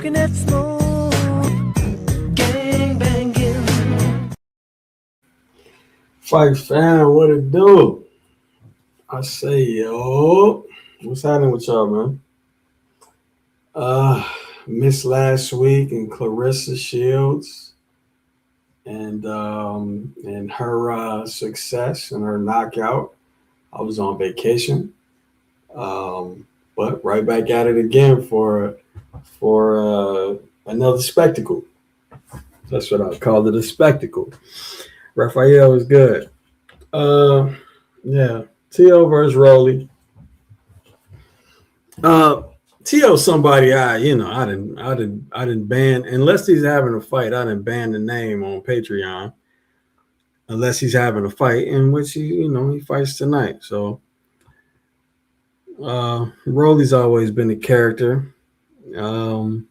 smoking that smoke, gang banging. Fight fan, what it do? I say, yo, what's happening with y'all, man? Uh, Missed last week and Clarissa Shields and her success and her knockout. I was on vacation, but right back at it again for another spectacle. That's what I called it, a spectacle. Raphael was good. Uh, yeah, T.O. versus Rolly. Uh, T.O. somebody I didn't ban unless he's having a fight. I didn't ban the name on Patreon unless he's having a fight in which he fights tonight. So Rolly's always been a character. Um,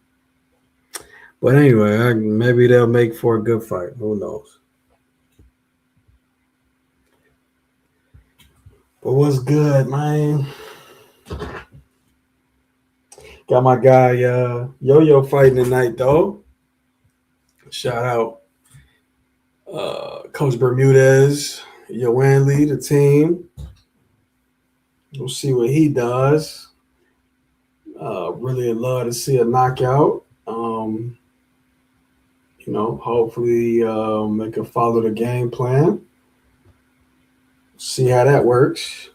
but anyway, maybe they'll make for a good fight. Who knows? But what's good, man? Got my guy Yo-Yo fighting tonight, though. Shout out Coach Bermudez, Yoann Lee, the team. We'll see what he does. Really love to see a knockout. Hopefully they can follow the game plan. See how that works.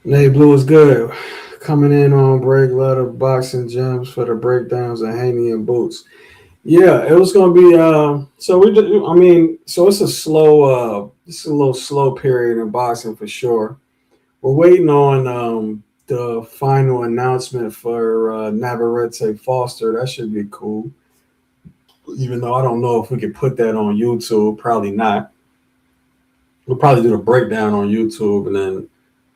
Nate Blue is good. Coming in on break, letter boxing gems for the breakdowns of Haney and Boots. Yeah, it was gonna be so it's a little slow period in boxing for sure. We're waiting on the final announcement for Navarrete Foster. That should be cool. Even though I don't know if we could put that on YouTube, probably not. We'll probably do the breakdown on YouTube and then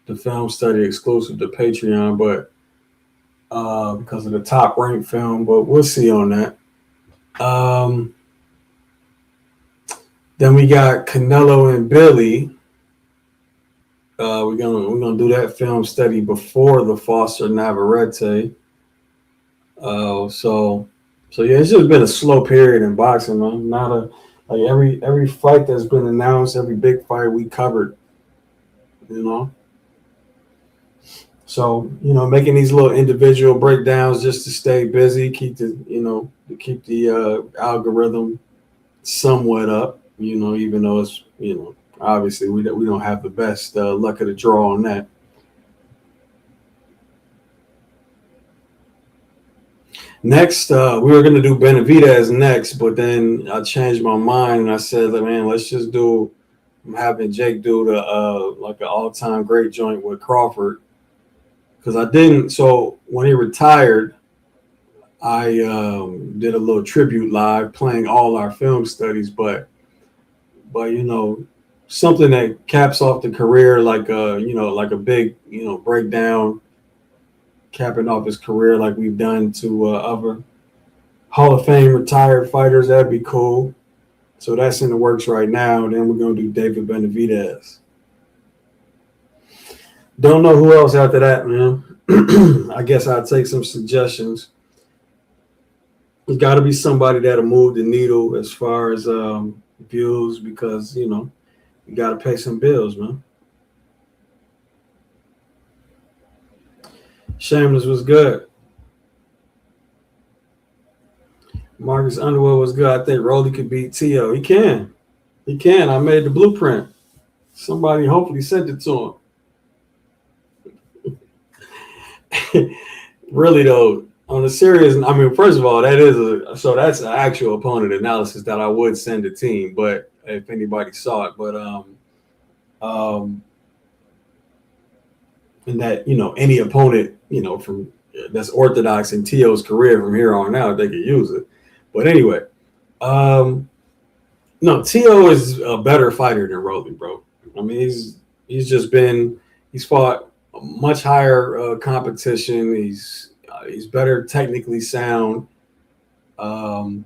the film study exclusive to Patreon, but because of the top ranked film, but we'll see on that. Then we got Canelo and Billy. We're gonna do that film study before the Foster Navarrete. So yeah, it's just been a slow period in boxing, man. Not every fight that's been announced, every big fight we covered, you know. So making these little individual breakdowns just to stay busy, keep the algorithm somewhat up, even though it's obviously we don't have the best luck of the draw on that. Next, we were gonna do Benavidez next, but then I changed my mind and I said, man, let's just do. I'm having Jake do the like an all-time great joint with Crawford because I didn't. So when he retired, I did a little tribute live playing all our film studies, but something that caps off the career like a big breakdown capping off his career like we've done to other Hall of Fame retired fighters. That'd be cool. So that's in the works right now. Then we're gonna do David Benavidez. Don't know who else after that, man. I guess I'll take some suggestions. It's got to be somebody that'll move the needle as far as views because you got to pay some bills, man. Shameless was good. Marcus Underwood was good. I think Rolly could beat T.O. He can. I made the blueprint. Somebody hopefully sent it to him. Really though, on a serious, I mean, first of all, that's an actual opponent analysis that I would send a team, but if anybody saw it, but and that any opponent from that's orthodox in T.O.'s career from here on out, they could use it. But anyway, no, T.O. is a better fighter than Rolly, bro. I mean, he's fought much higher competition. He's better technically sound, higher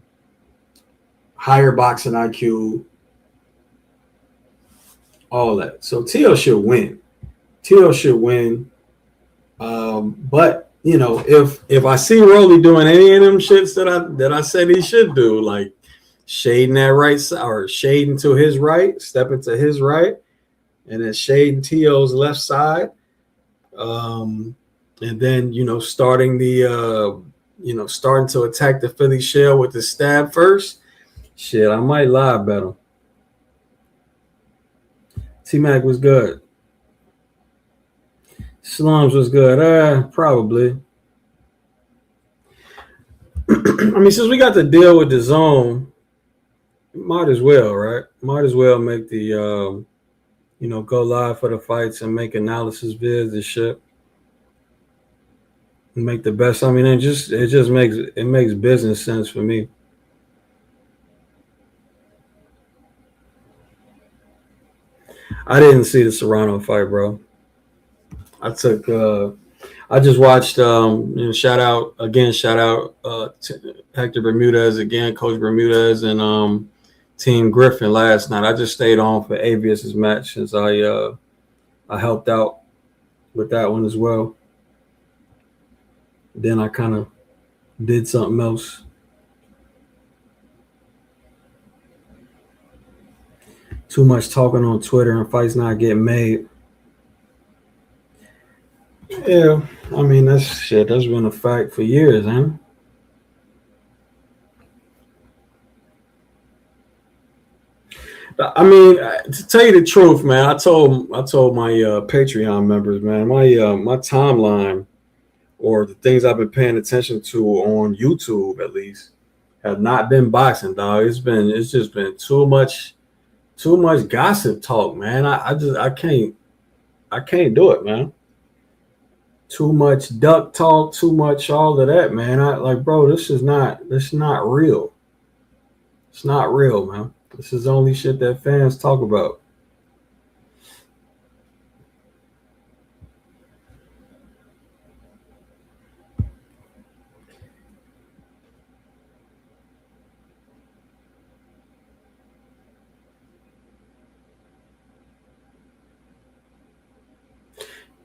boxing IQ, all that. So T.O. should win. But if I see Rolly doing any of them shits that I said he should do, like shading that right side or shading to his right, stepping to his right, and then shading To's left side, um, and then starting to attack the Philly shell with the stab first. Shit, I might lie bet him. T Mac was good. Slums was good. Probably. I mean, since we got to deal with the zone, might as well, right? Might as well make the go live for the fights and make analysis vids and shit. And make the best. I mean, it just makes business sense for me. I didn't see the Serrano fight, bro. I took I just watched shout out to Hector Bermudez again, Coach Bermudez and Team Griffin last night. I just stayed on for Avius's match since I helped out with that one as well. Then I kind of did something else. Too much talking on Twitter and fights not getting made. Yeah, I mean that's been a fact for years, huh? I mean, to tell you the truth, man, I told my Patreon members, man, my timeline or the things I've been paying attention to on YouTube at least have not been boxing, dog. It's just been too much gossip talk, man. I can't do it, man. Too much duck talk, too much all of that, man. I like, bro, this is not real. It's not real, man. This is only shit that fans talk about.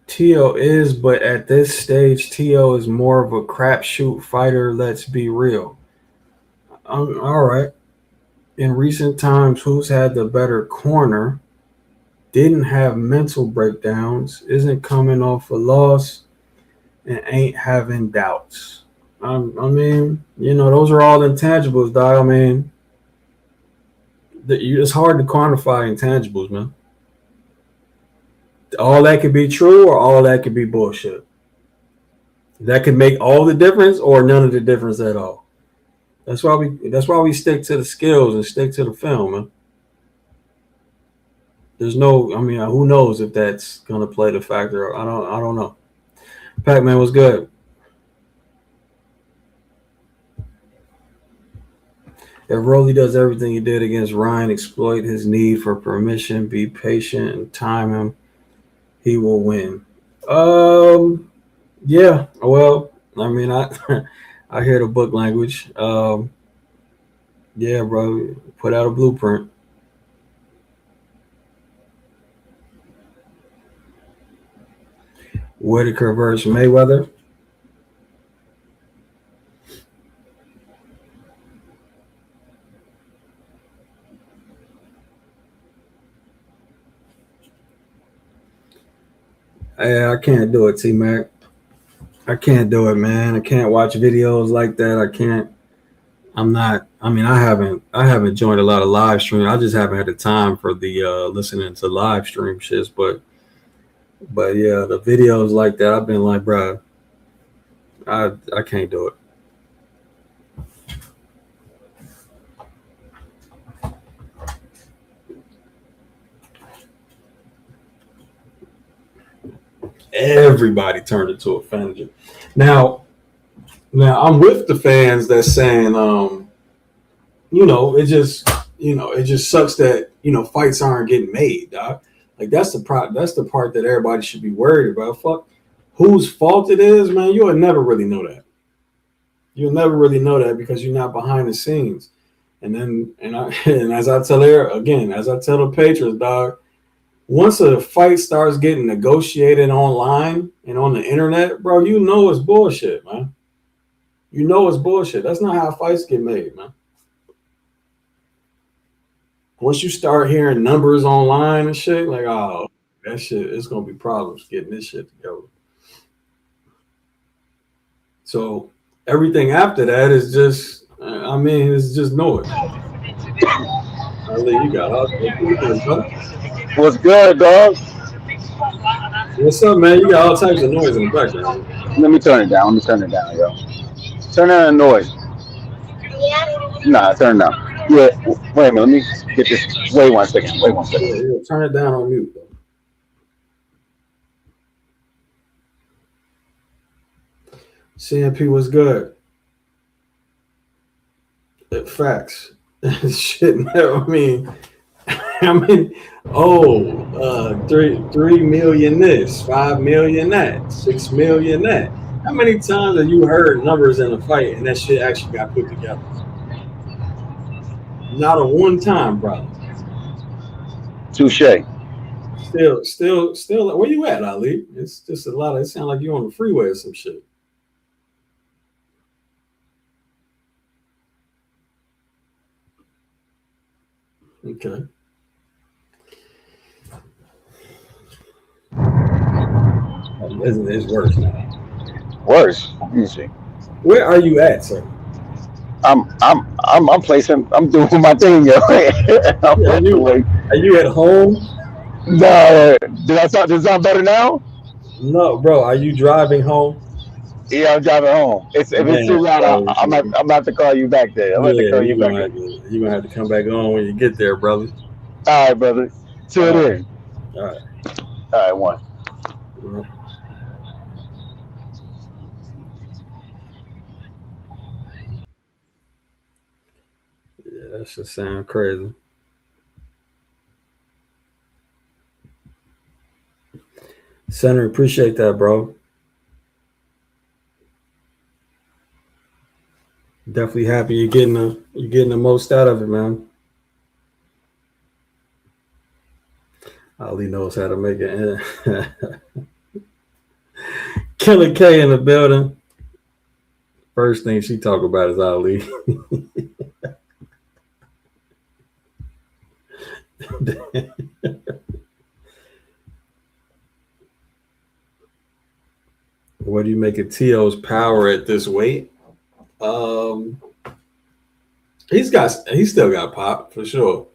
T.O. is, but at this stage, T.O. is more of a crapshoot fighter. Let's be real. All right. In recent times, who's had the better corner? Didn't have mental breakdowns, isn't coming off a loss, and ain't having doubts. I mean, those are all intangibles, dog. I mean, it's hard to quantify intangibles, man. All that could be true, or all that could be bullshit. That could make all the difference, or none of the difference at all. That's why we stick to the skills and stick to the film, man. There's no, I mean, who knows if that's gonna play the factor? I don't know. Pac-Man was good. If Rolly does everything he did against Ryan, exploit his need for permission, be patient, and time him, he will win. Yeah. Well, I mean, I I hear the book language. Yeah, bro. Put out a blueprint. Whitaker versus Mayweather. I can't do it, T Mac. I can't do it, man. I can't watch videos like that. I can't. I'm not. I mean, I haven't joined a lot of live stream. I just haven't had the time for the listening to live stream shits. But yeah, the videos like that, I've been like, bro, I can't do it. Everybody turned into a fan. Now, now I'm with the fans that's saying, it just sucks that fights aren't getting made, dog. Like that's the part that everybody should be worried about. Fuck, whose fault it is, man. You'll never really know that. You'll never really know that because you're not behind the scenes. And then and I and as I tell her again, as I tell the patrons, dog, Once a fight starts getting negotiated online and on the internet, bro, you know it's bullshit, man. You know it's bullshit. That's not how fights get made, man. Once you start hearing numbers online and shit, like, oh, that shit, it's gonna be problems getting this shit together. So everything after that is just, I mean, it's just noise. Ali, you got all what you doing, brother? What's good, dog? What's up, man? You got all types of noise in the background. Let me turn it down. Let me turn it down, yo. Turn down the noise. Nah, turn it down. Yeah, wait a minute. Let me get this. Wait 1 second. Wait one Yeah, second. yeah, turn it down on mute, though. CMP was good. Facts. Shit, no, I mean, I mean, oh, 3 million this, 5 million that, 6 million that. How many times have you heard numbers in a fight and that shit actually got put together? Not a one time, brother. Touche. Still. Where you at, Ali? It's just a lot of. It sounds like you're on the freeway or some shit. Okay, it's worse now. Worse. Let me see. Where are you at, sir? I'm placing. I'm doing my thing, yo. I'm Are on the you way. are you at home? No, did it sound better now? No, bro. Are you driving home? Yeah, I'm driving home. It's if it's too Man, loud, bro. I'm about to call you back there. I'm about to Yeah, call you back there. you're gonna have to come back on when you get there, brother. All right, brother. Till All right, then. all right. All right, one. Well, yeah, that should sound crazy. Senator, appreciate that, bro. Definitely happy you're getting the most out of it, man. Ali knows how to make it. Killer K in the building. First thing she talk about is Ali. What do you make of T.O.'s power at this weight? Um, he's still got pop for sure.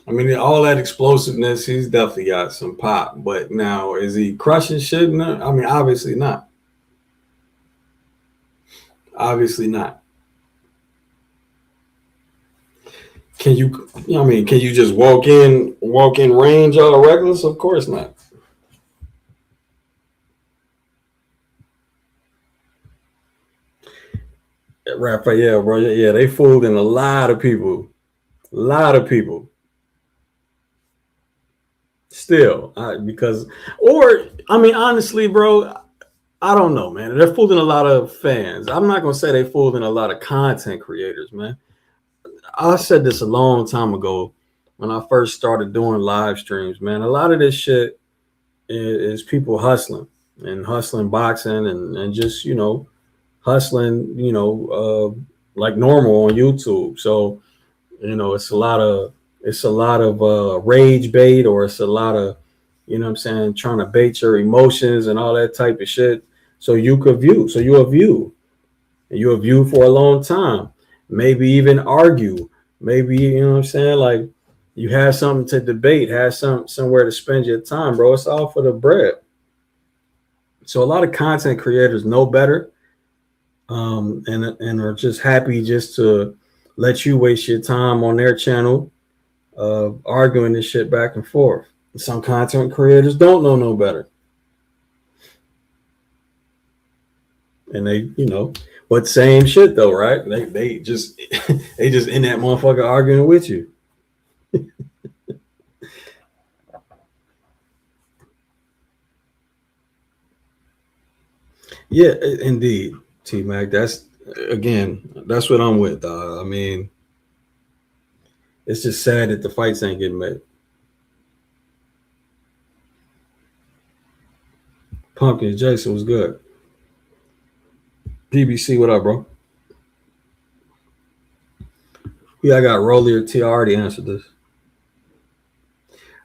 I mean, all that explosiveness, he's definitely got some pop. But now, is he crushing shit? No, I mean, obviously not. Obviously not. Can you? I mean, can you just walk in range all reckless? Of course not. Rapper, yeah, bro, yeah, they fooled in a lot of people. A lot of people. Still, because, or I mean, honestly, bro, I don't know, man. They're fooling a lot of fans. I'm not gonna say they fooled in a lot of content creators, man. I said this a long time ago when I first started doing live streams, man. A lot of this shit is people hustling and hustling boxing and just hustling, like normal on YouTube. So it's a lot of rage bait, or it's a lot of what I'm saying, trying to bait your emotions and all that type of shit. So you'll view for a long time, maybe even argue, maybe what I'm saying, like you have something to debate, have somewhere to spend your time, bro. It's all for the bread. So a lot of content creators know better, and are just happy just to let you waste your time on their channel, arguing this shit back and forth. Some content creators don't know no better, and but same shit though, right? They just they just in that motherfucker arguing with you. Yeah, indeed, T Mac. That's what I'm with. I mean, it's just sad that the fights ain't getting made. Pumpkin Jason was good. PBC, what up, bro? Yeah, I got Rolly or T. I already answered this.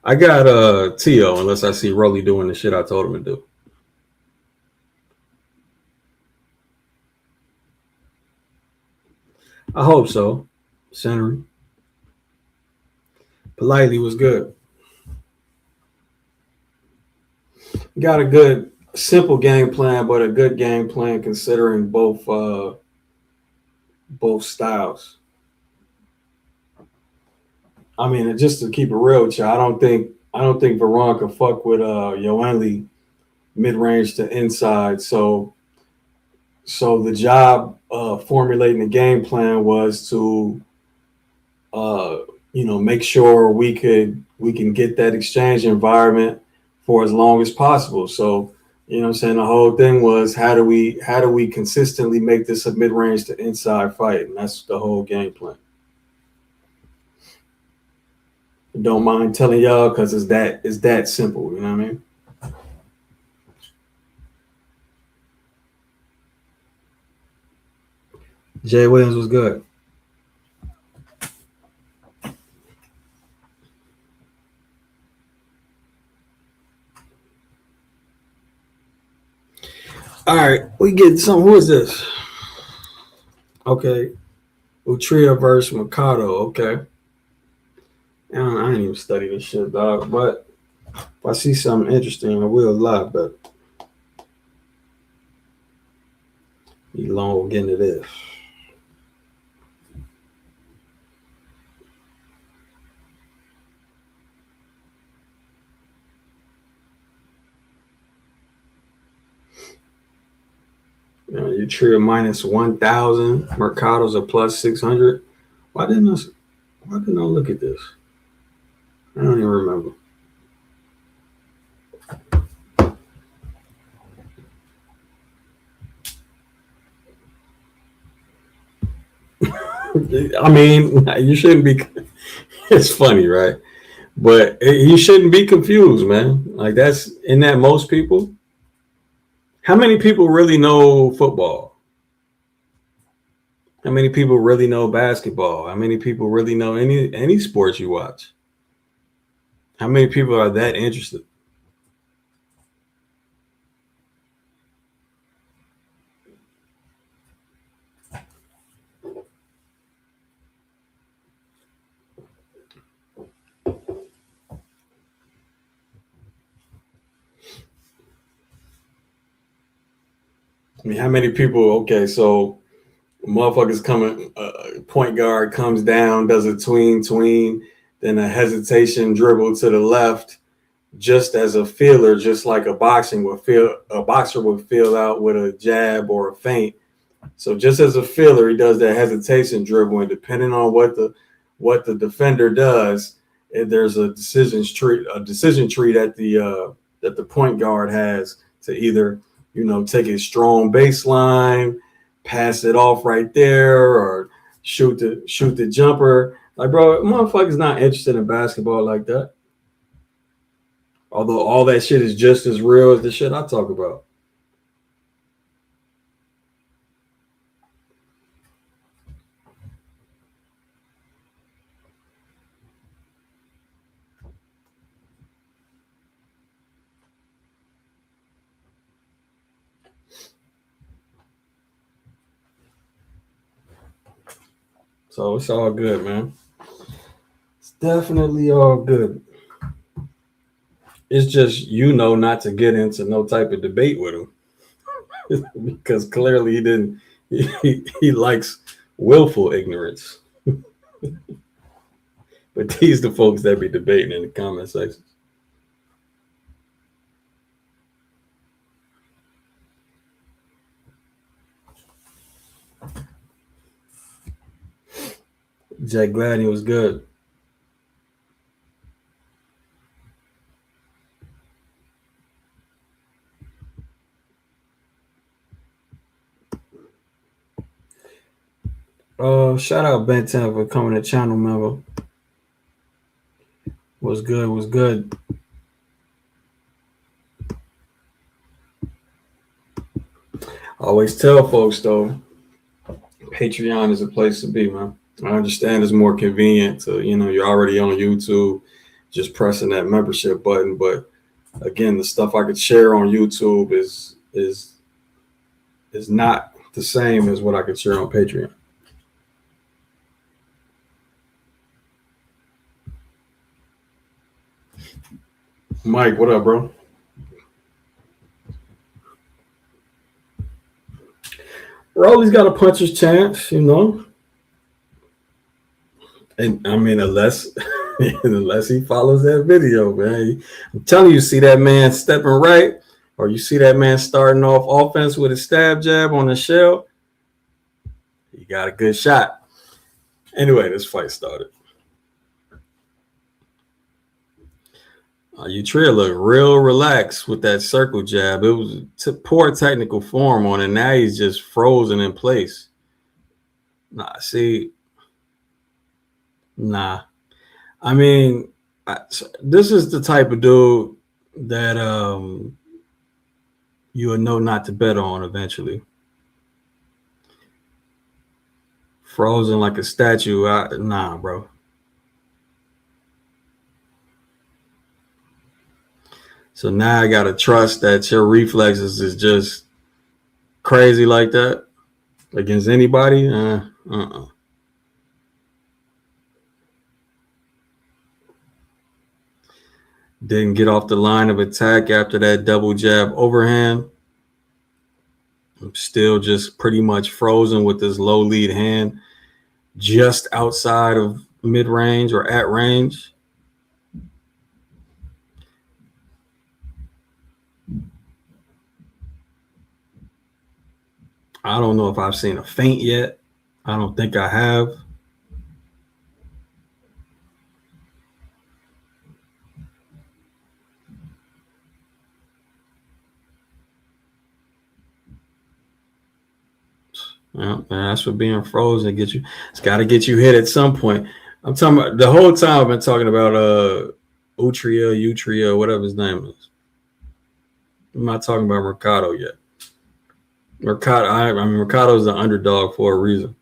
I got T.O. unless I see Rolly doing the shit I told him to do. I hope so. Centering. Politely was good. Got a good, simple game plan, but a good game plan considering both styles. I mean, just to keep it real with you, I don't think Veron could fuck with Yoenli mid range to inside. So the job formulating the game plan was to uh, make sure we can get that exchange environment for as long as possible. So, I'm saying the whole thing was how do we consistently make this a mid range to inside fight, and that's the whole game plan. Don't mind telling y'all because it's that simple. You know what I mean? Jay Williams was good. All right, we get some. Who is this? Okay, Utria versus Mikado. Okay, I ain't even study this shit, dog. But if I see something interesting, I will lie. But be long getting to this. Utria minus 1,000. Mercado's a plus 600. Why didn't I? Why didn't I look at this? I don't even remember. I mean, you shouldn't be. It's funny, right? But you shouldn't be confused, man. Like that's in that most people. How many people really know football? How many people really know basketball? How many people really know any sports you watch? How many people are that interested? I mean, how many people? Okay, so motherfuckers coming, point guard comes down, does a tween, then a hesitation dribble to the left, just as a feeler, just like a boxer would feel out with a jab or a feint. So just as a filler, he does that hesitation dribble, and depending on what the defender does, there's a decision tree that the point guard has to either take a strong baseline, pass it off right there, or shoot the jumper. Like, bro, motherfuckers not interested in basketball like that. Although all that shit is just as real as the shit I talk about. So it's all good, man. It's definitely all good. It's just not to get into no type of debate with him because clearly he didn't. He likes willful ignorance. But these the folks that be debating in the comment section. Jack Gladney was good. Shout out Ben 10 for coming to channel member. Was good. always tell folks though, Patreon is a place to be, man. I understand it's more convenient to, you're already on YouTube, just pressing that membership button. But again, the stuff I could share on YouTube is not the same as what I could share on Patreon. Mike, what up, bro? Rolly's got a puncher's chance, And I mean, unless he follows that video, man. I'm telling you, see that man stepping right, or you see that man starting off offense with a stab jab on the shell, he got a good shot. Anyway, this fight started. Utria looked real relaxed with that circle jab. It was poor technical form on it. Now he's just frozen in place. Nah. I mean, this is the type of dude that you would know not to bet on eventually. Frozen like a statue. Nah, bro. So now I got to trust that your reflexes is just crazy like that against anybody. Didn't get off the line of attack after that double jab overhand. I'm still just pretty much frozen with this low lead hand just outside of mid-range or at range. I don't know if I've seen a feint yet. I don't think I have. Yeah, that's what being frozen gets you. It's got to get you hit at some point. I'm talking about the whole time I've been talking about Utria, whatever his name is. I'm not talking about Mercado yet. Mercado's the underdog for a reason.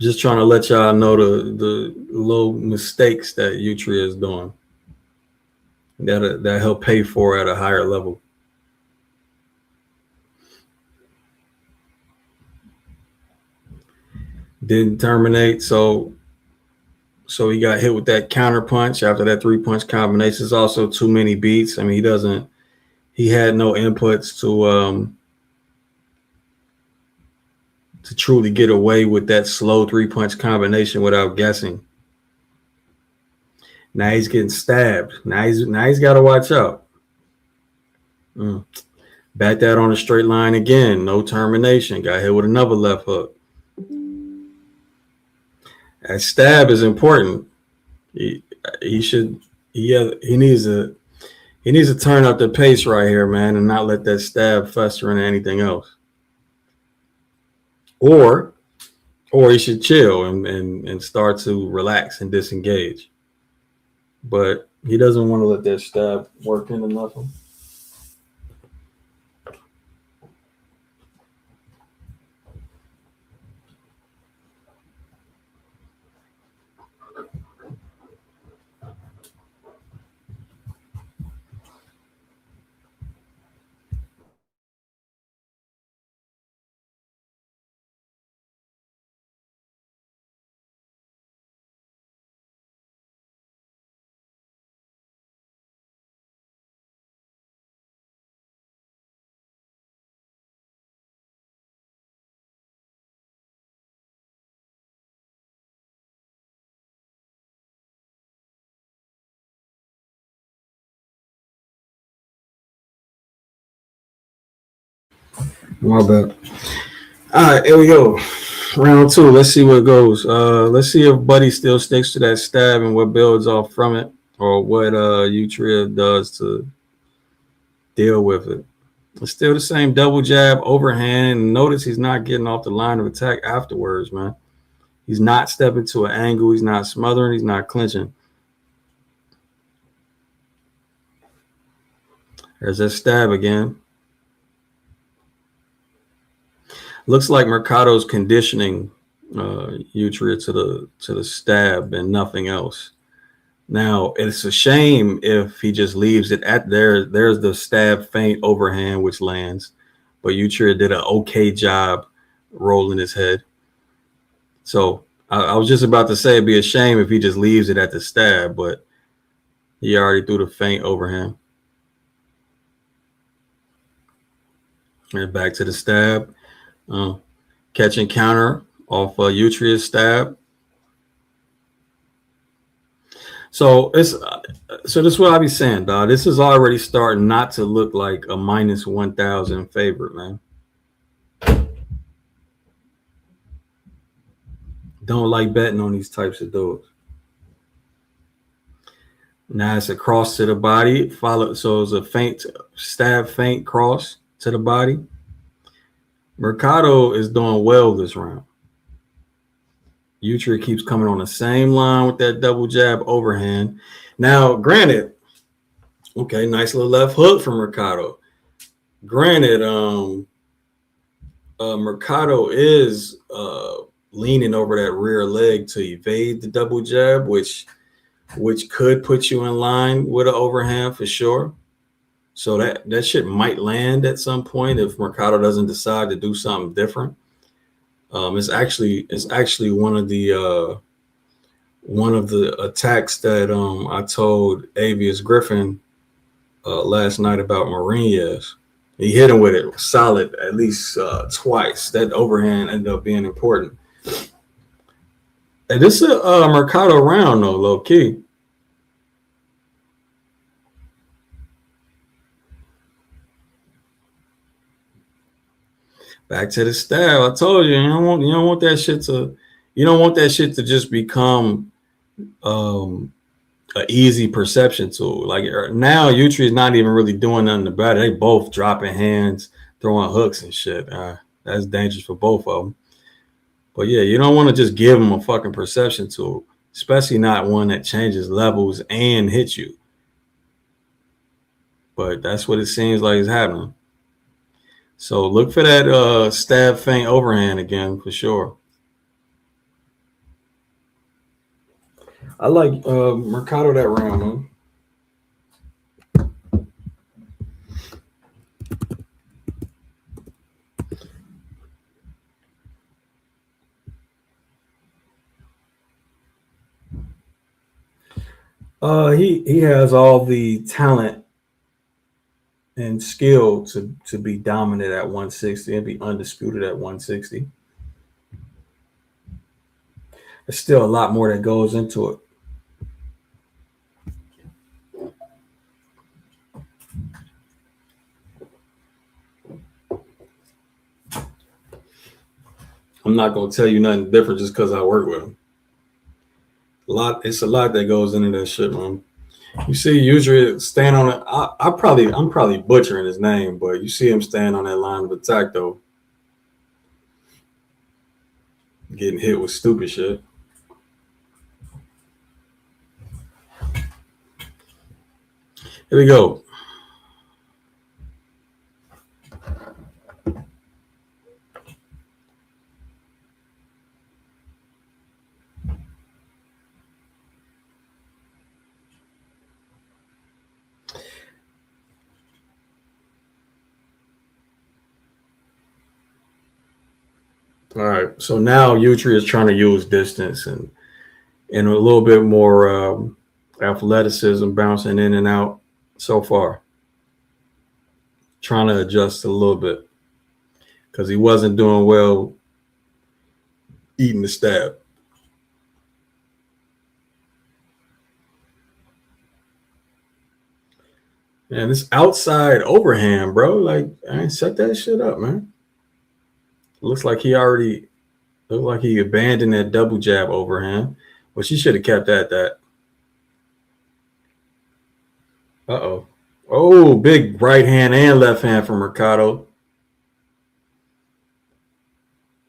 Just trying to let y'all know the little mistakes that Utria is doing that he'll pay for at a higher level. Didn't terminate, so he got hit with that counter punch after that 3-punch combination. It's also too many beats. I mean, he had no inputs to truly get away with that slow 3-punch combination without guessing. Now he's getting stabbed. Now he's got to watch out. Back that on a straight line again. No termination. Got hit with another left hook. That stab is important. He needs to turn up the pace right here, man, and not let that stab fester into anything else. Or he should chill and start to relax and disengage. But he doesn't want to let that stab work into nothing. My bad. All right, here we go. Round 2. Let's see what goes. Let's see if Buddy still sticks to that stab and what builds off from it, or what Utria does to deal with it. It's still the same double jab overhand. Notice he's not getting off the line of attack afterwards, man. He's not stepping to an angle. He's not smothering. He's not clinching. There's that stab again. Looks like Mercado's conditioning Utria to the stab and nothing else. Now it's a shame if he just leaves it at there. There's the stab feint overhand which lands, but Utria did an okay job rolling his head. So I was just about to say it'd be a shame if he just leaves it at the stab, but he already threw the feint overhand. And back to the stab. Catch and counter off Utria's stab. So this is what I be saying, dog. This is already starting not to look like a minus 1,000 favorite, man. Don't like betting on these types of dudes. Now it's a cross to the body, followed. So it's a feint, stab, feint, cross to the body. Mercado is doing well this round. Utria keeps coming on the same line with that double jab overhand. Now, granted, okay, nice little left hook from Mercado. Granted, Mercado is leaning over that rear leg to evade the double jab, which could put you in line with an overhand for sure. So that shit might land at some point if Mercado doesn't decide to do something different. It's actually one of the attacks that I told Avius Griffin last night about Mourinho's. He hit him with it solid at least twice. That overhand ended up being important. And this is a Mercado round though, low key. Back to the stab. I told you, you don't want that shit to just become an easy perception tool. Like now, Utri is not even really doing nothing about it. They both dropping hands, throwing hooks and shit. That's dangerous for both of them. But yeah, you don't want to just give them a fucking perception tool, especially not one that changes levels and hits you. But that's what it seems like is happening. So look for that stab feint overhand again for sure. I like Mercado that round, man. He has all the talent and skill to be dominant at 160 and be undisputed at 160. There's still a lot more that goes into it. I'm not gonna tell you nothing different just because I work with him. It's a lot that goes into that shit, man. You see, usually stand on it. I'm probably butchering his name, but you see him stand on that line of attack though, getting hit with stupid shit. Here we go. All right, so now Utri is trying to use distance and a little bit more athleticism, bouncing in and out so far. Trying to adjust a little bit because he wasn't doing well eating the stab. And this outside overhand, bro, like I ain't set that shit up, man. Looks like he abandoned that double jab overhand, but she should have kept at that. Uh-oh. Oh, big right hand and left hand from Mercado.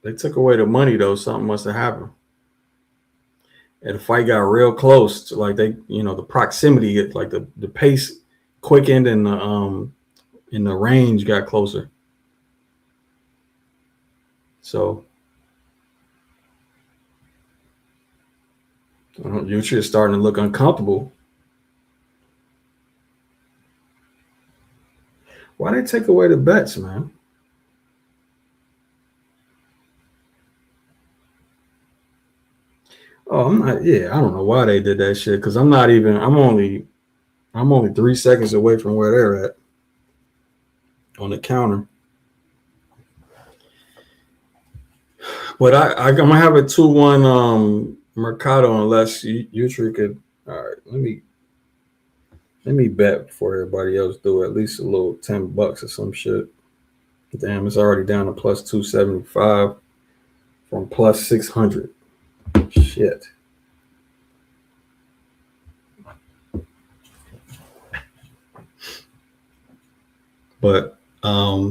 They took away the money, though. Something must have happened. and the fight got real close. To, like they, the proximity, like the pace quickened, and the range got closer. So Utri is starting to look uncomfortable. Why they take away the bets, man? Oh, I'm not. Yeah, I don't know why they did that shit. Because I'm not even. I'm only 3 seconds away from where they're at on the counter. But I'm gonna have a 2-1 Mercado unless Utri could. All right, let me bet before everybody else do at least a little $10 or some shit. Damn, it's already down to plus 275 from plus 600. Shit. But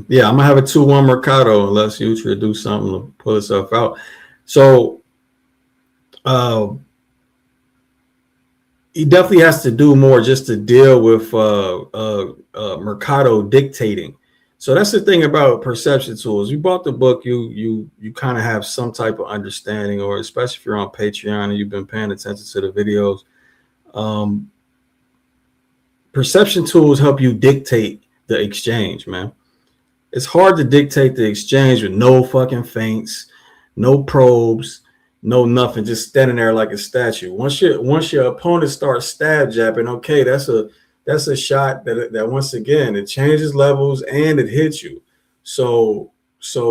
yeah, I'm gonna have a 2-1 Mercado unless Utri do something to pull itself out. So he definitely has to do more just to deal with Mercado dictating. So that's the thing about perception tools. You bought the book, you kind of have some type of understanding, or especially if you're on Patreon and you've been paying attention to the videos. Perception tools help you dictate the exchange, man. It's hard to dictate the exchange with no fucking feints, no probes, no nothing, just standing there like a statue. Once your opponent starts stab jabbing, okay, that's a shot that once again it changes levels and it hits you. So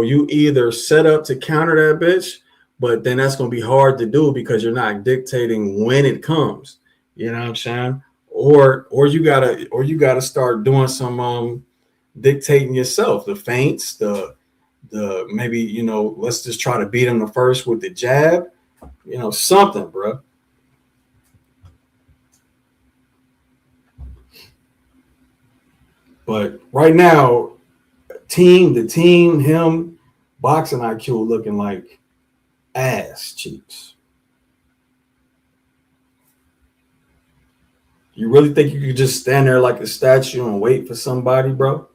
you either set up to counter that bitch, but then that's gonna be hard to do because you're not dictating when it comes. You know what I'm saying? Or you gotta start doing some dictating yourself, the feints, the maybe let's just try to beat him the first with the jab, something, bro. But right now, the team, him, boxing IQ looking like ass cheeks. You really think you could just stand there like a statue and wait for somebody, bro?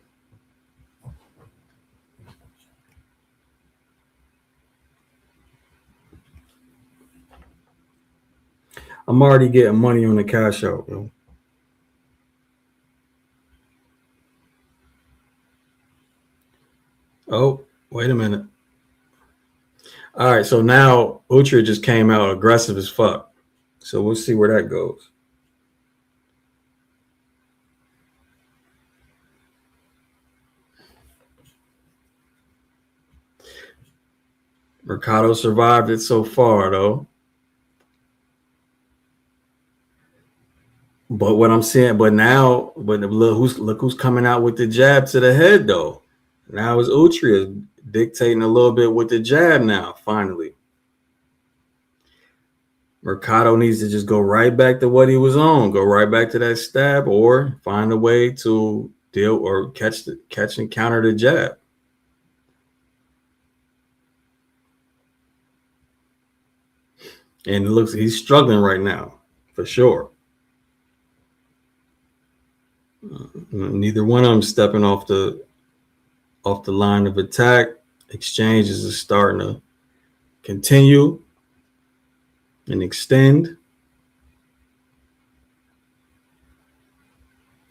I'm already getting money on the cash out, bro. Oh, wait a minute. All right, so now Utra just came out aggressive as fuck. So we'll see where that goes. Mercado survived it so far, though. But what I'm saying, but look who's coming out with the jab to the head, though. Now it's Utria dictating a little bit with the jab now, finally. Mercado needs to just go right back to what he was on, go right back to that stab, or find a way to deal or catch and counter the jab. And it looks he's struggling right now, for sure. Neither one of them stepping off the line of attack. Exchanges is starting to continue and extend.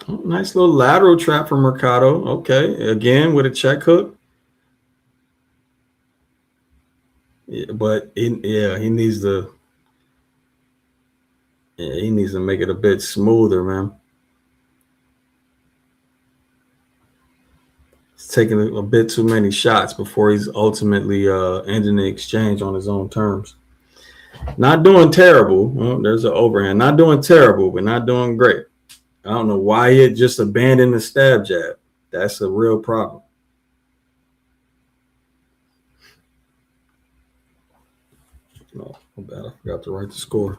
Oh, nice little lateral trap from Mercado. Okay, again with a check hook. Yeah, but he needs to make it a bit smoother, man. He's taking a bit too many shots before he's ultimately ending the exchange on his own terms. Not doing terrible. Oh, there's an overhand. Not doing terrible, but not doing great. I don't know why he just abandoned the stab jab. That's a real problem. Oh, bad. I forgot to write the score.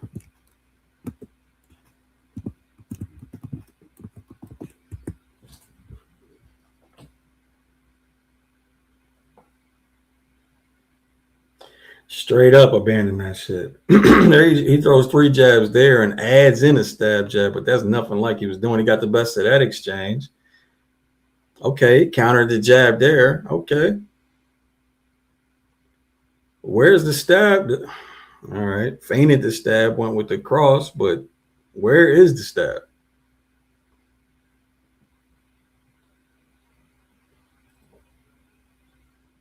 Straight up abandon that shit. He throws 3 jabs there and adds in a stab jab, but that's nothing like he was doing. He got the best of that exchange. Okay, countered the jab there. Okay. Where's the stab? All right. Feinted the stab, went with the cross, but where is the stab?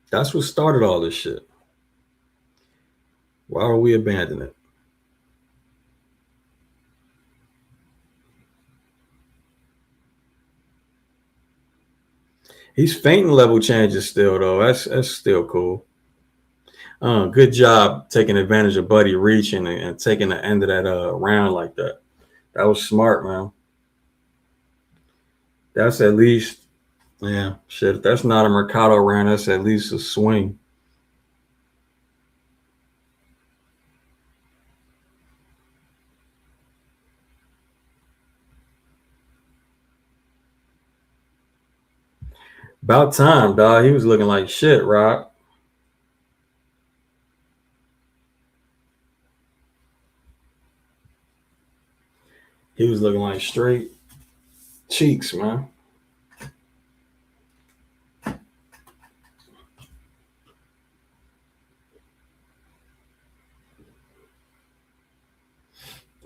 That's what started all this shit. Why are we abandoning it? He's feinting level changes still, though. That's still cool. Good job taking advantage of Buddy reaching and taking the end of that round like that. That was smart, man. That's at least, yeah, shit. If that's not a Mercado round, that's at least a swing. About time, dog. He was looking like shit, Rock. He was looking like straight cheeks, man.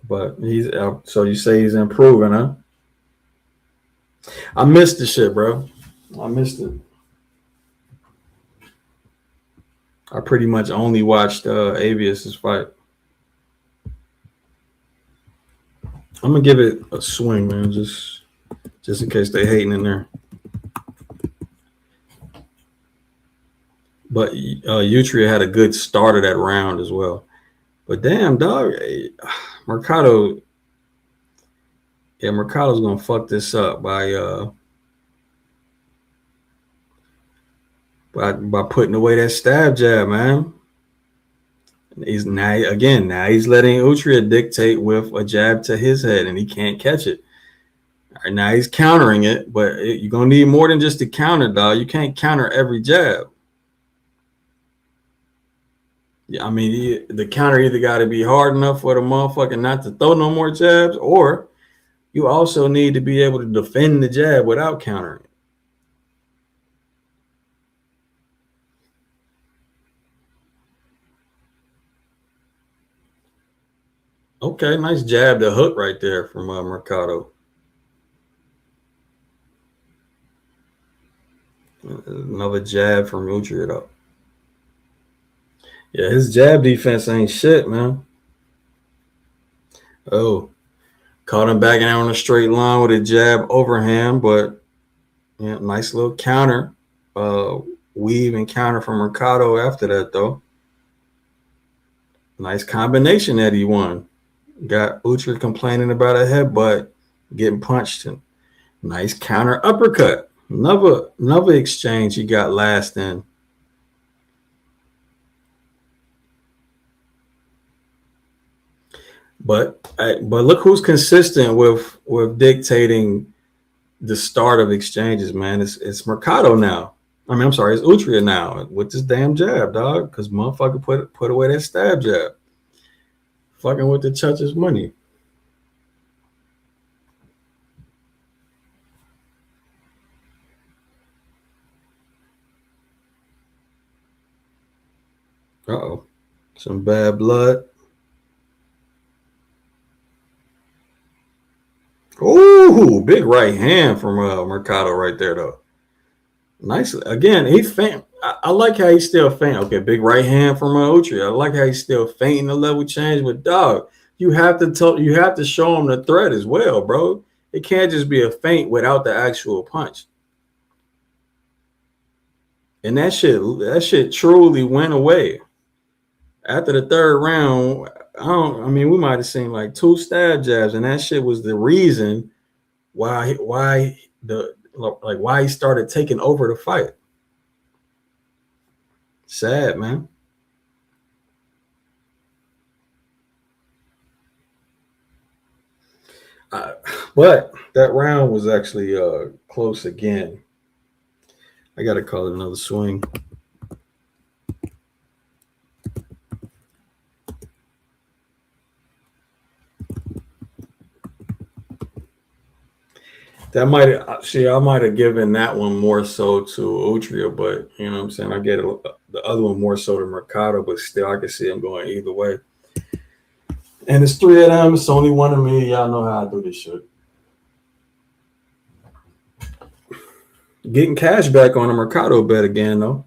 But he's so you say he's improving, huh? I missed the shit, bro. I missed it. I pretty much only watched Avius's fight. I'm gonna give it a swing, man, just in case they hating in there. But Utria had a good start of that round as well. But damn, dog, Mercado's gonna fuck this up by putting away that stab jab, man. He's now he's letting Utria dictate with a jab to his head, and he can't catch it. All right, now he's countering it, but you're gonna need more than just a counter, dog. You can't counter every jab. Yeah, I mean, the counter either got to be hard enough for the motherfucker not to throw no more jabs, or you also need to be able to defend the jab without countering it. Okay, nice jab to hook right there from Mercado. Another jab from Utria, though. Yeah, his jab defense ain't shit, man. Oh, caught him backing out on a straight line with a jab overhand, but yeah, nice little counter. Weave and counter from Mercado after that, though. Nice combination that he won. Got Utria complaining about a headbutt, getting punched. And nice counter uppercut. Another exchange he got last in. But look who's consistent with dictating the start of exchanges, man. It's Mercado now. I mean, I'm sorry, it's Utria now with this damn jab, dog. Because motherfucker put away that stab jab. Fucking with the Church's money. Uh-oh. Some bad blood. Ooh, big right hand from Mercado right there, though. Nice. Again, he faint. I like how he's still faint. Okay, big right hand from Utria. I like how he's still fainting the level change with dog. You have to show him the threat as well, bro. It can't just be a feint without the actual punch. And that shit truly went away. After the third round, we might have seen like 2 stab jabs, and that shit was the reason why he started taking over the fight. Sad, man. But that round was actually close again. I got to call it another swing. That might see, I might have given that one more so to Utria, but you know what I'm saying. I get the other one more so to Mercado, but still, I can see him going either way. And it's three of them. It's only one of me. Y'all know how I do this shit. Getting cash back on a Mercado bet again, though.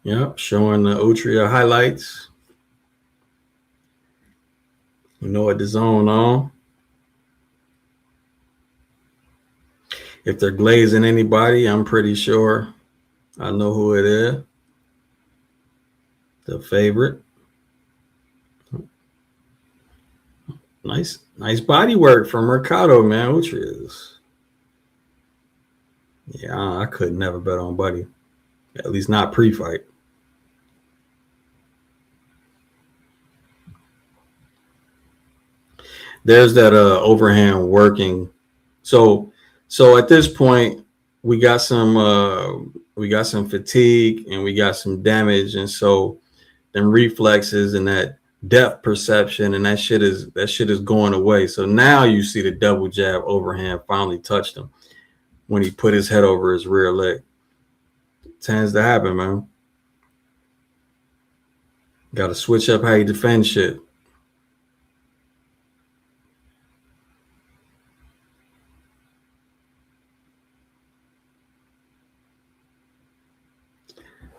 Yep, showing the Utria highlights. You know what the zone on. If they're glazing anybody, I'm pretty sure I know who it is. The favorite. Nice body work from Mercado, man. Utria is. Yeah, I could never bet on Buddy. At least not pre-fight. There's that overhand working. So at this point we got some fatigue and we got some damage, and so them reflexes and that depth perception and that shit is going away. So now you see the double jab overhand finally touched him when he put his head over his rear leg. It tends to happen, man. Got to switch up how you defend shit.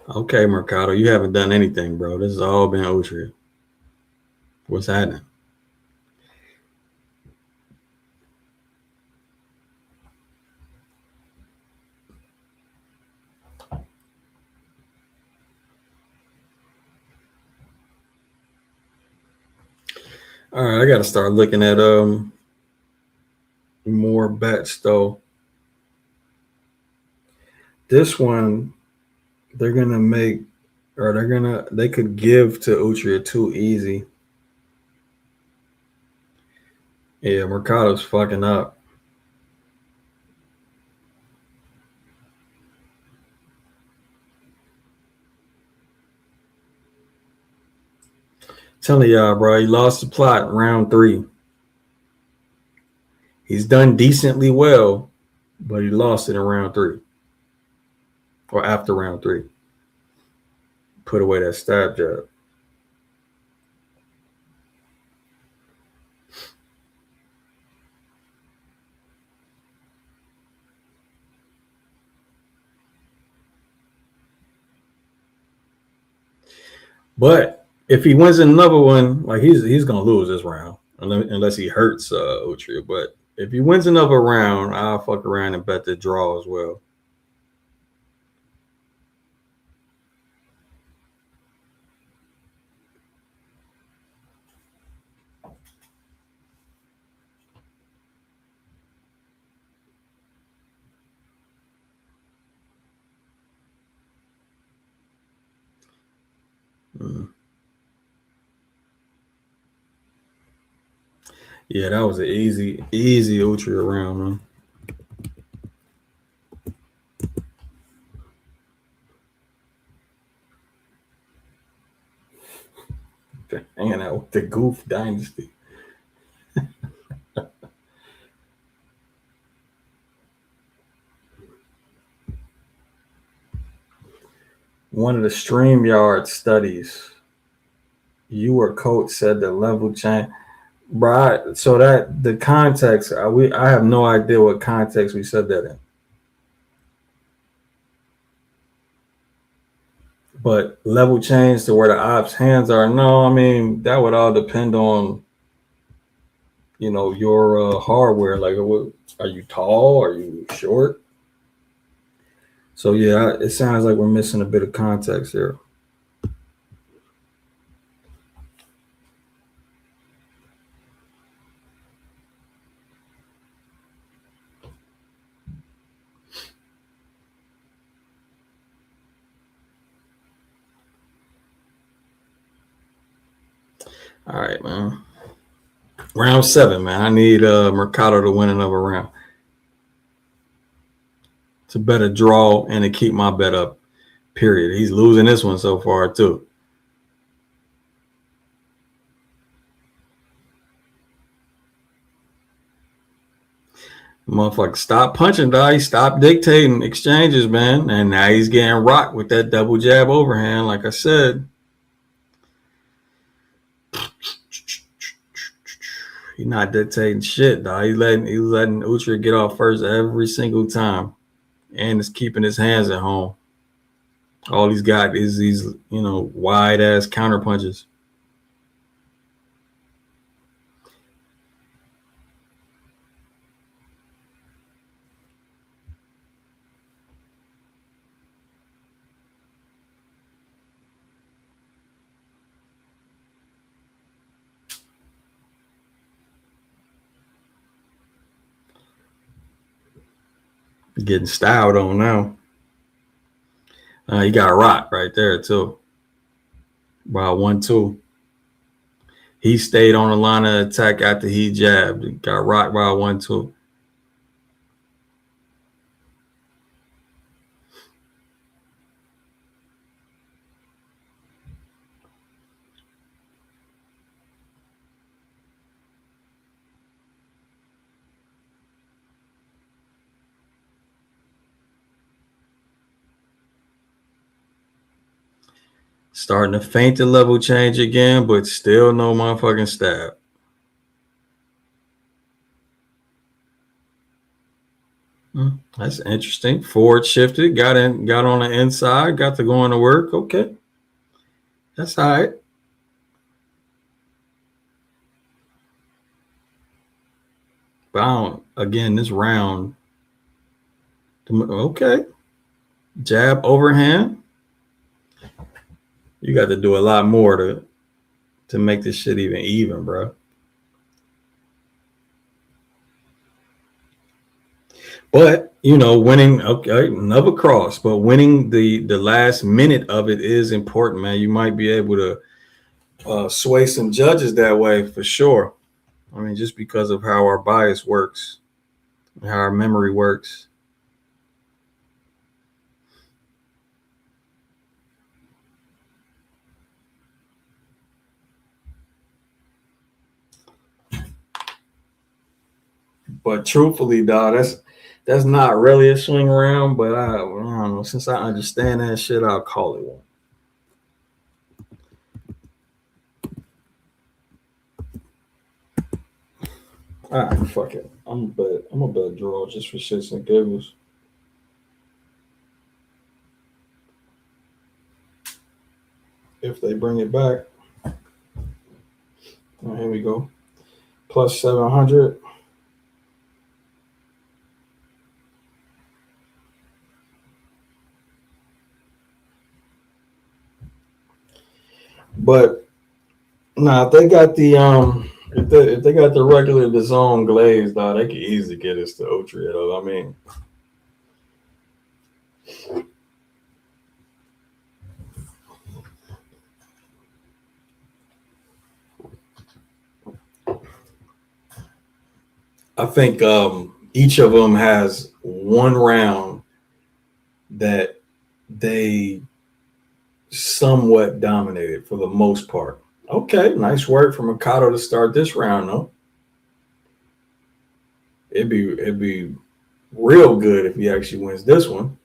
Okay, Mercado, you haven't done anything, bro. This has all been Utria. What's happening? All right, I got to start looking at more bets though. This one they're gonna make, or they could give to Utria too easy. Yeah, Mercado's fucking up. Telling y'all, bro, he lost the plot round 3. He's done decently well, but he lost it in round 3. Or after round 3. Put away that stab jab. But if he wins another one, like he's gonna lose this round unless he hurts Utria. But if he wins another round, I'll fuck around and bet the draw as well. Mm. Yeah, that was an easy Utria round, man. Hanging out with the Goof Dynasty. One of the StreamYard studies, you or Coach said the level change. Bro, so that the context, I have no idea what context we said that in. But level change to where the ops hands are, no, I mean that would all depend on, you know, your hardware. Like, are you tall? Are you short? So yeah, it sounds like we're missing a bit of context here. All right, man. Round 7, man. I need Mercado to win another round. It's a better draw and to keep my bet up. Period. He's losing this one so far too. Motherfucker, stop punching, dog. Stop dictating exchanges, man. And now he's getting rocked with that double jab overhand, like I said. He's not dictating shit, dog. He's letting Utra get off first every single time. And it's keeping his hands at home. All he's got is these, wide ass counter punches. Getting styled on now. He got rocked right there too. By 1-2. He stayed on the line of attack after he jabbed. He got rocked by 1-2. Starting to feint the level change again, but still no motherfucking stab. That's interesting. Forward shifted, got on the inside, got to go into work. Okay. That's all right. Bound again this round. Okay. Jab overhand. You got to do a lot more to make this shit even, bro. But, winning, okay, another cross, but winning the last minute of it is important, man. You might be able to sway some judges that way for sure. I mean, just because of how our bias works, how our memory works. But truthfully, dog, that's not really a swing round, but I don't know. Since I understand that shit, I'll call it one. All right, fuck it. I'm a bet draw just for shits and giggles. If they bring it back. Oh, here we go. Plus 700. But if they got the if they got the regular DAZN glaze, they could easily get us to Otria though. I mean, I think each of them has one round that they somewhat dominated for the most part. Okay, nice work from Mikado to start this round, though. It'd be real good if he actually wins this one.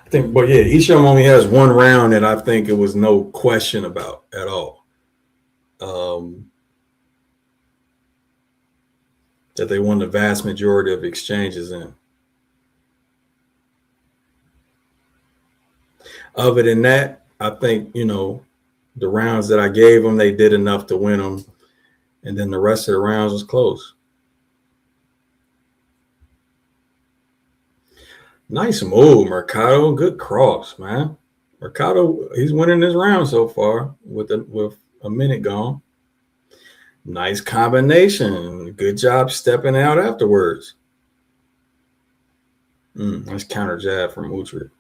I think, but yeah, each of them only has one round that I think it was no question about at all. That they won the vast majority of exchanges in. Other than that, I think, the rounds that I gave them, they did enough to win them. And then the rest of the rounds was close. Nice move, Mercado. Good cross, man. Mercado, he's winning this round so far with a minute gone. Nice combination. Good job stepping out afterwards. Nice counter jab from Utrecht.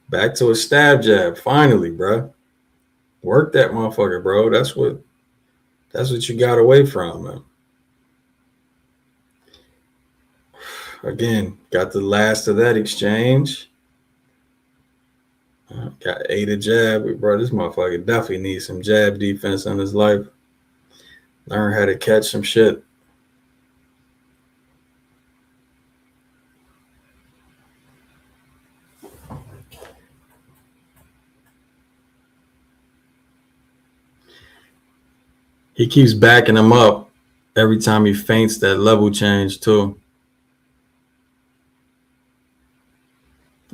Back to a stab jab. Finally, bro. Work that motherfucker, bro. That's what you got away from, man. Again, got the last of that exchange. Got 8 a jab. Bro, this motherfucker definitely needs some jab defense in his life. Learn how to catch some shit. He keeps backing him up every time he feints that level change too.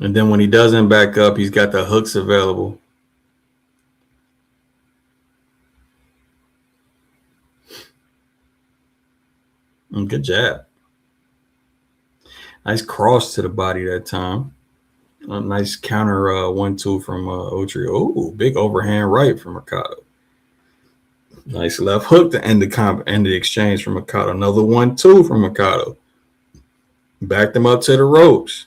And then when he doesn't back up, he's got the hooks available. And good jab. Nice cross to the body that time. A nice counter 1-2 from Otri. Oh, big overhand right from Mercado. Nice left hook to end the exchange from Mercado. Another 1-2 from Mercado. Backed him up to the ropes.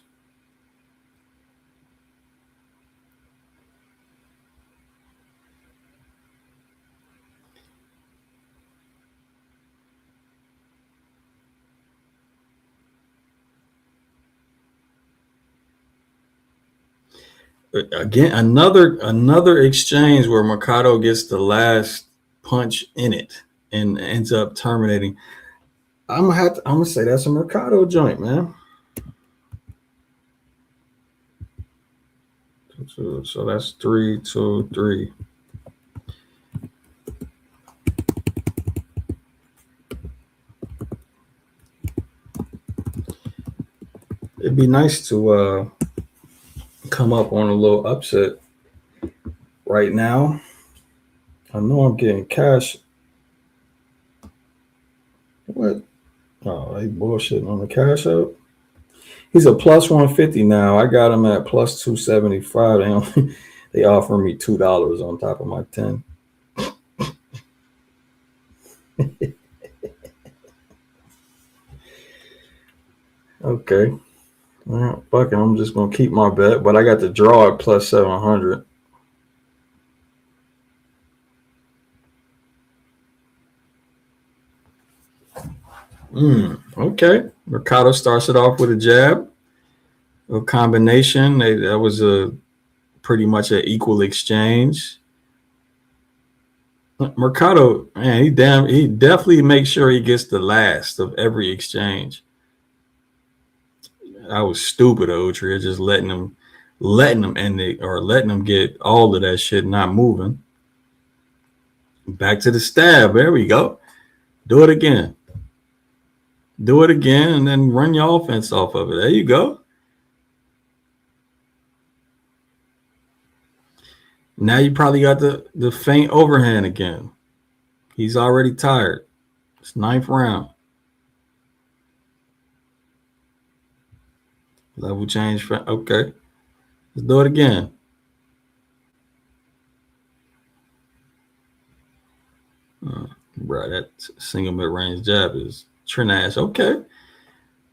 Again, another exchange where Mercado gets the last punch in it and ends up terminating. I'm gonna say that's a Mercado joint, man. So that's 3-2-3. It'd be nice to come up on a little upset right now. I know I'm getting cash. What? Oh, they bullshitting on the cash out. He's a plus 150 now. I got him at plus 275. They offer me $2 on top of my 10. Okay. Well, fuck it. I'm just gonna keep my bet, but I got the draw at plus 700. Okay. Mercado starts it off with a jab, a combination. That was a pretty much an equal exchange. Mercado, man, he definitely makes sure he gets the last of every exchange. I was stupid, Otri, just letting him end it or letting him get all of that shit not moving. Back to the stab. There we go. Do it again. Do it again, and then run your offense off of it. There you go. Now you probably got the faint overhand again. He's already tired. It's 9th round. Level change. Okay. Let's do it again. Bro, that single mid-range jab is trash. Okay.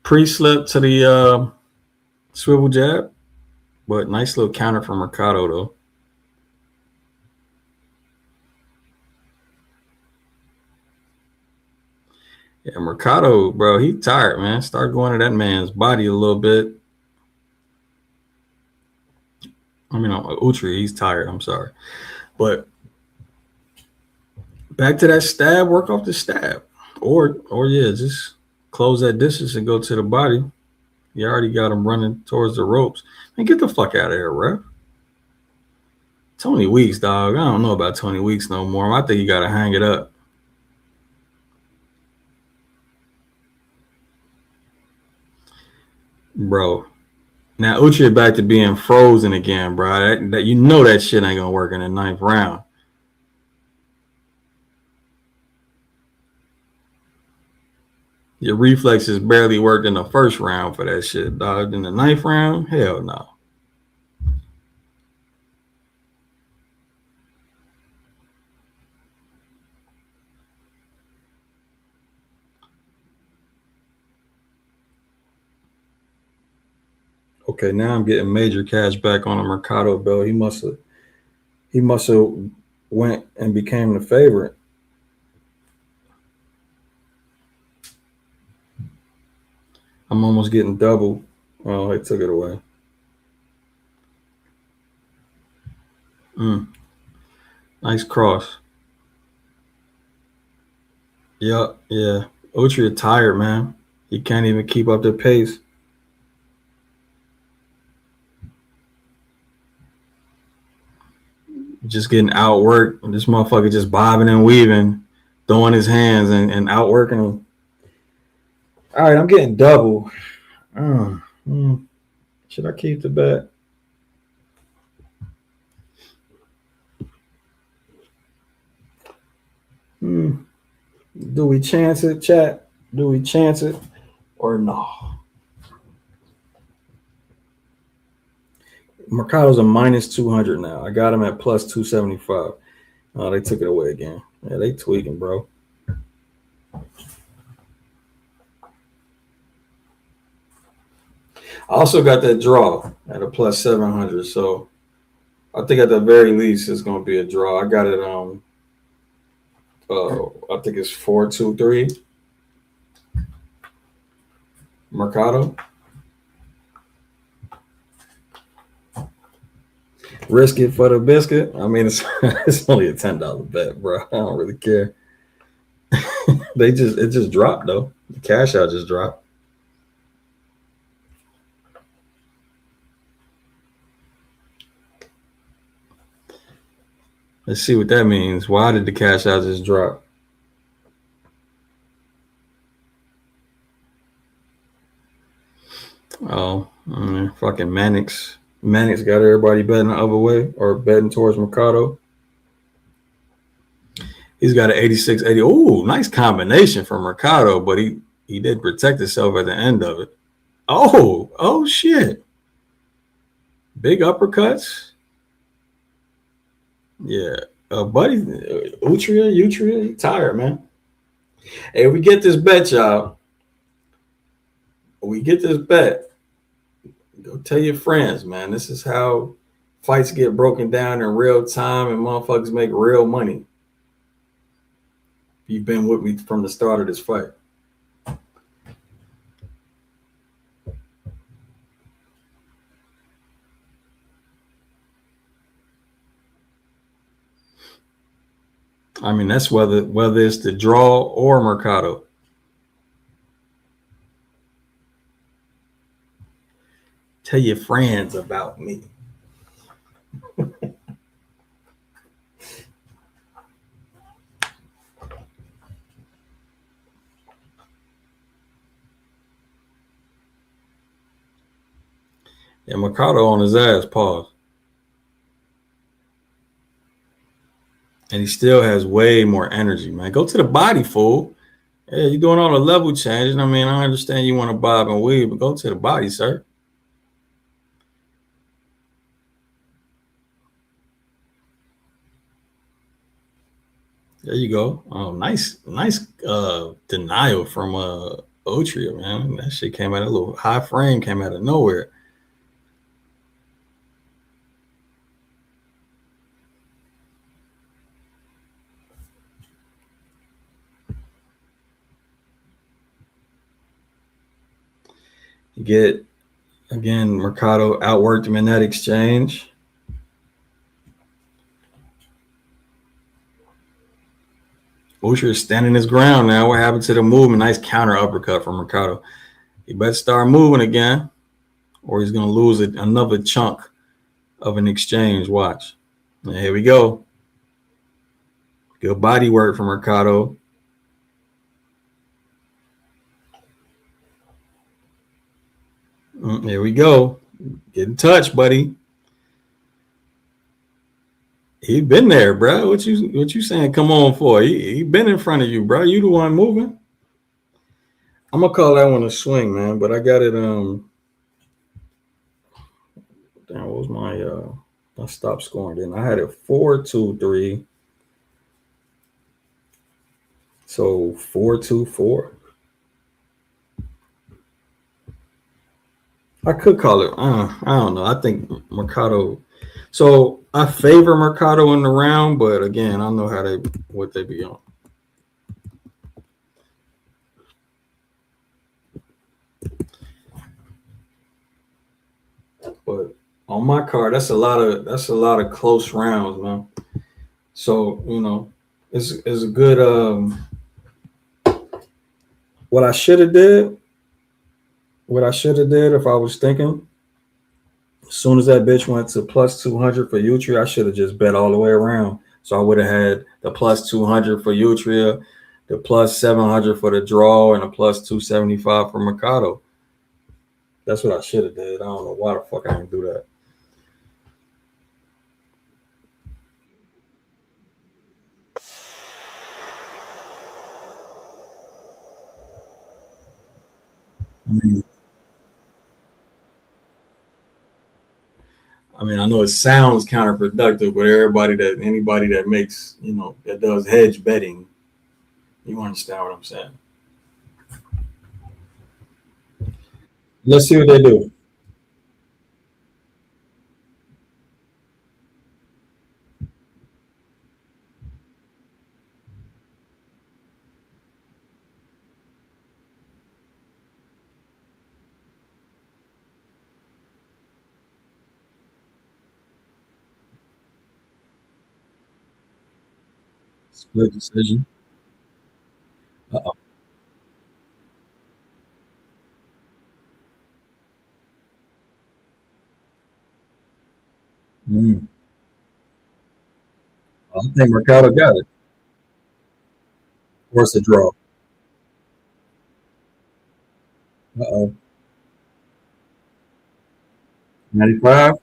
Pre-slip to the swivel jab. But nice little counter from Mercado, though. Yeah, Mercado, bro, he tired, man. Start going to that man's body a little bit. I mean, Utri, he's tired. I'm sorry. But back to that stab, work off the stab. Or yeah, just close that distance and go to the body. You already got him running towards the ropes. Man, get the fuck out of here, ref. Tony Weeks, dog. I don't know about Tony Weeks no more. I think you got to hang it up. Bro. Now, Uchi back to being frozen again, bro. That you know that shit ain't going to work in the 9th round. Your reflexes barely worked in the 1st round for that shit, dog. In the 9th round, hell no. Okay, now I'm getting major cash back on a Mercado bill. He must have went and became the favorite. I'm almost getting double. Oh, they took it away. Nice cross. Yep, yeah. Utria tired, man. He can't even keep up the pace. Just getting outworked. This motherfucker just bobbing and weaving, throwing his hands and outworking him. All right, I'm getting double. Uh, mm, should I keep the bet? Hmm. Do we chance it, chat? Do we chance it or no? Mercado's a minus 200 now. I got him at plus 275. Oh, they took it away again. Yeah, they tweaking, bro. I also got that draw at a plus 700. So I think at the very least it's going to be a draw. I got it I think it's 4-2-3 Mercado. Risk it for the biscuit. I mean, it's it's only a $10 bet, bro. I don't really care. It just dropped though. The cash out just dropped. Let's see what that means. Why did the cash out just drop? Oh, fucking Mannix. Mannix got everybody betting the other way or betting towards Mercado. He's got an 86-80. Oh, nice combination from Mercado, but he did protect himself at the end of it. Oh shit. Big uppercuts. Yeah. Buddy, Utria, he tired, man. Hey, we get this bet, y'all. We get this bet. Go tell your friends, man. This is how fights get broken down in real time and motherfuckers make real money. You've been with me from the start of this fight. I mean, that's whether it's the draw or Mercado. Tell your friends about me. Yeah, Mercado on his ass, pause. And he still has way more energy, man. Go to the body, fool. Yeah, you're doing all the level changes. I mean, I understand you want to bob and weave, but go to the body, sir. There you go. Oh, nice denial from Otria, man. That shit came out, a little high frame came out of nowhere. You get, again, Mercado outworked him in that exchange. Usher is standing his ground now. What happened to the movement? Nice counter uppercut from Mercado. He better start moving again, or he's going to lose another chunk of an exchange. Watch. And here we go. Good body work from Mercado. Here we go. Get in touch, buddy. He been there, bro. What you saying? Come on for? He been in front of you, bro. You the one moving. I'm gonna call that one a swing, man. But I got it. Damn, what was my I stopped scoring. Then I had it 4-2-3. So 4-2-4. I could call it. I don't know. I think Mercado. So I favor Mercado in the round, but again, I know what they be on. But on my card, that's a lot of close rounds, man. So it's a good. What I should have did, what I should have did if I was thinking, as soon as that bitch went to plus 200 for Utria, I should have just bet all the way around. So I would have had the plus 200 for Utria, the plus 700 for the draw, and a plus 275 for Mercado. That's what I should have did. I don't know why the fuck I didn't do that. I mean, I know it sounds counterproductive, but anybody that makes, that does hedge betting, you understand what I'm saying. Let's see what they do. Split decision. Uh-oh. Mm. I think Mercado got it. Force a draw. Uh-oh. 95?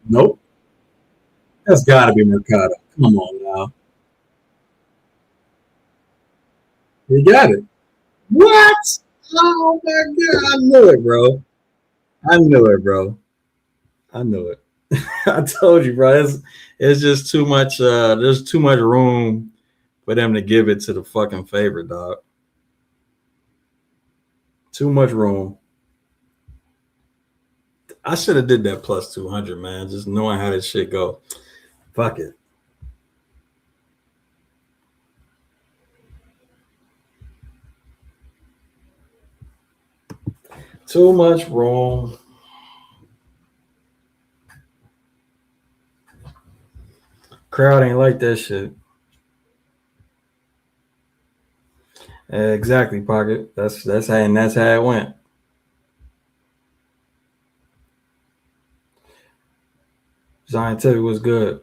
Nope. That's got to be Mercado. Come on now. He got it. What? Oh my God. I knew it, bro. I knew it, bro. I knew it. I told you, bro. It's just too much. There's too much room for them to give it to the fucking favorite, dog. Too much room. I should have did that plus 200, man. Just knowing how this shit go. Fuck it. Too much room. Crowd ain't like that shit. Exactly, pocket. That's how it went. Scientific was good.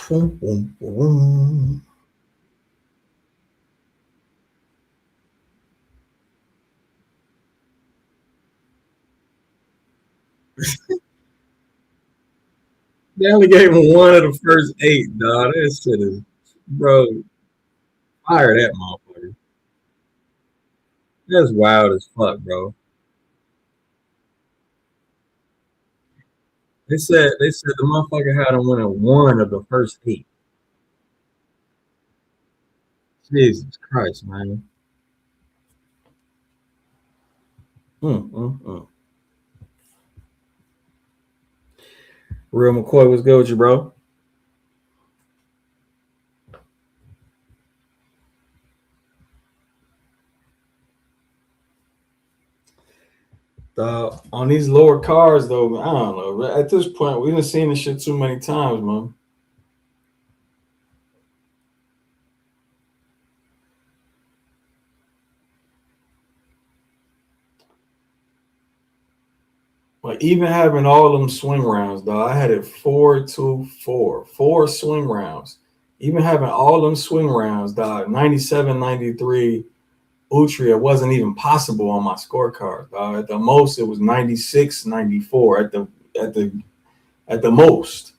They only gave him one of the first eight, dog. That shit is, bro. Fire that motherfucker. That's wild as fuck, bro. They said the motherfucker had him winning one of the first eight. Jesus Christ, man. Mm. Real McCoy was good with you, bro. On these lower cars, though, I don't know. At this point, we done seen this shit too many times, man. Like even having all them swing rounds, dog. I had it 4-2-4, four swing rounds. Even having all them swing rounds, dog. 97, 93, Utria wasn't even possible on my scorecard, dog. At the most, it was 96, 94 at the at the most.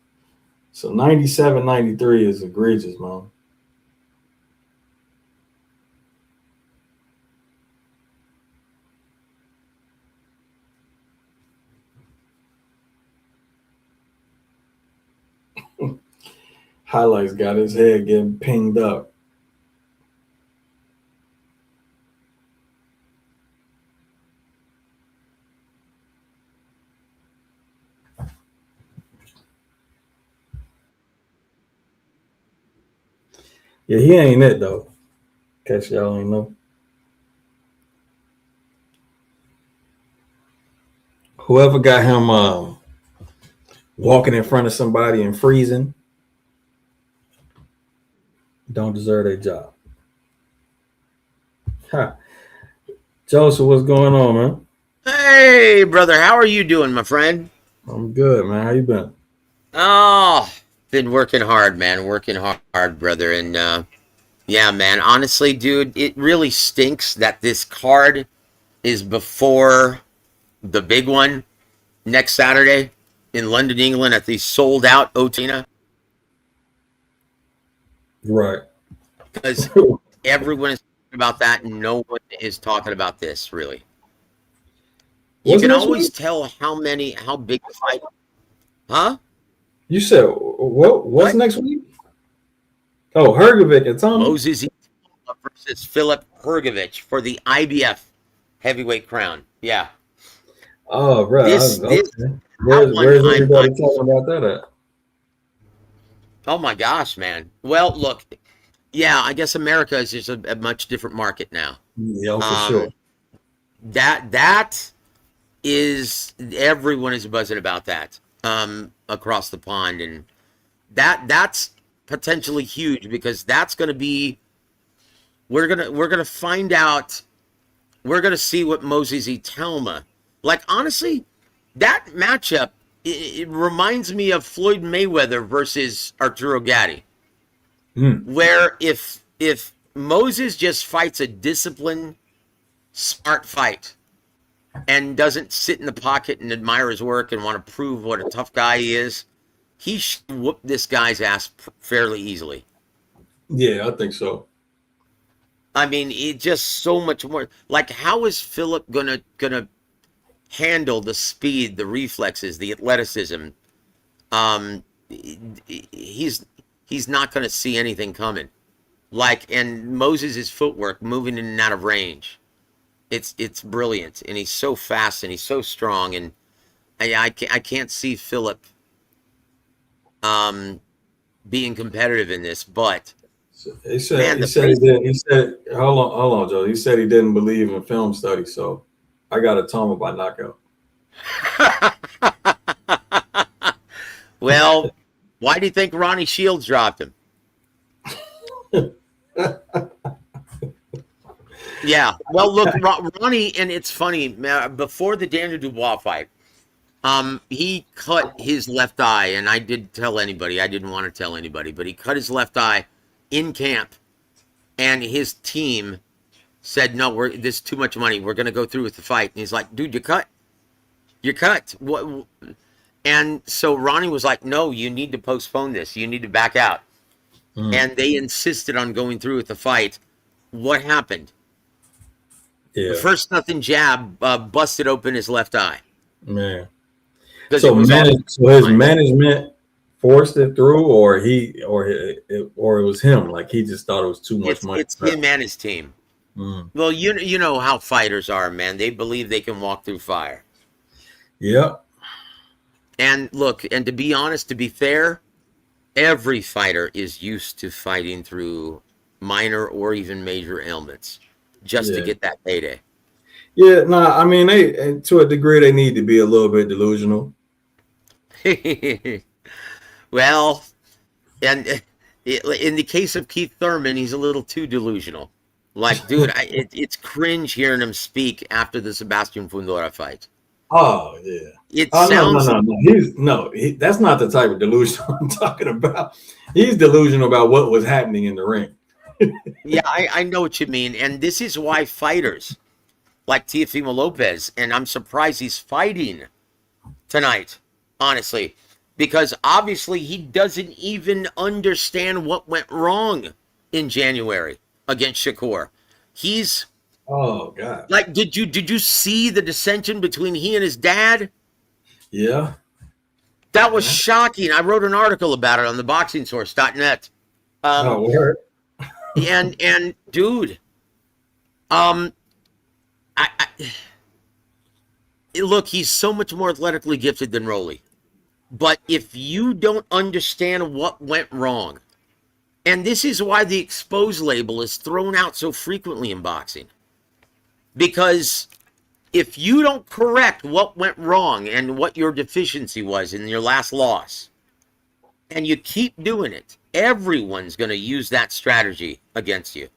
So 97, 93 is egregious, man. Highlights got his head getting pinged up. Yeah, he ain't it though. In case y'all ain't know. Whoever got him walking in front of somebody and freezing don't deserve their job. Ha. Joseph, what's going on, man? Hey, brother, how are you doing, my friend? I'm good, man. How you been? Oh, been working hard, man. Working hard, brother. And yeah, man. Honestly, dude, it really stinks that this card is before the big one next Saturday in London, England, at the sold out Otina, Right. because everyone is talking about that, and no one is talking about this. Really, you What's can next always week? tell how big the fight. Huh? You said what? What's What? next week? Oh, Hergovic and Tommy. Moses versus Philip Hergovich for the IBF heavyweight crown. Yeah, Oh, this right. this Okay. that one. Where's I'm everybody talking about that at? oh my gosh, man. Well, look, yeah, I guess America is just a much different market now. Yeah, for sure. Um, that is everyone is buzzing about that across the pond, and that's potentially huge because that's going to be we're gonna find out. We're gonna see what Moses E. Telma. Like honestly, that matchup it reminds me of Floyd Mayweather versus Arturo Gatti, Mm. where if Moses just fights a disciplined, smart fight and doesn't sit in the pocket and admire his work and want to prove what a tough guy he is, he should whoop this guy's ass fairly easily. Yeah, I think so. I mean, it just so much more. Like, how is Philip gonna handle the speed, the reflexes, the athleticism? Um, he's he's not gonna see anything coming. Like, and Moses' footwork, moving in and out of range, it's brilliant, and he's so fast and he's so strong, and I can't see Philip um being competitive in this. But He said man, he the said he pace. did. He said hold on, Joe. He said he didn't believe in film study, so I got to tell him by knockout. Well, why do you think Ronnie Shields dropped him? Yeah. Well, look, Ronnie, and it's funny. Before the Daniel Dubois fight, he cut his left eye, and I didn't tell anybody. I didn't want to tell anybody, but he cut his left eye in camp, and his team said, "No, this is too much money. We're going to go through with the fight." And he's like, "Dude, you're cut. What?" And so Ronnie was like, "No, you need to postpone this. You need to back out." Mm. And they insisted on going through with the fight. What happened? The Yeah, first nothing jab busted open his left eye man. because it So was all so his behind it. management forced it through, or or it was him. Like he just thought it was too much money. It's him and his team. Mm. Well, you know how fighters are, man. They believe they can walk through fire. Yep. And look, and to be honest, to be fair, every fighter is used to fighting through minor or even major ailments just to Yeah. get that payday. Yeah. Nah. I mean, they to a degree they need to be a little bit delusional. Well, and in the case of Keith Thurman, he's a little too delusional. Like, dude, it's cringe hearing him speak after the Sebastian Fundora fight. Oh yeah. It Oh no no sounds no no. That's not the type of delusion I'm talking about. He's delusional about what was happening in the ring. yeah, I know what you mean. And this is why fighters like Teofimo Lopez, and I'm surprised he's fighting tonight, honestly, because obviously he doesn't even understand what went wrong in January against Shakur. He's Oh God. like, did you see the dissension between he and his dad? Yeah. That was Yeah. shocking. I wrote an article about it on theboxingsource.net. Um, Oh word. and dude, um, I look, he's so much more athletically gifted than Rolly. But if you don't understand what went wrong And this is why the expose label is thrown out so frequently in boxing. Because if you don't correct what went wrong and what your deficiency was in your last loss, and you keep doing it, everyone's going to use that strategy against you.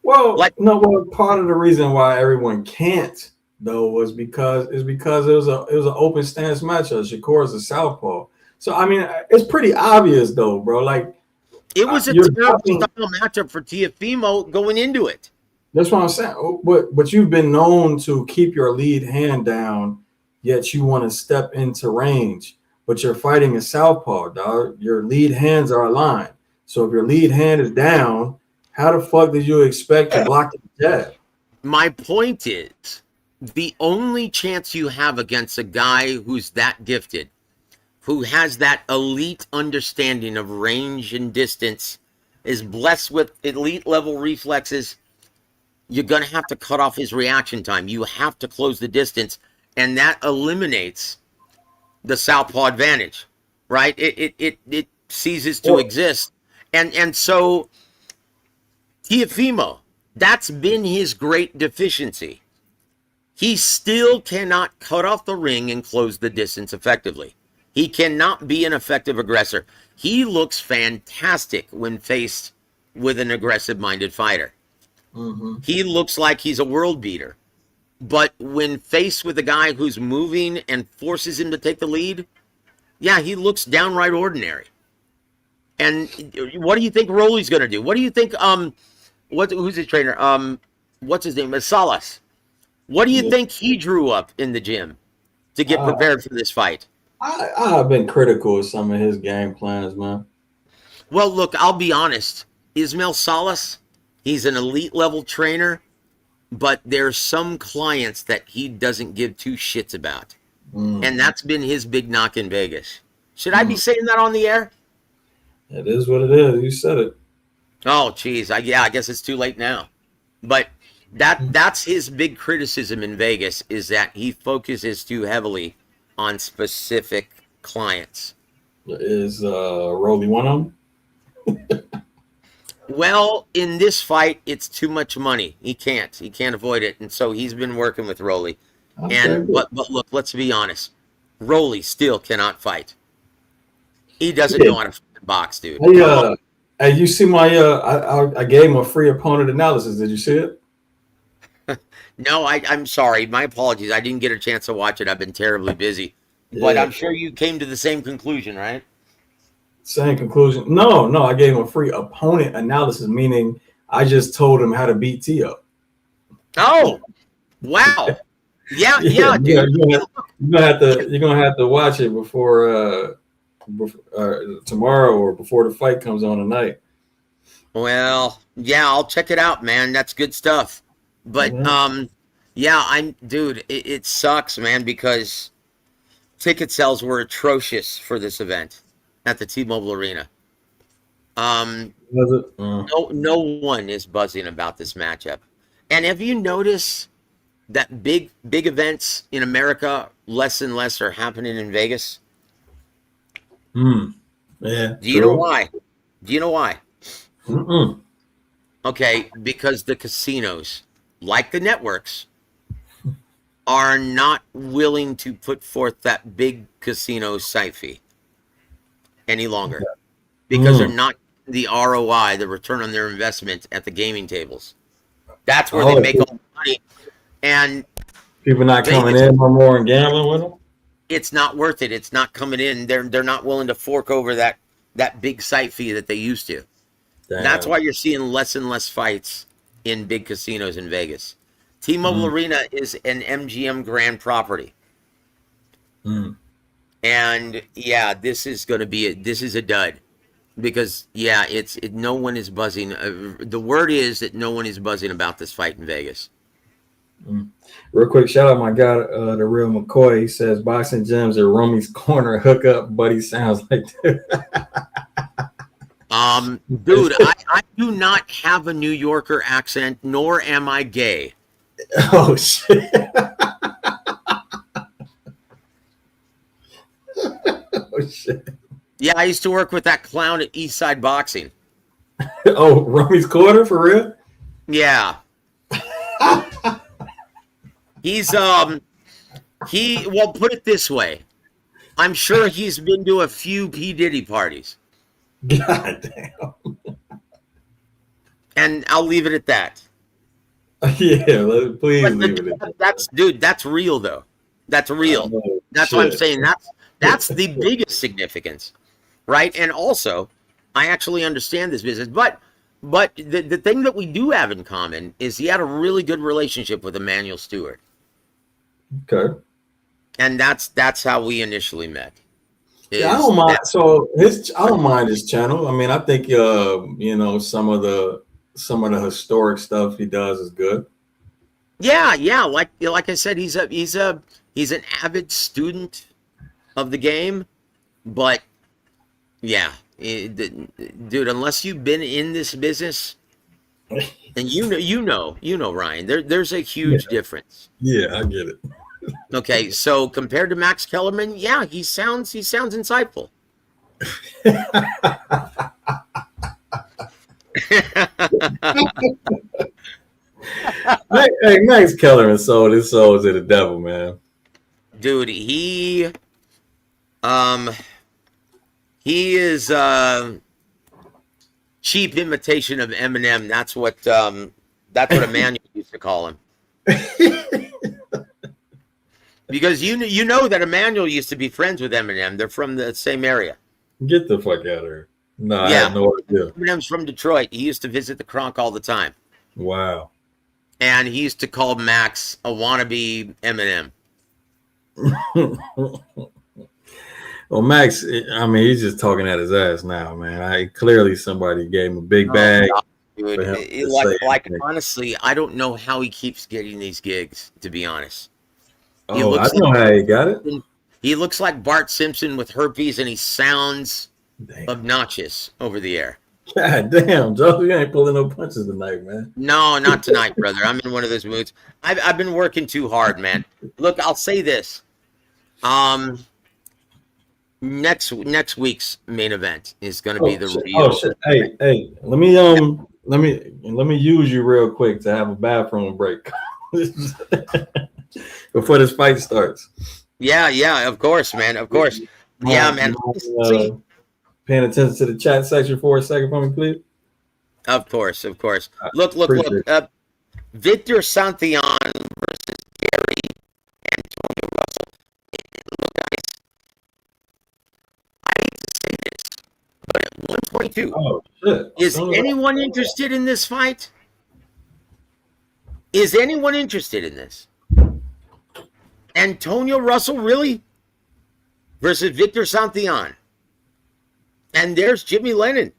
Well, no, well, part of the reason why everyone can't though was because it was an open stance matchup. Shakur is a southpaw, so I mean it's pretty obvious though, bro. Like it was a terrible style matchup for Teofimo going into it. That's what I'm saying. But you've been known to keep your lead hand down, yet you want to step into range. But you're fighting a southpaw, dog. Your lead hands are aligned. So if your lead hand is down, how the fuck did you expect to block the jab? My point is, the only chance you have against a guy who's that gifted, who has that elite understanding of range and distance, is blessed with elite level reflexes, you're going to have to cut off his reaction time. You have to close the distance, and that eliminates the southpaw advantage, right? It ceases to exist. And so Teofimo, that's been his great deficiency. He still cannot cut off the ring and close the distance effectively. He cannot be an effective aggressor. He looks fantastic when faced with an aggressive-minded fighter. Mm-hmm. He looks like he's a world beater. But when faced with a guy who's moving and forces him to take the lead, yeah, he looks downright ordinary. And what do you think Rolly's going to do? What do you think, who's his trainer? What's his name? Salas. What do you think he drew up in the gym to get prepared for this fight? I've been critical of some of his game plans, man. Well, look, I'll be honest. Ismail Salas, he's an elite level trainer, but there's some clients that he doesn't give two shits about. And that's been his big knock in Vegas. Should I be saying that on the air? It is what it is. You said it. Oh, geez. I guess it's too late now. But that's his big criticism in Vegas, is that he focuses too heavily on specific clients. Is Rolly one of them? Well, in this fight, it's too much money. He can't avoid it, and so he's been working with Rolly. Okay, but look, let's be honest. Rolly still cannot fight. He doesn't know how to box, dude. Hey, you see my I gave him a free opponent analysis. Did you see it? No, I'm sorry. My apologies. I didn't get a chance to watch it. I've been terribly busy. But I'm sure you came to the same conclusion, right? Same conclusion. No, I gave him a free opponent analysis, meaning I just told him how to beat Tio. Oh, wow. Yeah, dude. You're gonna have to watch it before tomorrow or before the fight comes on tonight. Well, yeah, I'll check it out, man. That's good stuff. But it sucks, man, because ticket sales were atrocious for this event at the T-Mobile Arena. No one is buzzing about this matchup. And have you noticed that big events in America, less and less, are happening in Vegas? Yeah. Do you know why? Mm-mm. Okay, because the casinos, like the networks, are not willing to put forth that big casino site fee any longer, because they're not the ROI, the return on their investment at the gaming tables. That's where they make all the money. And people not coming in no more and gambling with them. It's not worth it. It's not coming in. They're not willing to fork over that big site fee that they used to. Damn. That's why you're seeing less and less fights in big casinos in Vegas. T-Mobile Arena is an MGM Grand property. And yeah, this is going to be a dud, because no one is buzzing. The word is that no one is buzzing about this fight in Vegas. Real quick, shout out my guy, the real McCoy. He says boxing gyms are Romy's corner hookup, but he sounds like that. Dude, I do not have a New Yorker accent, nor am I gay. Oh shit. Oh shit. Yeah, I used to work with that clown at Eastside Boxing. Oh, Rummy's quarter for real? Yeah. He's well, put it this way. I'm sure he's been to a few P. Diddy parties. God damn. And I'll leave it at that. Yeah, please But leave it. that's real though. That's real. That's what I'm saying. That's the biggest significance, right? And also, I actually understand this business, but the thing that we do have in common is he had a really good relationship with Emmanuel Stewart, Okay. and that's how we initially met. Yeah, I don't mind. So I don't mind his channel. I mean, I think you know, some of the historic stuff he does is good. Yeah. Like I said, he's an avid student of the game, but yeah, dude, unless you've been in this business, and you know, Ryan, there's a huge difference. Yeah, I get it. Okay, so compared to Max Kellerman, yeah, he sounds insightful. Hey, Max Kellerman sold his soul to the devil, man. Dude, he is cheap imitation of Eminem. That's what Emmanuel used to call him. Because you know that Emmanuel used to be friends with Eminem. They're from the same area. Get the fuck out of here. No, I Yeah. had no idea. Eminem's from Detroit. He used to visit the Kronk all the time. Wow. And he used to call Max a wannabe Eminem. Well, Max, I mean, he's just talking at his ass now, man. Clearly somebody gave him a big bag. Dude, for him to like say anything. honestly, I don't know how he keeps getting these gigs, to be honest. Oh, I know how he got it. He looks like Bart Simpson with herpes, and he sounds Damn. obnoxious over the air. God damn, Joe, you ain't pulling no punches tonight, man. No, not tonight, brother. I'm in one of those moods. I've been working too hard, man. Look, I'll say this. Next week's main event is going to be the shit. real. Oh shit! Hey, let me use you real quick to have a bathroom break before this fight starts. Yeah, of course, man, of course. Yeah, man. Paying attention to the chat section for a second for me, please. Of course. Look. Victor Santillan versus Gary Antonio Russell. Look, guys, I hate to say this, but at 122, Oh shit! is anyone interested in this fight? Is anyone interested in this? Antonio Russell, really? Versus Victor Santillan. And there's Jimmy Lennon.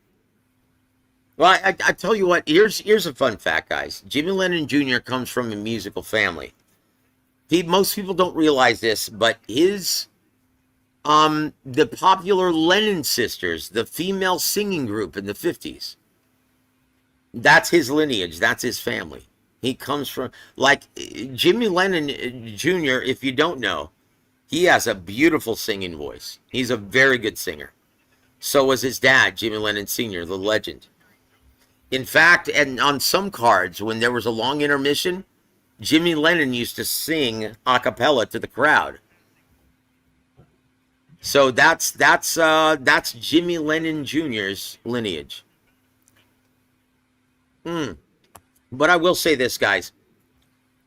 Well, I tell you what, here's a fun fact, guys. Jimmy Lennon Jr. comes from a musical family. Most people don't realize this, but his the popular Lennon Sisters, the female singing group in the 50s, that's his lineage, that's his family. He comes from, like, Jimmy Lennon Jr., if you don't know, he has a beautiful singing voice. He's a very good singer. So was his dad, Jimmy Lennon Sr., the legend. In fact, and on some cards, when there was a long intermission, Jimmy Lennon used to sing a cappella to the crowd. So that's Jimmy Lennon Jr.'s lineage. But I will say this, guys.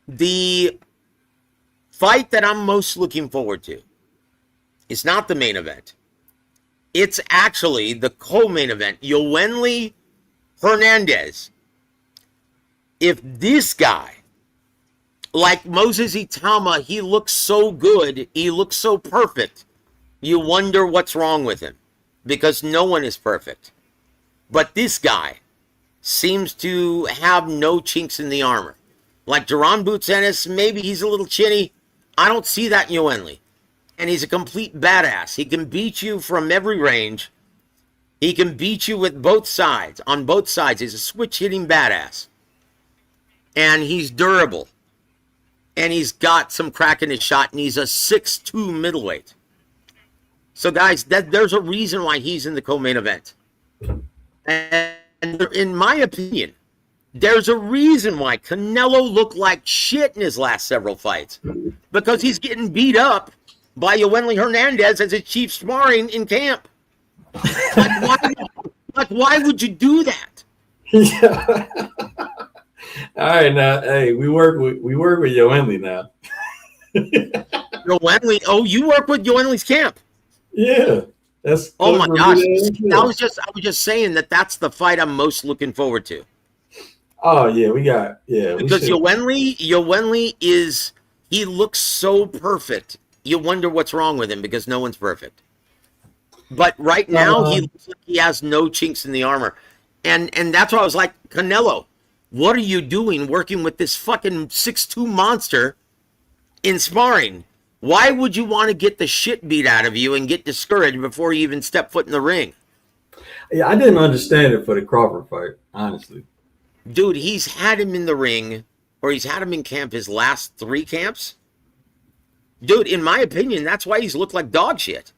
The fight that I'm most looking forward to is not the main event. It's actually the co-main event. Yoenli Hernandez. If this guy, like Moses Itama, he looks so good, he looks so perfect, you wonder what's wrong with him, because no one is perfect. But this guy seems to have no chinks in the armor. Like Duran Boots Ennis, maybe he's a little chinny. I don't see that in Yoenli. And he's a complete badass. He can beat you from every range. He can beat you with both sides. On both sides, he's a switch-hitting badass. And he's durable. And he's got some crack in his shot, and he's a 6'2 middleweight. So, guys, there's a reason why he's in the co-main event. And And in my opinion, there's a reason why Canelo looked like shit in his last several fights, because he's getting beat up by Yoeli Hernandez as his chief sparring in camp. Why would you do that? Yeah. All right, now, hey, we work with Yoeli now. Yoeli, oh, you work with Yoeli's camp. Yeah, that's. Oh my gosh! Yeah. I was just saying that's the fight I'm most looking forward to. Oh yeah, Because Yoeli is, he looks so perfect. You wonder what's wrong with him because no one's perfect. But right now he looks like he has no chinks in the armor, and that's why I was like, Canelo, what are you doing working with this fucking 6'2" monster in sparring? Why would you want to get the shit beat out of you and get discouraged before you even step foot in the ring? Yeah, I didn't understand it for the Crawford fight, honestly. Dude, he's had him in the ring, or he's had him in camp his last 3 camps. Dude, in my opinion, that's why he's looked like dog shit.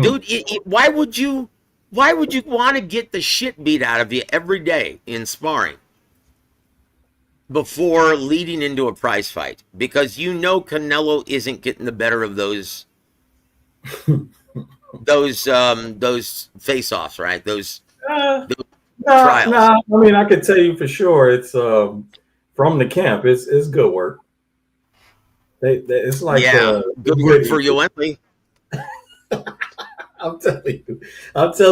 Dude, why would you want to get the shit beat out of you every day in sparring before leading into a prize fight? Because you know Canelo isn't getting the better of those face-offs, right? Those trials. I mean, I could tell you for sure it's from the camp. It's good work. It's like good work for Yoeli. I'm telling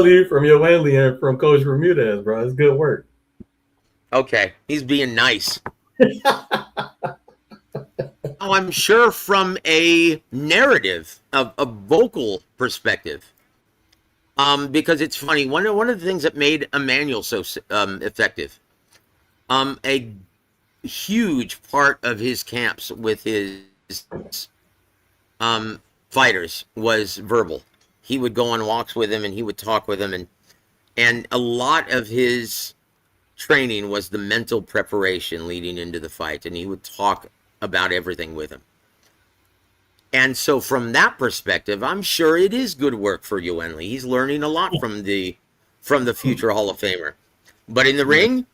you from Yoeli and from Coach Bermudez, bro. It's good work. Okay, he's being nice. Oh, I'm sure from a narrative, a vocal perspective, because it's funny. One of the things that made Emmanuel so effective, a huge part of his camps with his fighters was verbal. He would go on walks with him and he would talk with him, and a lot of his training was the mental preparation leading into the fight, and he would talk about everything with him. And so from that perspective, I'm sure it is good work for Yoeli. He's learning a lot from the future Hall of Famer. But in the ring,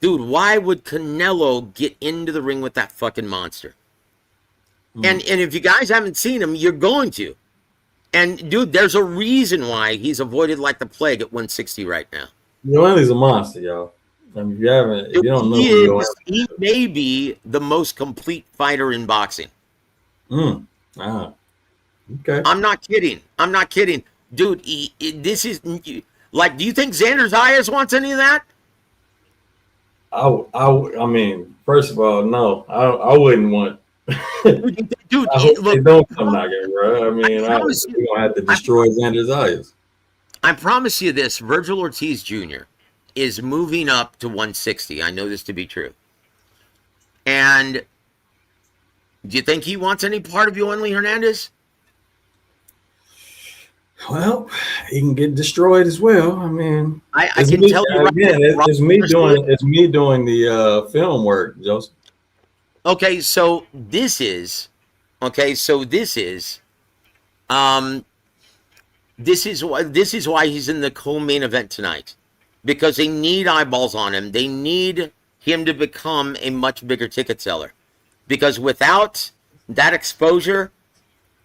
dude, why would Canelo get into the ring with that fucking monster? And if you guys haven't seen him, you're going to. And dude, there's a reason why he's avoided like the plague at 160 right now. Yoeli's a monster, y'all. I mean, if you don't know he may be the most complete fighter in boxing. Okay. I'm not kidding. Dude, this is like, do you think Xander Zayas wants any of that? I mean, first of all, no, I wouldn't want. Dude, I hope they don't come knocking, bro. I mean, we're gonna have to destroy Xander Zayas. I promise you this: Virgil Ortiz Jr. is moving up to 160. I know this to be true. And do you think he wants any part of Yoeli Hernandez? Well, he can get destroyed as well. I mean, I can tell you right again, it's me doing the film work, Joseph. Okay, so this is why he's in the co-main event tonight, because they need eyeballs on him. They need him to become a much bigger ticket seller, because without that exposure,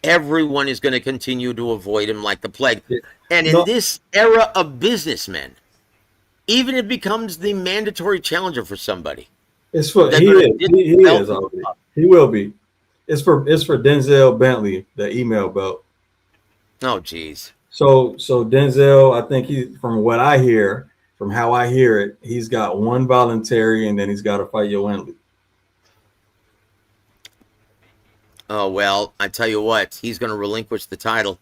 everyone is going to continue to avoid him like the plague. And in this era of businessmen, even if it becomes the mandatory challenger for somebody. It's for he is already. He will be. It's for Denzel Bentley, the email belt. Oh geez. So Denzel, I think from what I hear, from how I hear it, he's got one voluntary and then he's got to fight Yoeli. Oh well, I tell you what, he's going to relinquish the title.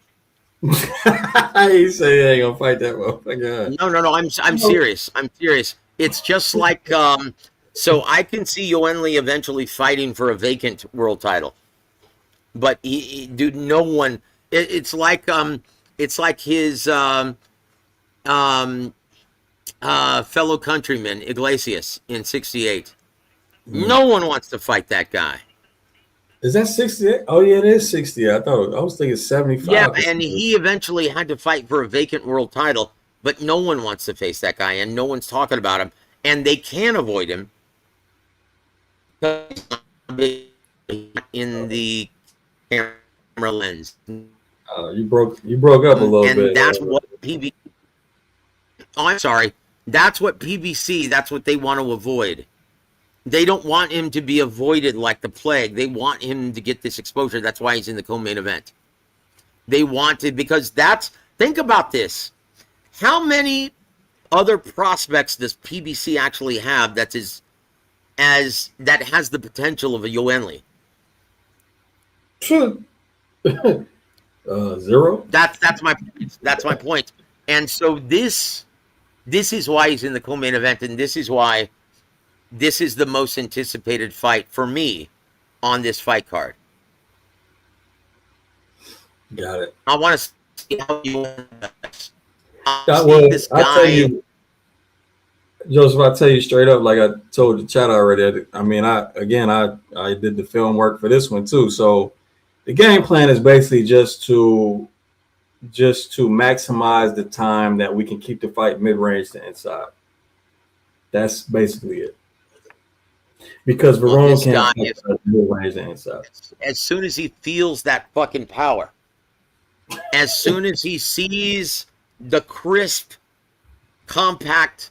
He say he ain't gonna fight that motherfucker. No. I'm serious. It's just like so I can see Yoeli eventually fighting for a vacant world title, but dude, no one. It's like his fellow countryman Iglesias in '68. No one wants to fight that guy. Is that 68? Oh yeah, it is 60. I was thinking 75. Yeah, and he eventually had to fight for a vacant world title, but no one wants to face that guy, and no one's talking about him, and they can avoid him in the camera lens. You broke up a little and bit. That's what PBC. Oh, I'm sorry. That's what PBC. That's what they want to avoid. They don't want him to be avoided like the plague. They want him to get this exposure. That's why he's in the co-main event. They want to, because that's, think about this. How many other prospects does PBC actually have that has the potential of a Yoenli? Zero. That's my point. That's my point. And so this is why he's in the co-main event, and this is why this is the most anticipated fight for me on this fight card. Got it. I want to see how you Well, this I'll tell guy. you, Joseph, I'll tell you straight up, like I told the chat already. I mean, I did the film work for this one too. So the game plan is basically just to maximize the time that we can keep the fight mid-range to inside. That's basically it. Because Verone can't fight mid-range to inside. As soon as he feels that fucking power, as soon as he sees the crisp, compact,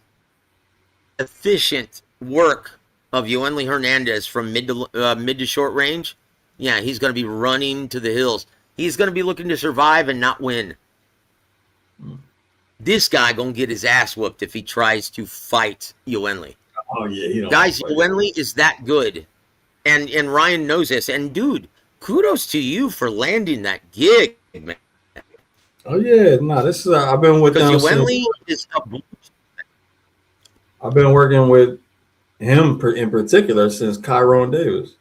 efficient work of Yoenli Hernandez from mid to short range, yeah, he's going to be running to the hills. He's going to be looking to survive and not win. This guy going to get his ass whooped if he tries to fight Yoenli. Oh yeah, guys, Yoenli is that good, and Ryan knows this. And dude, kudos to you for landing that gig, man. Oh yeah, no, this is I've been with them. Yoenli is I've been working with him in particular since Kyron Davis.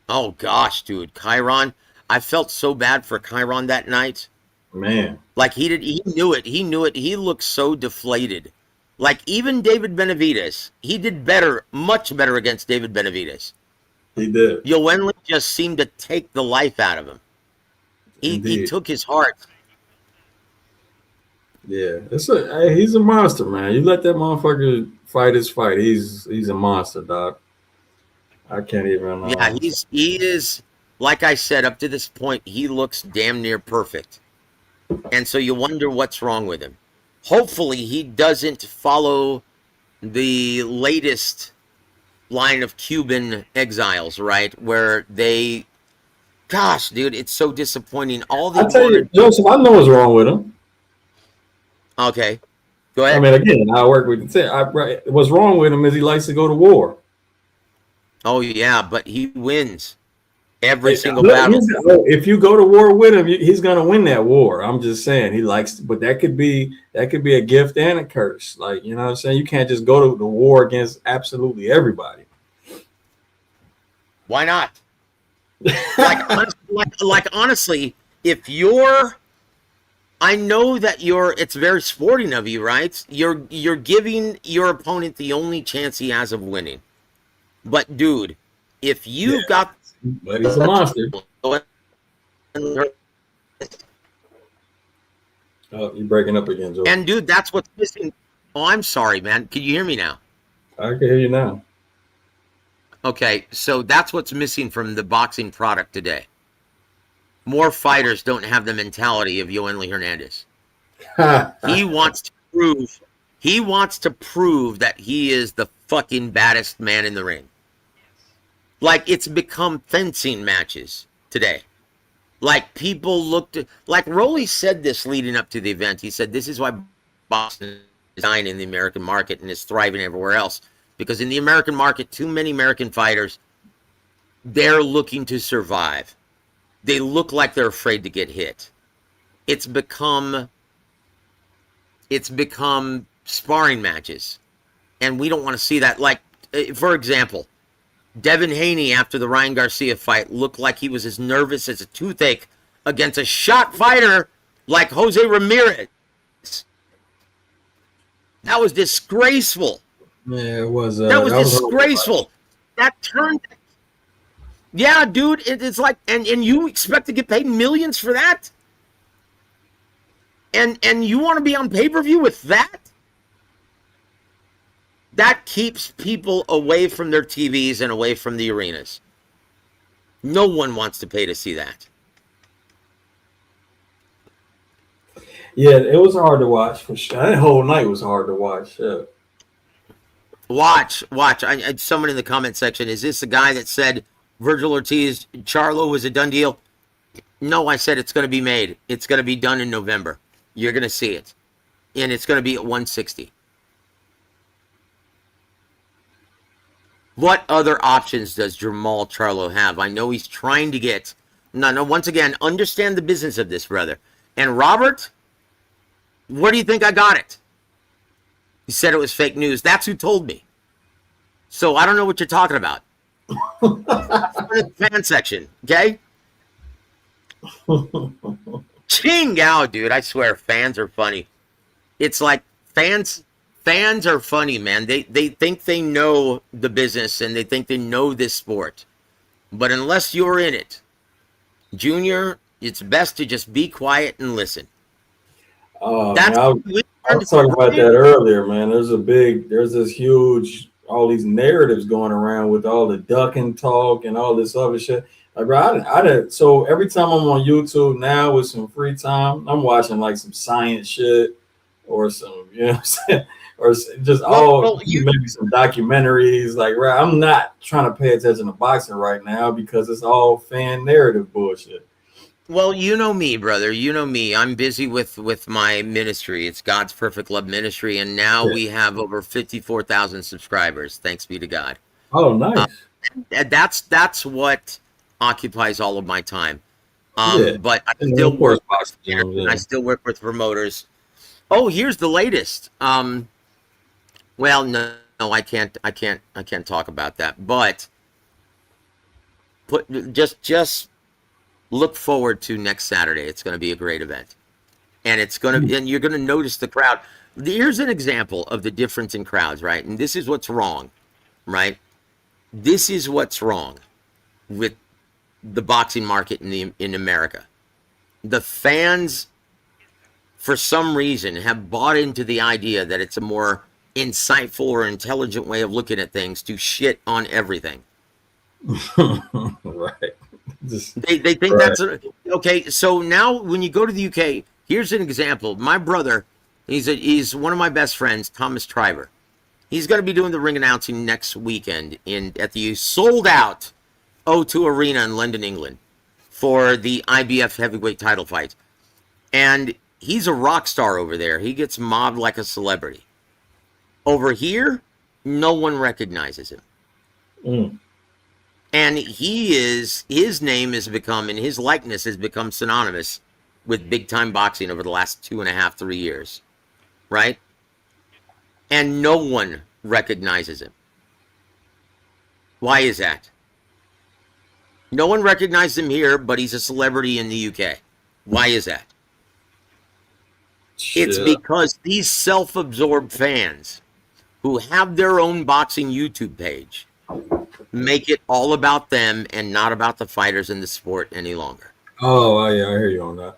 Oh gosh, dude, Chiron. I felt so bad for Chiron that night. Man, like he knew it. He knew it. He looked so deflated. Like even David Benavidez, he did better, much better against David Benavidez. He did. Yoenli just seemed to take the life out of him. He took his heart. Yeah, he's a monster, man. You let that motherfucker fight his fight. He's a monster, dog. I can't even. Yeah, he is. Like I said, up to this point, he looks damn near perfect. And so you wonder what's wrong with him. Hopefully, he doesn't follow the latest line of Cuban exiles, right? Where they, gosh, dude, it's so disappointing. I tell you, Joseph, I know what's wrong with him. Okay, go ahead. I mean, again, I work with the what's wrong with him is he likes to go to war. Oh yeah, but he wins every single battle. If you go to war with him, he's gonna win that war. I'm just saying he likes, but that could be a gift and a curse. Like, you know what I'm saying? You can't just go to the war against absolutely everybody. Why not? like honestly, if you're, I know that it's very sporting of you, right? You're giving your opponent the only chance he has of winning. But dude, if you've got, but he's a monster. Oh, you're breaking up again, Joe. And dude, that's what's missing. Oh, I'm sorry, man. Can you hear me now? I can hear you now. Okay, so that's what's missing from the boxing product today. More fighters don't have the mentality of Yoenli Hernandez. He wants to prove that he is the fucking baddest man in the ring. Like, it's become fencing matches today. Like, people looked at, like Rolly said this leading up to the event. He said this is why boxing is dying in the American market and is thriving everywhere else. Because in the American market, too many American fighters, they're looking to survive. They look like they're afraid to get hit. It's become sparring matches. And we don't want to see that. Like, for example, Devin Haney, after the Ryan Garcia fight, looked like he was as nervous as a toothache against a shot fighter like Jose Ramirez. That was disgraceful. Yeah, it was. That was disgraceful. That turned. Yeah, dude, it's like, and you expect to get paid millions for that? And you want to be on pay-per-view with that? That keeps people away from their TVs and away from the arenas. No one wants to pay to see that. Yeah, it was hard to watch for sure. That whole night was hard to watch. Yeah. Watch. Someone in the comment section, is this the guy that said Virgil Ortiz, Charlo was a done deal? No, I said it's going to be made. It's going to be done in November. You're going to see it. And it's going to be at 160. What other options does Jamal Charlo have? I know he's trying to get... No, once again, understand the business of this, brother. And Robert, where do you think I got it? He said it was fake news. That's who told me. So I don't know what you're talking about. Fan section, okay? Ching out, dude. I swear, fans are funny. It's like fans are funny, man. They think they know the business and they think they know this sport. But unless you're in it, Junior, it's best to just be quiet and listen. That's man, I was talking about that earlier, man. There's this huge, all these narratives going around with all the ducking talk and all this other shit. Like, bro, so every time I'm on YouTube now with some free time, I'm watching like some science shit or some, you know what I'm saying? Or just maybe some documentaries. Like, right, I'm not trying to pay attention to boxing right now because it's all fan narrative bullshit. Well, you know me, brother. You know me. I'm busy with my ministry. It's God's Perfect Love Ministry, and now we have over 54,000 subscribers. Thanks be to God. Oh, nice. That's what occupies all of my time. But I still work. I still work with promoters. Oh, here's the latest. Well, no, I can't talk about that. But just look forward to next Saturday. It's going to be a great event, and and you're going to notice the crowd. Here's an example of the difference in crowds, right? And this is what's wrong, right? This is what's wrong with the boxing market in America. The fans, for some reason, have bought into the idea that it's a more insightful or intelligent way of looking at things to shit on everything. Right. They think that's okay. So now when you go to the UK, here's an example. My brother, he's one of my best friends, Thomas Triver. He's going to be doing the ring announcing next weekend at the sold out O2 Arena in London, England, for the IBF heavyweight title fight. And he's a rock star over there. He gets mobbed like a celebrity. Over here, no one recognizes him. Mm. And his name has become, and his likeness has become synonymous with big time boxing over the last 2.5, 3 years. Right? And no one recognizes him. Why is that? No one recognizes him here, but he's a celebrity in the UK. Why is that? Shit. It's because these self-absorbed fans who have their own boxing YouTube page make it all about them and not about the fighters in the sport any longer. Oh, yeah, I hear you on that.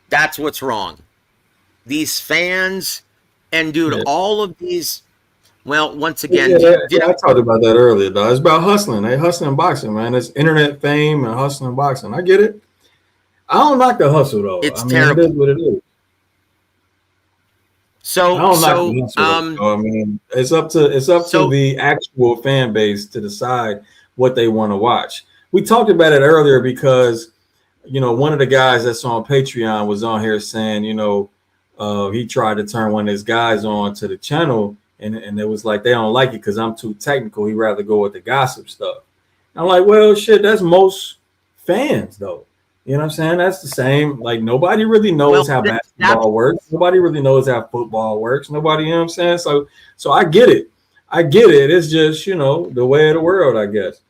That's what's wrong. These fans, and dude, all of these, well, once again, I talked about that earlier, though. It's about hustling. They hustling boxing, man. It's internet fame and hustling boxing. I get it. I don't like the hustle, though. It's terrible. It is what it is. I mean, it's up to the actual fan base to decide what they want to watch. We talked about it earlier because, you know, one of the guys that's on Patreon was on here saying, you know, he tried to turn one of his guys on to the channel, and it was like they don't like it because I'm too technical. He'd rather go with the gossip stuff. I'm like, well, shit, that's most fans, though. You know what I'm saying? That's the same. Like, nobody really knows how basketball works. Nobody really knows how football works. Nobody, you know what I'm saying? So I get it. It's just, you know, the way of the world, I guess.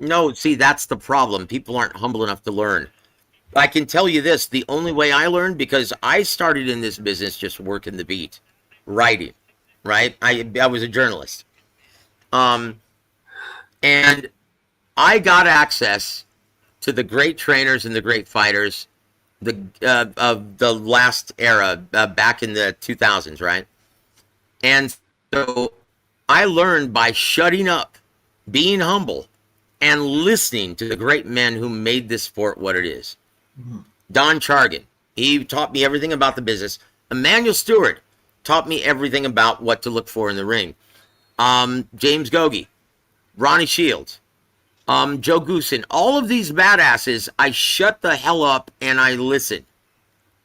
No, see, that's the problem. People aren't humble enough to learn. I can tell you this, the only way I learned, because I started in this business just working the beat, writing, right? I was a journalist. And I got access to the great trainers and the great fighters of the last era, back in the 2000s, right? And so I learned by shutting up, being humble, and listening to the great men who made this sport what it is. Don Chargan, he taught me everything about the business. Emmanuel Stewart taught me everything about what to look for in the ring. James Gogi, Ronnie Shields, Joe Goosen, all of these badasses, I shut the hell up and I listen.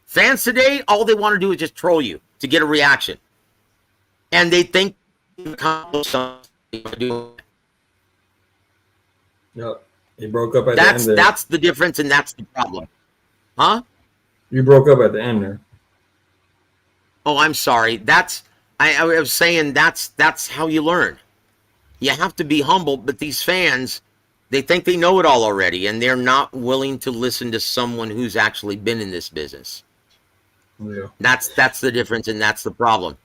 Fans today, all they want to do is just troll you to get a reaction. And they think Yep. He broke up at the end there. that's the difference, and that's the problem. Huh? You broke up at the end there. Oh, I'm sorry. I was saying that's how you learn. You have to be humble, but these fans, they think they know it all already, and they're not willing to listen to someone who's actually been in this business. Yeah. That's the difference, and that's the problem.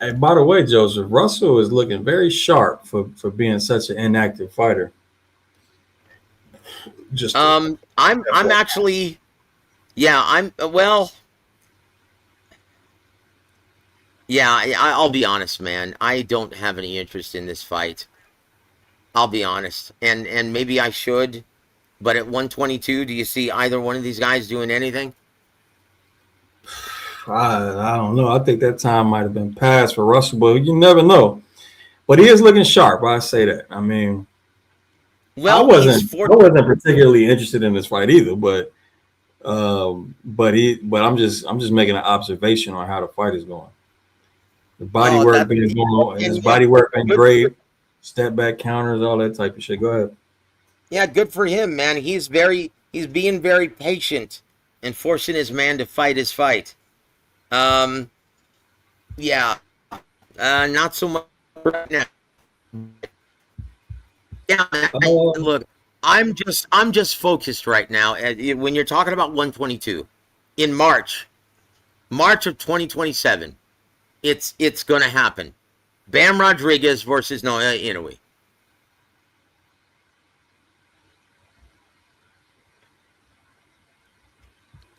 Hey, by the way, Joseph, Russell is looking very sharp for being such an inactive fighter. Just I'm actually, yeah, I'll be honest, man. I don't have any interest in this fight. I'll be honest, and maybe I should, but at 122, do you see either one of these guys doing anything? I don't know. I think that time might have been passed for Russell, but you never know. But he is looking sharp. I say that. I mean, well, I wasn't particularly interested in this fight either, but I'm just making an observation on how the fight is going. The body work being going, his body work been great. Step back counters, all that type of shit. Go ahead. Yeah, good for him, man. He's being very patient and forcing his man to fight his fight. Not so much right now. Yeah, man, look, I'm just focused right now. When you're talking about 122 in March of 2027, it's going to happen. Bam Rodriguez versus Noah Inoue.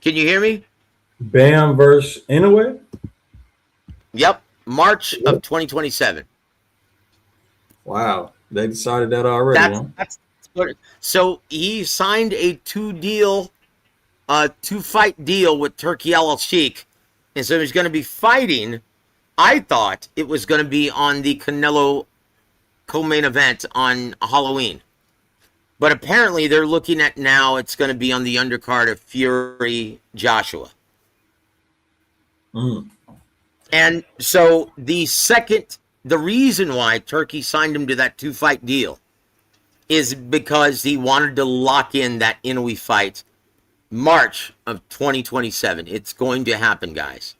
Can you hear me? Bam versus Inoue? Yep, March of 2027. Wow, they decided that already. So he signed a two-fight deal with Turkey Al Sheikh, and so he's going to be fighting. I thought it was going to be on the Canelo co-main event on Halloween. But apparently they're looking at now it's going to be on the undercard of Fury Joshua. And so the reason why Turkey signed him to that two-fight deal is because he wanted to lock in that Inoue fight March of 2027. It's going to happen, guys.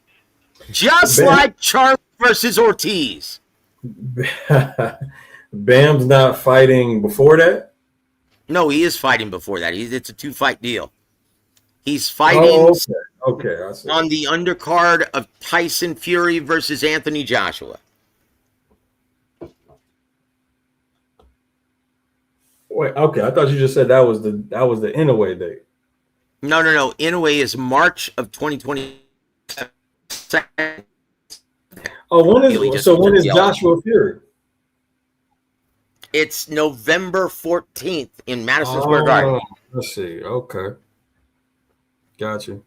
Just like Charlie versus Ortiz. Bam's not fighting before that? No, he is fighting before that. It's a two-fight deal. He's fighting on the undercard of Tyson Fury versus Anthony Joshua. Wait, okay. I thought you just said that was the Inoue date. No. Inoue is March of 2020. Oh, when is Joshua Fury? It's November 14th in Madison Square Garden. Let's see. Okay. Gotcha.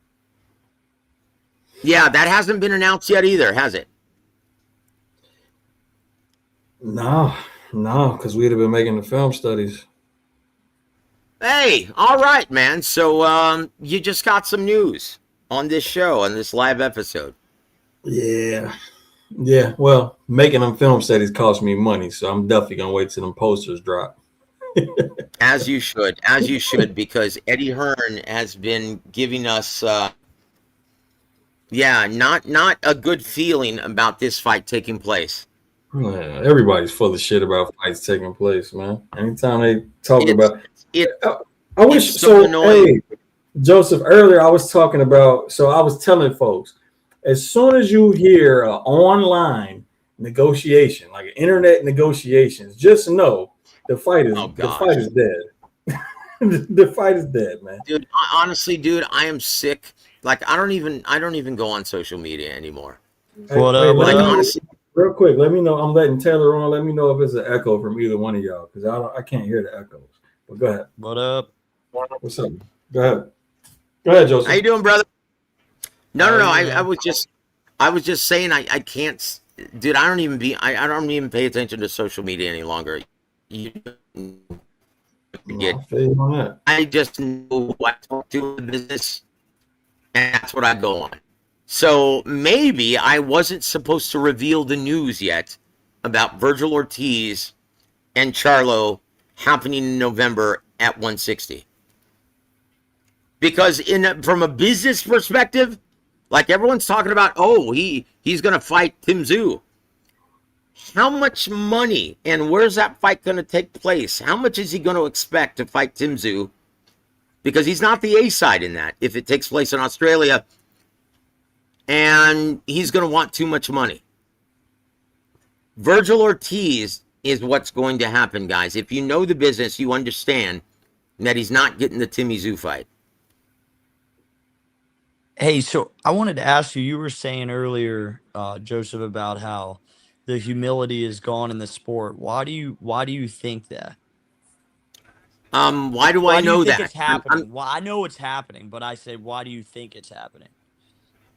Yeah, that hasn't been announced yet either, has it? No, because we'd have been making the film studies. Hey, all right, man. So you just got some news on this show, on this live episode. Yeah. Well, making them film studies cost me money, so I'm definitely gonna wait till them posters drop. As you should, because Eddie Hearn has been giving us, not a good feeling about this fight taking place. Man, everybody's full of shit about fights taking place, man. Anytime they talk about it, I wish so. Hey, Joseph, earlier I was talking about. So I was telling folks, as soon as you hear an online negotiation, like an internet negotiations, just know the fight is dead. The fight is dead, man. Dude, honestly, I am sick Like I don't even go on social media anymore. What up? Like honestly, real quick, let me know. I'm letting Taylor on. Let me know if it's an echo from either one of y'all because I can't hear the echoes. But go ahead. What up? What's up? Go ahead. Go ahead, Joseph. how you doing, brother? No. I man? was just saying I can't, dude. I don't even pay attention to social media any longer. You get, I feel you on that. I just know who I talk to in the business, and that's what I go on. So maybe I wasn't supposed to reveal the news yet about Virgil Ortiz and Charlo happening in November at 160. Because from a business perspective, like everyone's talking about, oh, he's going to fight Tim Tszyu. How much money and where's that fight going to take place? How much is he going to expect to fight Tim Tszyu? Because he's not the A side in that if it takes place in Australia. And he's going to want too much money. Virgil Ortiz is what's going to happen, guys. If you know the business, you understand that he's not getting the Timmy Tszyu fight. Hey, so I wanted to ask you. You were saying earlier, Joseph, about how the humility is gone in the sport. Why do you think that? Why do Why I do you know think that? it's happening? Well, I know it's happening, but I say, why do you think it's happening?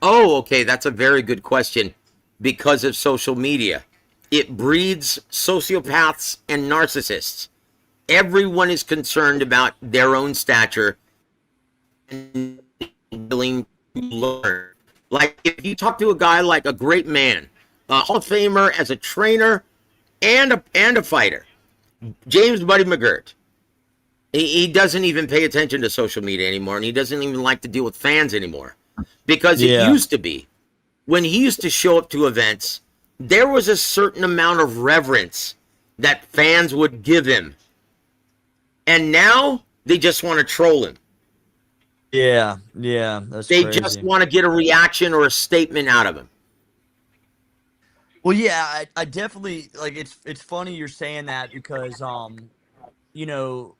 Oh, okay. That's a very good question. Because of social media. It breeds sociopaths and narcissists. Everyone is concerned about their own stature and willing to learn. Like if you talk to a guy like a great man, a Hall of Famer as a trainer and a fighter, James Buddy McGirt, he doesn't even pay attention to social media anymore, and he doesn't even like to deal with fans anymore. Because it used to be, when he used to show up to events, there was a certain amount of reverence that fans would give him. And now they just want to troll him. Yeah, that's They crazy. just want to get a reaction or a statement out of him. Well, yeah, I definitely like. It's funny you're saying that because you know,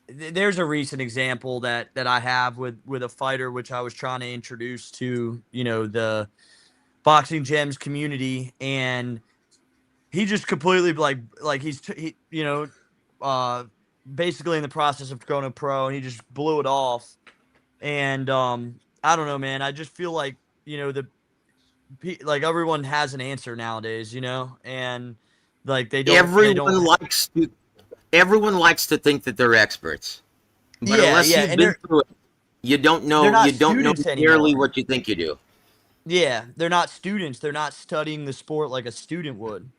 there's a recent example that I have with a fighter which I was trying to introduce to the Boxing Gems community, and he just completely like he basically in the process of going to pro, and he just blew it off. And I don't know, man. I just feel like like everyone has an answer nowadays, and like they don't. Everyone likes to think that they're experts, but unless you've been through it, you don't know. You don't know nearly what you think you do. Yeah, they're not students. They're not studying the sport like a student would.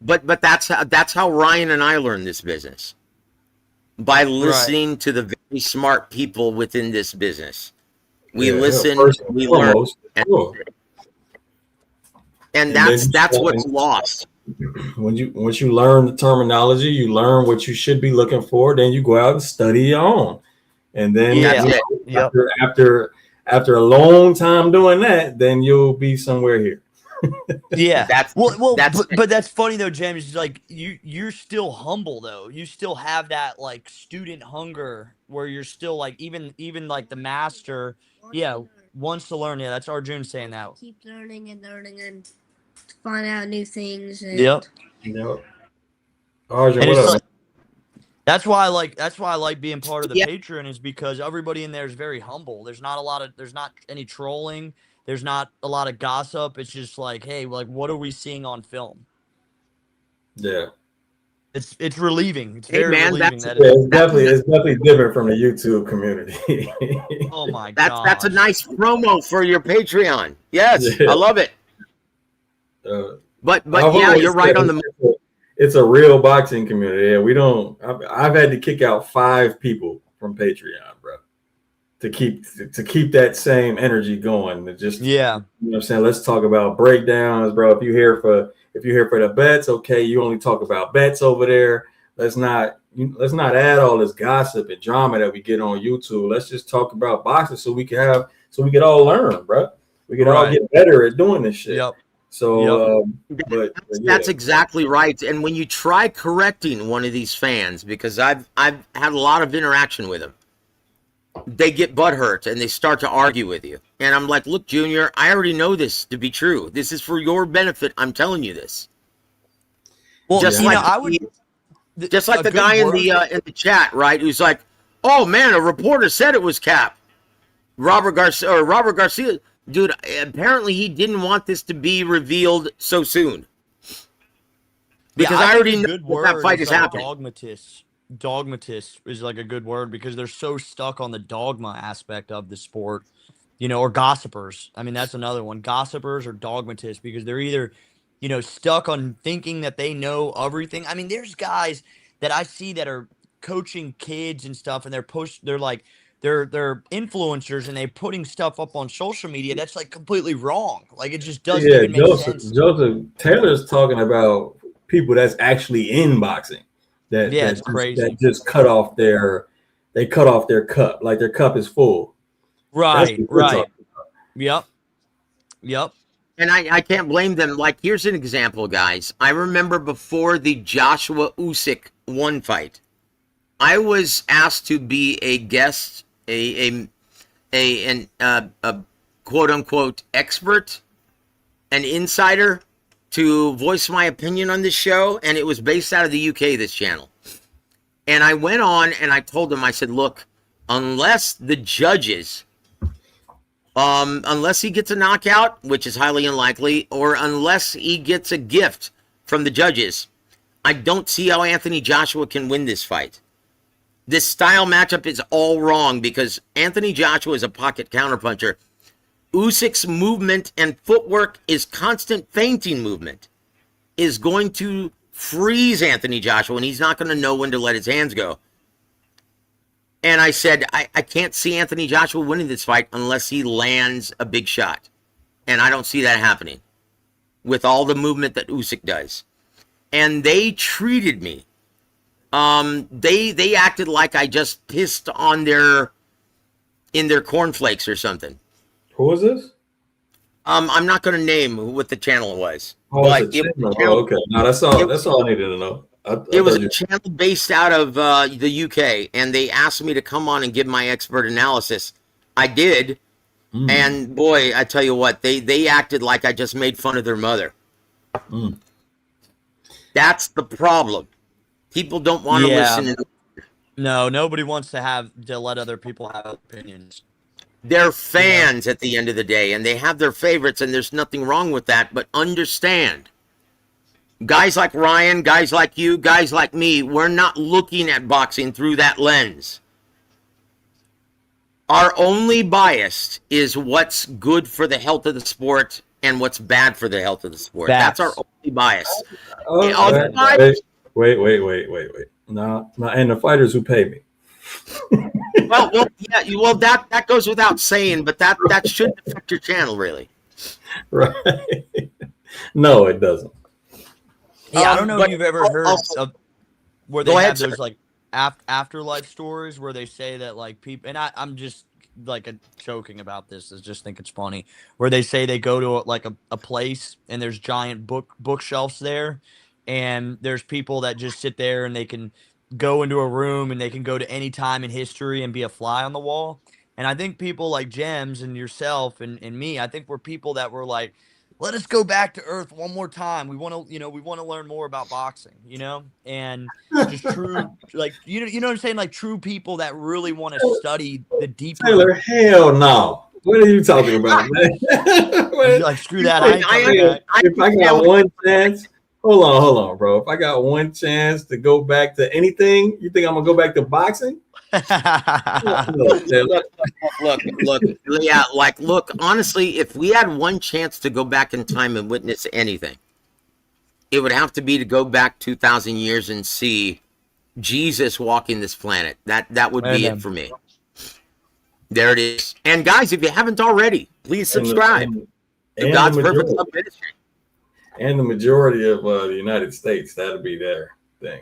But that's how Ryan and I learned this business. By listening to the very smart people within this business. We listen, we learn. And that's what's lost. Once you learn the terminology, you learn what you should be looking for, then you go out and study your own. And then after a long time doing that, then you'll be somewhere here. Yeah. But that's funny though, James. Like you're still humble though. You still have that like student hunger where you're still like even like the master. Wants to learn. Yeah, that's Arjun saying that. Keep learning and find out new things. And Yep. Arjun, what up? Like, that's why I like being part of the Patron, is because everybody in there is very humble. There's not any trolling. There's not a lot of gossip. It's just like, hey, like, what are we seeing on film? Yeah. It's relieving. It's very relieving. It's definitely different from the YouTube community. Oh my god. That's a nice promo for your Patreon. Yes, I love it. But yeah, you're right on the. It's a real boxing community. Yeah, we don't. I've had to kick out 5 people from Patreon, bro, to keep that same energy going. To just you know what I'm saying. Let's talk about breakdowns, bro. If you're here for the bets, okay, you only talk about bets over there. Let's not add all this gossip and drama that we get on YouTube. Let's just talk about boxing so we can all learn, bro. We can all get better at doing this shit. Yep. So, that's exactly right. And when you try correcting one of these fans, because I've had a lot of interaction with them, they get butthurt and they start to argue with you. And I'm like, look, Junior, I already know this to be true. This is for your benefit. I'm telling you this. Well, Just you like know, I would just like a the good guy in word- the chat, right? Who's like, oh man, a reporter said it was Cap. Robert Garcia. Dude, apparently he didn't want this to be revealed so soon. Because I think already a know good that word fight is is like happening. Dogmatist is like a good word because they're so stuck on the dogma aspect of the sport, you know, or gossipers. I mean, that's another one. Gossipers or dogmatists because they're either, you know, stuck on thinking that they know everything. I mean, there's guys that I see that are coaching kids and stuff, and they're influencers and they're putting stuff up on social media that's like completely wrong. Like it just doesn't Yeah, even make sense. Joseph Taylor's talking about people that's actually in boxing Yeah, it's crazy. that just cut off their cup, like their cup is full. That's Right, what we're right. talking Yep. And I can't blame them. Like, here's an example, guys. I remember before the Joshua Usyk one fight, I was asked to be a guest, a quote unquote expert, an insider, to voice my opinion on this show, and it was based out of the UK, this channel. And I went on and I told them, I said, look, unless the judges, unless he gets a knockout, which is highly unlikely, or unless he gets a gift from the judges, I don't see how Anthony Joshua can win this fight. This style matchup is all wrong because Anthony Joshua is a pocket counterpuncher. Usyk's movement and footwork is constant feinting movement, is going to freeze Anthony Joshua, and he's not going to know when to let his hands go. And I said, I can't see Anthony Joshua winning this fight unless he lands a big shot. And I don't see that happening with all the movement that Usyk does. And they treated me. They acted like I just pissed on their cornflakes or something. Who was this? I'm not going to name what the channel was. Oh, but it's a channel. Oh, okay. No, that's all I needed to know. It was a channel based out of the UK, and they asked me to come on and give my expert analysis. I did, and boy, I tell you what, they acted like I just made fun of their mother. That's the problem. People don't want to listen. No, nobody wants to let other people have opinions. They're fans at the end of the day, and they have their favorites, and there's nothing wrong with that, but understand, guys like Ryan, guys like you, guys like me, we're not looking at boxing through that lens. Our only bias is what's good for the health of the sport and what's bad for the health of the sport. That's our only bias. Wait. No, and the fighters who pay me. Well, that goes without saying, but that shouldn't affect your channel, really. Right. No, it doesn't. Yeah, I don't know if you've ever heard of where they have those like afterlife stories where they say that like people, and I'm just like joking about this. I just think it's funny where they say they go to a place and there's giant bookshelves there, and there's people that just sit there and they can go into a room and they can go to any time in history and be a fly on the wall. And I think people like Gems and yourself and me, I think we're people that were like, let us go back to Earth one more time. We want to learn more about boxing, and just true, like, you know what I'm saying? Like true people that really want to study the deeper. Taylor, hell no. What are you talking about, man? Like, screw that. If I got one chance, hold on, bro. If I got one chance to go back to anything, you think I'm gonna go back to boxing? Look, honestly, if we had one chance to go back in time and witness anything, it would have to be to go back 2,000 years and see Jesus walking this planet. That would be it for me. There it is. And guys, if you haven't already, please subscribe to God's Perfect Love Ministry. And the majority of the United States, that'll be their thing.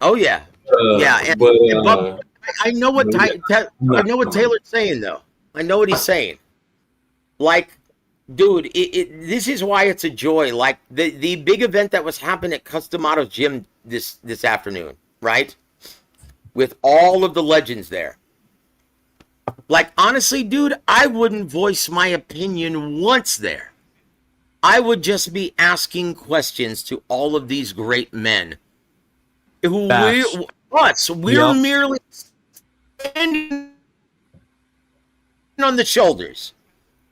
Oh yeah, but I know what I know what Taylor's saying though. I know what he's saying. Like, dude, this is why it's a joy. Like the big event that was happening at Customato's gym this afternoon, right? With all of the legends there. Like, honestly, dude, I wouldn't voice my opinion once there. I would just be asking questions to all of these great men who Facts. we're Yep. merely standing on the shoulders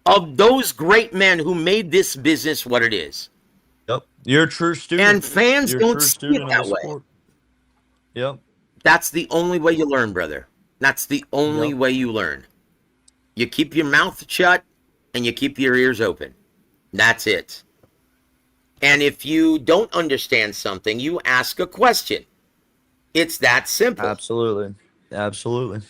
of those great men who made this business what it is. Yep. You're a true student. And fans You're a don't true see it student of that the way. sport. Yep. That's the only way you learn, brother. That's the only Yep. way you learn. You keep your mouth shut and you keep your ears open. That's it. And if you don't understand something, you ask a question. It's that simple. Absolutely. Absolutely.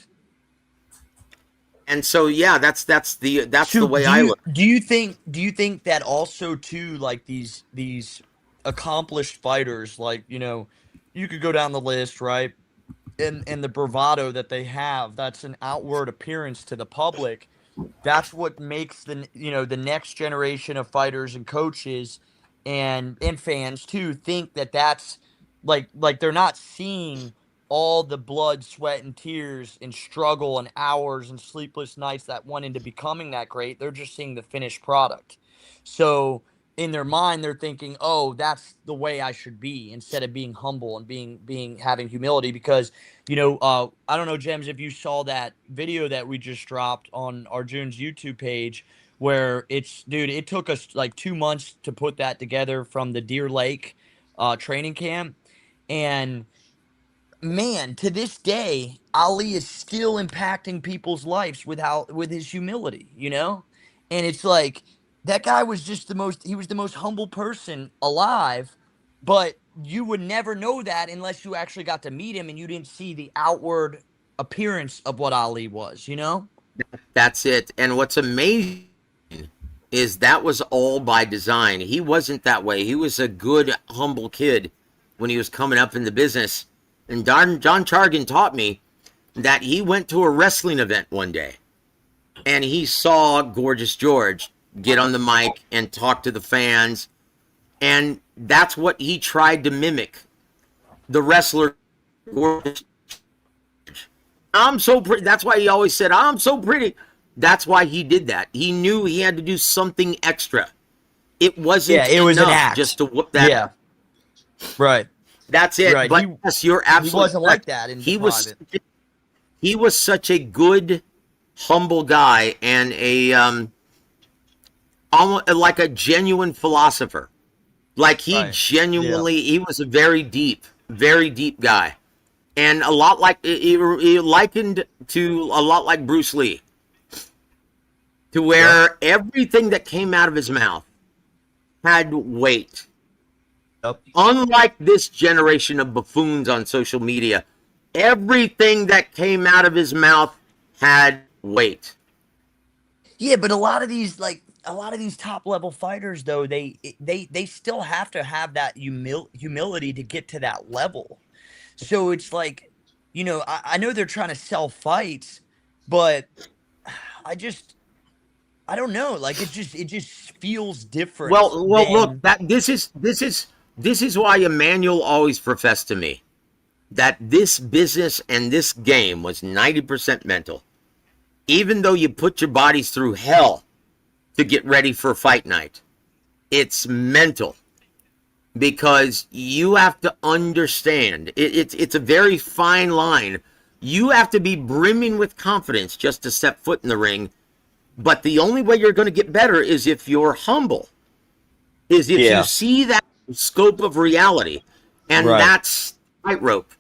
And so, yeah, that's the way I look. Do you think that also too, like these accomplished fighters, like, you know, you could go down the list, right? And the bravado that they have, that's an outward appearance to the public. That's what makes the next generation of fighters and coaches and fans too think that that's like they're not seeing all the blood, sweat, and tears and struggle and hours and sleepless nights that went into becoming that great. They're just seeing the finished product. So in their mind, they're thinking, "Oh, that's the way I should be," instead of being humble and being having humility. Because I don't know, James, if you saw that video that we just dropped on Arjun's YouTube page, where it took us like 2 months to put that together from the Deer Lake training camp, and man, to this day, Ali is still impacting people's lives with his humility, And it's like that guy was just he was the most humble person alive, but you would never know that unless you actually got to meet him and you didn't see the outward appearance of what Ali was. That's it. And what's amazing is that was all by design. He wasn't that way. He was a good, humble kid when he was coming up in the business. And John Chargan taught me that he went to a wrestling event one day and he saw Gorgeous George get on the mic and talk to the fans. And that's what he tried to mimic. The wrestler, Gorgeous George. I'm so pretty. That's why he always said, I'm so pretty. That's why he did that. He knew he had to do something extra. It wasn't it was an enough act. just to whoop that. Yeah. Right. That's it. Right. But yes, you're absolutely He wasn't correct. like that in he private. he was such a good, humble guy and almost like a genuine philosopher. Like he Right. genuinely, he was a very deep guy, and a lot like he likened to a lot like Bruce Lee, to where everything that came out of his mouth had weight. Yep. Unlike this generation of buffoons on social media, everything that came out of his mouth had weight. Yeah, but a lot of these top level fighters though, they still have to have that humility to get to that level. So it's like, I know they're trying to sell fights, but I don't know, like it just feels different. Well, look, this is why Emmanuel always professed to me that this business and this game was 90% mental. Even though you put your bodies through hell to get ready for fight night, it's mental, because you have to understand it's a very fine line. You have to be brimming with confidence just to step foot in the ring, but the only way you're going to get better is if you're humble, is if you see that scope of reality, and that's tightrope.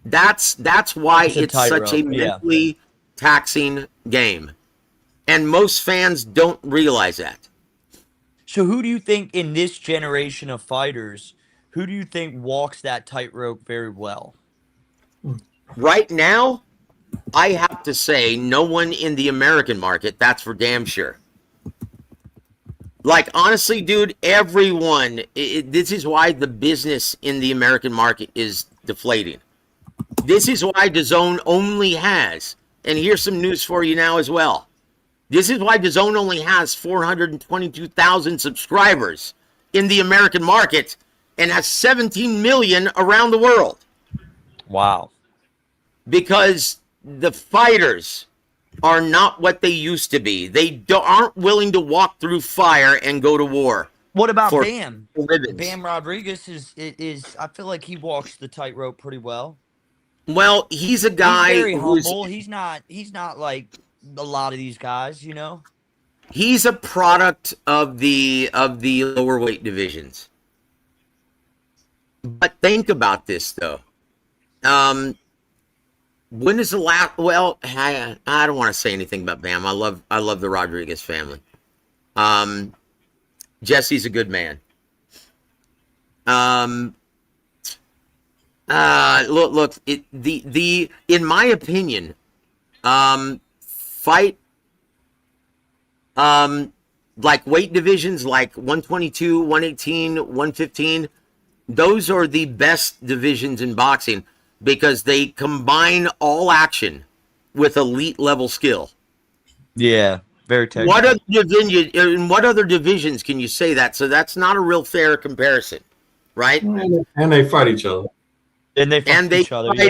That's why it's such a mentally taxing game, and most fans don't realize that. So who do you think in this generation of fighters, who do you think walks that tightrope very well? Right now, I have to say no one in the American market, that's for damn sure. Like, honestly, dude, everyone, this is why the business in the American market is deflating. This is why DAZN only has, and here's some news for you now as well. This is why DAZN only has 422,000 subscribers in the American market and has 17 million around the world. Wow. Because the fighters are not what they used to be. They aren't willing to walk through fire and go to war. What about for Bam? ribbons. Bam Rodriguez is. I feel like he walks the tightrope pretty well. Well, he's a He's guy very who's humble. He's not like a lot of these guys, you know. he's a product of the lower weight divisions. But think about this though. When is the last? Well, I don't want to say anything about Bam. I love the Rodriguez family. Jesse's a good man. Look. In my opinion, fight like weight divisions like 122, 118, 115. Those are the best divisions in boxing because they combine all action with elite level skill. Yeah, very technical. What other divisions can you say that? So that's not a real fair comparison, right? And they fight each other. And they fight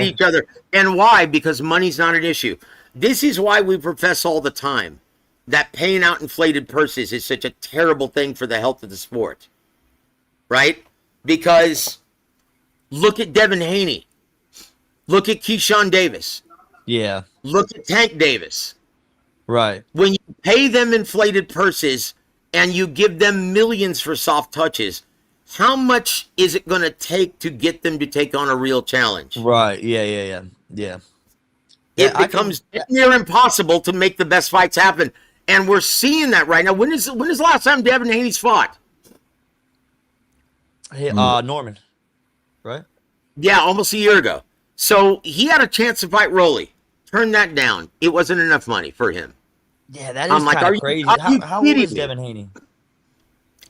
each other. And why? Because money's not an issue. This is why we profess all the time that paying out inflated purses is such a terrible thing for the health of the sport, right? Because look at Devin Haney. Look at Keyshawn Davis. Yeah. Look at Tank Davis. Right. When you pay them inflated purses and you give them millions for soft touches, how much is it going to take to get them to take on a real challenge? Right. Yeah. It becomes near impossible to make the best fights happen. And we're seeing that right now. When is the last time Devin Haney's fought? Norman, right? Yeah, almost a year ago. So he had a chance to fight Rolly. Turned that down. It wasn't enough money for him. Yeah, that is kind of crazy. How old is Devin Haney?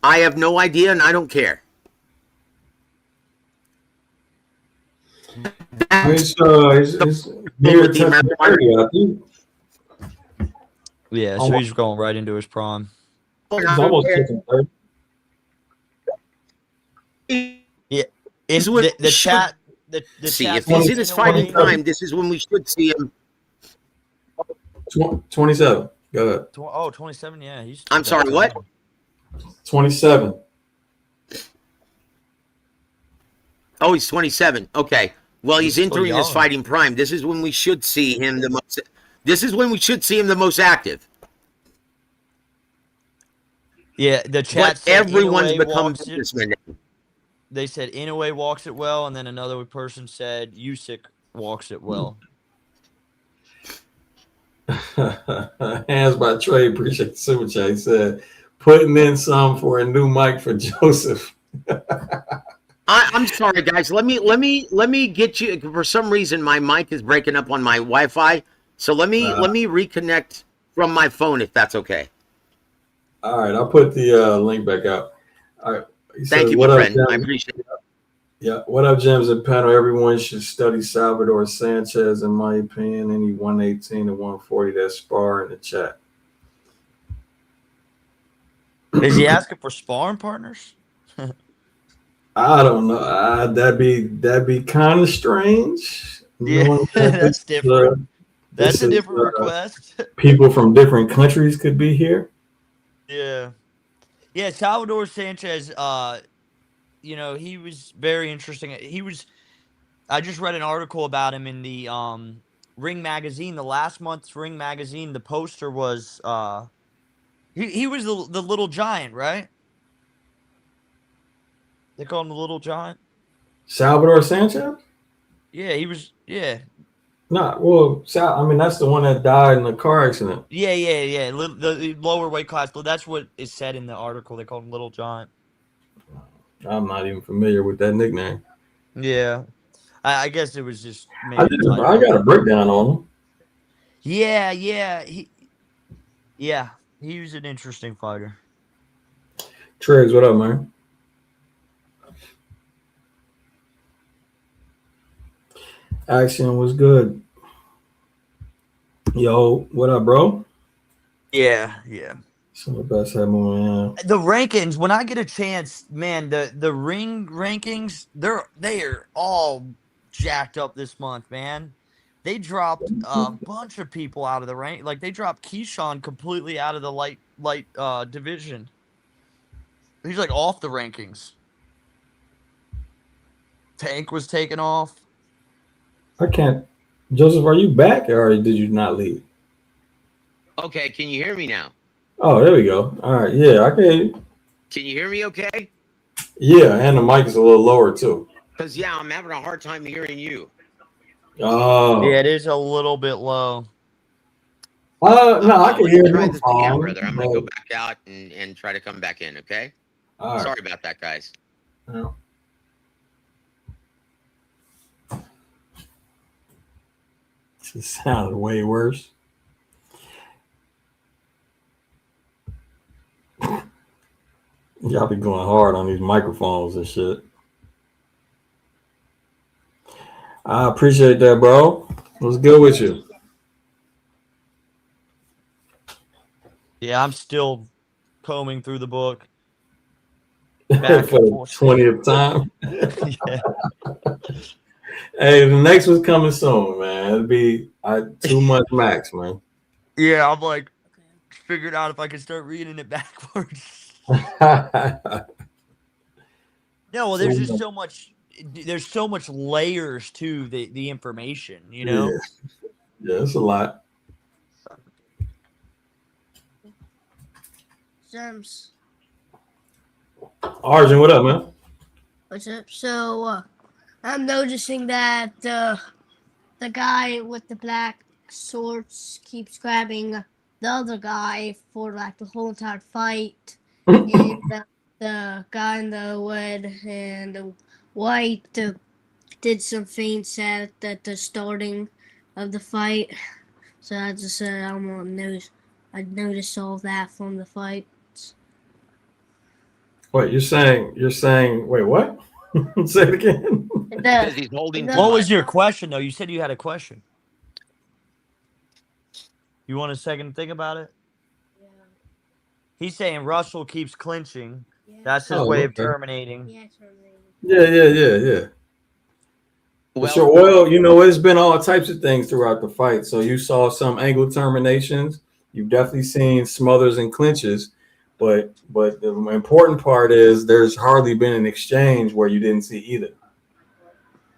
I have no idea, and I don't care. It's near with the American 30, I think. Yeah, so he's going right into his prime. He's almost kicking 30. Yeah, in the chat. See, if he's in his fighting time, this is when we should see him. 27. Go ahead. Oh, 27. Yeah, he's. I'm sorry. What? 27. Oh, he's 27. Okay. Well, he's entering his young. fighting prime. This is when we should see him the most. This is when we should see him the most active. Yeah, the chat. But everyone's become businessmen. They said Inoue walks it well, and then another person said Usyk walks it well. Hands by Trey. Appreciate the super chat. He said, putting in some for a new mic for Joseph. I'm sorry, guys. Let me get you. For some reason, my mic is breaking up on my Wi-Fi. So let me reconnect from my phone if that's okay. All right, I'll put the link back out. All right. Thank you, my friend. I appreciate it. Yeah. What up, Gems and panel? Everyone should study Salvador Sanchez, in my opinion. Any 118 to 140 that spar in the chat. Is he asking for sparring partners? I don't know. That'd be kind of strange. Yeah, that's different. That's a different request. People from different countries could be here. Yeah, Salvador Sanchez, he was very interesting. I just read an article about him in the Ring magazine, the last month's Ring magazine. The poster was he was the little giant, right? They call him the little giant. Salvador Sanchez? Yeah, he was. Yeah. I mean, that's the one that died in the car accident. Yeah. The lower weight class, but that's what is said in the article. They called him Little Giant. I'm not even familiar with that nickname. Yeah, I guess it was just. I got a breakdown on him. Yeah. He was an interesting fighter. Triggs, what up, man? Action was good. Yo, what up, bro? Yeah. Some of the best had moving. The rankings, when I get a chance, man, the ring rankings, they are all jacked up this month, man. they dropped a bunch of people out of the rank. Like they dropped Keyshawn completely out of the light division. He's like off the rankings. Tank was taken off. I can't. Joseph, are you back or did you not leave? Okay, can you hear me now? Oh, there we go. All right. Yeah, I can. Can you hear me okay? Yeah, and the mic is a little lower too. Because, yeah, I'm having a hard time hearing you. Oh. Yeah, it is a little bit low. No, I can hear Try you this again, fine. brother. I'm going to go back out and try to come back in, okay? All right. Sorry about that, guys. Yeah. It sounded way worse. Y'all be going hard on these microphones and shit. I appreciate that, bro. What's good with you? Yeah, I'm still combing through the book. For the 20th time. Yeah. Hey, the next one's coming soon, man. It'll be 2 months max, man. Yeah, I'm like figured out if I can start reading it backwards. No, well, there's just so much. There's so much layers to the information, you know. Yeah, it's a lot. Gems. Arjun, what up, man? What's up? So I'm noticing that the guy with the black shorts keeps grabbing the other guy for like the whole entire fight, and the guy in the red and the white did some feints at the starting of the fight. So I just I noticed all that from the fight. Wait, you're saying, wait, what? Say it again. Because he's holding What was your question, though? You said you had a question. You want a second to think about it? Yeah. He's saying Russell keeps clinching. Yeah. That's his way of terminating. Yeah, terminating. Yeah. Well, Sure. Well, it's been all types of things throughout the fight. So you saw some angle terminations. You've definitely seen smothers and clinches. But the important part is there's hardly been an exchange where you didn't see either.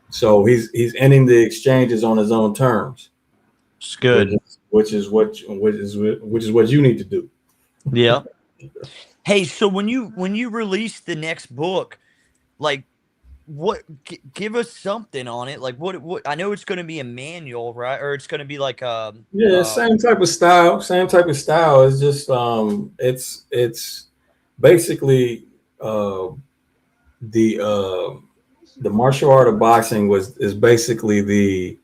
So he's ending the exchanges on his own terms. It's good. Which is what you need to do. Yeah. Hey, so when you release the next book, like give us something on it. Like what I know it's going to be a manual, right? Or it's going to be like same type of style. It's just it's basically the martial art of boxing is basically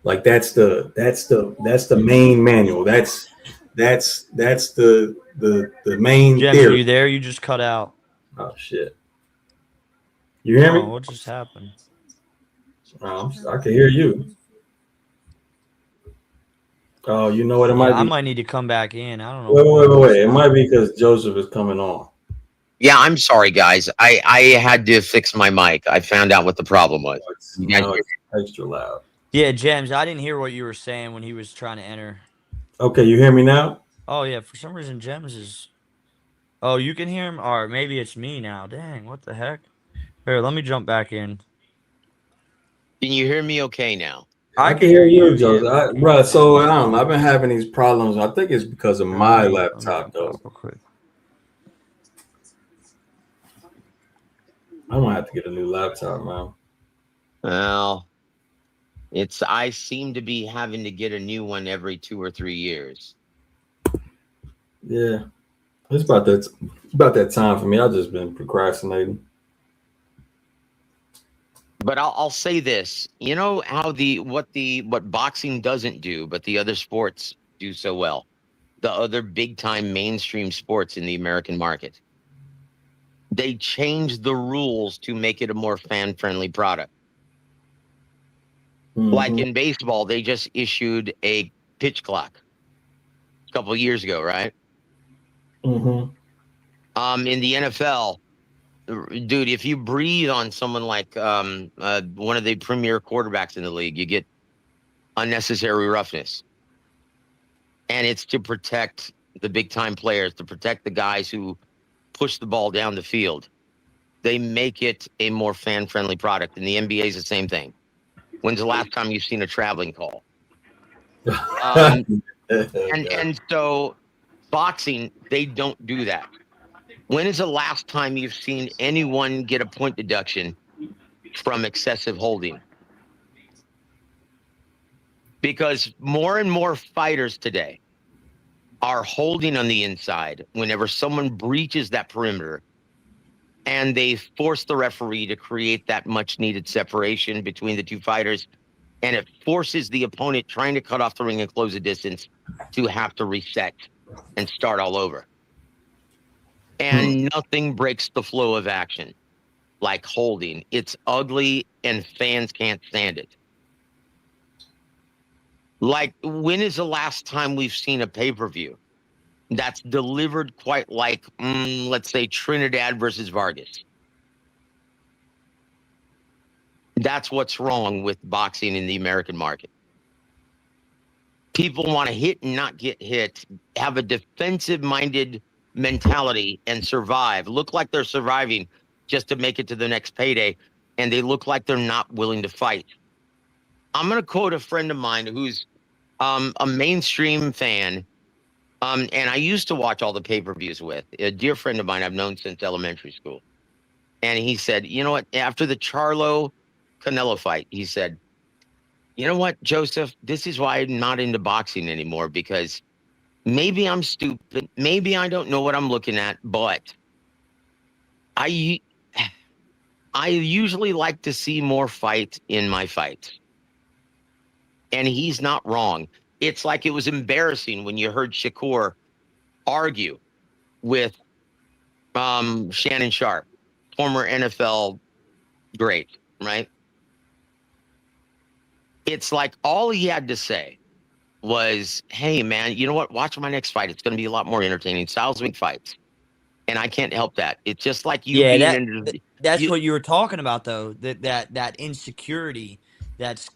that's the main manual. That's the main Gems, theory. are you there? You just cut out. Oh shit. You hear me? What just happened? I can hear you. Oh, you know what? It might be. I might need to come back in. I don't know. Wait. It might be because Joseph is coming on. Yeah, I'm sorry, guys. I had to fix my mic. I found out what the problem was. Now it's extra loud. Yeah, Gems, I didn't hear what you were saying when he was trying to enter. Okay, you hear me now? Oh, yeah. For some reason, Gems is... Oh, you can hear him? Or maybe it's me now. Dang, what the heck? Here, let me jump back in. Can you hear me okay now? I can hear you, Joseph. Bro, so I've been having these problems. I think it's because of my laptop, though. Real quick. I'm gonna have to get a new laptop, man. Well, I seem to be having to get a new one every 2 or 3 years. Yeah, it's about that time for me. I've just been procrastinating. But I'll say this: you know how what boxing doesn't do, but the other sports do so well. The other big time mainstream sports in the American market. They changed the rules to make it a more fan friendly product. Mm-hmm. Like in baseball, they just issued a pitch clock a couple of years ago, right? Mm-hmm. In the NFL, dude, if you breathe on someone like one of the premier quarterbacks in the league, you get unnecessary roughness. And it's to protect the big time players, to protect the guys who push the ball down the field. They make it a more fan friendly product. And the NBA is the same thing. When's the last time you've seen a traveling call? And so boxing, they don't do that. When is the last time you've seen anyone get a point deduction from excessive holding? Because more and more fighters today are holding on the inside whenever someone breaches that perimeter, and they force the referee to create that much needed separation between the two fighters, and it forces the opponent trying to cut off the ring and close the distance to have to reset and start all over. And nothing breaks the flow of action like holding. It's ugly and fans can't stand it. Like, when is the last time we've seen a pay-per-view that's delivered quite like, let's say, Trinidad versus Vargas? That's what's wrong with boxing in the American market. People want to hit and not get hit, have a defensive-minded mentality and survive, look like they're surviving just to make it to the next payday, and they look like they're not willing to fight. I'm going to quote a friend of mine who's a mainstream fan, and I used to watch all the pay-per-views with a dear friend of mine I've known since elementary school. And he said, you know what, after the Charlo Canelo fight, he said, you know what, Joseph, this is why I'm not into boxing anymore, because maybe I'm stupid, maybe I don't know what I'm looking at, but I usually like to see more fight in my fights. And he's not wrong. It's like it was embarrassing when you heard Shakur argue with Shannon Sharp, former NFL great, right? It's like all he had to say was, hey, man, you know what? Watch my next fight. It's going to be a lot more entertaining. Styles make fights. And I can't help that. It's just like you being that's what you were talking about, though, that insecurity that's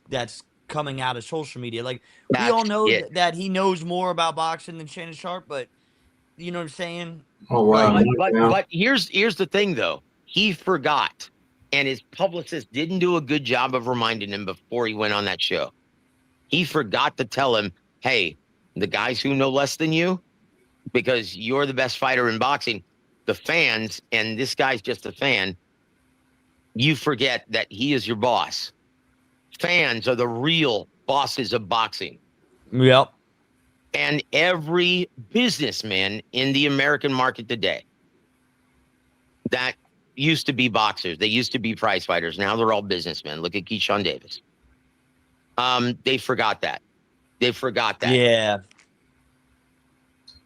coming out of social media. Like, we all know that he knows more about boxing than Shannon Sharp, but you know what I'm saying? Oh, wow. But here's the thing, though. He forgot, and his publicist didn't do a good job of reminding him before he went on that show. He forgot to tell him, hey, the guys who know less than you, because you're the best fighter in boxing, the fans, and this guy's just a fan, you forget that he is your boss. Fans are the real bosses of boxing. Yep. And every businessman in the American market today that used to be boxers, they used to be prize fighters. Now they're all businessmen. Look at Keyshawn Davis. They forgot that. Yeah.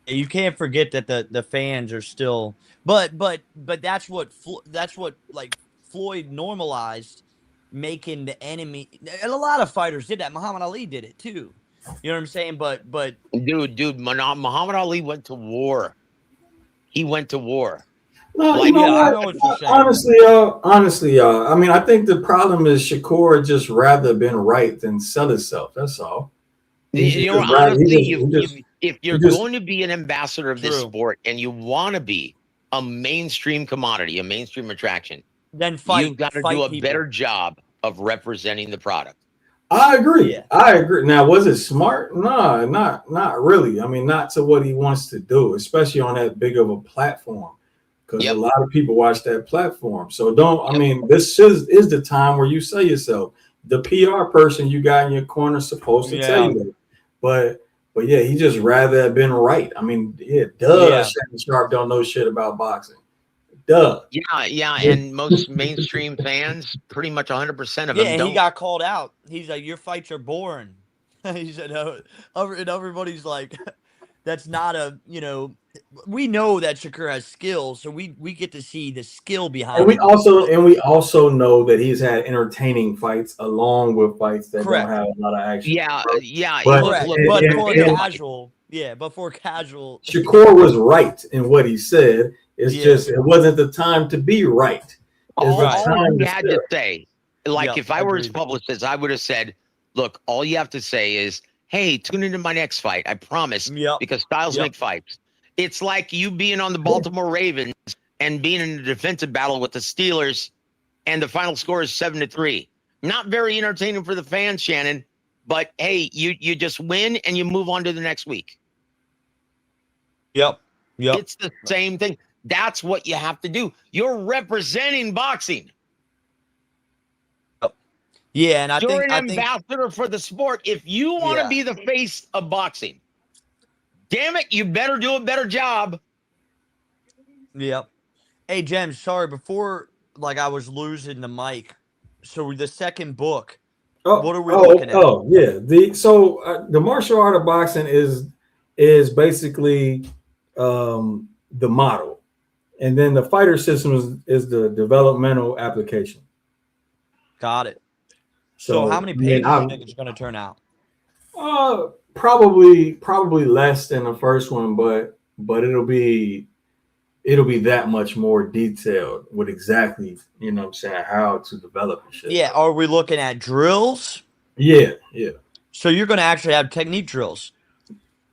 You can't forget that the fans are still, but that's what like Floyd normalized, making the enemy. And a lot of fighters did that. Muhammad Ali did it too. You know what I'm saying? But dude, Muhammad Ali went to war. He went to war. No, like, I know what you're saying. Honestly, y'all. I mean, I think the problem is Shakur just rather been right than sell himself. That's all. Honestly, if you're going to be an ambassador of this sport and you want to be a mainstream commodity, a mainstream attraction, then you've got to do a better job of representing the product. I agree. Yeah. I agree. Now, was it smart? No, not really. I mean, not to what he wants to do, especially on that big of a platform, because a lot of people watch that platform. So I mean, this is the time where you say yourself, the PR person you got in your corner is supposed to tell you that. But yeah, he just rather have been right. I mean, Shannon Sharp don't know shit about boxing. Duh. Yeah, and most mainstream fans, pretty much 100% of them don't. He got called out. He's like, your fights are boring. He said, and everybody's like, that's not we know that Shakur has skill, so we get to see the skill behind it. And we also know that he's had entertaining fights along with fights that don't have a lot of action. But for casual, Shakur was right in what he said. It's just it wasn't the time to be right. All he had to say, like if I were his publicist, I would have said, Look, all you have to say is, hey, tune into my next fight. I promise. Yep. Because styles Yep. make fights. It's like you being on the Baltimore Ravens and being in a defensive battle with the Steelers, and the final score is 7-3. Not very entertaining for the fans, Shannon. But hey, you just win and you move on to the next week. Yep. Yep. It's the same thing. That's what you have to do. You're representing boxing. Yeah, and You're I an think ambassador for the sport. If you want to Yeah. be the face of boxing, damn it, you better do a better job. Yep. Hey, Jem, sorry, before I was losing the mic. So the second book, what are we looking at? Yeah. The martial art of boxing is basically the model, and then the fighter system is the developmental application. Got it. So how many pages do you think it's going to turn out? Probably less than the first one, but it'll be that much more detailed with exactly, you know what I'm saying, how to develop and shit. Yeah, are we looking at drills? Yeah. So you're going to actually have technique drills.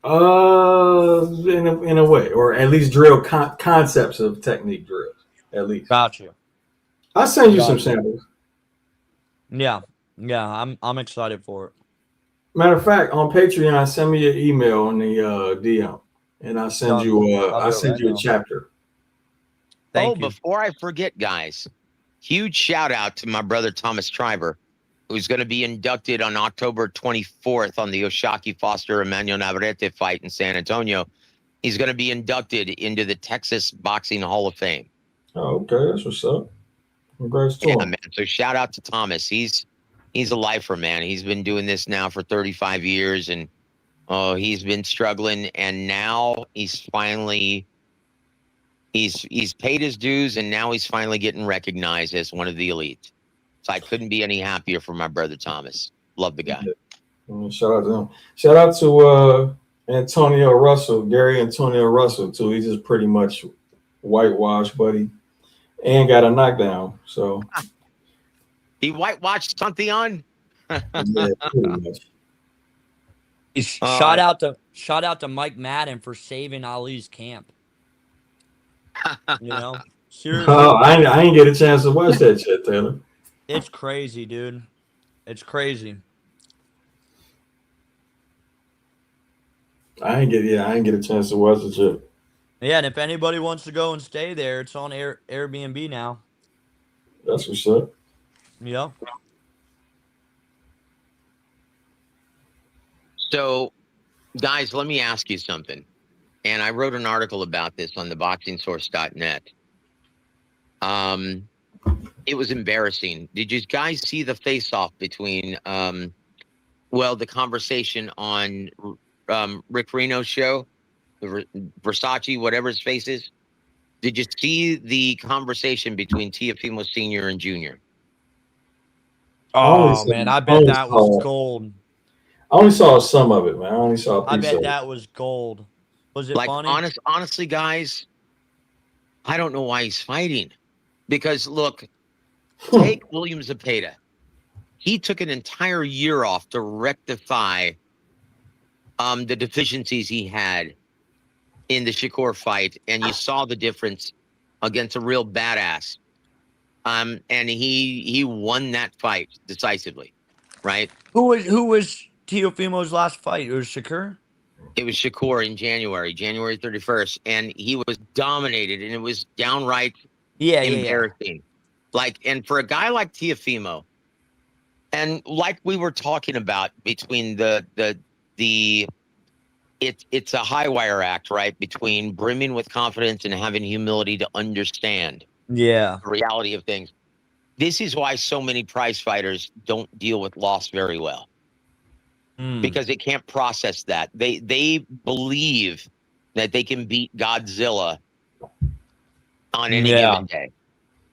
In a way, or at least drill concepts of technique drills. At least. Got you. I'll send you some samples. Yeah, I'm excited for it. Matter of fact, on Patreon, send me your email on the DM, and I'll send you a chapter. Thank you. Before I forget, guys, huge shout out to my brother Thomas Triber, who's going to be inducted on October 24th on the Oshaki Foster Emmanuel Navarrete fight in San Antonio. He's going to be inducted into the Texas Boxing Hall of Fame. Oh, okay, that's what's up. Congrats to him. Man. So shout out to Thomas. He's a lifer, man. He's been doing this now for 35 years, and he's been struggling, and now he's finally he's paid his dues, and now he's finally getting recognized as one of the elite. So I couldn't be any happier for my brother Thomas. Love the guy. Shout out to him. Shout out to Antonio Russell, Gary Antonio Russell too. He's just pretty much whitewashed, buddy, and got a knockdown. So he whitewashed something on. Yeah, pretty much. Shout out to Mike Madden for saving Ali's camp. You know, seriously. I ain't get a chance to watch that shit, Taylor. It's crazy, dude. It's crazy. I ain't get a chance to watch the shit. Yeah, and if anybody wants to go and stay there, it's on Airbnb now. That's what's up. Yep. So, guys, let me ask you something. And I wrote an article about this on theboxingsource.net. It was embarrassing. Did you guys see the face-off between, the conversation on Rick Reno's show, Versace, whatever his face is? Did you see the conversation between Teofimo Sr. and Jr.? Oh, man, I bet that was gold. I only saw some of it, man. I only saw a piece I bet of that was gold. Was it funny? Honestly, guys, I don't know why he's fighting. Because, look, take William Zepeda. He took an entire year off to rectify the deficiencies he had in the Shakur fight, and you saw the difference against a real badass. And he won that fight decisively, right? Who was Teofimo's last fight? It was Shakur? It was Shakur in January 31st, and he was dominated, and it was downright embarrassing. And for a guy like Teofimo, and like we were talking about between it's a high wire act, right? Between brimming with confidence and having humility to understand the reality of things. This is why so many prize fighters don't deal with loss very well. Because they can't process that. They believe that they can beat Godzilla on any given day.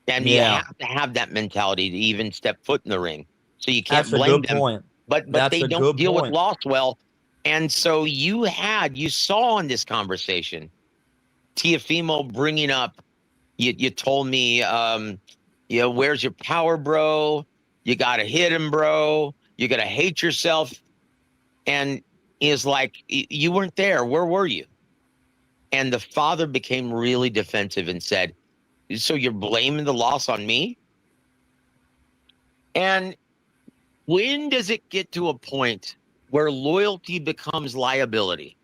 And you have to have that mentality to even step foot in the ring. So you can't blame them. Point. But they don't deal with loss well. And so you saw in this conversation, Teofimo bringing up, you told me, where's your power, bro? You got to hit him, bro. You're going to hate yourself. And is like, you weren't there. Where were you? And the father became really defensive and said, so you're blaming the loss on me? And when does it get to a point where loyalty becomes liability?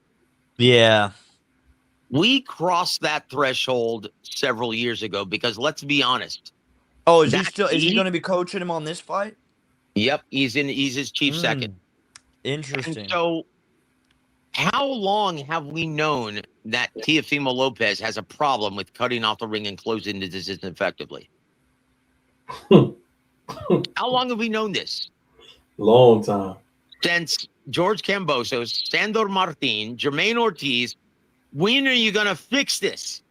Yeah. We crossed that threshold several years ago because let's be honest. Oh, is he going to be coaching him on this fight? Yep, he's his chief second. Interesting. And so how long have we known that Teofimo Lopez has a problem with cutting off the ring and closing the distance effectively? How long have we known this? Long time. Since George Kambosos, Sandor Martin, Jermaine Ortiz. When are you going to fix this?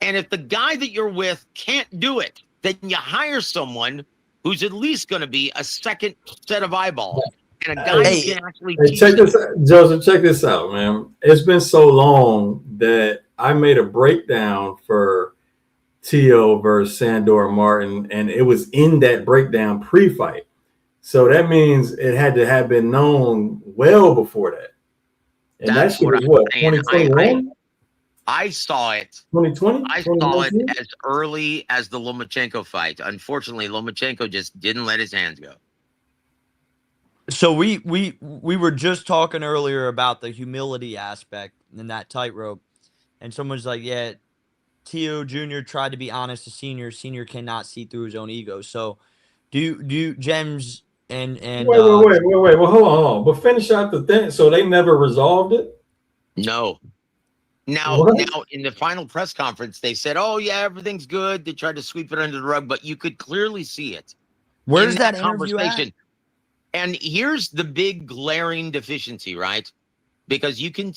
And if the guy that you're with can't do it, then you hire someone who's at least going to be a second set of eyeballs. And a guy who can actually teach check this out, Joseph, check this out, man. It's been so long that I made a breakdown for Tio versus Sandor Martin, and it was in that breakdown pre-fight. So that means it had to have been known well before that. And that's that was what, 2021? I saw it. 2020? I saw it as early as the Lomachenko fight. Unfortunately, Lomachenko just didn't let his hands go. So we were just talking earlier about the humility aspect in that tightrope, and someone's like, "Yeah, Tio Jr. tried to be honest to Senior. Senior cannot see through his own ego." So, do you Gems and wait. Well, hold on. But finish out the thing. So they never resolved it? No. Now, in the final press conference, they said, "Oh yeah, everything's good." They tried to sweep it under the rug, but you could clearly see it. Where's that interview conversation? at? And here's the big glaring deficiency, right? Because you can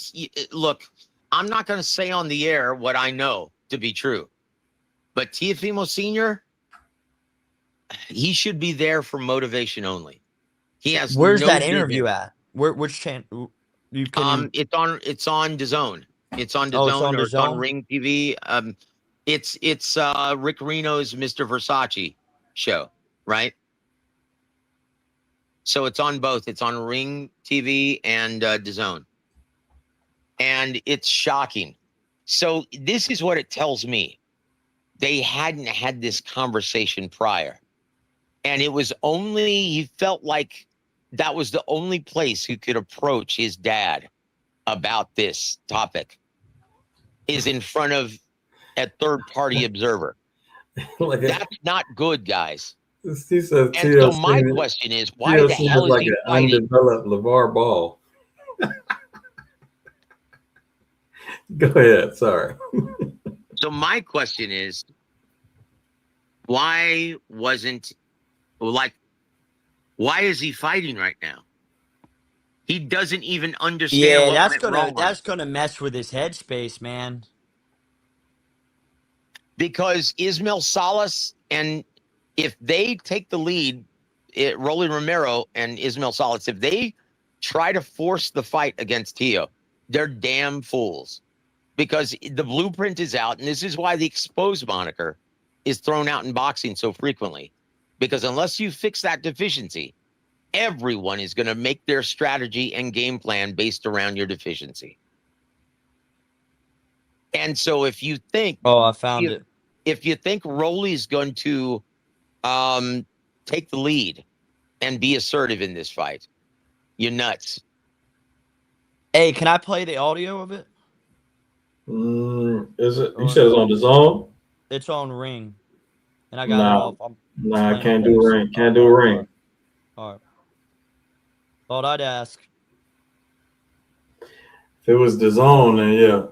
look. I'm not going to say on the air what I know to be true, but Teofimo Sr., he should be there for motivation only. He has. Where's that interview at? Which channel? It's on DAZN. It's on DAZN, or it's on Ring TV. It's Rick Reno's Mr. Versace show, right? So it's on both. It's on Ring TV and DAZN. And it's shocking. So this is what it tells me. They hadn't had this conversation prior. And it was only, he felt like that was the only place he could approach his dad about this topic is in front of a third-party observer. That's not good, guys. And so my question is, why the hell is he fighting? Undeveloped LeVar Ball. Go ahead. Sorry. So my question is, why is he fighting right now? He doesn't even understand. Yeah, that's gonna mess with his headspace, man. Because Ismael Salas, and if they take the lead, Rolly Romero and Ismael Salas, if they try to force the fight against Tio, they're damn fools. Because the blueprint is out, and this is why the exposed moniker is thrown out in boxing so frequently. Because unless you fix that deficiency, everyone is going to make their strategy and game plan based around your deficiency. And so if you think... Oh, I found it. If you think Rolly's going to take the lead and be assertive in this fight, you're nuts. Hey, can I play the audio of it? Is it? You said it's on DAZN? It's on Ring. And I got it off. I can't do Ring. Can't do Ring. All right. Thought I'd ask. If it was DAZN, then yeah.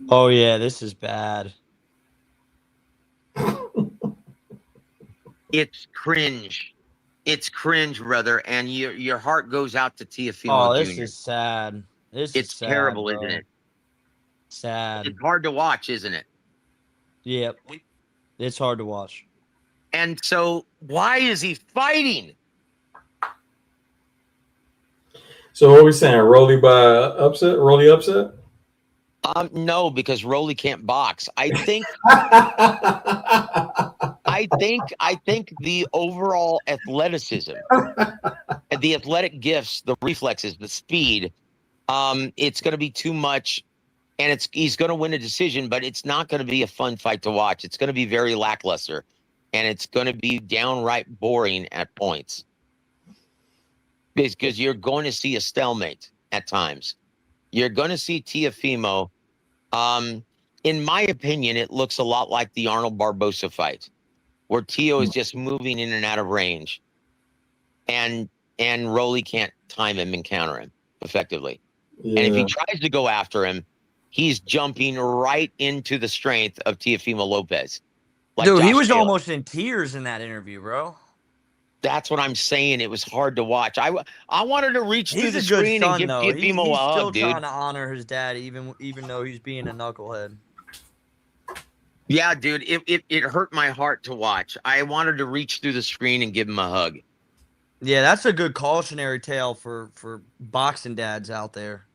Oh yeah, this is bad. It's cringe. It's cringe, brother, and your heart goes out to Teofimo Oh, Jr. this is sad. It's terrible, isn't it? Sad. It's hard to watch, isn't it? Yep. It's hard to watch. And so, why is he fighting? So what are we saying? Rolly by upset? Rolly upset? No, because Rolly can't box. I think the overall athleticism, the athletic gifts, the reflexes, the speed, it's going to be too much, and he's going to win a decision, but it's not going to be a fun fight to watch. It's going to be very lackluster, and it's going to be downright boring at points because you're going to see a stalemate at times. You're going to see Teofimo. In my opinion, it looks a lot like the Arnold Barbosa fight, where Teo is just moving in and out of range, and Rolly can't time him and counter him effectively. Yeah. And if he tries to go after him, he's jumping right into the strength of Teofimo Lopez. Like dude, Josh he was Taylor. Almost in tears in that interview, bro. That's what I'm saying. It was hard to watch. I wanted to reach through the screen and give Teofimo a hug, dude. He's still trying to honor his dad, even though he's being a knucklehead. Yeah, dude, it hurt my heart to watch. I wanted to reach through the screen and give him a hug. Yeah, that's a good cautionary tale for boxing dads out there.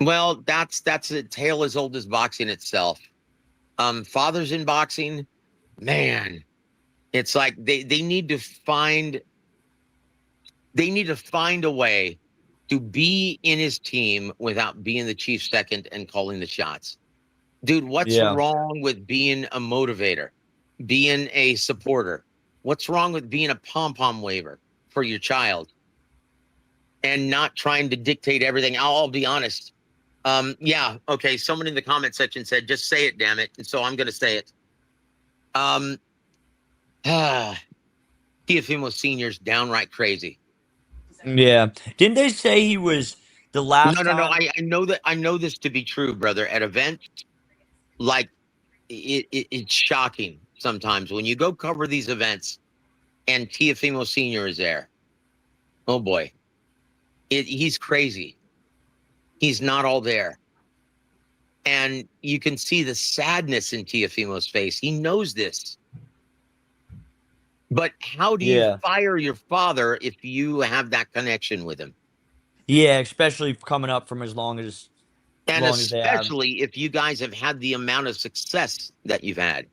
Well, that's a tale as old as boxing itself. Fathers in boxing, man, it's like they need to find a way to be in his team without being the chief second and calling the shots. Dude, what's wrong with being a motivator, being a supporter? What's wrong with being a pom-pom waver for your child and not trying to dictate everything? I'll be honest. Yeah, okay, someone in the comment section said, just say it, damn it. And so I'm going to say it. Teofimo Sr.'s downright crazy. Yeah. Didn't they say he was the last No. I know this to be true, brother. At events, like, it's shocking sometimes when you go cover these events and Teofimo Sr. is there. Oh, boy. He's crazy. He's not all there. And you can see the sadness in Teofimo's face. He knows this. But how do you fire your father if you have that connection with him? Yeah, especially coming up from as long as especially if you guys have had the amount of success that you've had.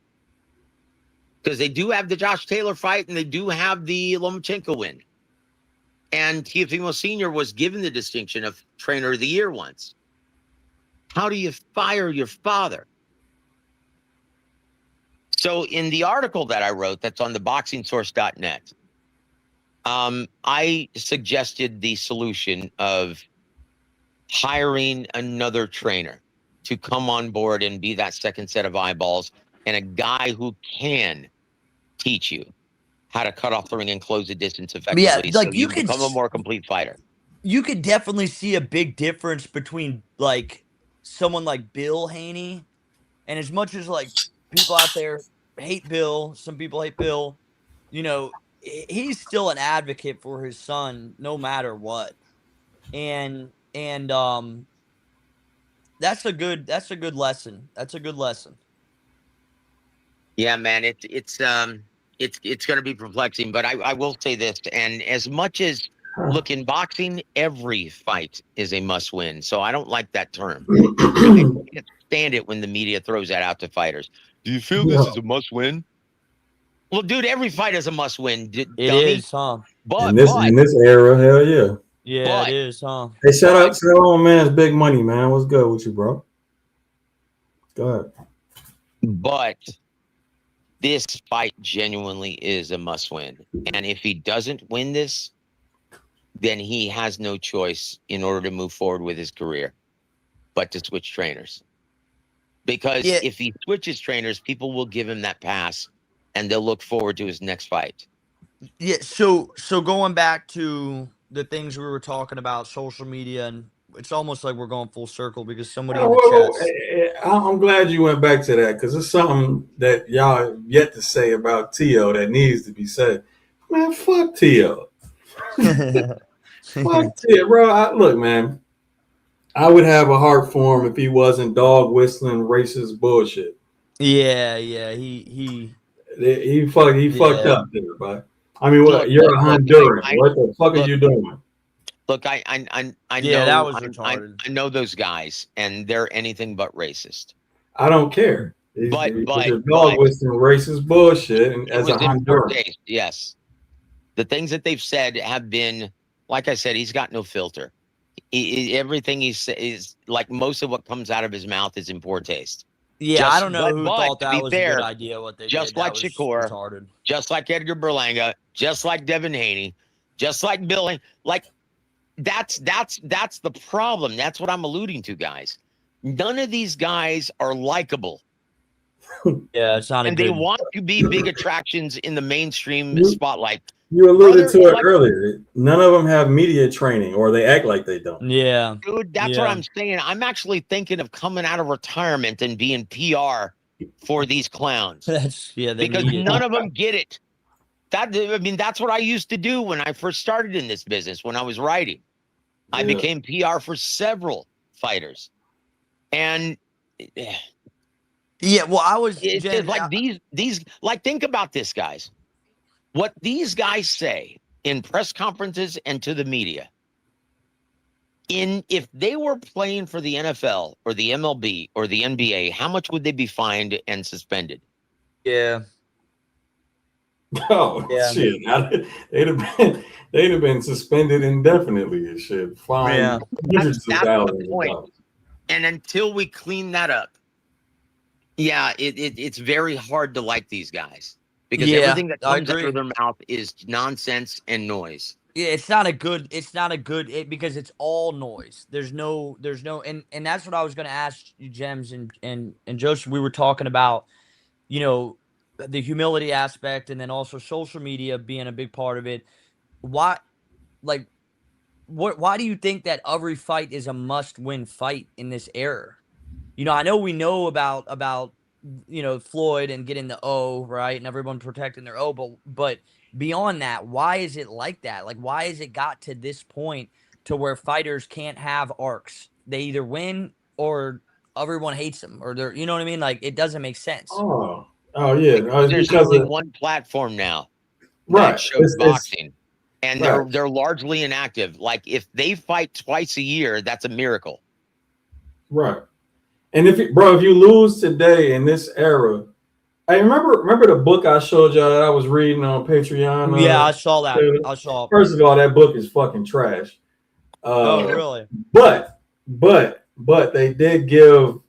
Because they do have the Josh Taylor fight and they do have the Lomachenko win. And Teofimo Sr. was given the distinction of Trainer of the Year once. How do you fire your father? So in the article that I wrote that's on the boxingsource.net, I suggested the solution of hiring another trainer to come on board and be that second set of eyeballs and a guy who can teach you how to cut off the ring and close the distance effectively. Yeah, like so you could become a more complete fighter. You could definitely see a big difference between like someone like Bill Haney, and as much as like people out there hate Bill, some people hate Bill, you know, he's still an advocate for his son no matter what. And that's a good lesson. That's a good lesson. Yeah, man, it's going to be perplexing, but I will say this, and as much as look in boxing, every fight is a must win. So I don't like that term. I can't stand it when the media throws that out to fighters. Do you feel this is a must win? Well, dude, every fight is a must win. It is, huh? But in this era, hell yeah. Yeah, it is, huh? Hey, shout out to our own man's Big Money, man. What's good with you, bro? Go ahead. But this fight genuinely is a must win. And if he doesn't win this, then he has no choice in order to move forward with his career but to switch trainers. Because if he switches trainers, people will give him that pass and they'll look forward to his next fight. Yeah, so going back to the things we were talking about, social media, and it's almost like we're going full circle because somebody in the chat. I'm glad you went back to that because it's something that y'all have yet to say about Teo that needs to be said. Man, fuck Teo. Fuck Teo, bro. Look, man, I would have a heart for him if he wasn't dog whistling racist bullshit. Yeah, he fucked up there, bro. I mean, what? You're a Honduran. What the fuck are you doing? Look, I Yeah, that know was retarded. I know those guys, and they're anything but racist. I don't care. But Your dog with some racist bullshit, and it as a was in poor Honduran. taste. Yes, the things that they've said have been, like I said, he's got no filter. Everything he says is like most of what comes out of his mouth is in poor taste. Yeah, I don't know who But thought to that be was a good fair, idea. What they just did, like that was Shakur, retarded. just like Edgar Berlanga, just like Devin Haney, just like Billy, like that's the problem. That's what I'm alluding to, guys. None of these guys are likable. Yeah, it's not a And good. they want to be big attractions in the mainstream You- spotlight. You alluded to it like, earlier. None of them have media training, or they act like they don't. Yeah, dude, that's what I'm saying. I'm actually thinking of coming out of retirement and being PR for these clowns That's they because need it. none of them get it. That's what I used to do when I first started in this business. When I was writing, I became PR for several fighters, and Yeah, well, I was it's just like these. Like, think about this, guys. What these guys say in press conferences and to the media. If they were playing for the NFL or the MLB or the NBA, how much would they be fined and suspended? Yeah. Oh Yeah. shit! They'd have been suspended indefinitely and shit. Fined hundreds of thousands of dollars. And until we clean that up, yeah, it's very hard to like these guys because everything that comes out of their mouth is nonsense and noise. Yeah, it's not a good because it's all noise. There's no and that's what I was going to ask you, Gems and Joseph. We were talking about, you know, the humility aspect and then also social media being a big part of it. Why do you think that every fight is a must-win fight in this era? You know, I know we know about you know, Floyd and getting the O, right? And everyone protecting their O, but beyond that, why is it like that? Like, why has it got to this point to where fighters can't have arcs? They either win or everyone hates them, or they're, you know what I mean? Like, it doesn't make sense. Oh yeah. There's only one platform now that shows boxing, and they're largely inactive. Like, if they fight twice a year, that's a miracle. Right. And if you lose today in this era, I remember the book I showed y'all that I was reading on Patreon. Yeah, I saw that. I saw. First of all, that book is fucking trash. Oh, really? But they did give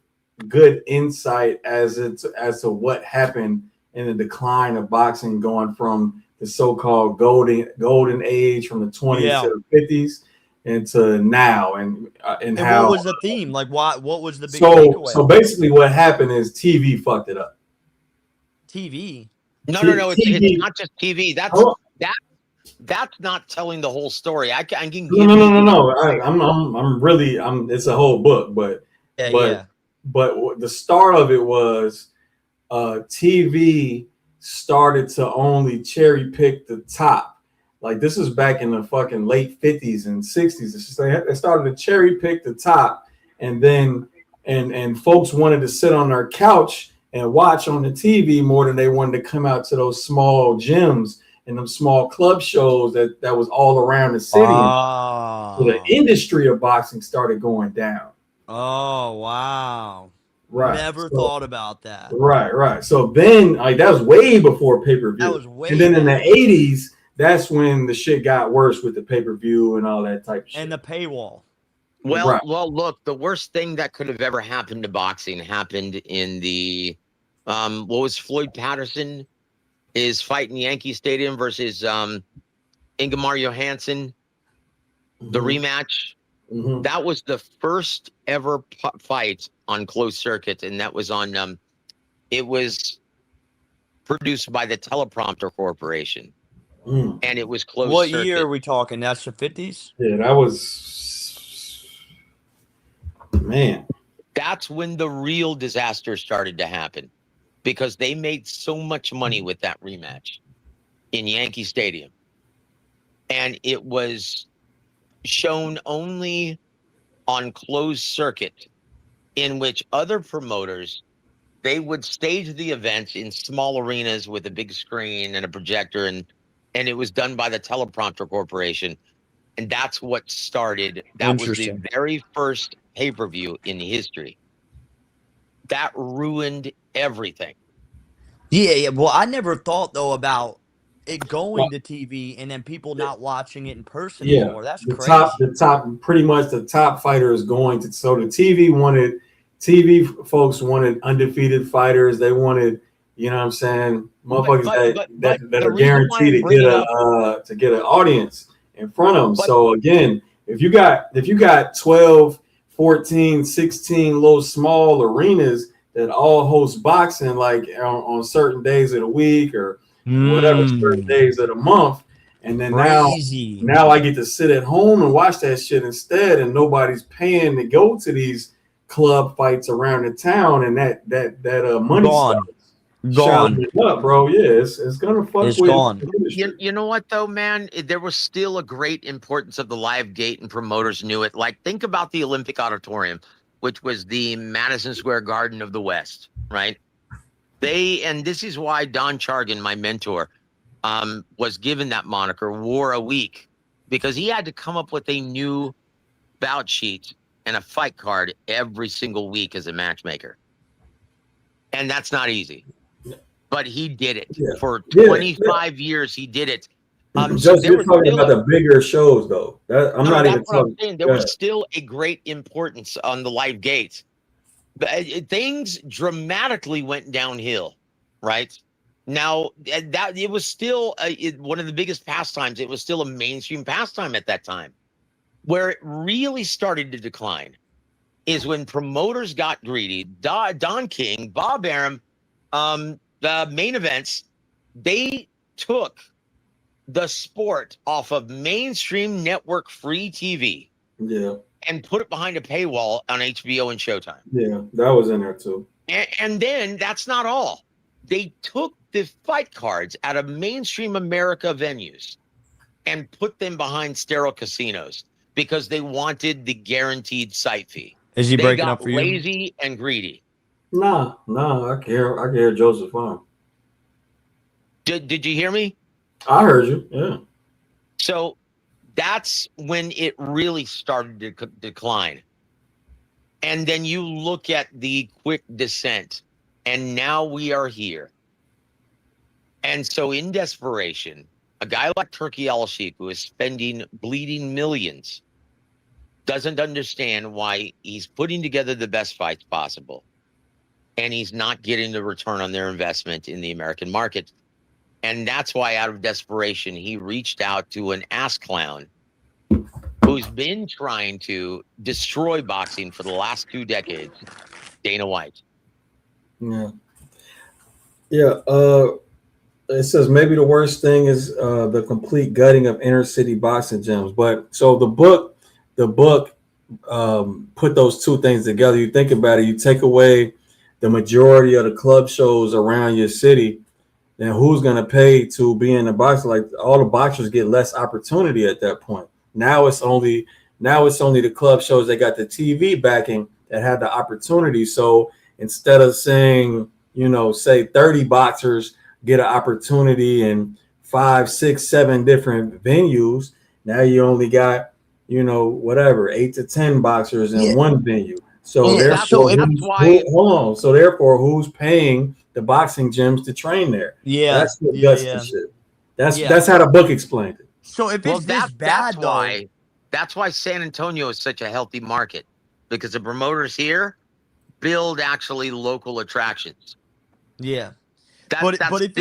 good insight as to what happened in the decline of boxing, going from the so-called golden age from the 20s to the 50s into now, and how, what was the theme? Like, what was the big takeaway? So basically what happened is TV fucked it up. TV? No, it's not just TV. That's not telling the whole story. I can give no. It's a whole book, but the start of it was TV started to only cherry pick the top. Like, this is back in the fucking late 50s and 60s. They started to cherry pick the top, and then and folks wanted to sit on their couch and watch on the TV more than they wanted to come out to those small gyms and them small club shows that was all around the city. So the industry of boxing started going down. Oh, wow. Right. Never thought about that. Right. So then, like, that was way before pay-per-view. That was way And then in the 80s, that's when the shit got worse with the pay-per-view and all that type of shit. And the paywall. Well, look, the worst thing that could have ever happened to boxing happened in the what was Floyd Patterson is fighting Yankee Stadium versus Ingemar Johansson, the rematch. Mm-hmm. That was the first ever fight on closed circuit, and that was on it was produced by the Teleprompter Corporation. And it was closed What circuit. year are we talking? That's the 50s? Yeah, that was, man. That's when the real disaster started to happen, because they made so much money with that rematch in Yankee Stadium. And it was shown only on closed circuit, in which other promoters, they would stage the events in small arenas with a big screen and a projector, and it was done by the Teleprompter Corporation. And that's what started. That was the Interesting. very first pay-per-view in history. That ruined everything. Yeah. Well, I never thought though about it Well, going to TV and then people not watching it in person yeah, anymore. That's the crazy. top, pretty much the top fighter is going to. So the TV folks wanted undefeated fighters. They wanted, you know what I'm saying, motherfuckers that The are reason why guaranteed I'm bringing up, to get an audience in front of them. but So again, if you got 12, 14, 16 little small arenas that all host boxing, like on certain days of the week or whatever certain days of the month, and then Crazy. now I get to sit at home and watch that shit instead, and nobody's paying to go to these club fights around the town, and that money Gone. starts Gone. shouting it up, bro. Yeah, it's gonna fuck It's with gone. the industry. you know what though, man? There was still a great importance of the live gate, and promoters knew it. Like, think about the Olympic Auditorium, which was the Madison Square Garden of the West, right? And this is why Don Chargan, my mentor, was given that moniker, War a Week, because he had to come up with a new bout sheet and a fight card every single week as a matchmaker. And that's not easy. But he did it. Yeah. For 25 years, he did it. Just you're talking about the bigger shows, though. I'm not even talking. I'm saying. There was still a great importance on the live gates. Things dramatically went downhill, right? Now, that it was still one of the biggest pastimes. It was still a mainstream pastime at that time. Where it really started to decline is when promoters got greedy. Don King, Bob Arum, the main events, they took the sport off of mainstream network free TV. Yeah. And put it behind a paywall on HBO and Showtime. Yeah, that was in there too. And then that's not all. They took the fight cards out of mainstream America venues and put them behind sterile casinos because they wanted the guaranteed site fee. Is he They breaking got up for you? lazy and greedy. Nah, I can hear Joseph on. Did you hear me? I heard you. Yeah. So that's when it really started to decline. And then you look at the quick descent, and now we are here. And so in desperation, a guy like Turkey Al-Sheikh, who is spending bleeding millions, doesn't understand why he's putting together the best fights possible. And he's not getting the return on their investment in the American market. And that's why, out of desperation, he reached out to an ass clown who's been trying to destroy boxing for the last 2 decades, Dana White. Yeah. Yeah. It says maybe the worst thing is the complete gutting of inner city boxing gyms. But so the book put those two things together. You think about it, you take away the majority of the club shows around your city, then who's going to pay to be in the boxing? Like, all the boxers get less opportunity at that point. Now it's only the club shows that got the TV backing that had the opportunity. So instead of saying, say 30 boxers get an opportunity in 5, 6, 7 different venues, now you only got, 8 to 10 boxers in one venue. So therefore, So therefore, who's paying the boxing gyms to train there? Yeah, that's what guts the shit. That's how the book explained it. So if it's this bad, that's why San Antonio is such a healthy market, because the promoters here build actually local attractions. Yeah. But if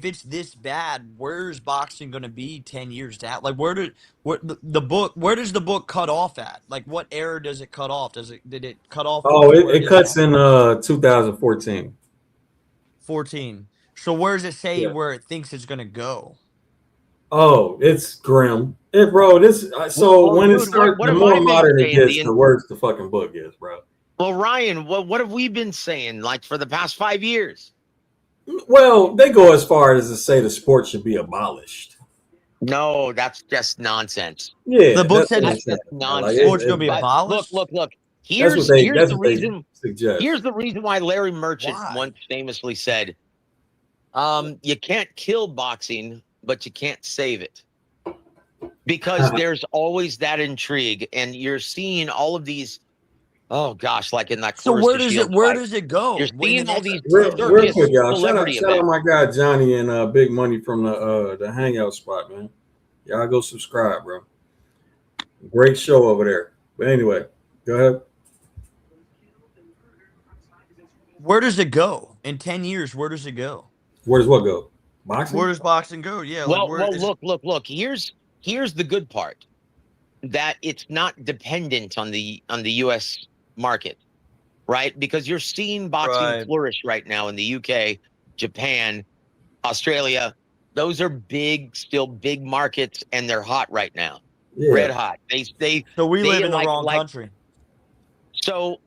it's this bad, where's boxing going to be 10 years down? Like, where does the book cut off at? Like, what era does it cut off? Did it cut off? Oh, it cuts in 2014. 14. So where does it say where it thinks it's going to go? Oh, it's grim. When it starts, the more modern it gets, the worse the fucking book is, bro. Well, Ryan, what have we been saying, like, for the past 5 years? Well, they go as far as to say the sport should be abolished. No, that's just nonsense. Yeah, the book said that's just nonsense. Sport's going to be abolished. Look. Here's the reason why Larry Merchant once famously said, "You can't kill boxing, but you can't save it." because there's always that intrigue, and you're seeing all of these. Oh gosh, like in that So Clarissa Shields where fight, does it go? you're When the seeing all next these Real circus quick, y'all. celebrity Shout out events. my guy Johnny and Big Money from the Hangout spot, man. Y'all go subscribe, bro. Great show over there. But anyway, go ahead. Where does it go in 10 years? Where does it go? Where does what go? Boxing? Where does boxing go? Yeah, Well, like where is look. Here's the good part, that it's not dependent on the U.S. market, right? Because you're seeing boxing Right. flourish right now in the UK, Japan, Australia. Those are still big markets, and they're hot right now, red Yeah. hot. So we they live in the like wrong country. So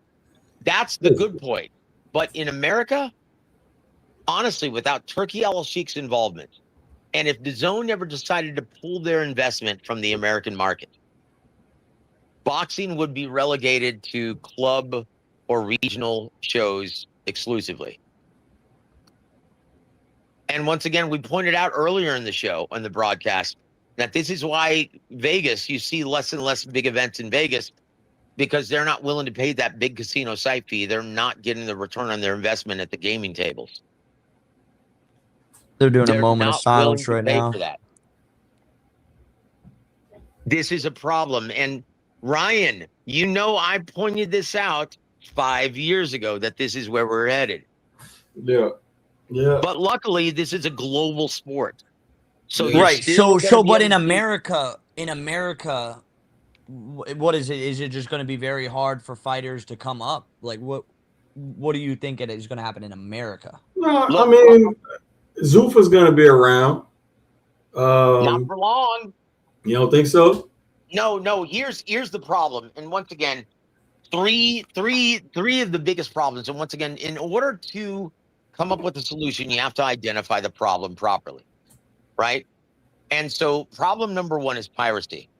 that's the good point. But in America, honestly, without Turkey Al Sheikh's involvement, and if DAZN ever decided to pull their investment from the American market, boxing would be relegated to club or regional shows exclusively. And once again, we pointed out earlier in the show, on the broadcast, that this is why Vegas, you see less and less big events in Vegas, because they're not willing to pay that big casino site fee. They're not getting the return on their investment at the gaming tables. They're doing a They're moment of not silence willing right to pay now. for that. This is a problem. And Ryan, you know, I pointed this out 5 years ago, that this is where we're headed. Yeah. Yeah. But luckily, this is a global sport. So Yeah. you're Right. still So gonna be but able in to- America, what is it? Is it just going to be very hard for fighters to come up? Like what do you think it is going to happen in America? No, Look, I mean, Zuffa's going to be around. not for long. You don't think so? No. Here's the problem. And once again, three of the biggest problems. And once again, in order to come up with a solution, you have to identify the problem properly, right? And so problem number one is piracy.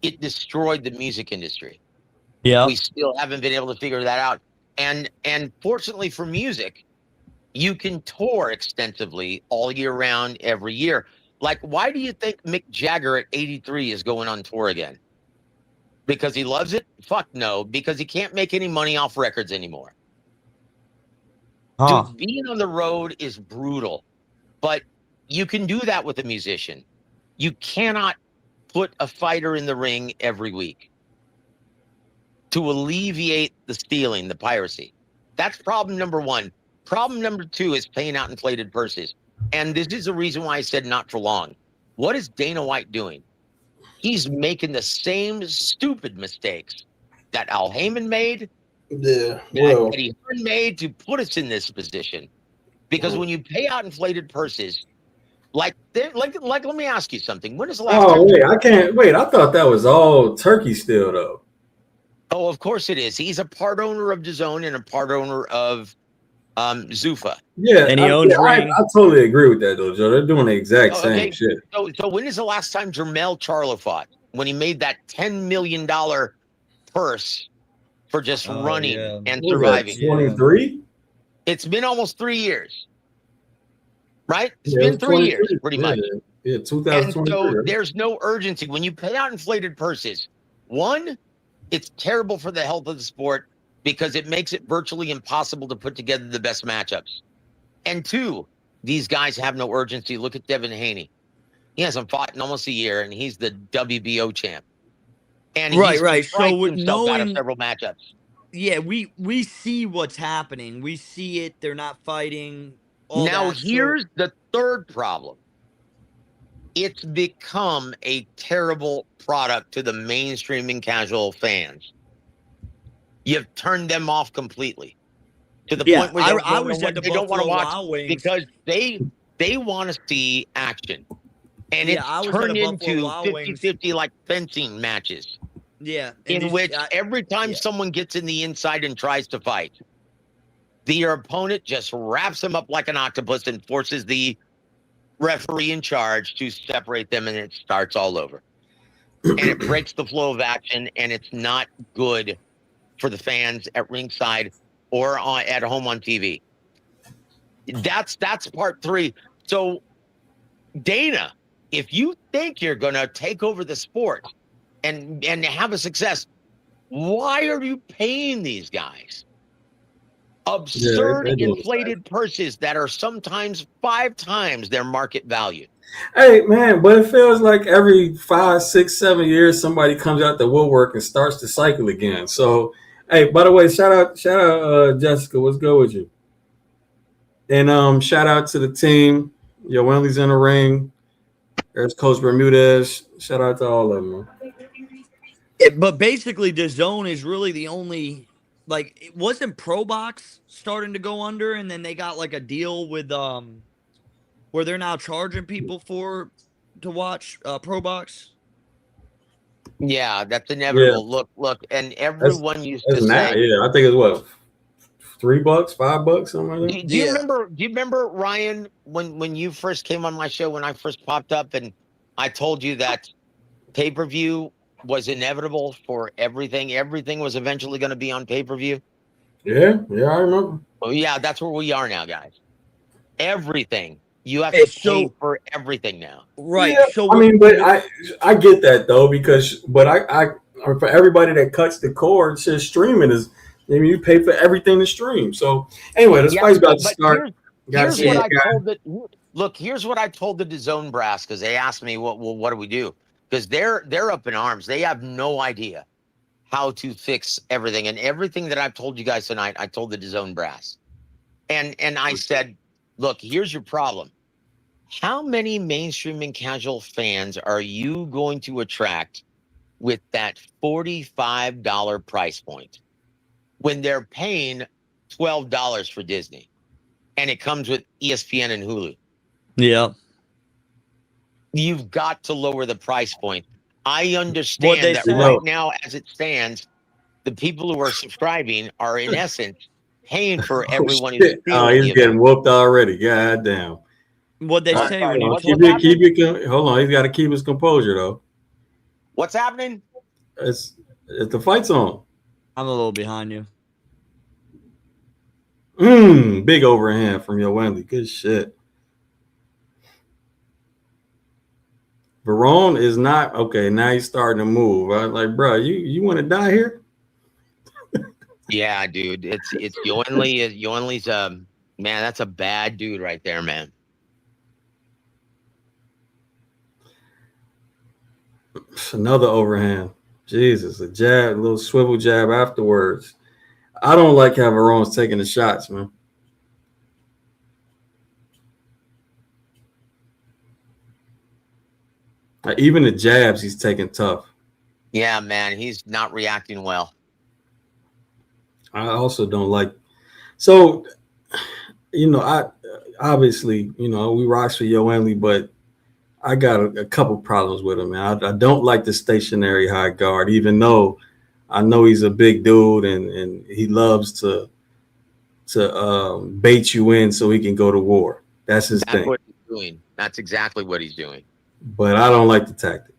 It destroyed the music industry. Yeah. We still haven't been able to figure that out. And fortunately for music, you can tour extensively all year round, every year. Like, why do you think Mick Jagger at 83 is going on tour again? Because he loves it? Fuck no, because he can't make any money off records anymore. Dude, being on the road is brutal, but you can do that with a musician. You cannot put a fighter in the ring every week to alleviate the stealing, the piracy. That's problem number one. Problem number two is paying out inflated purses. And this is the reason why I said not for long. What is Dana White doing? He's making the same stupid mistakes that Al Heyman made, Yeah. that Well, Eddie Hearn made, to put us in this position. Because when you pay out inflated purses, like let me ask you something. When is the last time? Wait, I can't wait. I thought that was all Turkey still though. Oh, of course it is. He's a part owner of DAZN and a part owner of Zuffa. Yeah, And he owns Ring. I totally agree with that though, Joe. They're doing the exact same shit. So when is the last time Jermell Charlo fought? When he made that $10 million purse for just running and surviving. 23? It's been almost 3 years. Right? It's been 3 years, pretty much. Yeah, And 2023. so there's no urgency. When you pay out inflated purses, one, it's terrible for the health of the sport because it makes it virtually impossible to put together the best matchups. And two, these guys have no urgency. Look at Devin Haney. He hasn't fought in almost a year, and he's the WBO champ. And Right. he's So with himself out of knowing, several matchups. yeah, we see what's happening. We see it. They're not fighting. All Now, that, here's the third problem. It's become a terrible product to the mainstream and casual fans. You've turned them off completely to the point where they don't want to watch because they want to see action. And it's turned into 50-50 like fencing matches. Yeah. In which every time someone gets in the inside and tries to fight, your opponent just wraps them up like an octopus and forces the referee in charge to separate them, and it starts all over. And it breaks the flow of action, and it's not good for the fans at ringside or at home on TV. That's part three. So Dana if you think you're going to take over the sport and have a success, why are you paying these guys absurd they doing the same. inflated purses that are sometimes 5 times their market value? Hey man, but it feels like every 5, 6, 7 years somebody comes out the woodwork and starts the cycle again. So, hey, by the way, shout out, Jessica. What's good with you? And shout out to the team. Yo, Wenley's in the ring. There's Coach Bermudez. Shout out to all of them. But basically, DAZN is really the only, like, it wasn't Pro Box starting to go under, and then they got like a deal with where they're now charging people to watch Pro Box. Yeah, that's inevitable. Yeah. Look, and everyone used to Now, say, yeah, I think it's what, $3, $5, something like that. do you remember Ryan when you first came on my show, when I first popped up and I told you that pay-per-view was inevitable for everything? Everything was eventually going to be on pay-per-view. Yeah, I remember. Well, yeah, that's where we are now, guys. Everything. You have to pay for everything now. Right. Yeah, So I mean, but I get that though, because I for everybody that cuts the cord, says streaming is, I mean, you pay for everything to stream. So anyway, this fight's about to start. Here's what I told it. Look, here's what I told the DAZN brass, because they asked me, what do we do? Because they're up in arms. They have no idea how to fix everything. And everything that I've told you guys tonight, I told the DAZN brass. And I said, look, here's your problem. How many mainstream and casual fans are you going to attract with that $45 price point when they're paying $12 for Disney and it comes with ESPN and Hulu? Yeah. You've got to lower the price point. I understand that right now, as it stands, the people who are subscribing are in essence paying for everyone who's he's getting whooped already. God damn. What they say when you keep it, hold on, he's got to keep his composure though. What's happening? It's the fight's on. I'm a little behind you. Big overhand from your Wenley. Good shit. Verone is not okay. Now he's starting to move. I was like, bro, you want to die here? Yeah, dude. It's Yoenli. Yoenli's man, that's a bad dude right there, man. Another overhand. Jesus, a jab, a little swivel jab afterwards. I don't like how Verone's taking the shots, man. Like, even the jabs he's taking tough. Yeah, man, he's not reacting well. I also don't like. So, I obviously, we rocks for Yoenli, but I got a couple problems with him, man. I don't like the stationary high guard, even though I know he's a big dude and he loves to bait you in so he can go to war. That's his thing. What he's doing. That's exactly what he's doing. But I don't like the tactic.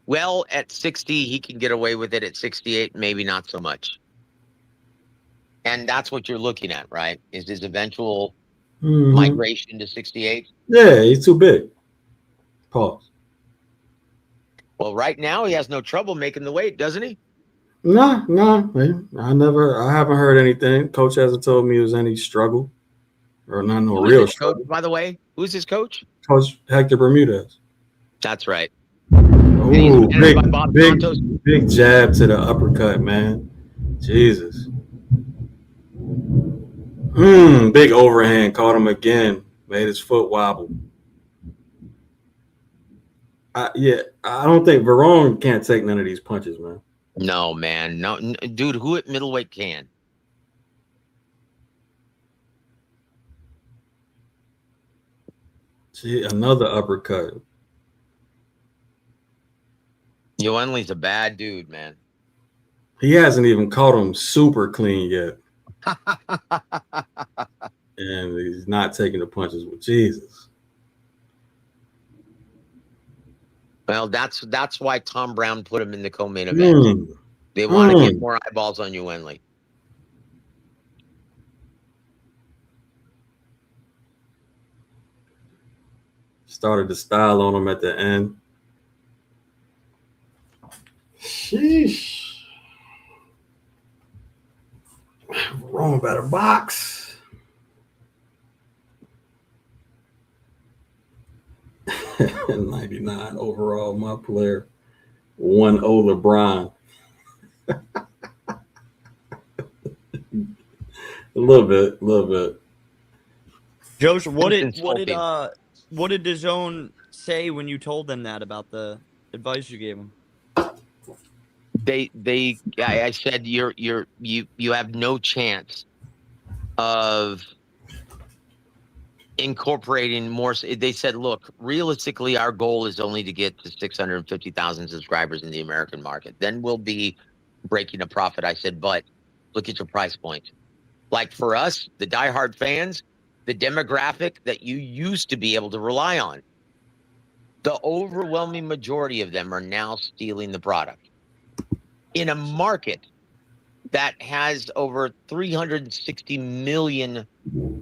Well, at 60, he can get away with it. At 68, maybe not so much. And that's what you're looking at, right? Is his eventual migration to 68? Yeah, he's too big. Pause. Well, right now he has no trouble making the weight, doesn't he? No, man. I haven't heard anything. Coach hasn't told me there's any struggle. Or not no real struggle. Coach, by the way, who's his coach? Coach Hector Bermudez. That's right. Ooh, big jab to the uppercut, man. Jesus. Big overhand, caught him again. Made his foot wobble. I don't think Verone can't take none of these punches, man. No, man. No, dude, who at middleweight can? Gee, another uppercut. Yoenli's a bad dude, man. He hasn't even caught him super clean yet. And he's not taking the punches with Jesus. Well, that's why Tom Brown put him in the co-main event. They want to get more eyeballs on Yoenli. Started to style on him at the end. Sheesh. Wrong about a box. '99 overall, my player. 1-0 LeBron. A little bit. Joseph, what did DAZN say when you told them that about the advice you gave him? I said you have no chance of incorporating more. They said, look, realistically, our goal is only to get to 650,000 subscribers in the American market. Then we'll be breaking a profit. I said, but look at your price point. Like for us, the diehard fans, the demographic that you used to be able to rely on, the overwhelming majority of them are now stealing the product. In a market that has over 360 million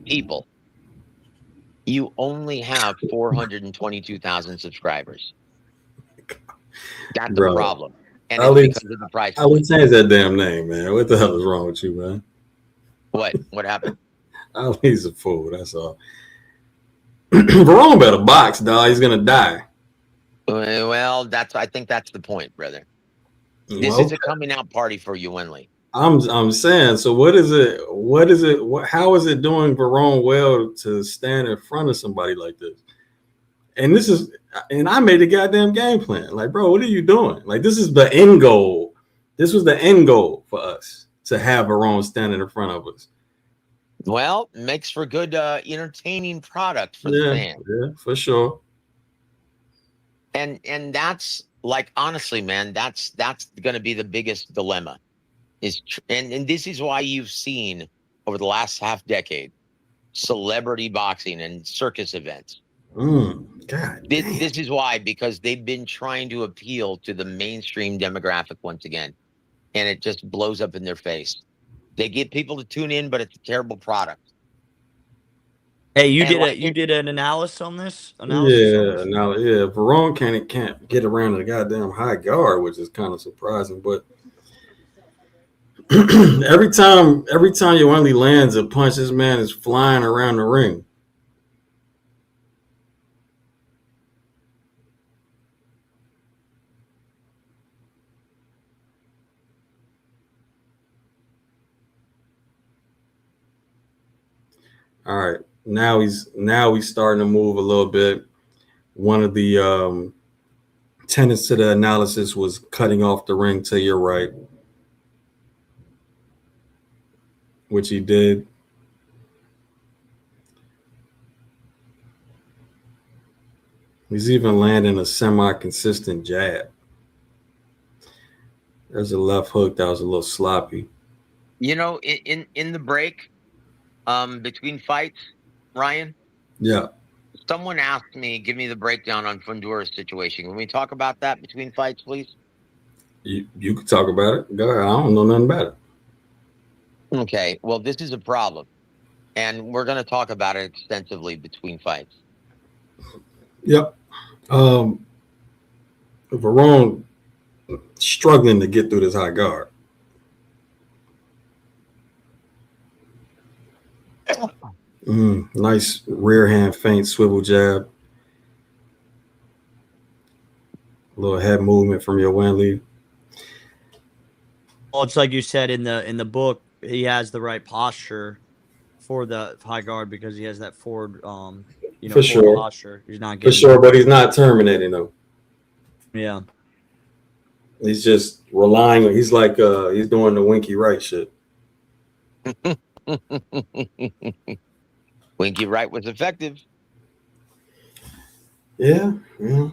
people, you only have 422,000 subscribers. That's the problem. And it's because of the price. I would change that damn name, man. What the hell is wrong with you, man? What happened? Ali's a fool, that's all. Verone better box, dog. He's gonna die. Well, I think that's the point, brother. This is a coming out party for you, Winley. I'm saying, so what is it? How is it doing Verone well to stand in front of somebody like this? And I made a goddamn game plan. Like, bro, what are you doing? Like, this is the end goal. This was the end goal for us to have Verone standing in front of us. Well, makes for good entertaining product for the fan. Yeah, for sure. And that's like, honestly, man, that's going to be the biggest dilemma. And this is why you've seen over the last half decade celebrity boxing and circus events. God, this is why, because they've been trying to appeal to the mainstream demographic once again, and it just blows up in their face. They get people to tune in, but it's a terrible product. Hey, you did an analysis on this? Verone can't get around the goddamn high guard, which is kind of surprising. But every time Yoeli lands a punch, this man is flying around the ring. All right, now he's starting to move a little bit. One of the tenets to the analysis was cutting off the ring to your right, which he did. He's even landing a semi-consistent jab. There's a left hook that was a little sloppy. You know, in the break, between fights, Ryan? Yeah. Someone asked me, give me the breakdown on Fundura's situation. Can we talk about that between fights, please? You can talk about it. Go ahead. I don't know nothing about it. Okay. Well, this is a problem. And we're going to talk about it extensively between fights. Yep. Verone struggling to get through this high guard. Nice rear hand feint, swivel jab. A little head movement from your Yoeli. Well, it's like you said in the book, he has the right posture for the high guard because he has that forward, for sure posture. He's not getting for sure, but he's not terminating them. Yeah, he's just relying. He's like he's doing the Winky Wright shit. Winky Wright was effective. Yeah. He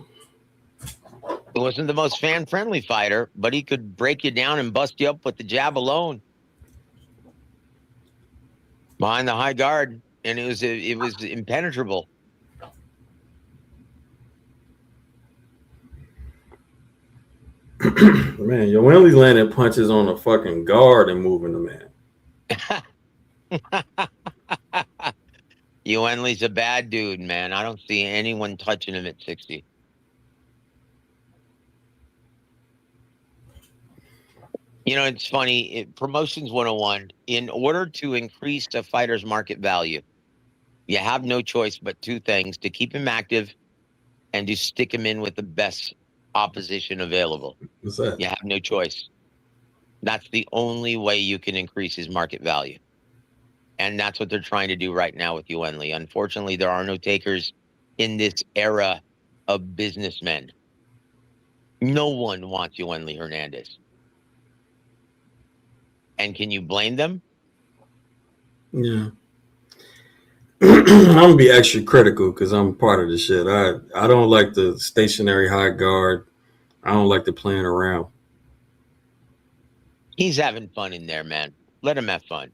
wasn't the most fan-friendly fighter, but he could break you down and bust you up with the jab alone. Behind the high guard, and it was impenetrable. Man, Yoeli's landing punches on the fucking guard and moving the man. Yuenli's a bad dude, man. I don't see anyone touching him at 60. You know, it's funny. Promotions 101. In order to increase a fighter's market value, you have no choice but two things: to keep him active and to stick him in with the best opposition available. What's that? You have no choice. That's the only way you can increase his market value. And that's what they're trying to do right now with Yuenli. Unfortunately, there are no takers in this era of businessmen. No one wants Yuenli Hernandez. And can you blame them? Yeah. I'm gonna be extra critical because I'm part of the shit. I don't like the stationary high guard. I don't like the playing around. He's having fun in there, man. Let him have fun.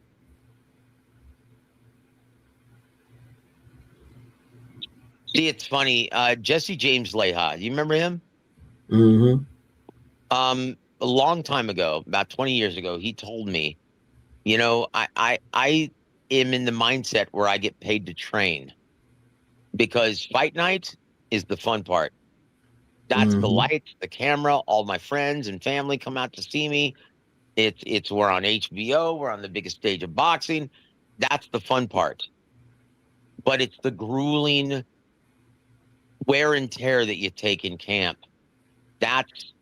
See, it's funny. Jesse James Leha, you remember him? Mm-hmm. A long time ago, about 20 years ago, he told me, you know, I am in the mindset where I get paid to train because fight night is the fun part. That's the lights, the camera, all my friends and family come out to see me. It's we're on HBO, we're on the biggest stage of boxing. That's the fun part. But it's the grueling wear and tear that you take in camp. That's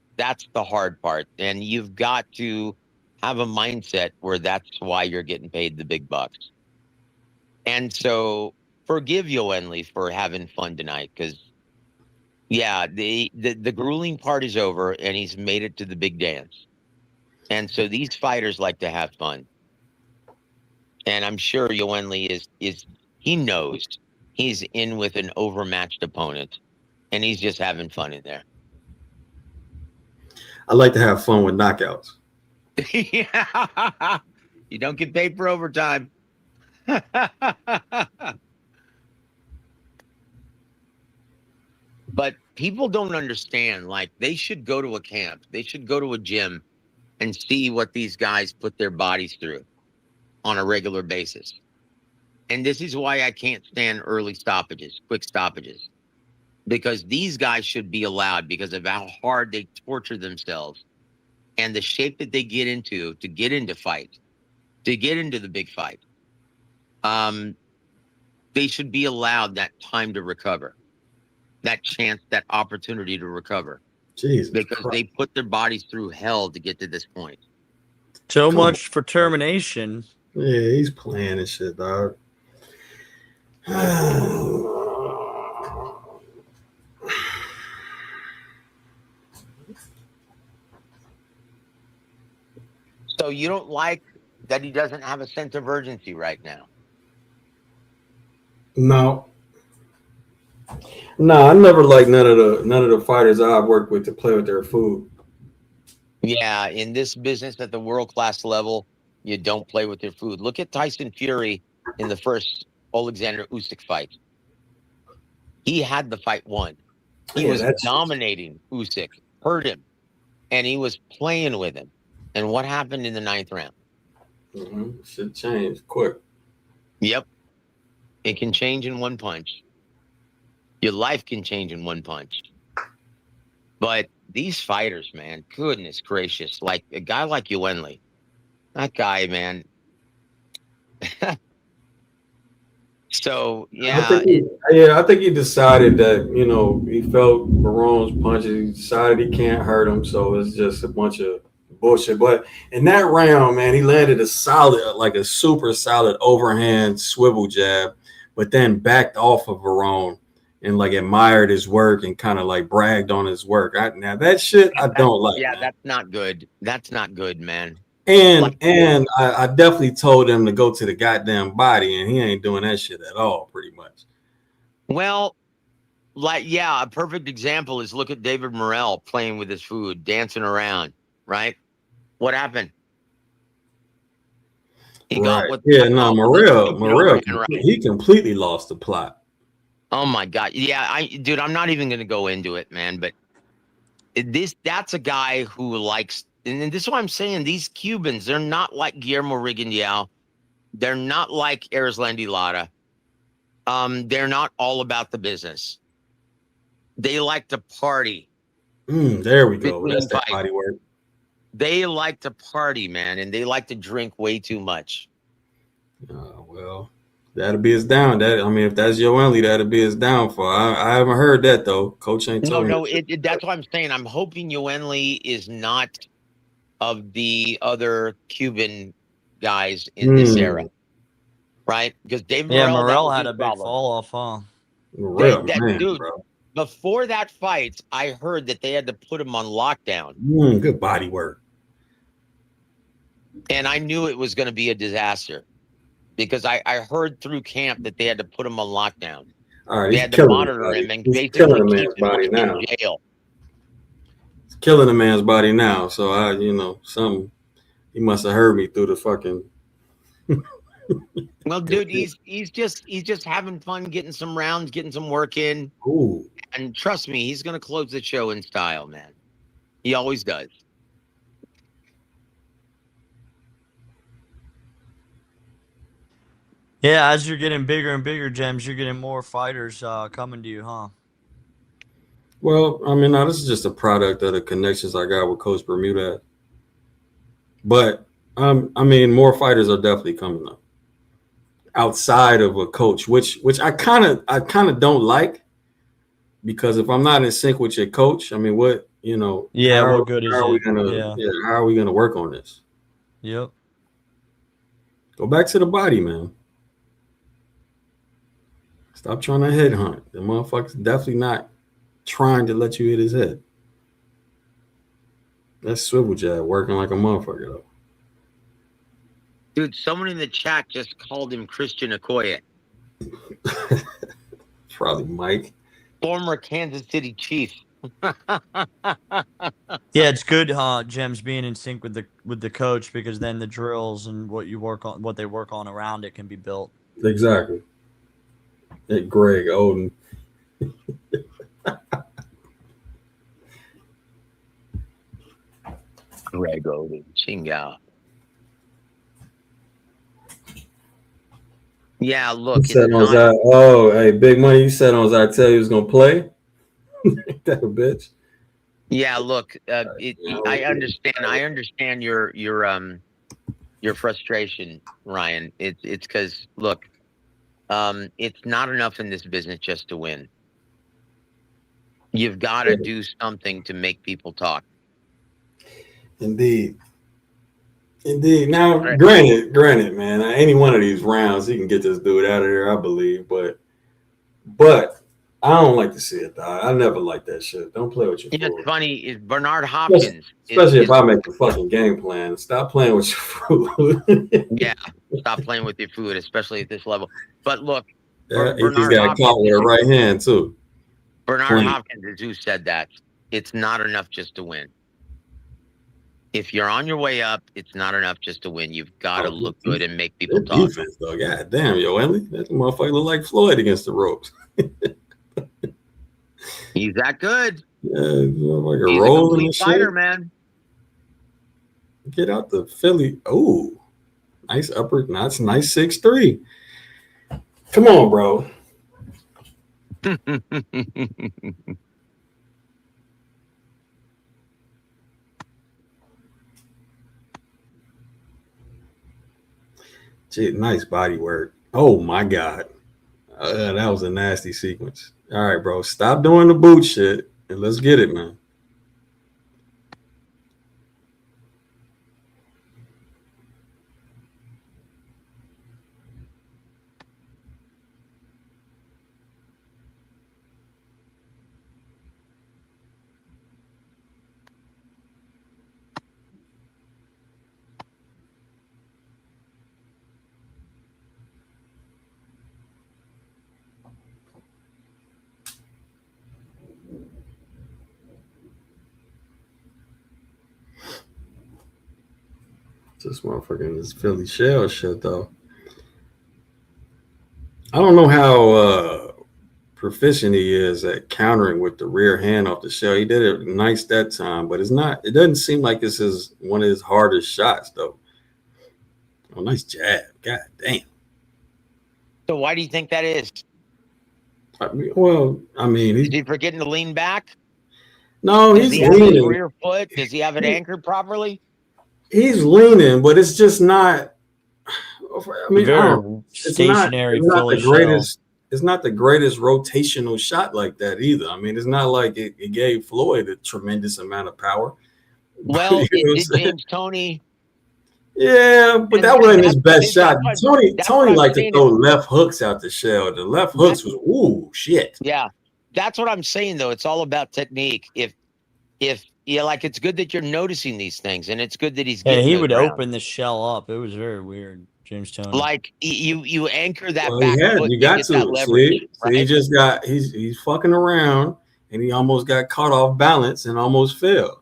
the hard part. And you've got to have a mindset where that's why you're getting paid the big bucks. And so forgive Yoenli for having fun tonight, because yeah, the grueling part is over and he's made it to the big dance. And so these fighters like to have fun. And I'm sure Yoenli is he knows he's in with an overmatched opponent and he's just having fun in there. I like to have fun with knockouts. Yeah. You don't get paid for overtime. But people don't understand. Like, they should go to a camp. They should go to a gym and see what these guys put their bodies through on a regular basis. And this is why I can't stand early stoppages, quick stoppages, because these guys should be allowed because of how hard they torture themselves and the shape that they get into to get into fight, to get into the big fight. They should be allowed that time to recover, that chance, that opportunity to recover. Jesus because Christ. they put their bodies through hell to get to this point. So much for termination. Yeah, he's playing and shit, dog. So you don't like that he doesn't have a sense of urgency right now? No, I never liked none of the fighters I've worked with to play with their food. Yeah, in this business at the world-class level, you don't play with your food. Look at Tyson Fury in the first Alexander Usyk fight. He had the fight won. He was dominating Usyk, hurt him, and he was playing with him. And what happened in the 9th round? Should change quick. Yep. It can change in one punch. Your life can change in one punch. But these fighters, man, goodness gracious, like a guy like Yuenli, that guy, man. So, yeah. I think he decided that, he felt Baron's punches. He decided he can't hurt him, so it's just a bunch of bullshit. But in that round, man, he landed a super solid overhand swivel jab, but then backed off of Baron and admired his work and kind of bragged on his work. Now that shit I don't like. Yeah, man. that's not good. That's not good, man. And I definitely told him to go to the goddamn body, and he ain't doing that shit at all, pretty much. Well, a perfect example is look at David Morrell playing with his food, dancing around, right? What happened? He got what? Yeah, no, Morrell, he completely lost the plot. Oh my God. Yeah, dude, I'm not even going to go into it, man, but that's a guy who likes, and this is what I'm saying, these Cubans, they're not like Guillermo Rigondeaux. They're not like Erislandy Lara. They're not all about the business. They like to party. There we go. between That's that fights. body work. They like to party, man, and they like to drink way too much. Well, that'll be his down. That I mean, if that's your only, that'll be his downfall. I haven't heard that though. Coach ain't told me. No, that's what I'm saying. I'm hoping Yoenli is not of the other Cuban guys in this era, right? Because Dave Morrell, Morrell had a big fall off, huh? Morrell, man, dude, bro. Before that fight, I heard that they had to put him on lockdown. Good body work. And I knew it was going to be a disaster because I heard through camp that they had to put him on lockdown. All right, they had to monitor him and basically keep him in jail. It's killing a man's body now. So something he must have heard me through the fucking. Well, dude, he's just having fun, getting some rounds, getting some work in. Ooh. And trust me, he's going to close the show in style, man. He always does. Yeah, as you're getting bigger and bigger, Gems, you're getting more fighters coming to you, huh? Well, I mean, this is just a product of the connections I got with Coach Bermuda. But I mean, more fighters are definitely coming up outside of a coach, which I kind of don't like, because if I'm not in sync with your coach, I mean, what what good is it? How are we gonna work on this? Yep. Go back to the body, man. Stop trying to headhunt. The motherfucker's definitely not trying to let you hit his head. That's swivel jab working like a motherfucker, though. Dude, someone in the chat just called him Christian Okoye. Probably Mike. Former Kansas City Chief. Yeah, it's good, Gems, being in sync with the coach, because then the drills and what they work on around it can be built. Exactly. Hey, Greg Oden. Greg Oden, Chinga. Yeah, look. Hey, Big Money, you said on Zartel he was going to play? Ain't that a bitch? Yeah, look, I understand your frustration, Ryan. It's because, look, it's not enough in this business just to win. You've got to do something to make people talk. Indeed. Now, granted, man, any one of these rounds, he can get this dude out of there, I believe. But I don't like to see it, dog. I never like that shit. Don't play with your food. It's funny is Bernard Hopkins. Especially if I make a fucking game plan. Stop playing with your food. Yeah, stop playing with your food, especially at this level. But look, he's got caught with a right hand, too. Bernard Hopkins is who said that. It's not enough just to win. If you're on your way up, it's not enough just to win. You've got to look good and make people talk. Defense, though. God damn, Yoenli. That motherfucker look like Floyd against the ropes. He's that good. Yeah, motherfucker He's rolling a and fighter, shit. man. Get out the Philly. Oh, nice upper. That's nice 6'3". Come on, bro. Gee, nice body work. Oh my God. That was a nasty sequence. All right, bro. Stop doing the boot shit and let's get it, man. This motherfucking this Philly shell shit, though. I don't know how proficient he is at countering with the rear hand off the shell. He did it nice that time, but it doesn't seem like this is one of his hardest shots, though. Oh, nice jab. God damn. So why do you think that is? Well, I mean, Is he forgetting to lean back? no, Does he's he have his leaning. rear foot? Does he have it anchored properly? He's leaning, but it's just not. I mean, I Very don't. It's not. stationary It's not Philly the shell. greatest. It's not the greatest rotational shot like that either. I mean, it's not like it gave Floyd a tremendous amount of power. Well, You know it what I'm did saying? James Tony, Yeah, but that and wasn't his best shot. that's what Tony I'm liked to saying. throw left hooks out the shell. The left hooks was ooh shit. Yeah, that's what I'm saying though. It's all about technique. If yeah, like it's good that you're noticing these things, and it's good that he's Yeah, getting he those would rounds. open the shell up. It was very weird, James Tony. Like you anchor that Well, back foot you to got get that to leverage, see. He right? just got he's fucking around and he almost got caught off balance and almost fell.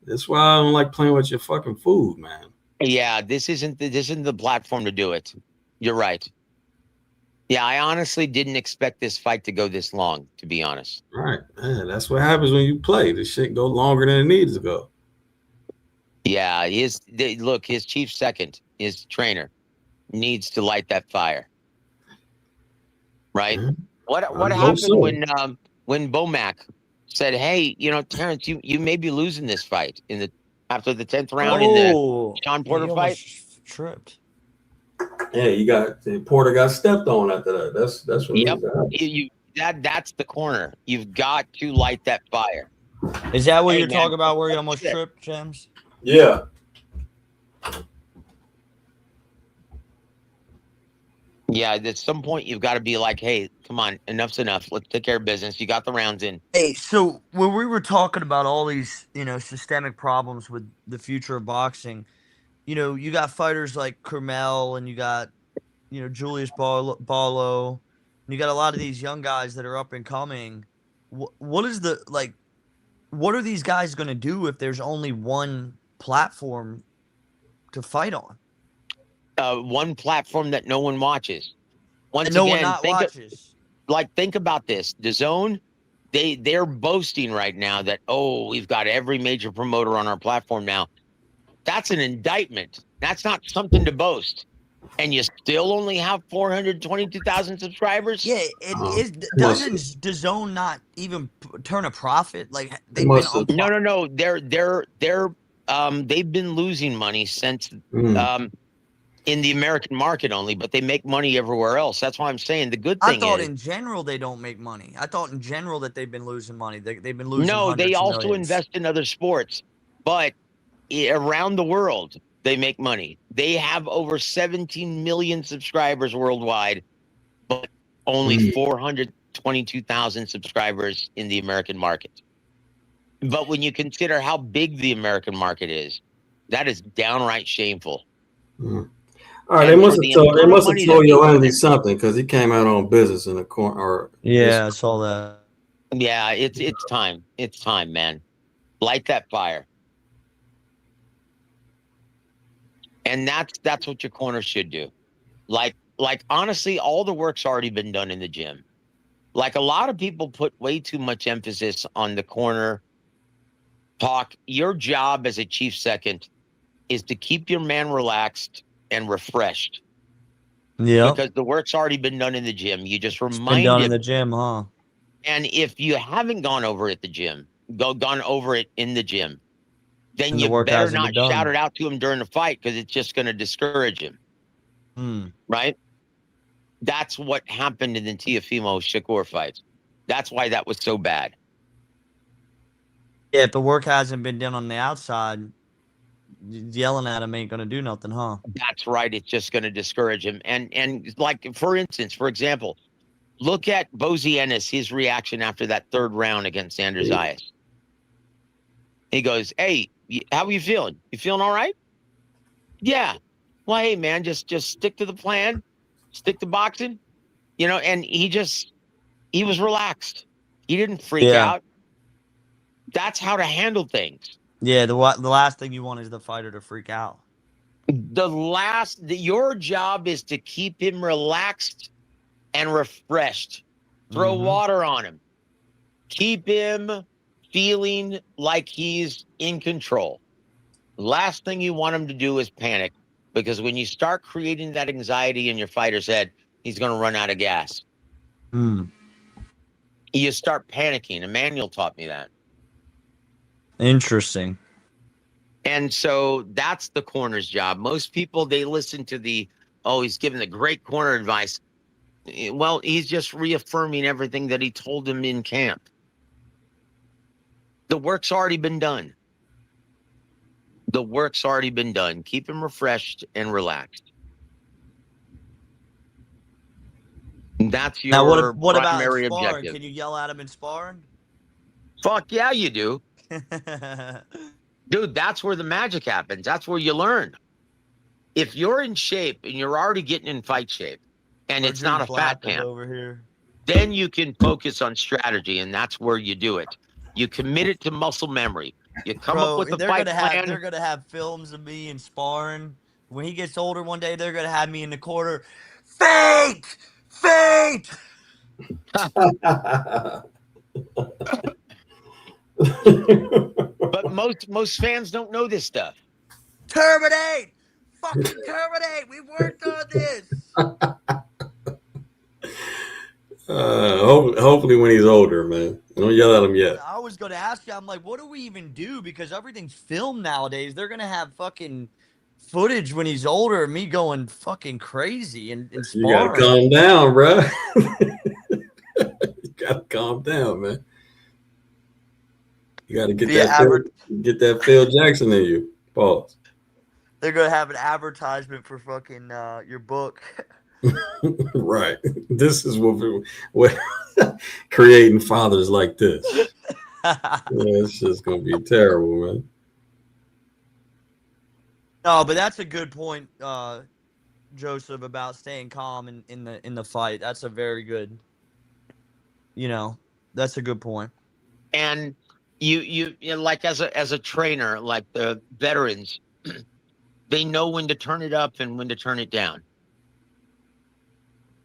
That's why I don't like playing with your fucking food, man. Yeah, this isn't the platform to do it. You're right. Yeah, I honestly didn't expect this fight to go this long, to be honest. Right. Yeah, that's what happens when you play. The shit go longer than it needs to go. Yeah, look, his chief second, his trainer, needs to light that fire. Right? Yeah, What I hope happened so. when Bomac said, "Hey, Terrence, you may be losing this fight after the 10th round in the Sean Porter he fight?" almost tripped. Yeah, Porter got stepped on after that. That's what Yep. needs to happen. That's the corner. You've got to light that fire. Is that what Hey, you're man, talking about where he almost shit. tripped, James? Yeah. Yeah, at some point you've got to be like, "Hey, come on, enough's enough. Let's take care of business. You got the rounds in." Hey, so when we were talking about all these, systemic problems with the future of boxing, you got fighters like Kermel and you got, Julius Barlow, and you got a lot of these young guys that are up and coming. What is what are these guys going to do if there's only one platform to fight on? One platform that no one watches. Once And no one again, not watches. think about this. DAZN, they're boasting right now that, oh, we've got every major promoter on our platform now. That's an indictment. That's not something to boast. And you still only have 422,000 subscribers? Yeah, doesn't DAZN not even turn a profit? Like they've been on. No. They've been losing money since in the American market only, but they make money everywhere else. That's why I'm saying the good thing I thought is, in general they don't make money. I thought in general that they've been losing money. They've been losing. No, they hundreds of also millions. invest in other sports, but around the world they make money. They have over 17 million subscribers worldwide, but only 422,000 subscribers in the American market. But when you consider how big the American market is, that is downright shameful. All right, they must have told Yolandi something because he came out on business in the corner. Yeah, I saw that. Yeah, it's time. It's time, man. Light that fire. And that's what your corner should do. Like honestly, all the work's already been done in the gym. Like a lot of people put way too much emphasis on the corner talk. Your job as a chief second is to keep your man relaxed and refreshed. Yeah, because the work's already been done in the gym. You just it's been remind done him. in the gym, huh? And if you haven't gone over it at the gym, gone over it in the gym, then And the you work better hasn't not been done. shout it out to him during the fight because it's just going to discourage him. Right? That's what happened in the Teofimo Shakur fight. That's why that was so bad. Yeah, if the work hasn't been done on the outside, yelling at him ain't gonna do nothing, huh? That's right. It's just going to discourage him. And like for instance, for example, look at Bozy Ennis, his reaction after that third round against Anders Zayas. He goes, "Hey, how are you feeling? You feeling all right?" "Yeah." "Well, hey man, just stick to the plan, stick to boxing, And he was relaxed. He didn't freak out. That's how to handle things. Yeah, the last thing you want is the fighter to freak out. Your job is to keep him relaxed and refreshed. Throw water on him. Keep him feeling like he's in control. Last thing you want him to do is panic, because when you start creating that anxiety in your fighter's head, he's going to run out of gas. you start panicking. Emmanuel taught me that. Interesting. And so that's the corner's job. Most people, they listen to he's giving the great corner advice. Well, he's just reaffirming everything that he told him in camp. The work's already been done. The work's already been done. Keep him refreshed and relaxed. That's your Now, what about in primary sparring? objective. Can you yell at him in sparring? Fuck yeah, you do. Dude, that's where the magic happens. That's where you learn. If you're in shape and you're already getting in fight shape, and it's not a fat camp, over here. then you can focus on strategy, and that's where you do it. You commit it to muscle memory. You come up with a fight plan. They're gonna have films of me in sparring. When he gets older one day, they're gonna have me in the corner. Fate! But most fans don't know this stuff. Terminate! Fucking terminate! We worked on this. Hopefully when he's older, man. Don't yell at him yet. I was gonna ask you. I'm like, what do we even do? Because everything's filmed nowadays. They're gonna have fucking footage when he's older of me going fucking crazy and You sparring. gotta calm down, bro. You gotta calm down, man. You gotta get that Phil Jackson in you. Pause. They're gonna have an advertisement for fucking your book. Right. This is what creating fathers like this. Yeah, it's just gonna be terrible, man. No, but that's a good point, Joseph, about staying calm in the fight. That's a very good. That's a good point. And you like as a trainer, like the veterans, they know when to turn it up and when to turn it down.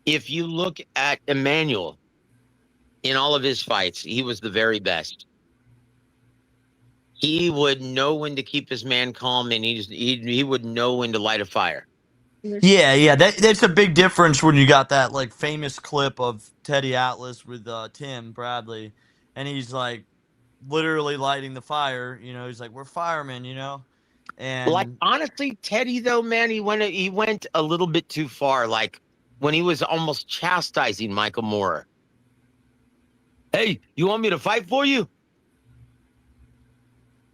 If you look at Emmanuel in all of his fights, he was the very best. He would know when to keep his man calm, and he would know when to light a fire. Yeah. That's a big difference when you got that like famous clip of Teddy Atlas with Tim Bradley, and he's like literally lighting the fire. He's like, "We're firemen," And like honestly, Teddy though, man, he went a little bit too far. Like when he was almost chastising Michael Moore. Hey, you want me to fight for you?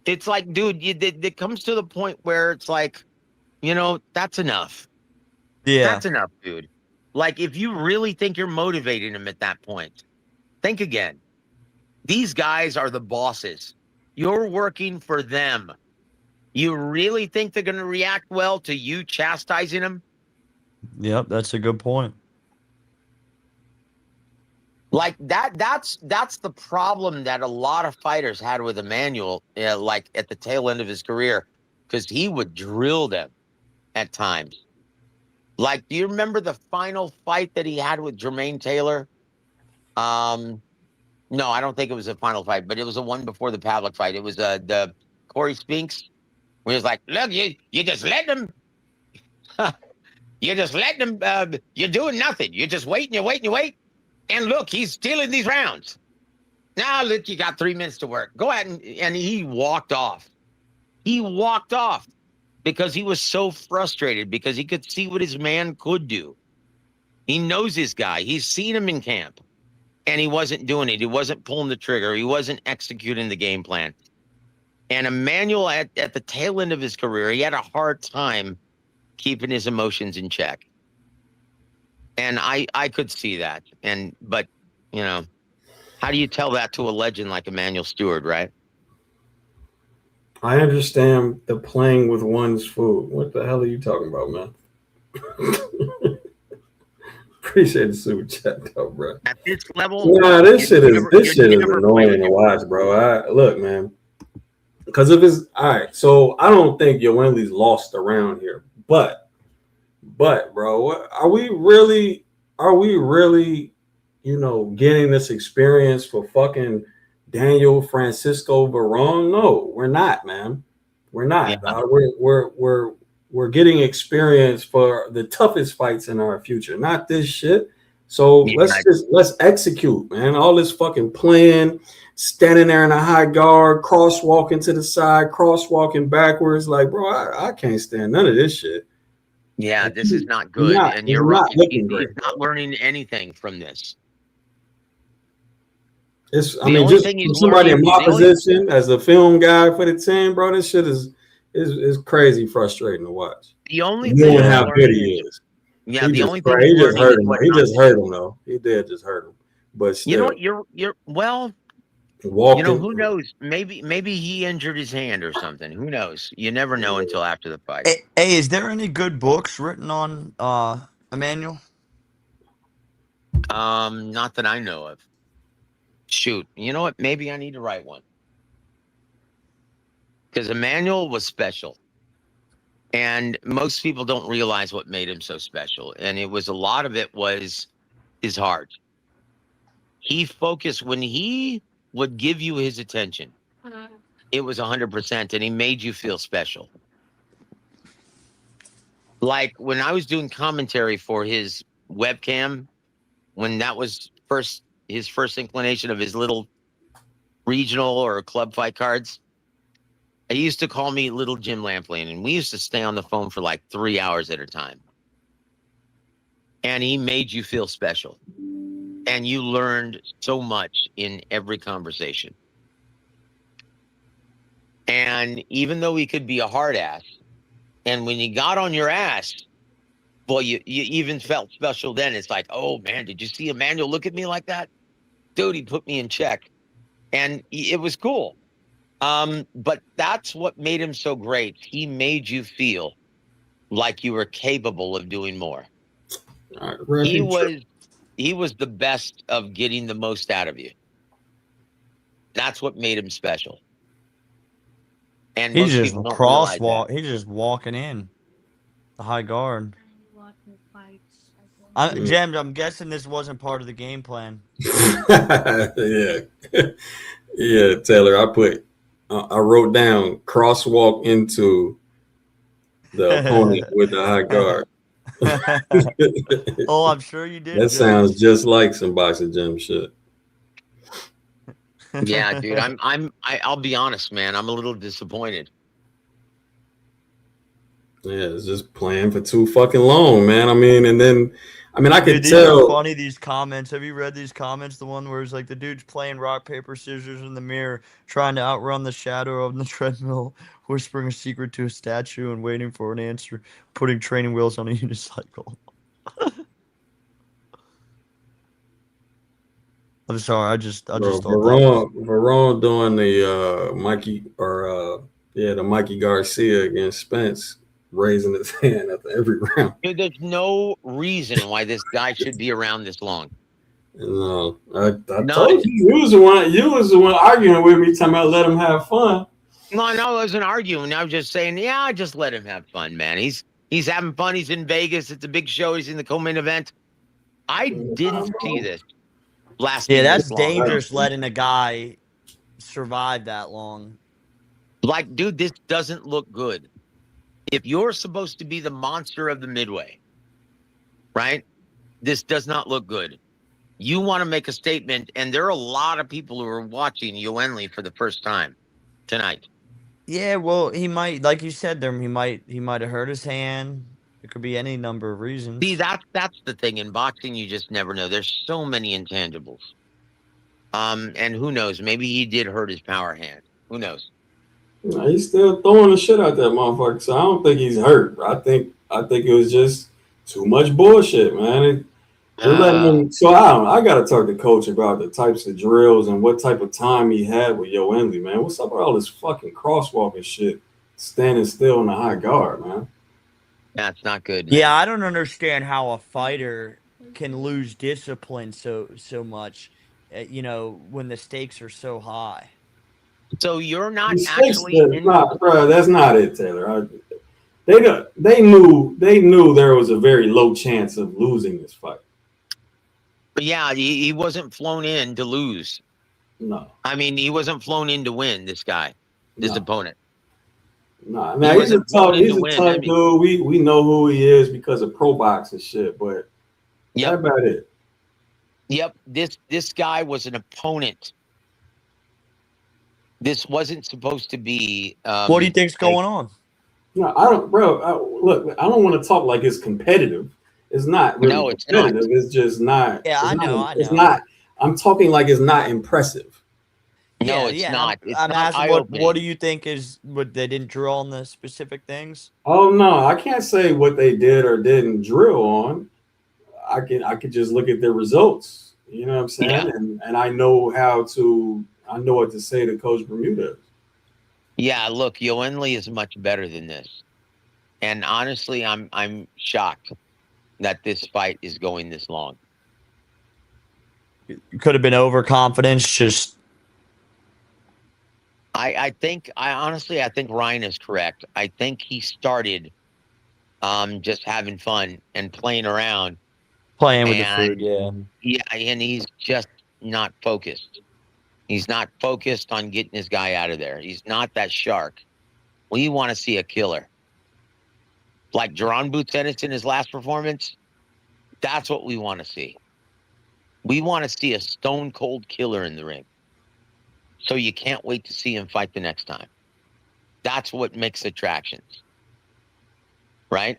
It's like, dude, it comes to the point where it's like, that's enough. Yeah. That's enough, dude. Like, if you really think you're motivating him at that point, think again. These guys are the bosses. You're working for them. You really think they're going to react well to you chastising them? Yep, that's a good point. Like that's the problem that a lot of fighters had with Emmanuel, like at the tail end of his career, because he would drill them at times. Like, do you remember the final fight that he had with Jermaine Taylor? No, I don't think it was the final fight, but it was the one before the Pavlik fight. It was the Corey Spinks, where he was like, "Look, you just let them, you just let them. You're doing nothing. You're just waiting, you wait, and look, he's stealing these rounds. Now, look, you got 3 minutes to work. Go ahead," and he walked off. He walked off because he was so frustrated because he could see what his man could do. He knows this guy. He's seen him in camp. And he wasn't doing it. He wasn't pulling the trigger. He wasn't executing the game plan. And Emmanuel, at the tail end of his career, he had a hard time keeping his emotions in check. And I could see that. But how do you tell that to a legend like Emmanuel Stewart, right? I understand the playing with one's food. What the hell are you talking about, man? Appreciate the super chat, though, bro. At this level, this shit is annoying to watch, bro. Look, man, because of his. All right, so I don't think Yoenli's lost around here, but, bro, are we really, getting this experience for fucking Daniel Francisco Varone? No, we're not, man. We're not. We're getting experience for the toughest fights in our future, not this shit. So Yeah, let's execute, man. All this fucking playing, standing there in a high guard, crosswalking to the side, crosswalking backwards. Like, bro, I can't stand none of this shit. yeah, Like, this is not good, and he's you're right. not looking He's great. not learning anything from this. I The mean, only just thing from he's somebody in learning, my the only position as the film guy for the team, bro, this shit is crazy frustrating to watch. the only thing Knowing he's how good learning is, he is. yeah, the only thing he's He just learning is hurt him. what He not just to hurt do. him though. He did just hurt him. But You know still, what? You're well. walking. Who knows? Maybe he injured his hand or something. Who knows? You never know until after the fight. Hey, is there any good books written on Emmanuel? Not that I know of. Shoot, you know what? Maybe I need to write one because Emmanuel was special, and most people don't realize what made him so special. And it was a lot of it was his heart. He focused when he would give you his attention. It was 100%, and he made you feel special. Like when I was doing commentary for his webcam, when that was his first inclination of his little regional or club fight cards, he used to call me Little Jim Lampley, and we used to stay on the phone for like 3 hours at a time. And he made you feel special. And you learned so much in every conversation. And even though he could be a hard ass, and when he got on your ass, well, you even felt special then. It's like, oh man, did you see Emmanuel look at me like that? Dude, he put me in check. And it was cool. But that's what made him so great. He made you feel like you were capable of doing more. He was the best of getting the most out of you. That's what made him special. And He's most just people don't realize that. crosswalk. He's just walking in the high guard. James, I'm guessing this wasn't part of the game plan. Yeah, yeah, Taylor. I wrote down crosswalk into the opponent with the high guard. Oh, I'm sure you did. That sounds just like some boxing gym shit. Yeah, dude. I'll be honest, man. I'm a little disappointed. Yeah, it's just playing for too fucking long, man. I mean, I could Dude, these tell. are funny, these comments. Have you read these comments? The one where it's like the dude's playing rock, paper, scissors in the mirror, trying to outrun the shadow of the treadmill, whispering a secret to a statue and waiting for an answer, putting training wheels on a unicycle. I'm sorry, I just thought that was... Veron doing the the Mikey Garcia against Spence, raising his hand after every round. Dude, there's no reason why this guy should be around this long. No, I told you was the one arguing with me, talking about let him have fun. No, I wasn't arguing. I was just saying, yeah, just let him have fun, man. He's having fun. He's in Vegas. It's a big show. He's in the co-main event. I didn't see this last. Yeah, that's dangerous, letting a guy survive that long. Like, dude, this doesn't look good. If you're supposed to be the monster of the midway, right? This does not look good. You want to make a statement, and there are a lot of people who are watching Yoenli for the first time tonight. Yeah, well, he might, like you said, he might have hurt his hand. It could be any number of reasons. See, that's the thing. In boxing, you just never know. There's so many intangibles. And who knows? Maybe he did hurt his power hand. Who knows? No, he's still throwing the shit out that motherfucker. So I don't think he's hurt. I think it was just too much bullshit, man. I got to talk to coach about the types of drills and what type of time he had with Yoenli, man. What's up with all this fucking crosswalking shit, standing still in the high guard, man? That's not good. Man. Yeah, I don't understand how a fighter can lose discipline so much, when the stakes are so high. So you're not bro. That's not it, Taylor. They knew there was a very low chance of losing this fight. But yeah, he wasn't flown in to lose. No, I mean he wasn't flown in to win. This opponent. No, man, he's a tough dude. We know who he is because of pro box and shit. But that's about it. Yep, this guy was an opponent. This wasn't supposed to be. What do you think's going on? No, I don't, bro. Look, I don't want to talk like it's competitive. It's not really No, it's not. competitive. It's just not. Yeah, I know. It's not. I'm talking like it's not impressive. No, Yeah, it's yeah. not. It's I'm not asking eye-opening. what do you think is what they didn't drill on the specific things? Oh no, I can't say what they did or didn't drill on. I could just look at the results. You know what I'm saying? Yeah. And I know I know what to say to Coach Bermuda. Yeah, look, Yoenli is much better than this. And honestly, I'm shocked that this fight is going this long. It could have been overconfidence, just I think Ryan is correct. I think he started just having fun and playing around. playing with the food. Yeah. Yeah, and he's just not focused. He's not focused on getting his guy out of there. He's not that shark. We want to see a killer. Like Jerron Boots Ennis in his last performance, that's what we want to see. We want to see a stone cold killer in the ring. So you can't wait to see him fight the next time. That's what makes attractions. Right?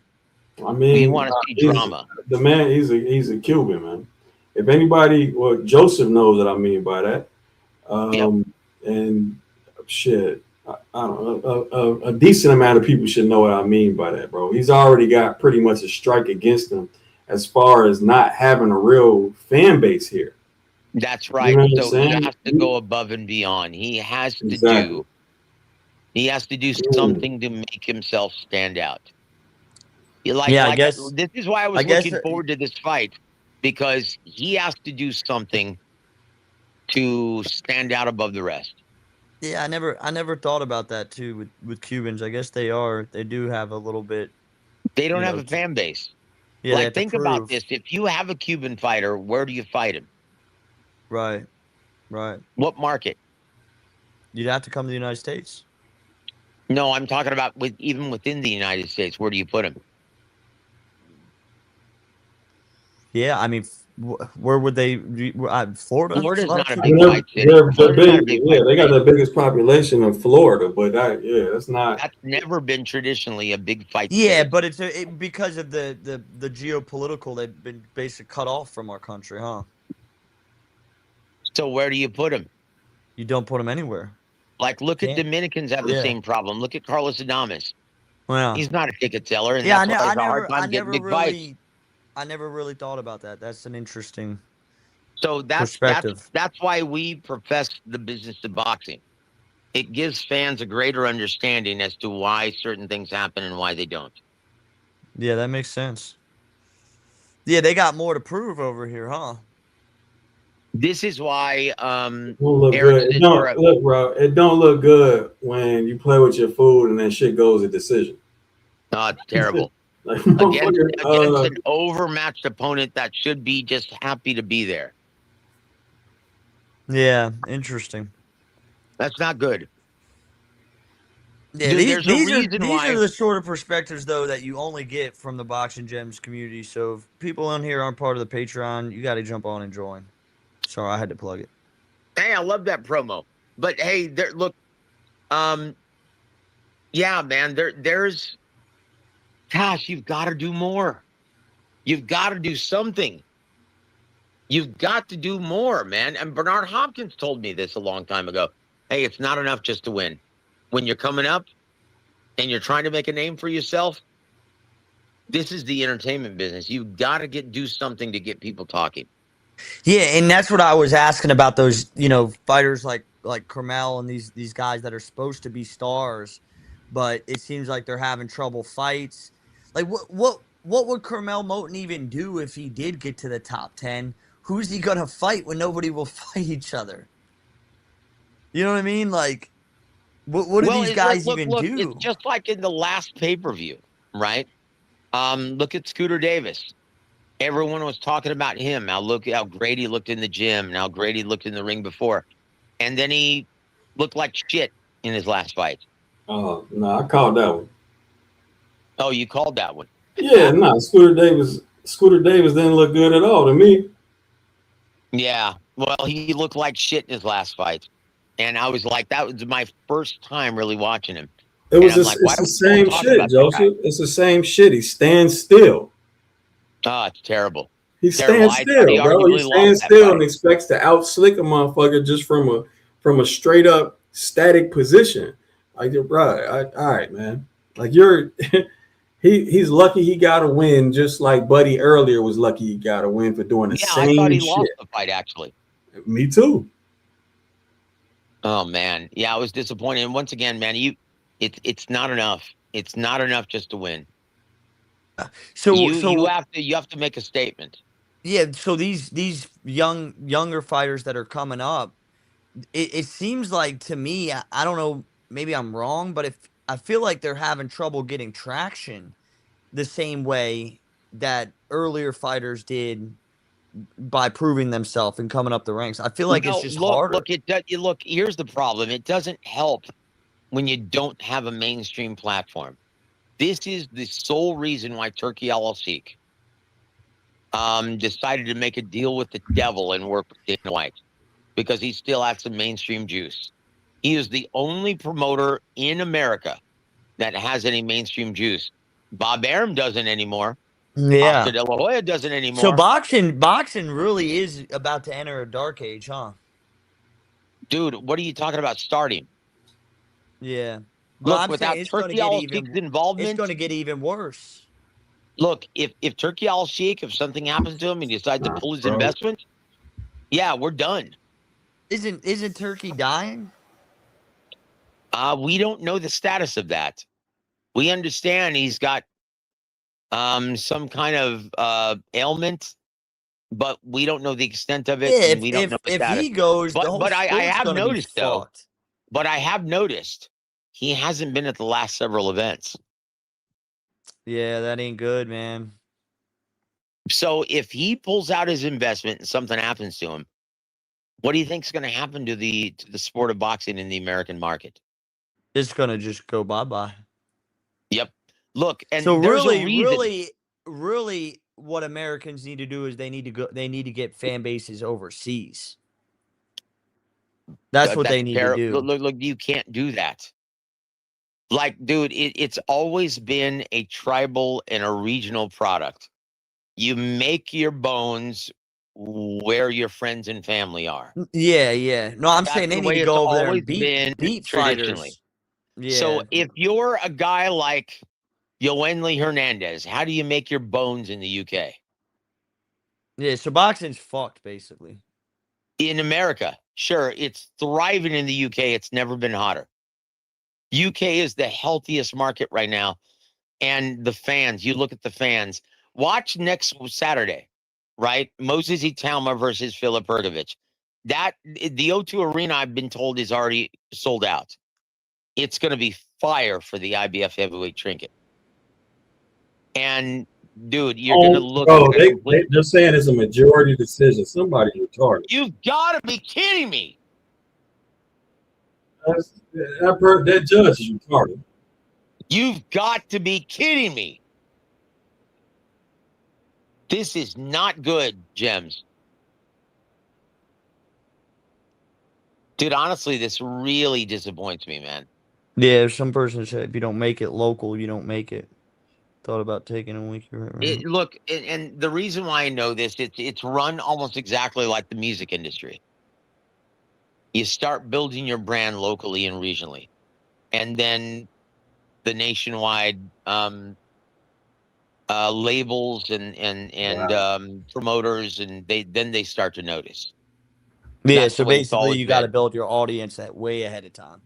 I mean, we want to see drama. The man, he's a Cuban, man. If anybody, well, Joseph knows what I mean by that. And shit, I don't know, a decent amount of people should know what I mean by that, bro. He's already got pretty much a strike against him as far as not having a real fan base here. That's right. You know so he has to go above and beyond. He has to do something to make himself stand out. I guess this is why I was looking forward to this fight, because he has to do something to stand out above the rest. Yeah, I never thought about that too with Cubans. I guess they do have a little bit. They don't have a fan base. Yeah, think about this. If you have a Cuban fighter, where do you fight him? Right. What market? You'd have to come to the United States. No, I'm talking about even within the United States. Where do you put him? Yeah, I mean, where would they? Florida. Florida's not a big fight city. They got the biggest population in Florida, but that's not. That's never been traditionally a big fight. Yeah, city. but it's because of the geopolitical. They've been basically cut off from our country, huh? So where do you put him? You don't put him anywhere. Like, look at Dominicans have the same problem. Look at Carlos Adames. Well, he's not a ticket seller, and yeah, that's why he's a hard time getting big fights. I never really thought about that. That's an interesting perspective. That's why we profess the business of boxing. It gives fans a greater understanding as to why certain things happen and why they don't. Yeah, that makes sense. Yeah, they got more to prove over here, huh? This is why look good. Look, bro, it don't look good when you play with your food and then shit goes a decision. Oh, it's terrible. against an overmatched opponent that should be just happy to be there. Yeah, interesting. That's not good. Yeah, Dude, these are the sort of perspectives, though, that you only get from the Boxing Gems community. So if people on here aren't part of the Patreon, you got to jump on and join. Sorry, I had to plug it. Hey, I love that promo. But hey, look, yeah, man, there's, gosh, you've got to do more. You've got to do something. You've got to do more, man. And Bernard Hopkins told me this a long time ago. Hey, it's not enough just to win. When you're coming up and you're trying to make a name for yourself, this is the entertainment business. You've got to do something to get people talking. Yeah, and that's what I was asking about those, fighters like Carmel and these guys that are supposed to be stars, but it seems like they're having trouble fights. Like what would Carmel Moten even do if he did get to the top 10? Who's he gonna fight when nobody will fight each other? You know what I mean? Like, what do these guys even do? It's just like in the last pay-per-view, right? Look at Scooter Davis. Everyone was talking about him. Now look how great he looked in the gym. Now great he looked in the ring before. And then he looked like shit in his last fight. Oh, no, I called that one. Oh, you called that one? Yeah, no, Scooter Davis didn't look good at all to me. Yeah. Well, he looked like shit in his last fight. And I was like, that was my first time really watching him. It And was I'm like, just, why it's are the we still same talking shit, about that guy? Joseph. It's the same shit. He stands still. Oh, it's terrible. He Terrible. stands I thought he still, bro. He arguably lost stands that still and fight. expects to out slick a motherfucker just from a straight up static position. Like, bro, all right, man. Like you're he's lucky he got a win, just like Buddy earlier was lucky he got a win for doing the Yeah, I thought same he lost shit. the fight, actually. Me too. Oh, man. Yeah, I was disappointed. And once again, man, it's not enough. It's not enough just to win. So You have to make a statement. yeah, so these younger fighters that are coming up, it seems like to me, I don't know, maybe I'm wrong, but if I feel like they're having trouble getting traction the same way that earlier fighters did by proving themselves and coming up the ranks. I feel like it's Well, just harder. look, here's the problem. It doesn't help when you don't have a mainstream platform. This is the sole reason why Turkey Al Sheikh decided to make a deal with the devil and work with Dana White because he still has some mainstream juice. He is the only promoter in America that has any mainstream juice. Bob Arum doesn't anymore. Yeah. Oscar De La Hoya doesn't So anymore. boxing really is about to enter a dark age, huh? Dude, what are you talking about starting? Yeah. But Look, I'm saying without Turkey Al Sheikh's it's going involvement, to get even worse. look, if Turkey Al Sheikh, if something happens to him and he decides to pull his Bro. investment, yeah, we're done. Isn't Turkey dying? We don't know the status of that. We understand he's got some kind of ailment, but we don't know the extent of it Yeah, and we don't know the if status. he goes, the But whole I sport's have going to be noticed though, fucked. but I have noticed he hasn't been at the last several events. Yeah, that ain't good, man. So if he pulls out his investment and something happens to him, what do you think is going to happen to the sport of boxing in the American market? It's going to just go bye-bye. Yep. Look, So and there's a really, reason. really what Americans need to do is they need to get fan bases overseas. That's what they That's need to terrible. do. Look, you can't do that. Like, dude, it's always been a tribal and a regional product. You make your bones where your friends and family are. Yeah, yeah. No, I'm That's saying they the need to way it's go over there always and been beat traditionally. fighters. Yeah. So if you're a guy like Yoenli Hernandez, how do you make your bones in the UK? Yeah, so boxing's fucked basically. In America, sure, it's thriving in the UK. It's never been hotter. UK is the healthiest market right now. And the fans, you look at the fans. Watch next Saturday, right? Moses Italma versus Filip Ergovic. That the O2 Arena, I've been told, is already sold out. It's going to be fire for the IBF heavyweight trinket. And dude, you're going to look Bro, at a complete. they're saying it's a majority decision. Somebody retarded. You've got to be kidding me. That judge is retarded. You've got to be kidding me. This is not good, Gems. Dude, honestly, this really disappoints me, man. Yeah, some person said if you don't make it local, you don't make it. Thought about taking a week. Right. Look, and the reason why I know this, it's run almost exactly like the music industry. You start building your brand locally and regionally, and then the nationwide labels and promoters, and they start to notice. Yeah, That's so the way it's basically always you got to been. build your audience that way ahead of time.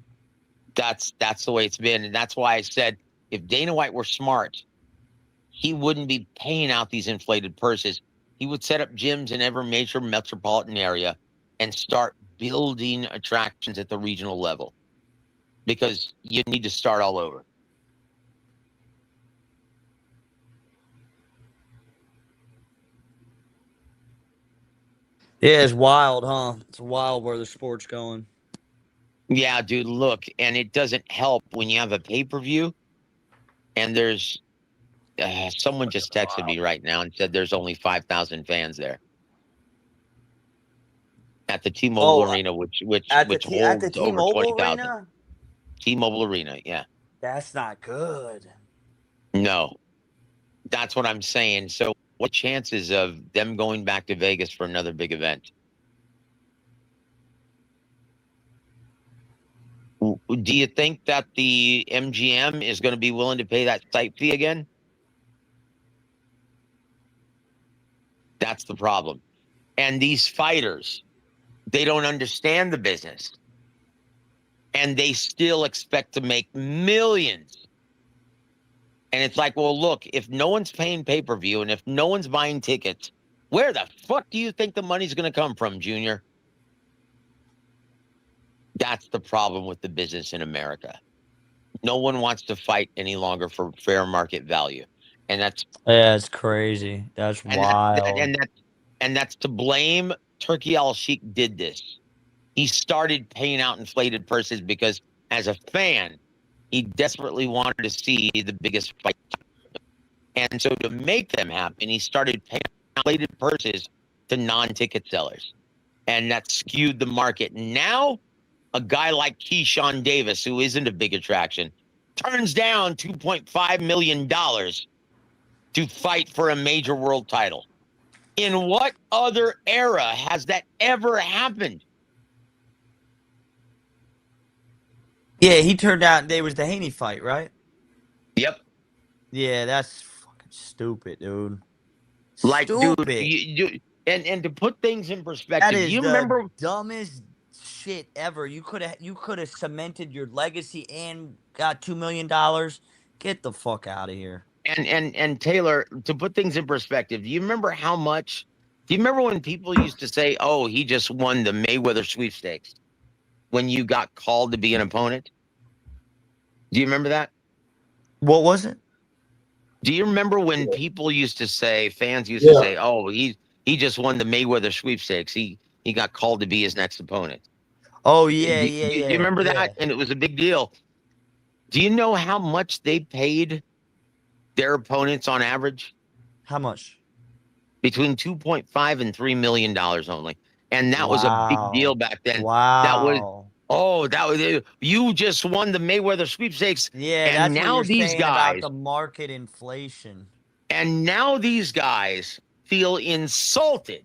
That's the way it's been, and that's why I said if Dana White were smart, he wouldn't be paying out these inflated purses. He would set up gyms in every major metropolitan area and start building attractions at the regional level because you need to start all over. Yeah, it's wild, huh? It's wild where the sport's going. Yeah, dude, look, and it doesn't help when you have a pay-per-view and there's someone just texted me right now and said there's only 5,000 fans there. at the T-Mobile Oh, Arena, which at which the at the holds over T-Mobile 20,000. Arena. T-Mobile Arena, yeah. That's not good. No, that's what I'm saying. So, what chances of them going back to Vegas for another big event? Do you think that the MGM is going to be willing to pay that site fee again? That's the problem. And these fighters, they don't understand the business. And they still expect to make millions. And it's like, well, look, if no one's paying pay-per-view and if no one's buying tickets, where the fuck do you think the money's going to come from, Junior? That's the problem with the business in America. No one wants to fight any longer for fair market value. And that's crazy. That's and wild. and that's to blame. Turkey Al-Sheikh did this. He started paying out inflated purses because as a fan, he desperately wanted to see the biggest fight. And so to make them happen, he started paying inflated purses to non-ticket sellers. And that skewed the market. Now, a guy like Keyshawn Davis, who isn't a big attraction, turns down $2.5 million to fight for a major world title. In what other era has that ever happened? Yeah, he turned out. There was the Haney fight, right? Yep. Yeah, that's fucking stupid, dude. Like, Stupid. dude, and to put things in That perspective, is do you the remember? dumbest shit ever. You could have cemented your legacy and got $2 million. Get the fuck out of here. And Taylor, to put things in perspective, do you remember how much? Do you remember when people used to say, "Oh, he just won the Mayweather sweepstakes," when you got called to be an opponent? Do you remember that? What was it? Do you remember when people used to say, fans used to say, "Oh, he just won the Mayweather sweepstakes. He got called to be his next opponent." Oh Do yeah, you remember that? And it was a big deal. Do you know how much they paid their opponents on average? How much? Between 2.5 and $3 million only. And that was a big deal back then. Wow. That was you just won the Mayweather sweepstakes. Yeah, and that's now what you're these saying guys, about the market inflation. and now these guys feel insulted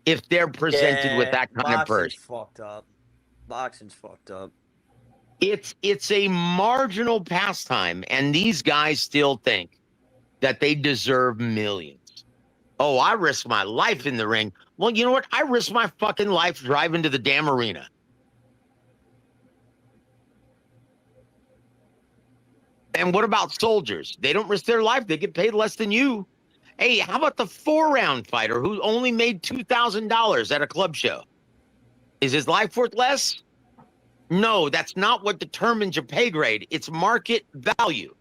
if they're presented with that kind of purse. Fucked up. Boxing's fucked up. It's a marginal pastime, and these guys still think that they deserve millions. Oh, I risk my life in the ring. Well, you know what? I risk my fucking life driving to the damn arena. And what about soldiers? They don't risk their life. They get paid less than you. Hey, how about the 4-round fighter who only made $2,000 at a club show? Is his life worth less? No, that's not what determines your pay grade. It's market value.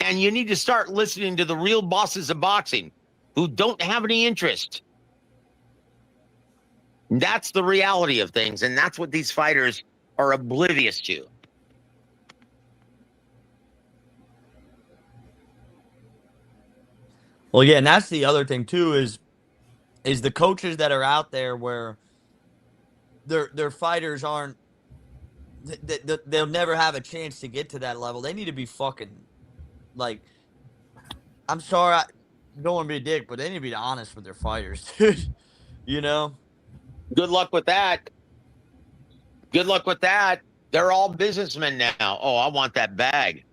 And you need to start listening to the real bosses of boxing who don't have any interest. That's the reality of things. And that's what these fighters are oblivious to. Well, yeah, and that's the other thing too is the coaches that are out there where their fighters aren't they'll never have a chance to get to that level. They need to be fucking like, I'm sorry, I don't want to be a dick, but they need to be honest with their fighters, dude. You know? Good luck with that. Good luck with that. They're all businessmen now. Oh, I want that bag.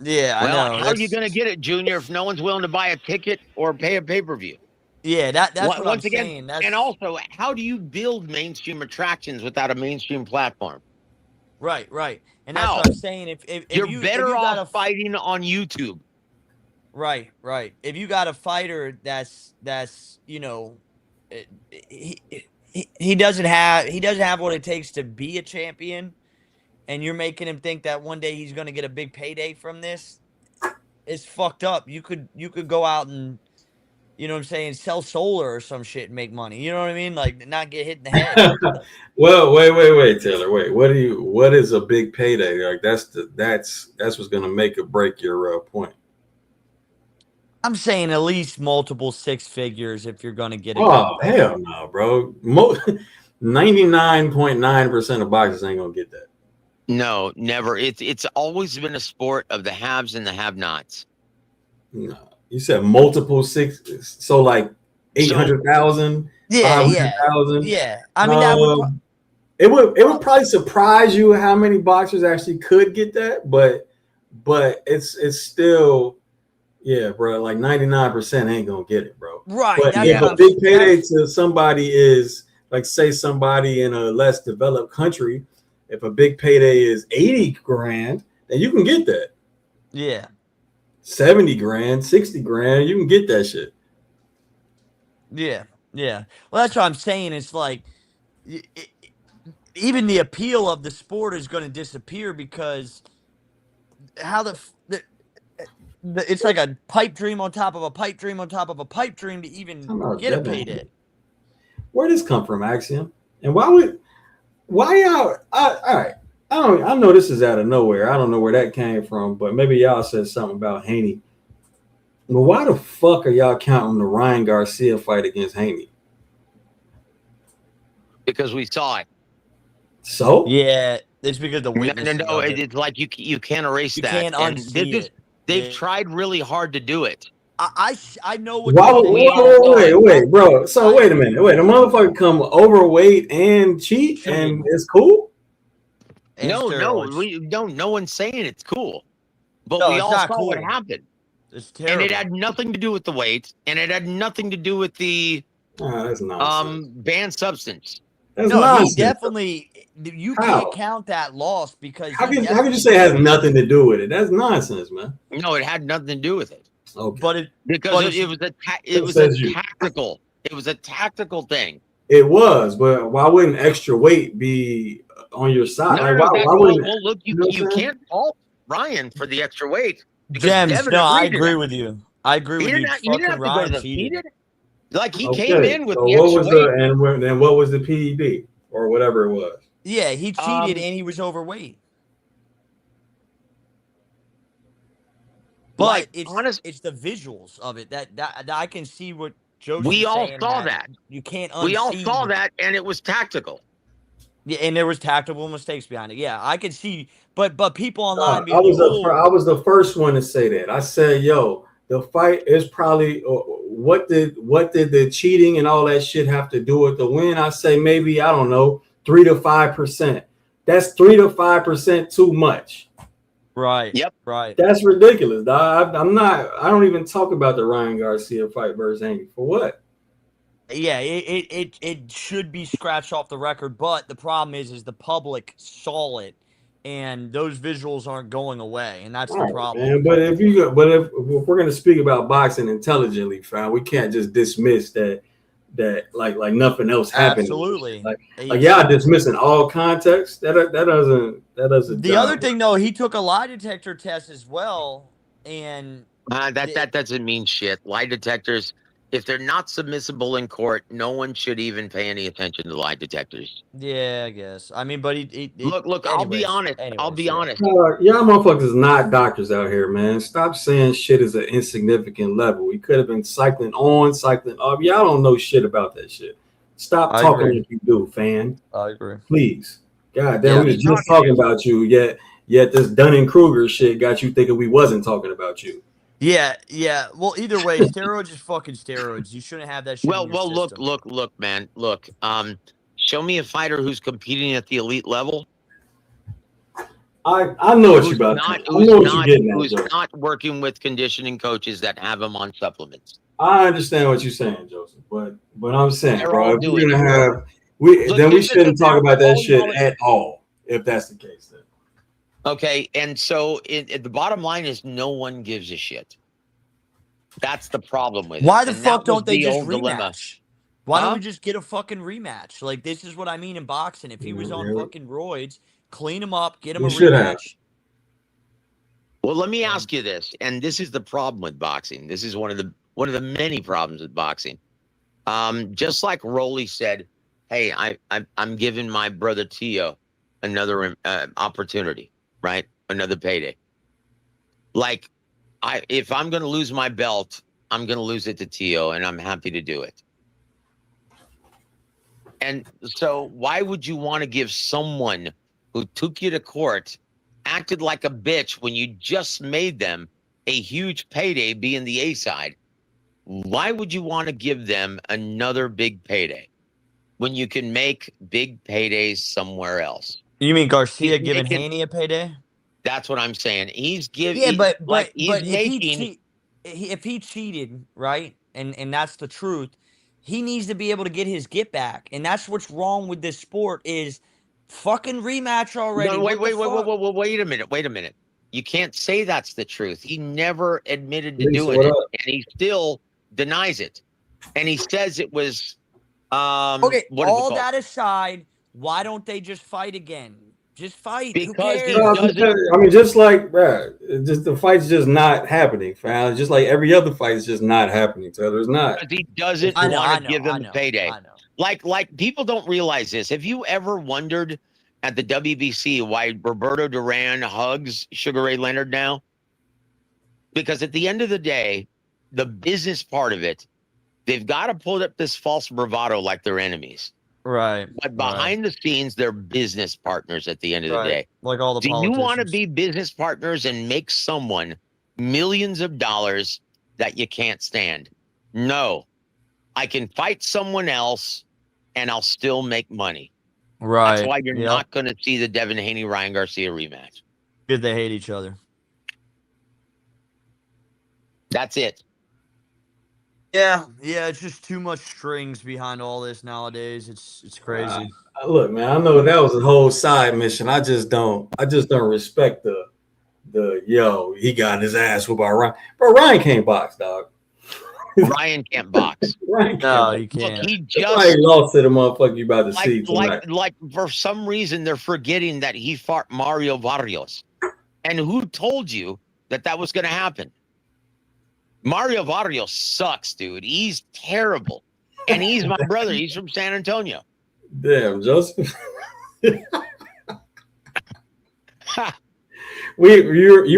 Yeah, well, I know. How are you going to get it, Junior, if no one's willing to buy a ticket or pay a pay-per-view? Yeah, that's what Once I'm again, saying. And also, how do you build mainstream attractions without a mainstream platform? Right. And that's what I'm saying. If you're better off fighting on YouTube. Right. If you got a fighter that's he doesn't have what it takes to be a champion, and you're making him think that one day he's going to get a big payday from this, it's fucked up. You could go out and, you know what I'm saying, sell solar or some shit and make money. You know what I mean? Like, not get hit in the head. Well, wait, Taylor. Wait, what is a big payday? Like that's what's going to make or break your point. I'm saying at least multiple six figures if you're gonna get a Oh good hell no, bro. 99.9% of boxers ain't gonna get that. No, never. It's always been a sport of the haves and the have-nots. No. You said multiple six, so like So 800,000, Yeah, yeah, 500,000. yeah. I mean, that would. It would probably surprise you how many boxers actually could get that, but it's still, yeah, bro. Like 99% ain't gonna get it, bro. Right. But That's if what a I'm. big payday to somebody is like, say somebody in a less developed country, if a big payday is 80 grand, then you can get that. Yeah. 70 grand, 60 grand, you can get that shit. Yeah. Yeah. Well, that's what I'm saying. It's like even the appeal of the sport is going to disappear because how it's like a pipe dream on top of a pipe dream on top of a pipe dream to even I'm not get a that man. payday. Where did this come from, Axiom? And why y'all? All right, I know this is out of nowhere. I don't know where that came from, but maybe y'all said something about Haney. But why the fuck are y'all counting the Ryan Garcia fight against Haney? because we saw it. So Yeah, it's because the No, witness. it's like you can't erase You that. can't And unsee it. they've Yeah. tried really hard to do it. I know what why? you're saying. Wait, bro. So wait a minute. Wait, a motherfucker come overweight and cheat, and it's cool. And No, steroids. no one's saying it's cool. But No, we it's all not saw what cool. happened. It's And terrible. it had nothing to do with the weight, and it had nothing to do with the That's nonsense. banned substance. That's No, nonsense. he definitely. You How? can't count that loss because How he could you definitely say it has committed- nothing to do with it? That's nonsense, man. No, it had nothing to do with it. Okay. But Because it was a tactical. It was a tactical thing. It was, but why wouldn't extra weight be on your side? Why wouldn't? Well, look, you can't fault Ryan for the extra weight. Gems, no, I agree with you. I agree with you. He didn't have to go to the cheated. Like he came in with so the what extra was weight. and what was the PED or whatever it was? Yeah, he cheated and he was overweight. But Like, it's the visuals of it that I can see what Joe's we all saying. saw that. You can't unsee. We all saw that, and it was tactical. Yeah, and there was tactical mistakes behind it. Yeah, I could see, but people online I was the first one to say that. I said, "Yo, the fight is probably what did the cheating and all that shit have to do with the win?" I say maybe, I don't know, 3 to 5%. That's 3 to 5% too much. Right. Yep. Right. That's ridiculous. I don't even talk about the Ryan Garcia fight versus Haney. For what? Yeah, it should be scratched off the record, but the problem is the public saw it, and those visuals aren't going away, and that's the problem. Man, but if we're gonna speak about boxing intelligently, fam, we can't just dismiss that like nothing else happened. Absolutely. Like y'all dismissing all context. That doesn't. The other thing though, he took a lie detector test as well, and that doesn't mean shit. Lie detectors, if they're not submissible in court, no one should even pay any attention to lie detectors. Yeah, I guess. I mean, but look. Anyways, I'll be honest. I'll be honest. Y'all motherfuckers not doctors out here, man. Stop saying shit is an insignificant level. We could have been cycling on, cycling off. Y'all don't know shit about that shit. Stop talking like you do, fan. I agree. Please. God damn, we was just talking about you, yet this Dunning-Kruger shit got you thinking we wasn't talking about you. Yeah. Well, either way, steroids is fucking steroids. You shouldn't have that shit. Well, look, man. Look, show me a fighter who's competing at the elite level. I know what you're about. I know what you're getting at. Who's not working with conditioning coaches that have them on supplements. I understand what you're saying, Joseph, but I'm saying, They're bro, all if doing we're gonna it. have we shouldn't talk about that shit at all. If that's the case, then. Okay, and so the bottom line is no one gives a shit. That's the problem with it. Why the fuck don't they just rematch? Dilemma. Why don't we just get a fucking rematch? Like, this is what I mean in boxing. If he was on fucking roids, clean him up, get him a rematch. Well, let me ask you this, and this is the problem with boxing. This is one of the many problems with boxing. Just like Rolly said, hey, I'm giving my brother Tio another opportunity, right? Another payday. Like, if I'm going to lose my belt, I'm going to lose it to Tio, and I'm happy to do it. And so why would you want to give someone who took you to court, acted like a bitch when you just made them a huge payday being the A side? Why would you want to give them another big payday when you can make big paydays somewhere else? You mean Garcia He's giving making- Haney a payday? That's what I'm saying. He's giving. Yeah, but he's if if he cheated, right, and that's the truth, he needs to be able to get his get back, and that's what's wrong with this sport is fucking rematch already. No, What the fuck? wait a minute. You can't say that's the truth. He never admitted to Lisa, doing what it, up? and he still denies it. And he says it was Okay, what is it all called? that aside, why don't they just fight again? Just fight. Who Because he cares? I mean, just like, bruh, just the fight's just not happening, fam. Just like every other fight is just not happening. Taylor, it's not. Because he doesn't I know, I want know, to give I him know, a payday. I know. Like people don't realize this. Have you ever wondered at the WBC why Roberto Duran hugs Sugar Ray Leonard now? Because at the end of the day, the business part of it, they've got to pull up this false bravado like they're enemies. Right. But behind the scenes, they're business partners at the end of the day. Like all the Do you want to politicians. be business partners and make someone millions of dollars that you can't stand? No. I can fight someone else and I'll still make money. Right. That's why you're not going to see the Devin Haney Ryan Garcia rematch. Because they hate each other. That's it. Yeah, it's just too much strings behind all this nowadays. It's crazy. Look, man, I know that was a whole side mission. I just don't respect the yo. He got his ass whooped by Ryan, bro. Ryan can't box, dog. Ryan can't box. Ryan can't No, box. you can't. Look, he That's why he just lost to the motherfucker you about to see tonight. like for some reason they're forgetting that he fought Mario Barrios. And who told you that was going to happen? Mario Barrios sucks, dude. He's terrible. And he's my brother. He's from San Antonio. Damn, Joseph. You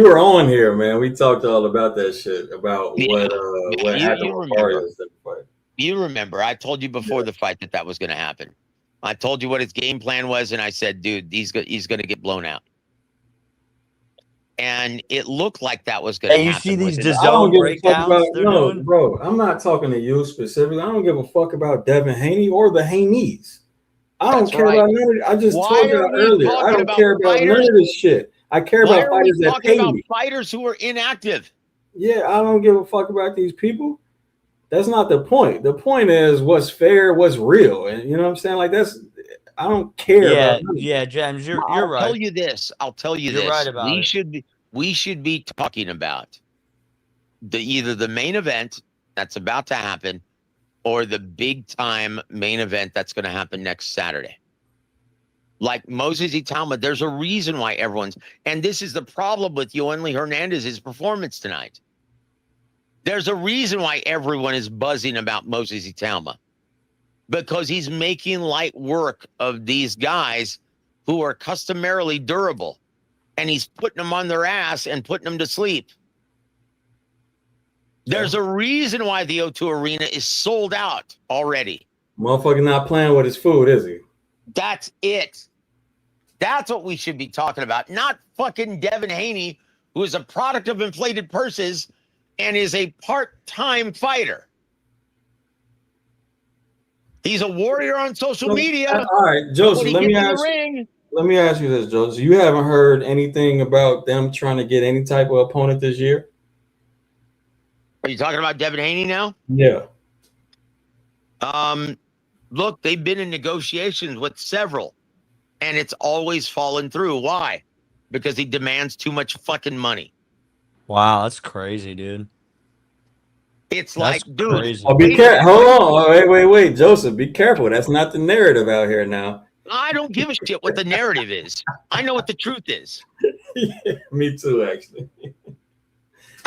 were on here, man. We talked all about that shit about what happened with Barrios that fight. You remember, I told you before the fight that was going to happen. I told you what his game plan was, and I said, dude, he's going to get blown out. And it looked like that was going to happen. You see these DAZN breakdowns they're doing? Bro, I'm not talking to you specifically. I don't give a fuck about Devin Haney or the Haneys. I don't care about none of it. I just told you earlier. I don't care about none of this shit. I care about fighters that pay me. Fighters who are inactive. Yeah, I don't give a fuck about these people. That's not the point. The point is what's fair, what's real. And you know what I'm saying? Like I don't care about James, you're I'll right. tell you this. You're right about we should be talking about either the main event that's about to happen or the big time main event that's going to happen next Saturday. Like Moses Italma, there's a reason why and this is the problem with Yoeli Hernandez's performance tonight. There's a reason why everyone is buzzing about Moses Italma. Because he's making light work of these guys who are customarily durable. And he's putting them on their ass and putting them to sleep. There's a reason why the O2 Arena is sold out already. Motherfucker not playing with his food, is he? That's it. That's what we should be talking about. Not fucking Devin Haney, who is a product of inflated purses and is a part-time fighter. He's a warrior on social media. All right, Joseph, let me ask you this, Joseph. You haven't heard anything about them trying to get any type of opponent this year? Are you talking about Devin Haney now? Yeah. Look, they've been in negotiations with several, and it's always fallen through. Why? Because he demands too much fucking money. Wow, that's crazy, dude. It's like, dude. Crazy. Oh, be careful. Hold on. Wait, Joseph. Be careful. That's not the narrative out here now. I don't give a shit what the narrative is. I know what the truth is. Yeah, me too, actually.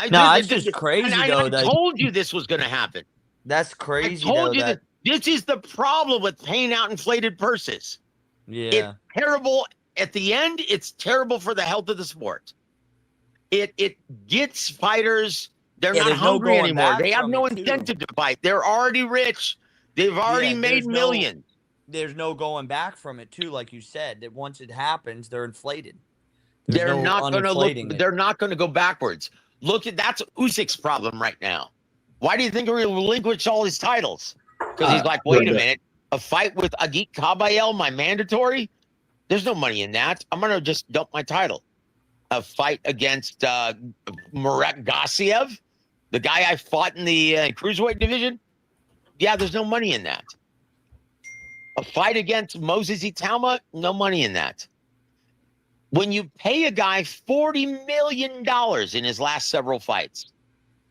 It's just crazy, though. I told you this was going to happen. That's crazy, I told you that this is the problem with paying out inflated purses. Yeah. It's terrible. At the end, it's terrible for the health of the sport. It gets fighters They're Yeah, not there's no hungry going anymore. back They have from no it, too. incentive to fight. They're already rich. They've already Yeah, made millions. There's no going back from it, too, like you said. That once it happens, they're inflated. There's They're no not going to look. uninflating it. They're not going to go backwards. That's Usyk's problem right now. Why do you think he relinquished all his titles? Because he's like, wait a minute, a fight with Agit Kabayel, my mandatory? There's no money in that. I'm going to just dump my title. A fight against Marek Gassiev, the guy I fought in the cruiserweight division? Yeah, there's no money in that. A fight against Moses Itauma? No money in that. When you pay a guy $40 million in his last several fights,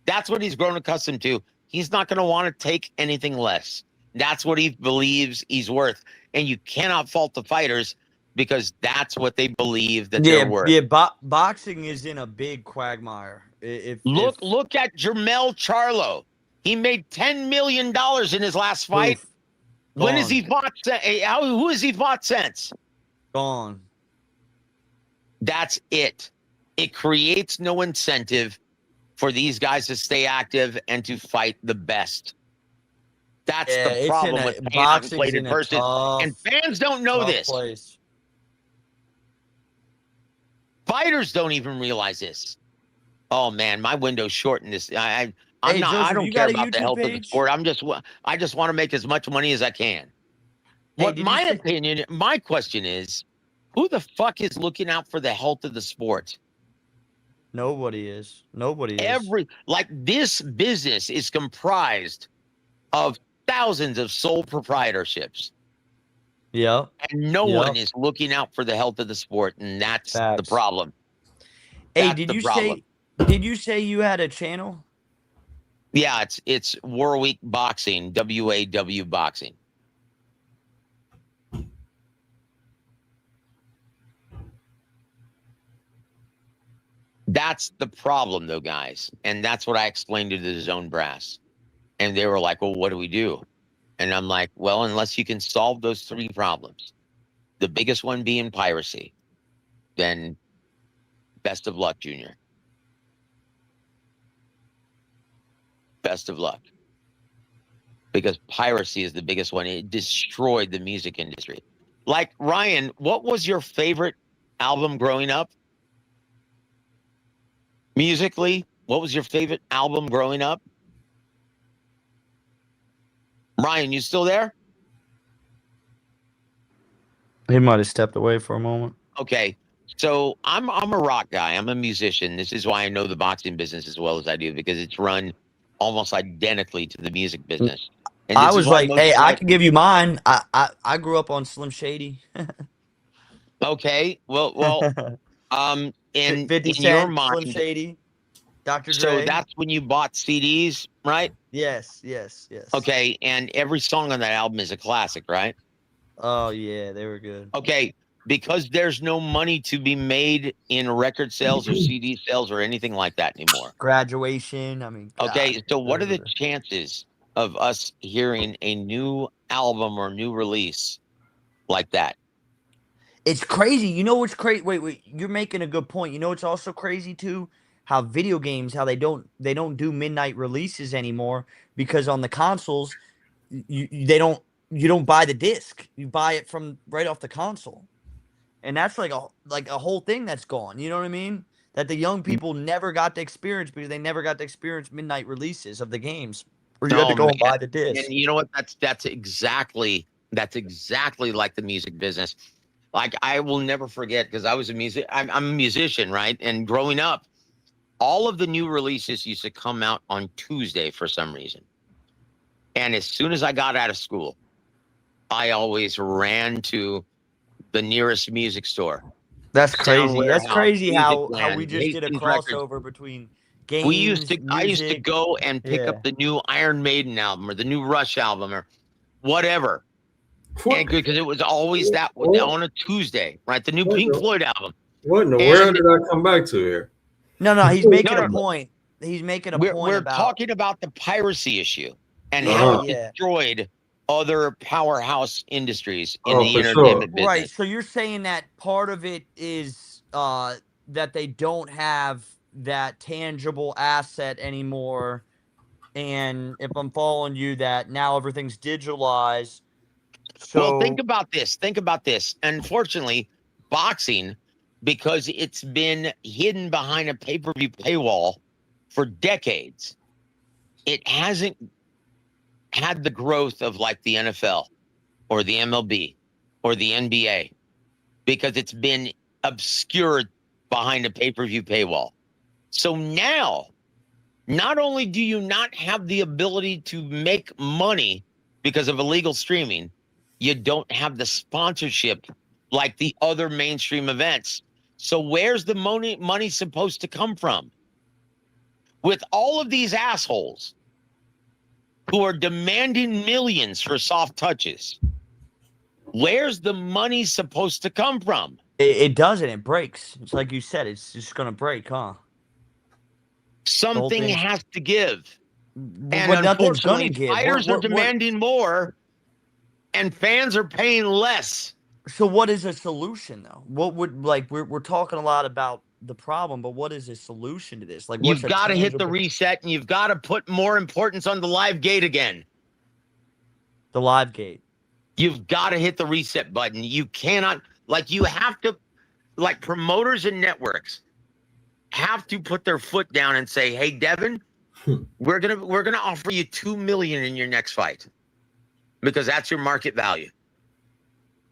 that's what he's grown accustomed to. He's not going to want to take anything less. That's what he believes he's worth. And you cannot fault the fighters because that's what they believe that they're worth. Yeah, boxing is in a big quagmire. Look at Jermell Charlo. He made $10 million in his last fight. When has he fought? Who has he fought since? Gone. That's it. It creates no incentive for these guys to stay active and to fight the best. That's the problem with paying an inflated person. And fans don't know this. Place. Fighters don't even realize this. Oh man, my window's short in this. I don't care about the health of the sport. I just want to make as much money as I can. What my question is, who the fuck is looking out for the health of the sport? Nobody is. This business is comprised of thousands of sole proprietorships. Yeah. And no one is looking out for the health of the sport, and that's the problem. Hey, did you say you had a channel? Yeah, it's Warwick Boxing, WAW Boxing. That's the problem, though, guys. And that's what I explained to the Zone Brass. And they were like, well, what do we do? And I'm like, well, unless you can solve those three problems, the biggest one being piracy, then best of luck, Junior. Best of luck. Because piracy is the biggest one. It destroyed the music industry. Like, Ryan, what was your favorite album growing up? Musically, what was your favorite album growing up? Ryan, you still there? He might have stepped away for a moment. Okay. So I'm a rock guy. I'm a musician. This is why I know the boxing business as well as I do, because it's run almost identically to the music business. And I was like, hey, I can give you mine. I grew up on Slim Shady. Okay. Well, in 50 Cent, your mind, Slim Shady, Dr. Dre. So that's when you bought CDs, right? Yes. Okay, and every song on that album is a classic, right? Oh yeah, they were good. Okay, because there's no money to be made in record sales or CD sales or anything like that anymore. Graduation, I mean. God, okay, so what are the chances of us hearing a new album or new release like that? It's crazy. You know what's crazy? Wait. You're making a good point. You know what's also crazy too? How video games, how they don't do midnight releases anymore, because on the consoles, you don't buy the disc. You buy it from right off the console. And that's like a whole thing that's gone. You know what I mean? That the young people never got to experience because they never got to experience midnight releases of the games. Or you had to go and buy the disc. And you know what? That's exactly like the music business. Like, I will never forget, because I was I'm a musician, right? And growing up, all of the new releases used to come out on Tuesday for some reason. And as soon as I got out of school, I always ran to the nearest music store. That's crazy. That's crazy how we just did a crossover between games. I used to go and pick up the new Iron Maiden album or the new Rush album or whatever. Because it was always that on a Tuesday, right? The new Pink Floyd album. What in the world did I come back to here? No, he's making a point. He's making a point. We're talking about the piracy issue and how it destroyed other powerhouse industries in the entertainment business. Right. So you're saying that part of it is that they don't have that tangible asset anymore. And if I'm following you, that now everything's digitalized. So Well, think about this. Think about this. Unfortunately, boxing, because it's been hidden behind a pay-per-view paywall for decades, it hasn't had the growth of like the NFL or the MLB or the NBA because it's been obscured behind a pay-per-view paywall. So now, not only do you not have the ability to make money because of illegal streaming, you don't have the sponsorship like the other mainstream events. So where's the money supposed to come from? With all of these assholes who are demanding millions for soft touches, where's the money supposed to come from? it doesn't. It breaks. It's like you said. It's just gonna break, huh? Something has to give. And But nothing's gonna unfortunately, give. fighters are demanding more and fans are paying less. So what is a solution though? What would, like, we're talking a lot about the problem, but what is a solution to this? Like, what's You've got to hit the reset and you've got to put more importance on the live gate again. The live gate. You've got to hit the reset button. You cannot, like, you have to, like, promoters and networks have to put their foot down and say, hey, Devin, we're gonna offer you $2 million in your next fight because that's your market value.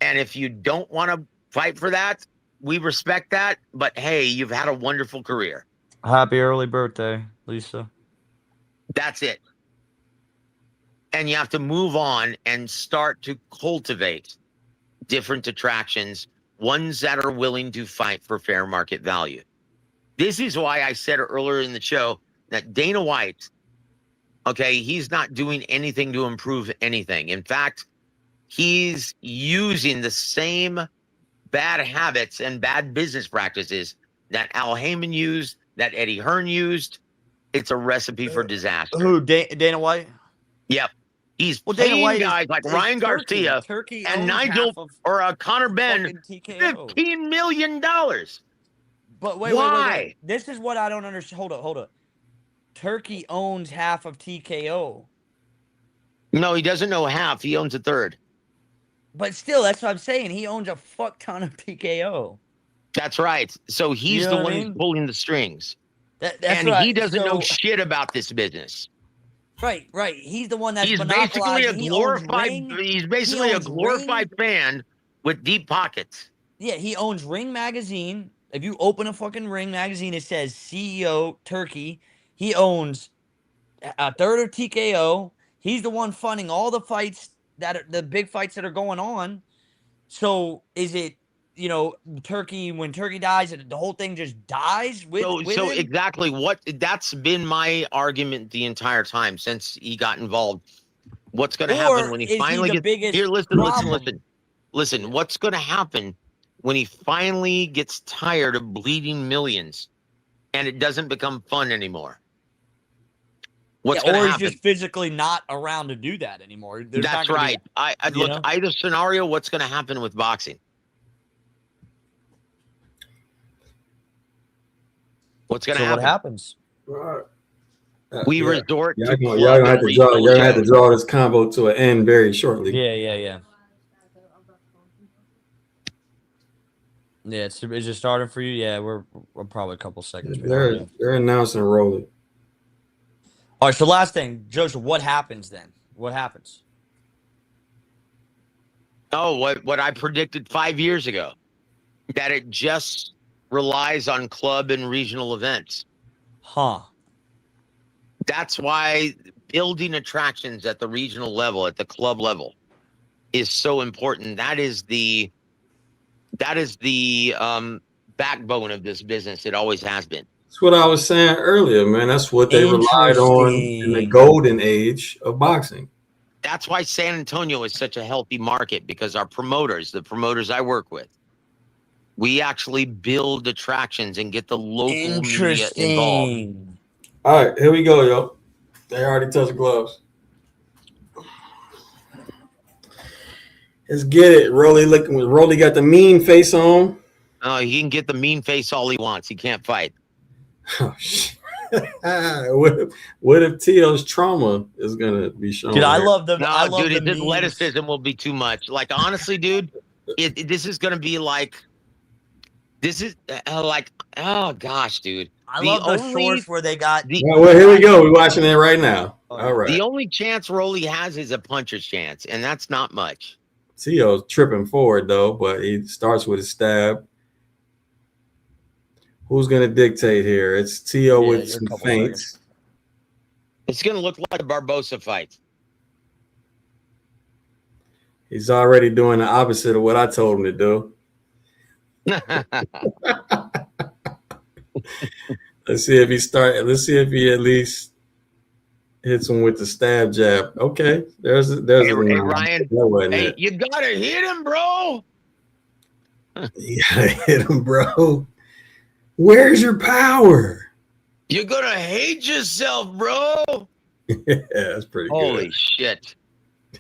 And if you don't want to fight for that, we respect that. But hey, you've had a wonderful career. Happy early birthday, Lisa. That's it. And you have to move on and start to cultivate different attractions, ones that are willing to fight for fair market value. This is why I said earlier in the show that Dana White, okay, he's not doing anything to improve anything. In fact, he's using the same bad habits and bad business practices that Al Heyman used, that Eddie Hearn used. It's a recipe for disaster. Who, Dana White? Yep. He's Dana paying White guys like Ryan Garcia and Nigel or Conor Benn $15 million. But wait. This is what I don't understand. Hold up. Turkey owns half of TKO. No, he doesn't know half. He owns a third. But still, that's what I'm saying. He owns a fuck ton of TKO. That's right. So he's the one who's pulling the strings. And he doesn't know shit about this business. Right. He's the one that's He's basically a glorified fan with deep pockets. Yeah, he owns Ring Magazine. If you open a fucking Ring Magazine, it says CEO Turkey. He owns a third of TKO. He's the one funding all the fights the big fights that are going on. So is it, Turkey, when Turkey dies, the whole thing just dies with him? Exactly that's been my argument the entire time since he got involved. What's going to happen when he finally gets here? Listen. What's going to happen when he finally gets tired of bleeding millions and it doesn't become fun anymore? What's going to happen? Or he's just physically not around to do that anymore. That's right. Look, either scenario, what's going to happen with boxing? What's going to happen? What happens? We resort to y'all gonna have to draw this combo to an end very shortly. Yeah. Yeah, is it starting for you? Yeah, we're probably a couple seconds. They're announcing rolling. All right, so last thing, Joseph, what happens then? What happens? Oh, what I predicted 5 years ago, that it just relies on club and regional events. Huh. That's why building attractions at the regional level, at the club level, is so important. That is the backbone of this business. It always has been. That's what I was saying earlier, man. That's what they relied on in the golden age of boxing. That's why San Antonio is such a healthy market, because the promoters I work with, we actually build attractions and get the local media involved. All right, here we go, yo. They already touched the gloves. Let's get it. Rolly got the mean face on. Oh, he can get the mean face all he wants. He can't fight. Oh, shit. What if Tio's trauma is gonna be shown? Dude, I here? love the. I No, love dude, the his memes. athleticism will be too much. Like honestly, dude, this is gonna be like this is like oh gosh, dude. I The love the only shorts where they got. the Well, here we go. We're watching it right now. Oh, All right. the only chance Rolly has is a puncher's chance, and that's not much. Tio's tripping forward though, but he starts with a stab. Who's gonna dictate here? It's Tio Yeah, with you're a some couple feints. It's gonna look like a Barbosa fight. He's already doing the opposite of what I told him to do. Let's see if he at least hits him with the stab jab. Okay, there's Hey, Ryan, hey, you gotta hit him, bro. You gotta hit him, bro. Where's your power? You're gonna hate yourself, bro. Yeah, that's pretty Holy good. shit.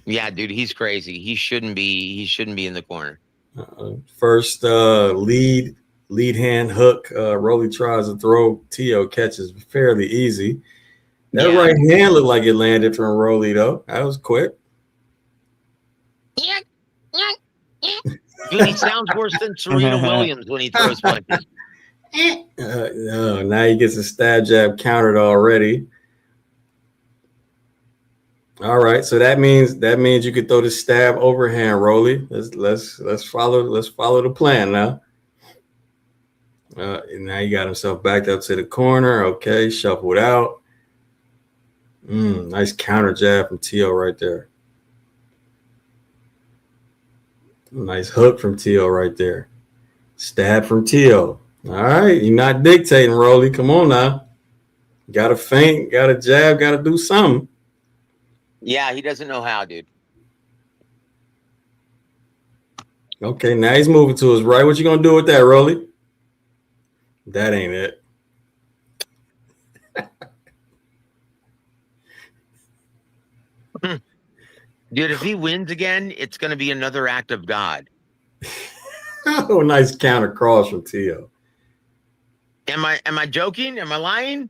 Yeah, dude, he's crazy. He shouldn't be in the corner. First lead hand hook. Rolly tries to throw. Tio catches fairly easy. That Yeah. right hand looked like it landed from Rolly though. That was quick. Dude, he sounds worse than Serena Williams when he throws punches. Now he gets a stab jab countered already. All right, so that means you could throw the stab overhand, Rolly. Let's follow the plan now. Now he got himself backed up to the corner. Okay, shuffled out. Nice counter jab from Tio right there. Nice hook from Tio right there. Stab from Tio. All right, you're not dictating, Rolly. Come on now. Got to feint, got to jab, got to do something. Yeah, he doesn't know how, dude. Okay, now he's moving to his right. What you gonna do with that, Rolly? That ain't it. Dude, if he wins again, it's gonna be another act of God. Oh, nice counter cross from Tio. Am I joking? Am I lying?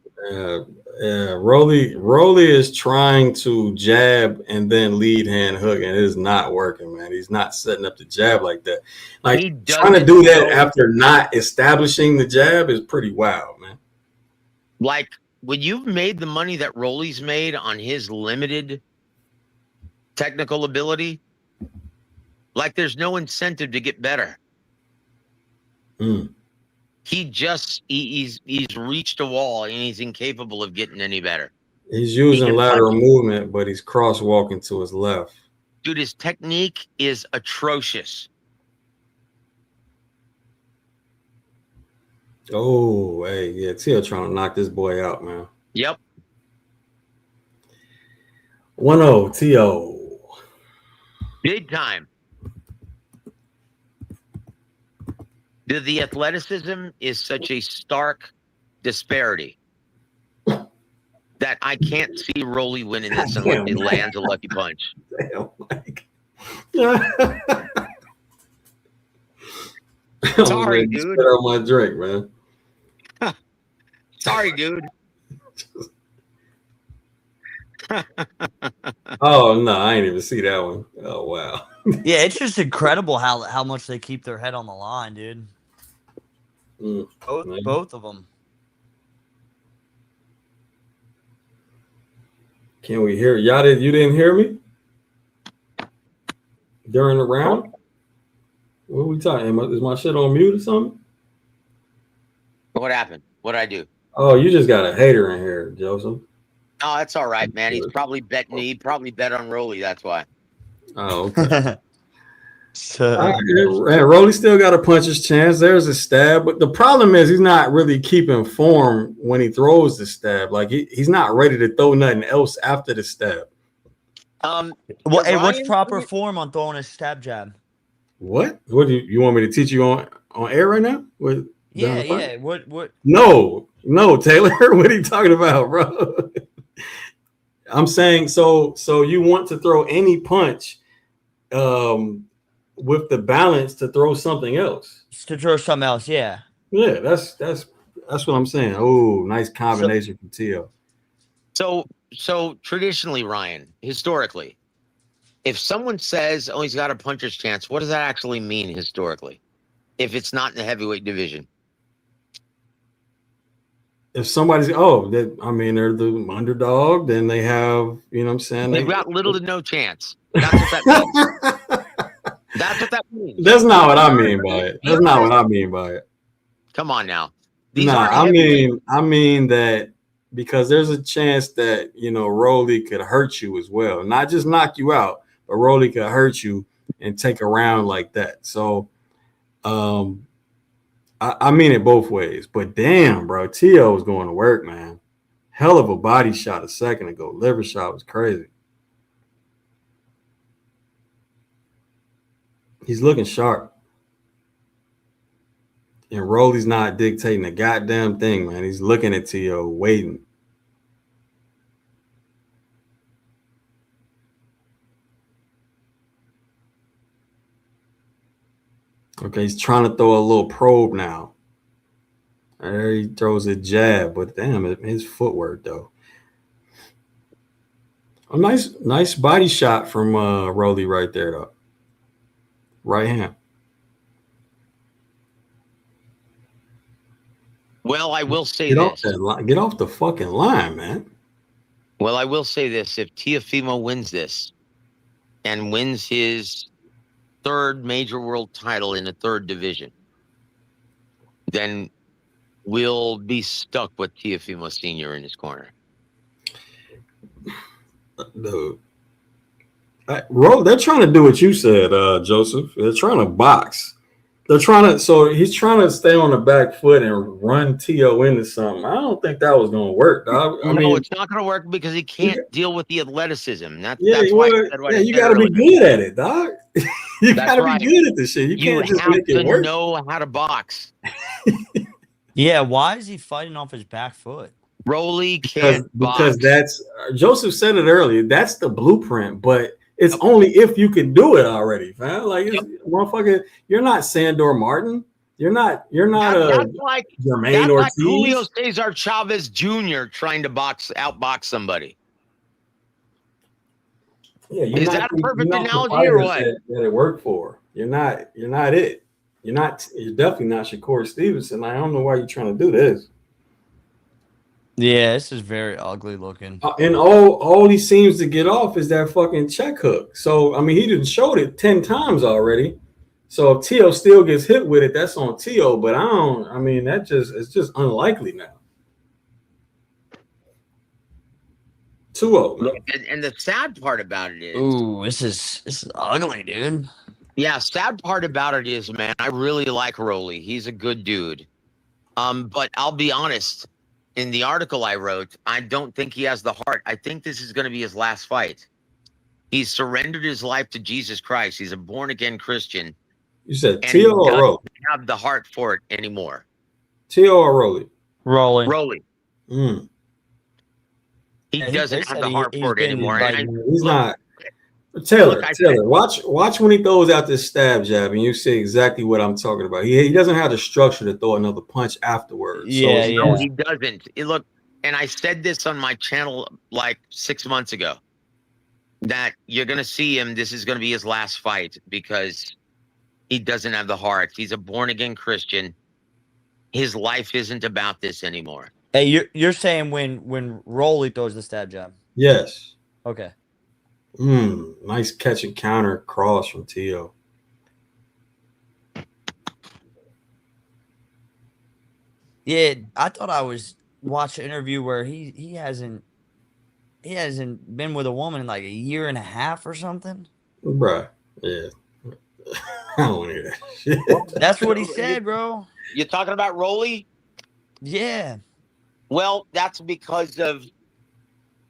Rolly is trying to jab and then lead hand hook, and it is not working, man. He's not setting up the jab like that. Like trying to do that after not establishing the jab is pretty wild, man. Like when you've made the money that Rolly's made on his limited technical ability, like there's no incentive to get better. He's reached a wall and he's incapable of getting any better. He's using lateral movement, but he's crosswalking to his left. Dude, his technique is atrocious. Oh, hey, yeah, Tio trying to knock this boy out, man. Yep. 1-0, Tio. Big time. The athleticism is such a stark disparity that I can't see Rolly winning this unless he lands a lucky punch. Damn, Mike. Sorry, dude. On my drink, man. Sorry, dude. Oh no, I ain't even see that one. Oh wow. Yeah, it's just incredible how much they keep their head on the line, dude. Both of them. Can we hear y'all? You didn't hear me during the round? What are we talking? Is my shit on mute or something? What happened? What'd I do? Oh, you just got a hater in here, Joseph. Oh, that's all right, man. He's probably betting. He probably bet on Rolly. That's why. Oh, okay. Rolly still got a puncher's chance. There's a stab, but the problem is he's not really keeping form when he throws the stab. Like he's not ready to throw nothing else after the stab. Well, hey, what's proper form on throwing a stab jab? What do you want me to teach you on air right now? Yeah. What? No, Taylor. What are you talking about, bro? I'm saying so you want to throw any punch with the balance to throw something else. To throw something else, yeah. Yeah, that's That's what I'm saying. Oh, nice combination from Tio. So traditionally, Ryan, historically, if someone says, "Oh, he's got a puncher's chance," what does that actually mean historically? If it's not in the heavyweight division, If somebody's they're the underdog, then they have, you know what I'm saying? they've got little to no chance. That's what that means. That's what that means. That's not what I mean by it. That's not what I mean by it. Come on now. I mean that because there's a chance that, you know, Rolly could hurt you as well. Not just knock you out, but Rolly could hurt you and take a round like that. So I mean it both ways. But damn, bro, Tio was going to work, man. Hell of a body shot a second ago. Liver shot was crazy. He's looking sharp. And Rolly's not dictating a goddamn thing, man. He's looking at Tio, waiting. Okay, he's trying to throw a little probe now. There he throws a jab, but damn, his footwork though. A nice body shot from Rolly right there though. Right hand. Well, I will say Get this. off that line. Get off the fucking line, man. Well, I will say this. If Teofimo wins this and wins his third major world title in the third division, then we'll be stuck with Teofimo Sr. in his corner. Dude. They're trying to do what you said, Joseph. They're trying to box. He's trying to stay on the back foot and run Tio into something. I don't think that was going to work, dog. It's not going to work because he can't deal with the athleticism. That's why you got to be good at it, dog. You got to be good at this shit. You can't just make it work. Know how to box. Yeah, why is he fighting off his back foot? Rolly can't box. Because that's Joseph said it earlier. That's the blueprint, but it's only if you can do it already, man. Like, motherfucker, you're not Sandor Martin. You're not like Jermaine Ortiz. Like Julio Cesar Chavez Jr. trying to outbox somebody. Yeah, is that a perfect analogy or what? That it worked for. You're not it. You're definitely not Shakur Stevenson. I don't know why you're trying to do this. Yeah, this is very ugly looking. And all he seems to get off is that fucking check hook. So I mean, he didn't showed it 10 times already. So if Tio still gets hit with it, that's on Tio. But it's just unlikely now. 2-0. And the sad part about it is, ooh, this is ugly, dude. Yeah, sad part about it is, man, I really like Rolly. He's a good dude. But I'll be honest. In the article I wrote, I don't think he has the heart. I think this is going to be his last fight. He's surrendered his life to Jesus Christ. He's a born-again Christian. You said Tio or Rolly? He doesn't have the heart for it anymore. Tio or Rolly? Rolly. He doesn't have the heart for it anymore. He's not. Taylor, watch when he throws out this stab jab, and you see exactly what I'm talking about. He doesn't have the structure to throw another punch afterwards. No, he doesn't. Look, and I said this on my channel like 6 months ago, that you're going to see him. This is going to be his last fight because he doesn't have the heart. He's a born-again Christian. His life isn't about this anymore. Hey, you're saying when Rolly throws the stab jab? Yes. Okay. Nice catch and counter cross from Tio. Yeah, I thought I was watching an interview where he hasn't been with a woman in like a year and a half or something. Bruh, yeah. I don't want to hear that shit. That's what he said, bro. You're talking about Rolly? Yeah. Well, that's because of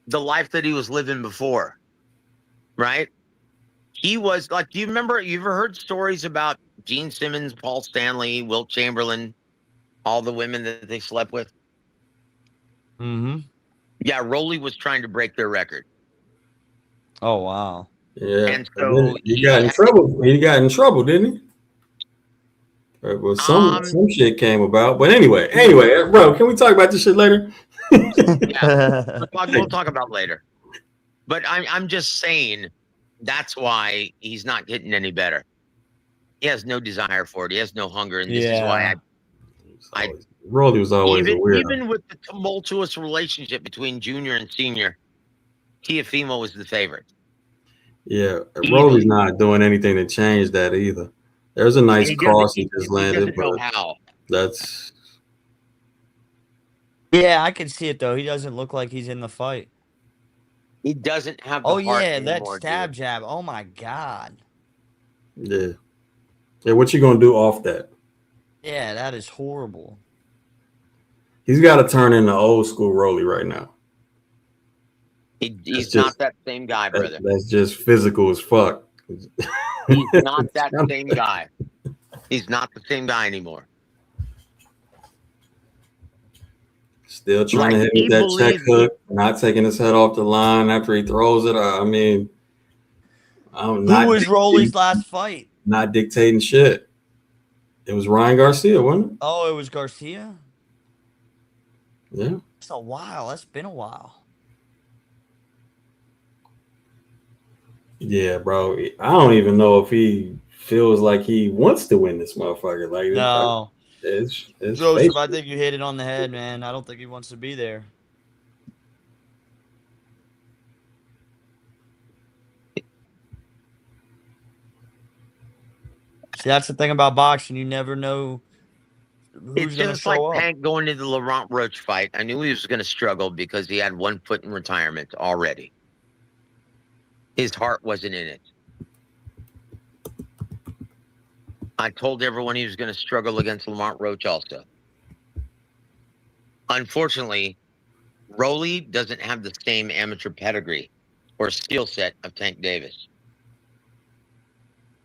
the life that he was living before. Right? He was like, do you remember, you ever heard stories about Gene Simmons, Paul Stanley, Wilt Chamberlain, all the women that they slept with? Mm-hmm. Yeah, Rolly was trying to break their record. Oh, wow. Yeah. And so he got in trouble. He got in trouble, didn't he? Well, some shit came about, but anyway, bro, can we talk about this shit later? Yeah, we'll talk about later. But I'm just saying that's why he's not getting any better. He has no desire for it. He has no hunger, and this is why Rolly was always a weirdo. Even with the tumultuous relationship between Junior and Senior, Tiafimo was the favorite. Yeah, Rolly's not doing anything to change that either. There's a nice cross he just landed, but how. That's. Yeah, I can see it though. He doesn't look like he's in the fight. He doesn't have the heart anymore, that stab jab. Oh my god. Yeah. Yeah, what you gonna do off that? Yeah, that is horrible. He's got to turn into old school Rolly right now. He's not that same guy, brother. That's just physical as fuck. He's not that same guy. He's not the same guy anymore. Still trying to hit with that check hook, not taking his head off the line after he throws it. I mean, who was Rolly's last fight? Not dictating shit. It was Ryan Garcia, wasn't it? Oh, it was Garcia? Yeah. It's a while. That's been a while. Yeah, bro. I don't even know if he feels like he wants to win this motherfucker. Like, no. It's Joseph, I think you hit it on the head, man. I don't think he wants to be there. See, that's the thing about boxing. You never know who's going to show up. Hank going into the Laurent Roach fight. I knew he was going to struggle because he had 1 foot in retirement already. His heart wasn't in it. I told everyone he was going to struggle against Laurent Roach also. Unfortunately, Rolly doesn't have the same amateur pedigree or skill set of Tank Davis.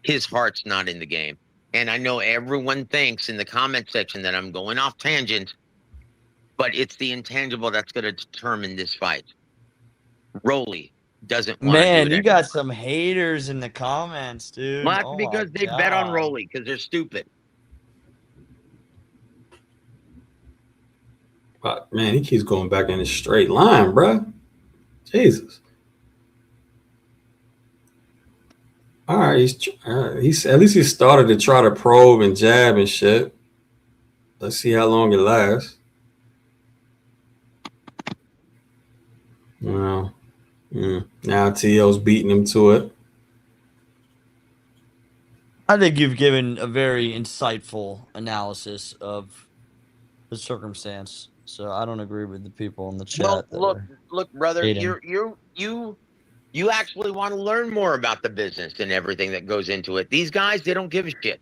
His heart's not in the game. And I know everyone thinks in the comment section that I'm going off tangent, but it's the intangible that's going to determine this fight. Rolly doesn't want to do it Man, you got anymore. some haters in the comments, dude. Well, that's because they bet on Rolly because they're stupid. But man, he keeps going back in a straight line, bro. Jesus. All right, he's at least he started to try to probe and jab and shit. Let's see how long it lasts. Well, now T.O.'s beating him to it. I think you've given a very insightful analysis of the circumstance. So I don't agree with the people in the chat. Well, look, brother, hating. you actually want to learn more about the business and everything that goes into it. These guys, they don't give a shit.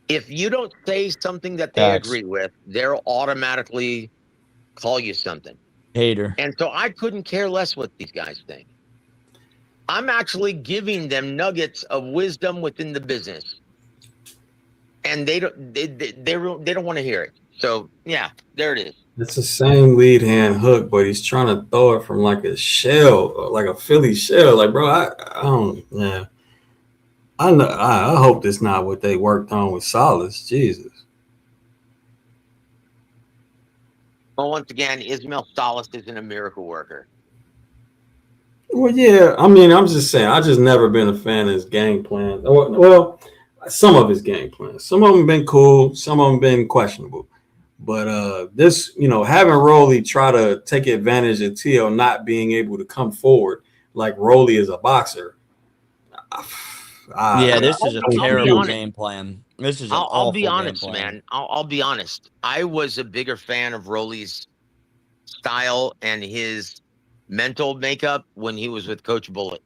If you don't say something that they agree with, they'll automatically call you something. Hater. And so I couldn't care less what these guys think. I'm actually giving them nuggets of wisdom within the business. And they don't want to hear it. So yeah, there it is. It's the same lead hand hook, but he's trying to throw it from like a shell, like a Philly shell. Like, bro, I don't. Yeah, I know. I hope that's not what they worked on with Solace. Jesus. Well, once again, Ismail Salas isn't a miracle worker. Well, yeah. I mean, I'm just saying. I just never been a fan of his game plan. Well, some of his game plans. Some of them been cool. Some of them been questionable. But this, having Rolly try to take advantage of T.O. not being able to come forward like Rolly is a boxer. This is a terrible game plan. This is I'll be honest, man. I'll be honest. I was a bigger fan of Rolly's style and his mental makeup when he was with Coach Bullitt.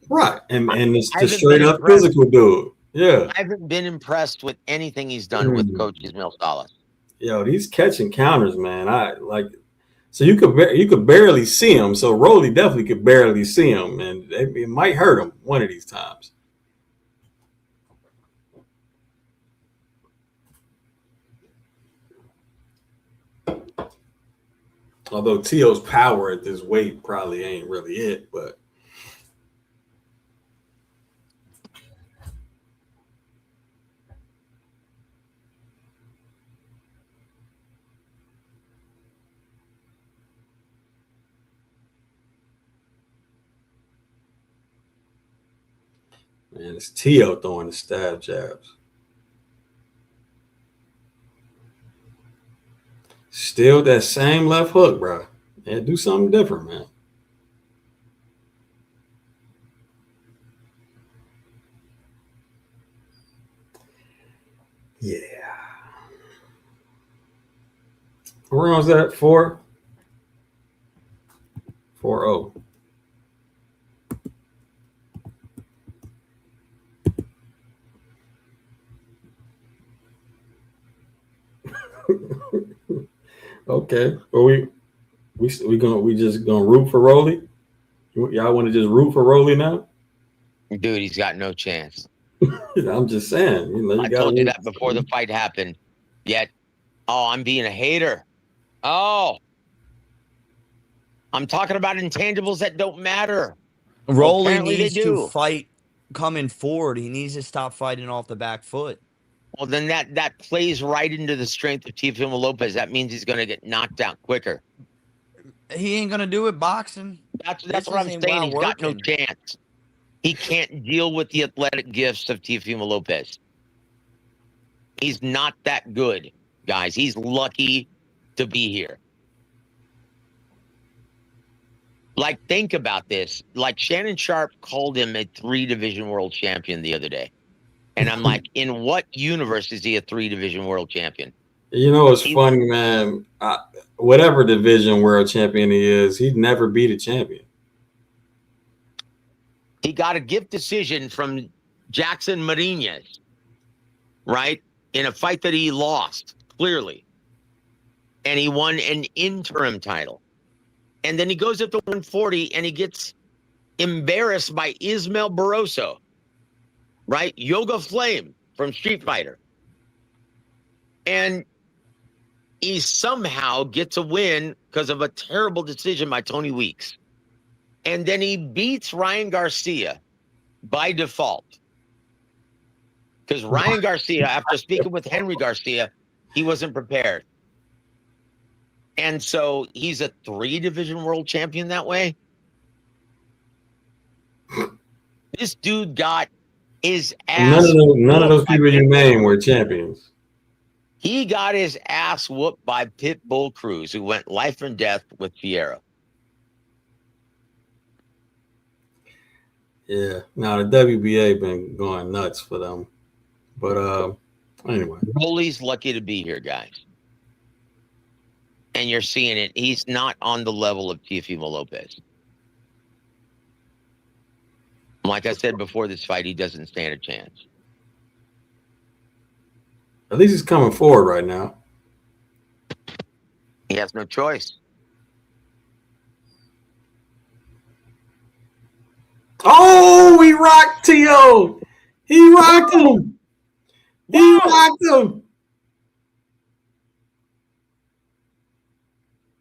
Right, and it's the straight up physical dude. Yeah, I haven't been impressed with anything he's done with Coach Ismail Salas. Yo, he's catching counters, man. So you could barely see him. So Rolly definitely could barely see him, and it might hurt him one of these times. Although T.O.'s power at this weight probably ain't really it, but. Man, it's Tio throwing the stab jabs. Still that same left hook, bro. Yeah, do something different, man. Yeah. What round was that? 4? 4-0. Okay. Well, we just gonna root for Rolly? Y'all want to just root for Rolly now? Dude, he's got no chance. I'm just saying. You know, I told you that before the fight happened. Yet, I'm being a hater. Oh, I'm talking about intangibles that don't matter. Rolly Apparently they needs to do. fight coming forward. He needs to stop fighting off the back foot. Well, then that plays right into the strength of Teofimo Lopez. That means he's going to get knocked out quicker. He ain't gonna do it boxing. That's This what I'm isn't saying. about He's got no working. chance. He can't deal with the athletic gifts of Teofimo Lopez. He's not that good, guys. He's lucky to be here. Like, think about this. Like, Shannon Sharp called him a 3-division world champion the other day. And I'm like, in what universe is he a 3-division world champion? You know, it's funny, man. Whatever division world champion he is, he'd never beat a champion. He got a gift decision from Jackson Marinez, right? In a fight that he lost, clearly. And he won an interim title. And then he goes up to 140 and he gets embarrassed by Ismael Barroso, right? Yoga Flame from Street Fighter. And he somehow gets a win because of a terrible decision by Tony Weeks. And then he beats Ryan Garcia by default. Because Ryan Garcia, after speaking with Henry Garcia, he wasn't prepared. And so he's a 3-division world champion that way. This dude got his ass. None of those people you name were champions. He got his ass whooped by Pitbull Cruz, who went life and death with Fierro. Yeah. Now the WBA been going nuts for them. But anyway. Rolly's lucky to be here, guys. And you're seeing it. He's not on the level of Teofimo Lopez. Like I said before this fight, he doesn't stand a chance. At least he's coming forward right now. He has no choice. Oh, he rocked Tio. He rocked him. He rocked him.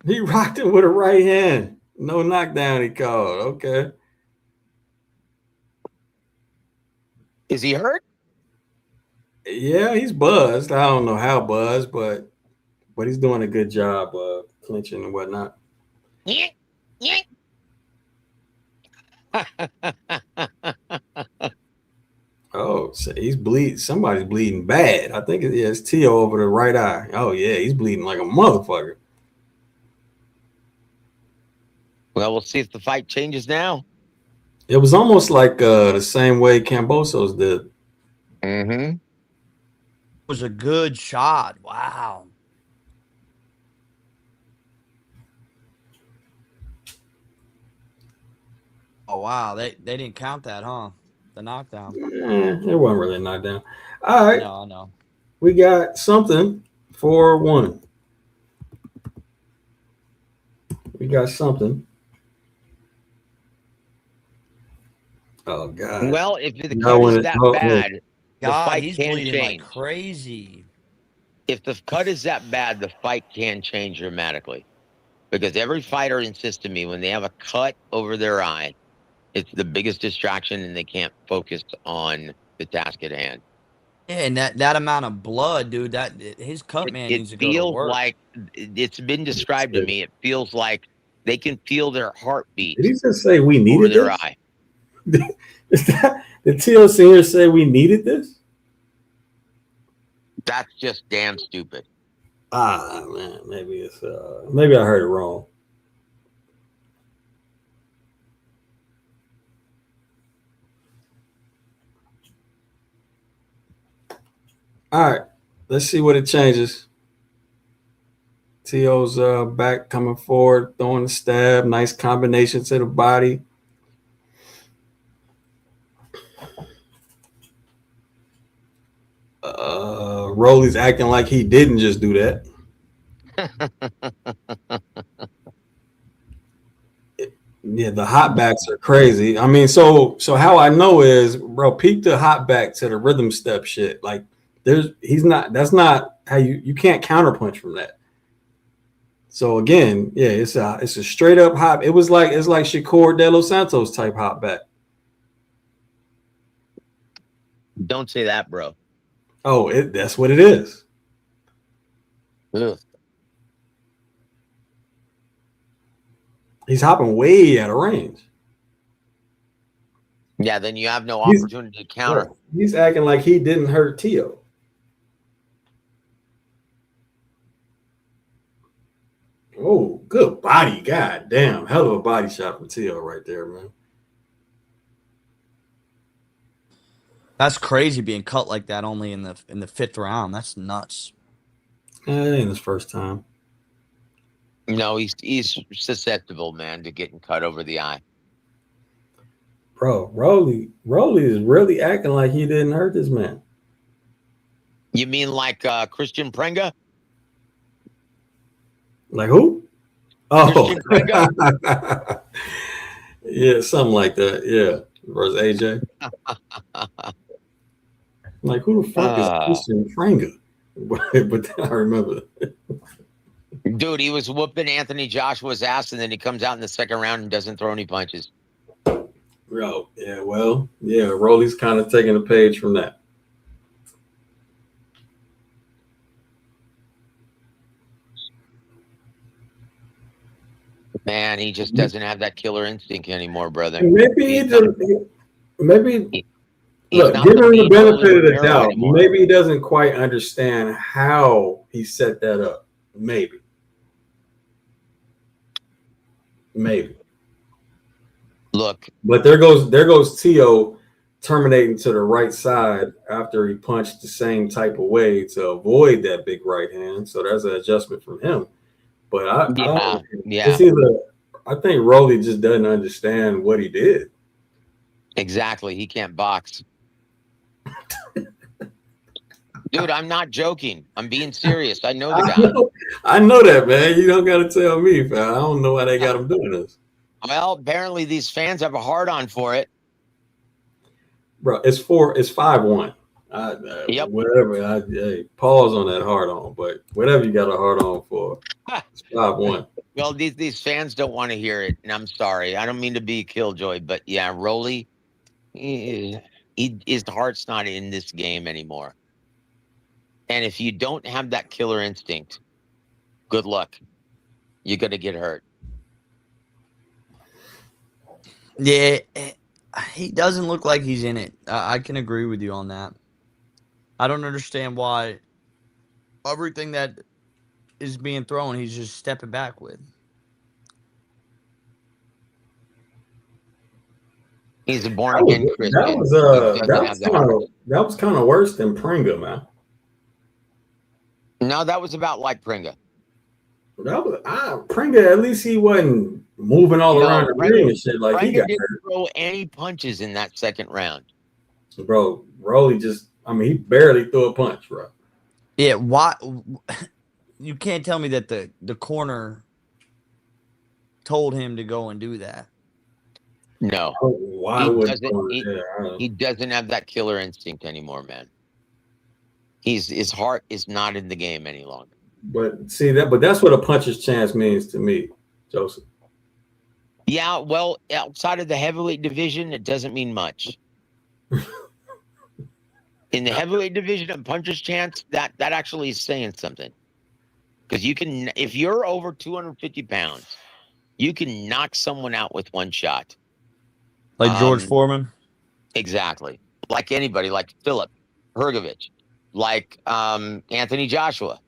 He rocked him with a right hand. No knockdown he called. Okay. Is he hurt? Yeah, he's buzzed. I don't know how buzzed, but he's doing a good job of clinching and whatnot. Yeah. Yeah. Oh, so he's bleeding. Somebody's bleeding bad. I think it's Tio over the right eye. Oh, yeah, he's bleeding like a motherfucker. Well, we'll see if the fight changes now. It was almost like the same way Cambosos did. Mm-hmm. It was a good shot. Wow. Oh, wow. They didn't count that, huh? The knockdown. It wasn't really a knockdown. All right. No, no. We got something for 1. We got something. Oh, God. Well, if the cut is that bad, the fight he's can bleeding change. like crazy. If the cut is that bad, the fight can change dramatically. Because every fighter insists to me when they have a cut over their eye, it's the biggest distraction and they can't focus on the task at hand. Yeah, and that amount of blood, dude, his cut man needs to go to feels work. like it's been described to me. It feels like they can feel their heartbeat Did he just say we over needed their this? eye. Did T.O. Senior say we needed this? That's just damn stupid. Ah man, maybe I heard it wrong. All right, let's see what it changes. T.O.'s back coming forward, throwing the stab, nice combination to the body. Rolly's acting like he didn't just do that. Yeah, the hot backs are crazy. I mean, so how I know is, bro, peep the hot back to the rhythm step shit. Like, that's not how you can't counterpunch from that. So again, yeah, it's a straight up hop. It's like Shakur De Los Santos type hop back. Don't say that, bro. Oh, that's what it is. Ugh. He's hopping way out of range. Yeah, then you have no opportunity to counter. Bro, he's acting like he didn't hurt T.O. Oh, good body. God damn. Hell of a body shot from T.O. right there, man. That's crazy being cut like that only in the fifth round. That's nuts. It ain't his first time. No, he's susceptible, man, to getting cut over the eye. Bro, Rolly is really acting like he didn't hurt this man. You mean like Christian Prenga? Like who? Oh, Christian Prenga? yeah, something like that. Yeah, versus AJ. Like who the fuck is Christian Prenga? But then I remember. Dude, he was whooping Anthony Joshua's ass, and then he comes out in the second round and doesn't throw any punches. Bro, yeah, well, yeah, Rolly's kind of taking a page from that. Man, he just doesn't have that killer instinct anymore, brother. Maybe He's look, not give him the mean benefit of the Romero doubt. anymore. Maybe he doesn't quite understand how he set that up. Maybe. Look, But there goes T.O. terminating to the right side after he punched the same type of way to avoid that big right hand. So there's an adjustment from him. But it's either I think Rolly just doesn't understand what he did. exactly. He can't box. Dude, I'm not joking. I'm being serious. I know the guy. I know that, man. You don't got to tell me, fam. I don't know why they got him doing this. Well, apparently these fans have a hard on for it. Bro, it's 5-1. Yep. Whatever. Hey, pause on that hard on, but whatever you got a hard on for, it's 5-1. Well, these fans don't want to hear it, and I'm sorry. I don't mean to be a killjoy, but yeah, Rolly, his heart's not in this game anymore. And if you don't have that killer instinct, good luck. You're going to get hurt. Yeah, he doesn't look like he's in it. I can agree with you on that. I don't understand why everything that is being thrown, he's just stepping back with. He's a born again Christian. That was kind of worse than Pringa, man. No, that was about like Pringa. Pringa, at least he wasn't moving all around the ring and shit like he got didn't hurt. throw any punches in that second round. Bro, Rolly he barely threw a punch, bro. Yeah, why? You can't tell me that the corner told him to go and do that. No. Why he doesn't have that killer instinct anymore, man. His heart is not in the game any longer. But that's what a puncher's chance means to me, Joseph. Yeah, well, outside of the heavyweight division, it doesn't mean much. In the heavyweight division, a puncher's chance, that actually is saying something. Because if you're over 250 pounds, you can knock someone out with one shot. Like George Foreman? Exactly. Like anybody, like Philip Hergovich, like Anthony Joshua,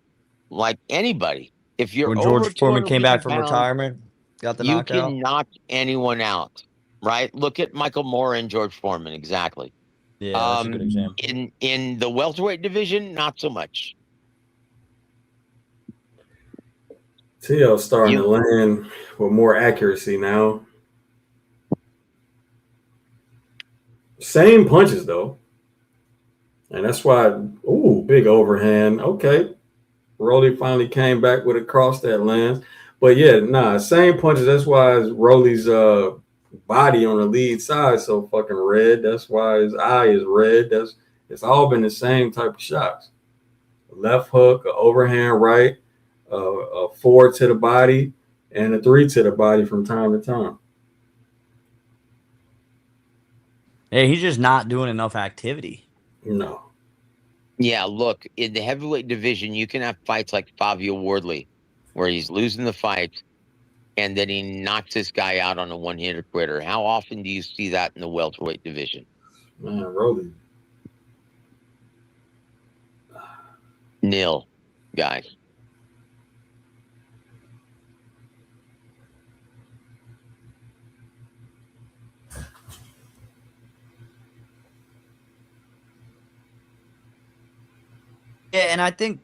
like anybody. If you're When over George Foreman came 250 back from pounds, retirement, got the you knockout. can knock anyone out, right? Look at Michael Moore and George Foreman. Exactly. Yeah, that's a good example. In the welterweight division, not so much. T.O. starting You to land with more accuracy now. Same punches though, and that's why. Ooh, big overhand. Okay, Rolly finally came back with a cross that lands. But yeah, nah, same punches. That's why Rolly's body on the lead side so fucking red. That's why his eye is red. It's all been the same type of shots. Left hook, a overhand right, a 4 to the body, and a 3 to the body from time to time. Yeah, he's just not doing enough activity. No. Yeah, look, in the heavyweight division, you can have fights like Fabio Wardley, where he's losing the fight and then he knocks this guy out on a one-hitter quitter. How often do you see that in the welterweight division? Man, Rolly. Nil, guys. Yeah, and I think,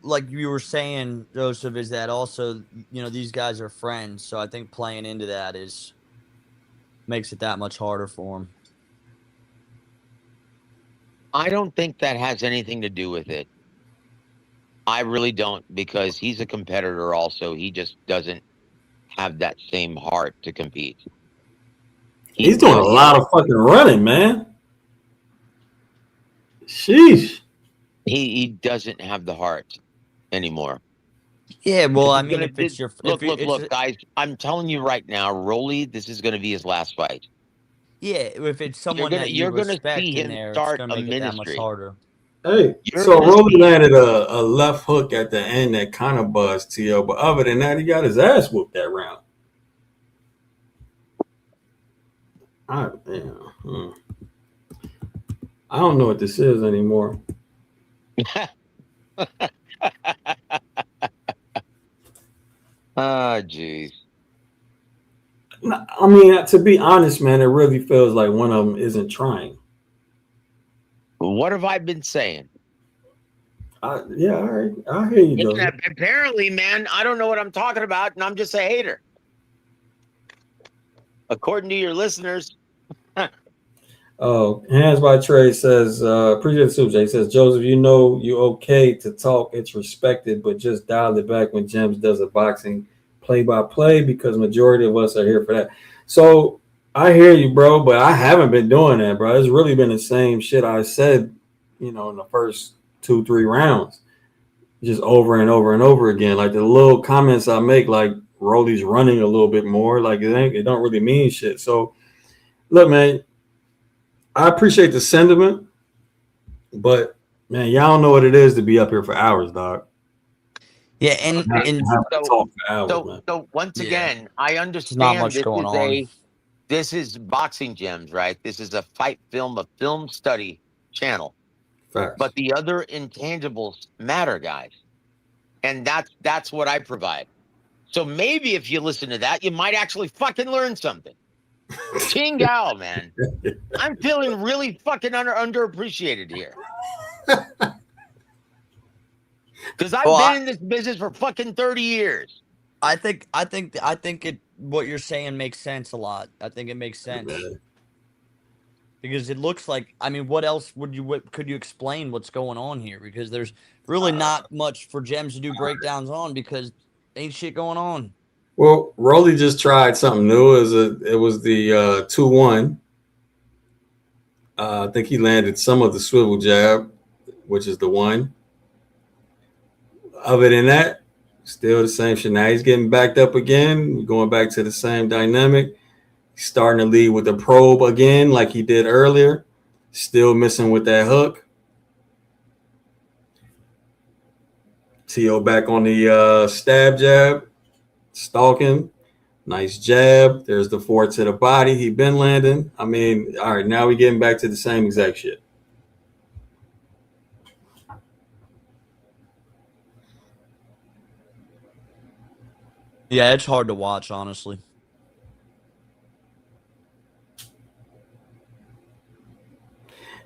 like you were saying, Joseph, is that also, these guys are friends. So I think playing into that makes it that much harder for him. I don't think that has anything to do with it. I really don't, because he's a competitor also. He just doesn't have that same heart to compete. He's doing a lot of fucking running, man. Sheesh. He doesn't have the heart anymore. Yeah, well, I mean, if it's your look, guys, I'm telling you right now, Rolly, this is going to be his last fight. Yeah, if it's someone that you you're gonna respect see in him there, it's start gonna a make it that much ministry. harder. Hey, You're so gonna Rolly see- landed a left hook at the end that kind of buzzed T.O., but other than that, he got his ass whooped that round. I don't know what this is anymore. Ah, jeez. I mean, to be honest, man, it really feels like one of them isn't trying. What have I been saying? Yeah, all right. I hear you, though. Apparently, man, I don't know what I'm talking about, and I'm just a hater. According to your listeners. Oh, Hands by Trey says, appreciate the super. He says, Joseph, you okay to talk. It's respected, but just dial it back when James does a boxing play-by-play because majority of us are here for that. So I hear you, bro, but I haven't been doing that, bro. It's really been the same shit I said, in the first 2-3 rounds, just over and over and over again. Like the little comments I make, like Rolly's running a little bit more, like it don't really mean shit. So look, man, I appreciate the sentiment, but man, y'all don't know what it is to be up here for hours, dog. Yeah, and so once again, I understand not much going on. This is Boxing Gems, right? This is a fight film, a film study channel. Facts. But the other intangibles matter, guys. And that's what I provide. So maybe if you listen to that, you might actually fucking learn something. Chingao, man. I'm feeling really fucking underappreciated here. Because I've been in this business for fucking 30 years. I think what you're saying makes sense a lot. I think it makes sense. Because it looks like, I mean, what else could you explain what's going on here? Because there's really not much for Gems to do breakdowns on because ain't shit going on. Well, Rolly just tried something new. It was the 2-1. I think he landed some of the swivel jab, which is the one. Other than that, still the same shit. Now he's getting backed up again, going back to the same dynamic. He's starting to lead with the probe again, like he did earlier. Still missing with that hook. T.O. back on the stab jab, stalking. Nice jab. There's the 4 to the body. He been landing. I mean, all right, now we getting back to the same exact shit. Yeah, it's hard to watch, honestly.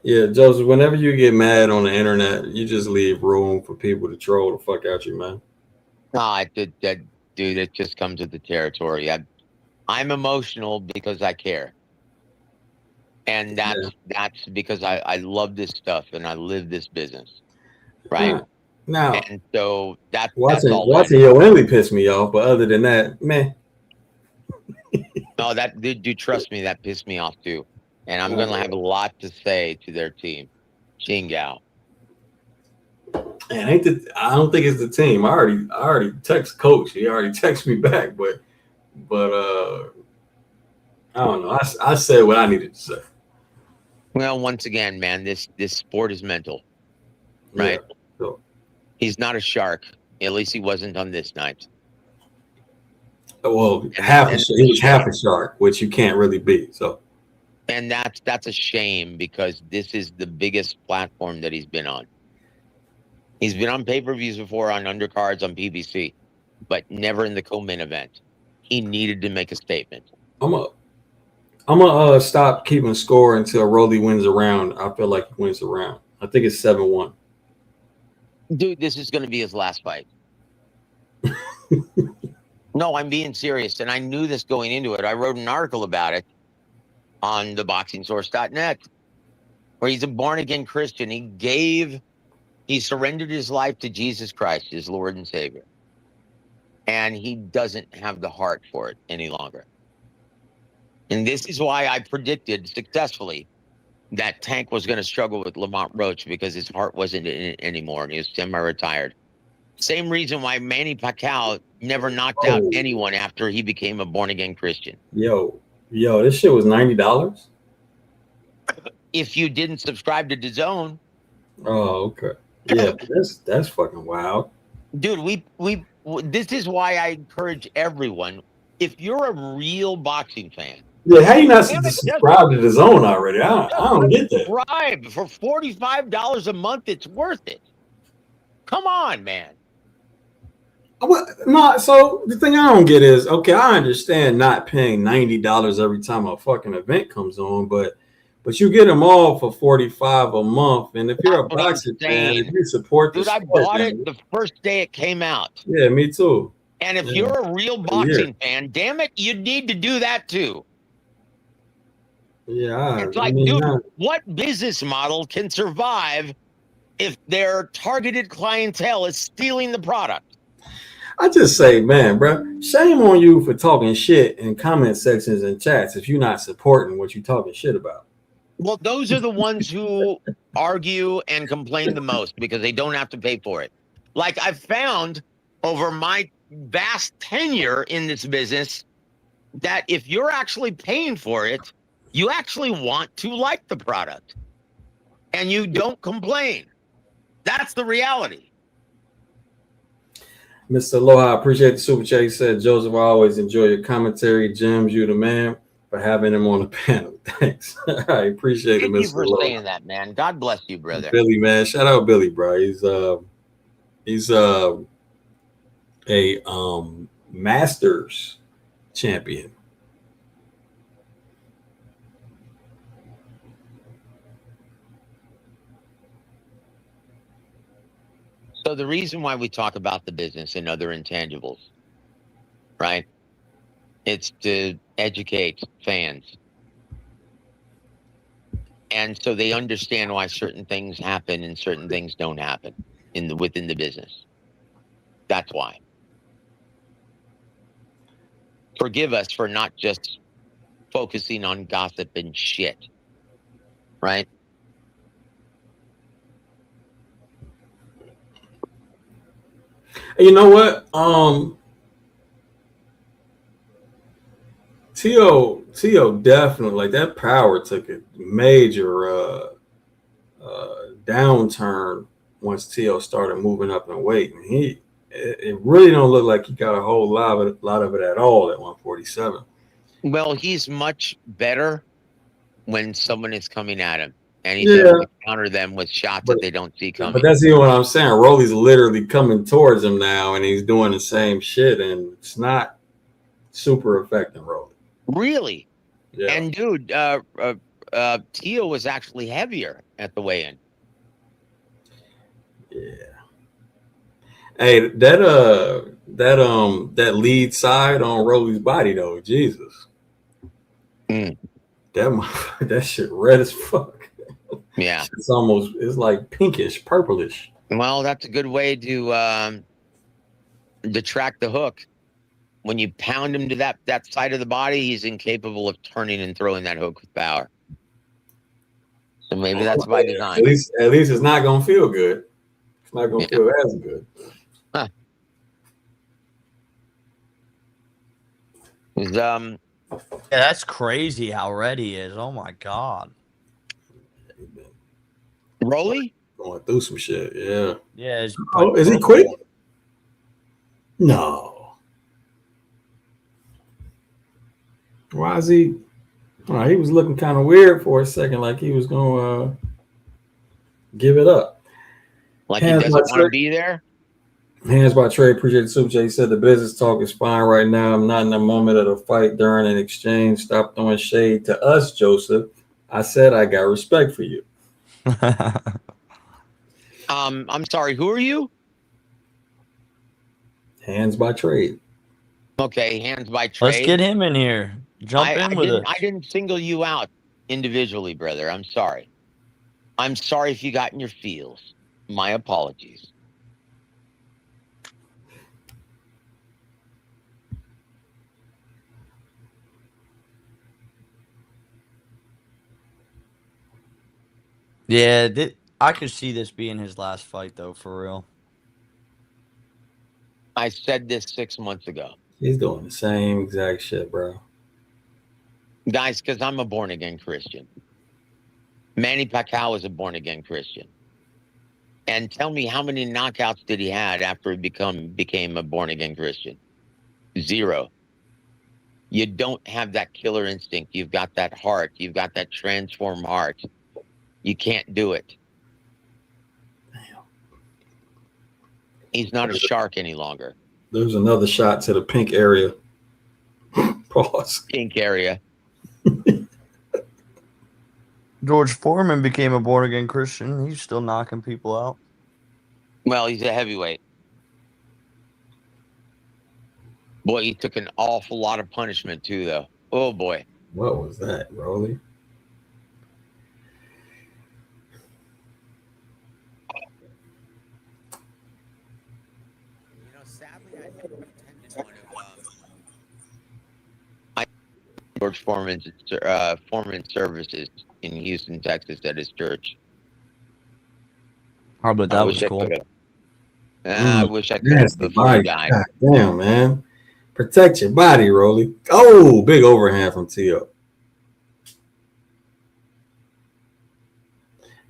Yeah, Joseph, whenever you get mad on the internet, you just leave room for people to troll the fuck out you, man. No, dude, it just comes with the territory. I'm emotional because I care. And that's because I love this stuff and I live this business. Right. Now, and so that's all. Watching your Wembley pissed me off, but other than that, man. No, that dude, trust me, that pissed me off too. And I'm gonna have a lot to say to their team. Chingao. And I don't think it's the team. I already text coach. He already texted me back, but I don't know. I said what I needed to say. Well, once again, man, this sport is mental. Right? Yeah, so. He's not a shark. At least he wasn't on this night. Well, he was half a shark, which you can't really be. So, and that's a shame because this is the biggest platform that he's been on. He's been on pay-per-views before, on undercards, on PBC, but never in the co-main event. He needed to make a statement. I'm gonna stop keeping score until Rolly wins a round. I feel like he wins the round. I think it's 7-1. Dude, this is going to be his last fight. No, I'm being serious, and I knew this going into it. I wrote an article about it on theboxingsource.net, where he's a born-again Christian. He surrendered his life to Jesus Christ, his Lord and Savior, and he doesn't have the heart for it any longer. And this is why I predicted successfully that Tank was going to struggle with Lamont Roach, because his heart wasn't in it anymore, and he was semi-retired. Same reason why Manny Pacquiao never knocked out anyone after he became a born-again Christian. Yo, this shit was $90? If you didn't subscribe to DAZN. Oh, okay. Yeah, that's fucking wild. Dude, this is why I encourage everyone, if you're a real boxing fan. Yeah, how you not subscribe to DAZN already? I don't get that. Subscribe for $45 a month. It's worth it. Come on, man. No, so the thing I don't get is, okay, I understand not paying $90 every time a fucking event comes on, but you get them all for $45 a month. And if you're a boxing fan, if you support the sport, I bought it the first day it came out. Yeah, me too. And if you're a real boxing fan, damn it, you need to do that too. Yeah, it's like, dude, what business model can survive if their targeted clientele is stealing the product? I just say, man, bro, shame on you for talking shit in comment sections and chats if you're not supporting what you're talking shit about. Well, those are the ones who argue and complain the most because they don't have to pay for it. Like I've found over my vast tenure in this business that if you're actually paying for it, you actually want to like the product and you don't complain. That's the reality. Mr. Aloha, I appreciate the super chat. He said, Joseph, I always enjoy your commentary. James, you the man for having him on the panel. Thanks. I appreciate it, Mr. Thank you for Aloha. saying that, man. God bless you, brother. Billy, man. Shout out Billy, bro. He's a Masters champion. So the reason why we talk about the business and other intangibles, right? It's to educate fans. And so they understand why certain things happen and certain things don't happen within the business. That's why. Forgive us for not just focusing on gossip and shit, right? You know what? Tio definitely, like, that power took a major downturn once Tio started moving up in weight, and it really don't look like he got a whole lot of it at all at 147. Well, he's much better when someone is coming at him and he's Yeah, able to counter them with shots but that they don't see but coming. that's even what I'm saying. Rolly's literally coming towards him now, and he's doing the same shit, and it's not super affecting Rolly. Really? Yeah. And dude, Teal was actually heavier at the weigh-in. Yeah. Hey, that lead side on Rolly's body though, Jesus. Mm. That shit red as fuck. Yeah. It's like pinkish, purplish. Well, that's a good way to detract the hook. When you pound him to that side of the body, he's incapable of turning and throwing that hook with power. So maybe that's by design. At least it's not gonna feel good. It's not gonna feel as good. Huh. Yeah, that's crazy how red he is. Oh my god. Rolly? Going through some shit, yeah. Yeah. Oh, is he quick? No. Why is he? Oh, he was looking kind of weird for a second, like he was gonna give it up. Like he doesn't want to be there? Hands by Trey, appreciate the super chat. He said the business talk is fine right now. I'm not in the moment of the fight during an exchange. Stop throwing shade to us, Joseph. I said I got respect for you. I'm sorry, who are you? Hands by trade. Okay, hands by trade. Let's get him in here. Jump in with it. I didn't single you out individually, brother. I'm sorry. I'm sorry if you got in your feels. My apologies. Yeah, I could see this being his last fight, though, for real. I said this 6 months ago. He's doing the same exact shit, bro. Guys, because I'm a born-again Christian. Manny Pacquiao is a born-again Christian. And tell me, how many knockouts did he have after he became a born-again Christian? 0. You don't have that killer instinct. You've got that heart. You've got that transformed heart. You can't do it. Damn. He's not a shark any longer. There's another shot to the pink area. Pause. Pink area. George Foreman became a born-again Christian. He's still knocking people out. Well, he's a heavyweight. Boy, he took an awful lot of punishment, too, though. Oh, boy. What was that, Rolly? Sadly, I never attended one of George Foreman's services in Houston, Texas, at his church. Oh, but that was cool. I wish I could have before he died. God damn, man. Protect your body, Rolly. Oh, big overhand from T.O.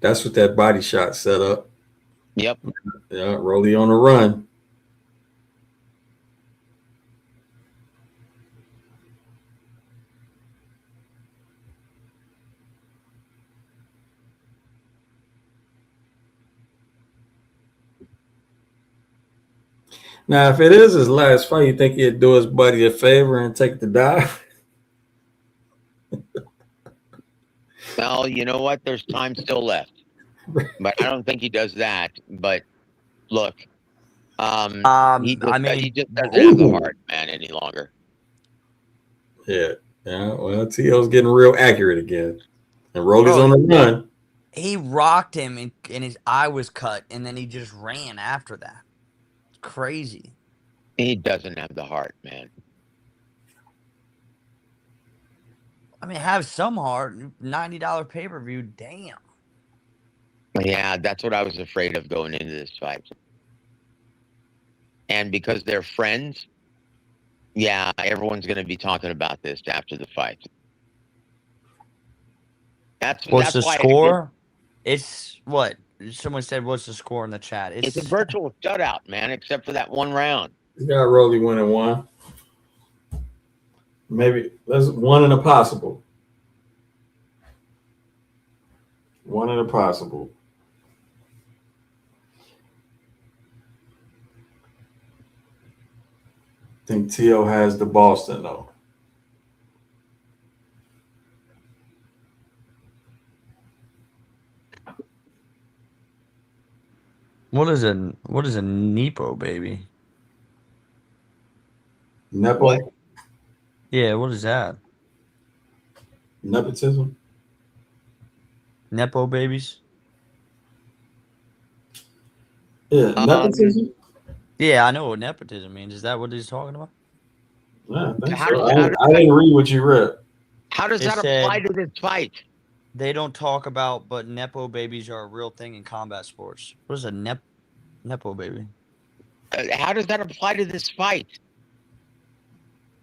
That's what that body shot set up. Yep. Yeah, Rolly on the run. Now, if it is his last fight, you think he'd do his buddy a favor and take the dive? Well, you know what? There's time still left. But I don't think he does that. But look, he just doesn't have the heart, man, any longer. Yeah. Well, T.O.'s getting real accurate again. And Rolly's on the run. He rocked him and his eye was cut, and then he just ran after that. Crazy. He doesn't have the heart, man. I mean, have some heart. $90 pay-per-view. Damn. Yeah, that's what I was afraid of going into this fight. And because they're friends, yeah, everyone's going to be talking about this after the fight. What's the score? It's what? Someone said, "What's the score in the chat?" It's a virtual shutout, man, except for that one round. He's got Rolly winning one. Maybe that's one in a possible. One in a possible. I think T.O. has the Boston though. What is a Nepo baby? Nepo? What? Yeah, what is that? Nepotism? Nepo babies? Yeah, nepotism? Yeah, I know what nepotism means. Is that what he's talking about? Yeah, I think How so. does- I didn't read what you read. How does It that apply said- to this fight? They don't talk about, but Nepo babies are a real thing in combat sports. What is a Nepo baby? How does that apply to this fight?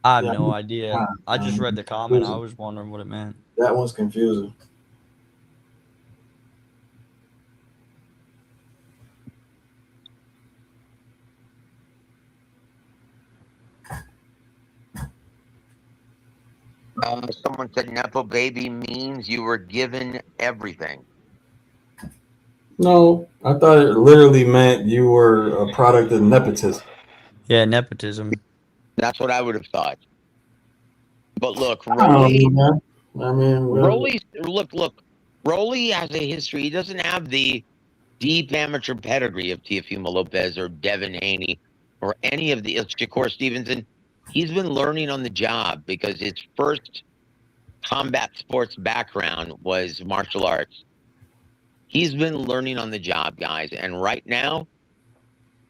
I have Yeah, no idea. I just read the comment. I was wondering what it meant. That one's confusing. Someone said Nepo baby means you were given everything. No, I thought it literally meant you were a product of nepotism. Yeah, nepotism. That's what I would have thought. But look, I don't Rolly, know, man. I mean, look. Rolly has a history. He doesn't have the deep amateur pedigree of Teofimo Lopez or Devin Haney or any of the Shakur Stevenson. He's been learning on the job because his first combat sports background was martial arts. He's been learning on the job, guys, and right now,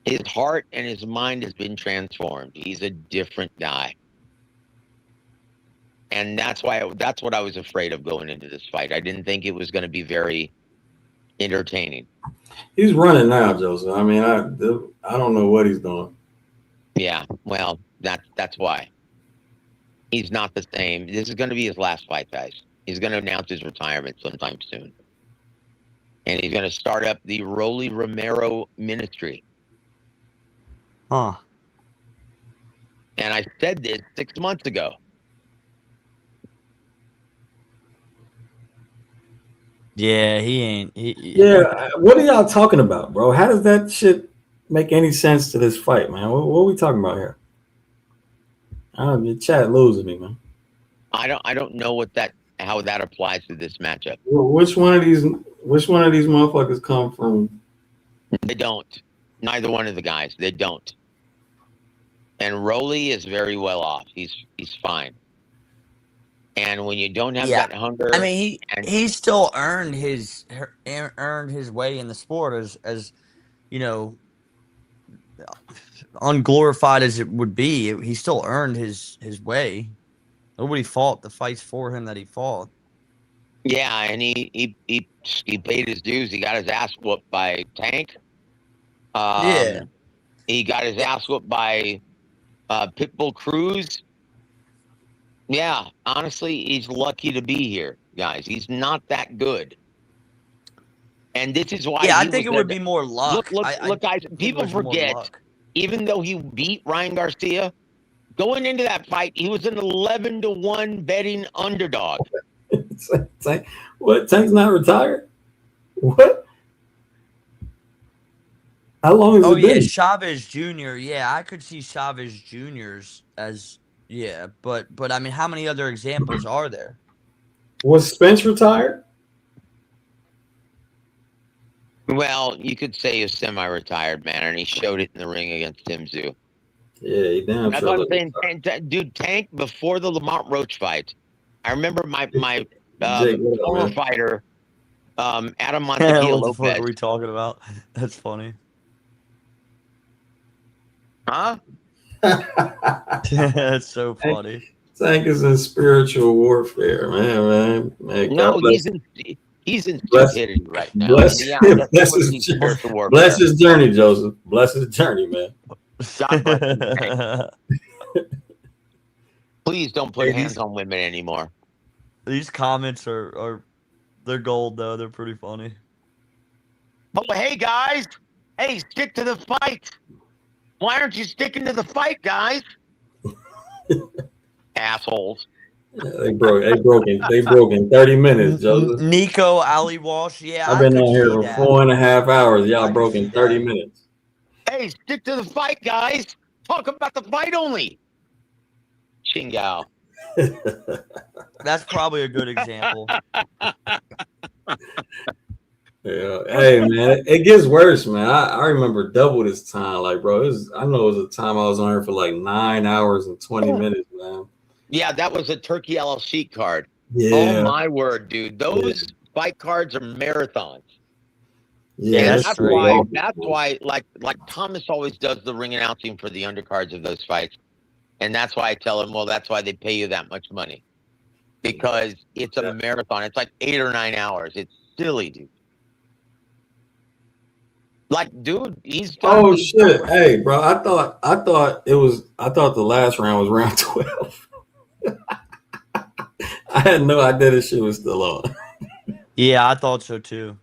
his heart and his mind has been transformed. He's a different guy. And that's what I was afraid of going into this fight. I didn't think it was going to be very entertaining. he's running now, Joseph. I mean, I don't know what he's doing. Yeah, well, that's why. He's not the same. This is going to be his last fight, guys. He's going to announce his retirement sometime soon. And he's going to start up the Rolly Romero Ministry. Huh. And I said this 6 months ago. Yeah, he ain't. Yeah, what are y'all talking about, bro? How does that shit make any sense to this fight, man? What are we talking about here? Your chat losing me, man. I don't know how that applies to this matchup. Which one of these motherfuckers come from? They don't. Neither one of the guys. They don't. And Rolly is very well off. He's fine. And when you don't have that hunger, I mean, he still earned his way in the sport as you know, unglorified as it would be. He still earned his way. Nobody fought the fights for him that he fought. Yeah, and he paid his dues. He got his ass whooped by Tank. Yeah. He got his ass whooped by Pitbull Cruz. Yeah, honestly, he's lucky to be here, guys. He's not that good. And this is why. Yeah, I think it would be more luck. Look, guys, people forget, even though he beat Ryan Garcia, going into that fight, he was an 11-1 betting underdog. What? Tank's not retired? What? How long has it been? Yeah, Chavez Jr. Yeah, I could see Chavez Jr.'s as but I mean, how many other examples are there? Was Spence retired? Well, you could say he's semi-retired, man, and he showed it in the ring against Tim Tszyu. Yeah, he damn That's what I'm saying. Dude, Tank, before the Lamont Roach fight, I remember my former fighter, Adam Montequilla What the Lopez. fuck are we talking about? That's funny. Huh? That's so funny. Tank is in spiritual warfare, man. No, he's in stupidity right now. Bless his journey, Joseph. Bless his journey, man. Please don't put hands on women anymore. These comments are they're gold though. They're pretty funny. Oh, hey guys. Hey, stick to the fight. Why aren't you sticking to the fight, guys? Assholes. They broke in 30 minutes, Joseph. Nico Ali Walsh. Yeah, I've I been could on here see for that. 4.5 hours. Y'all I could broke see in 30 that. minutes. Hey, stick to the fight, guys. Talk about the fight only. Chingao. That's probably a good example. Yeah. Hey, man, it gets worse, man. I remember double this time. Like, bro, I know it was a time I was on here for like 9 hours and 20 minutes, man. Yeah, that was a Turkey LLC card. Yeah. Oh, my word, dude. Those fight cards are marathons. Yeah, And that's why like Thomas always does the ring announcing for the undercards of those fights. And that's why I tell him, well, that's why they pay you that much money. Because it's a marathon. It's like 8 or 9 hours. It's silly, dude. Like, dude, he's Oh shit. Hey, bro, I thought the last round was round 12. I had no idea this shit was still on. Yeah, I thought so too.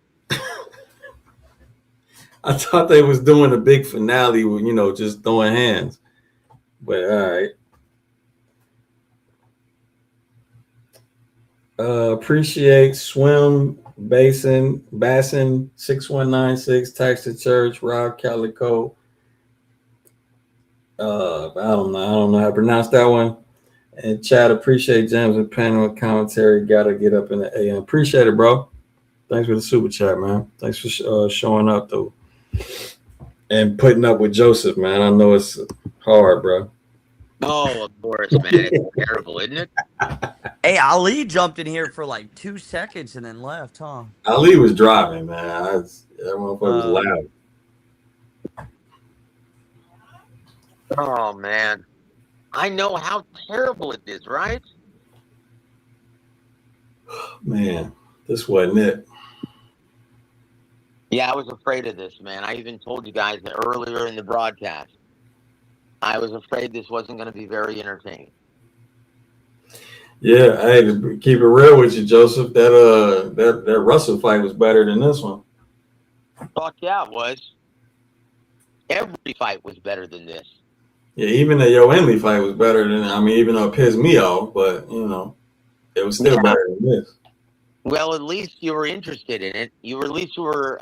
I thought they was doing a big finale with, just throwing hands. But all right. Appreciate Swim Bassin 6196 Texas Church Rob Calico. I don't know how to pronounce that one. And Chad, appreciate James and panel commentary. Gotta get up in the AM. Appreciate it, bro. Thanks for the super chat, man. Thanks for showing up though, and putting up with Joseph, man. I know it's hard, bro. Oh, of course, man. It's terrible, isn't it? Hey, Ali jumped in here for like 2 seconds and then left, huh? Ali was driving, man. That motherfucker was loud. Oh, man. I know how terrible it is, right? Man, this wasn't it. Yeah, I was afraid of this, man. I even told you guys that earlier in the broadcast. I was afraid this wasn't going to be very entertaining. Yeah, hey, to keep it real with you, Joseph, that Russell fight was better than this one. Fuck yeah, it was. Every fight was better than this. Yeah, even the Yo Enley fight was better than. I mean, even though it pissed me off, but it was still better than this. Well, at least you were interested in it. At least you were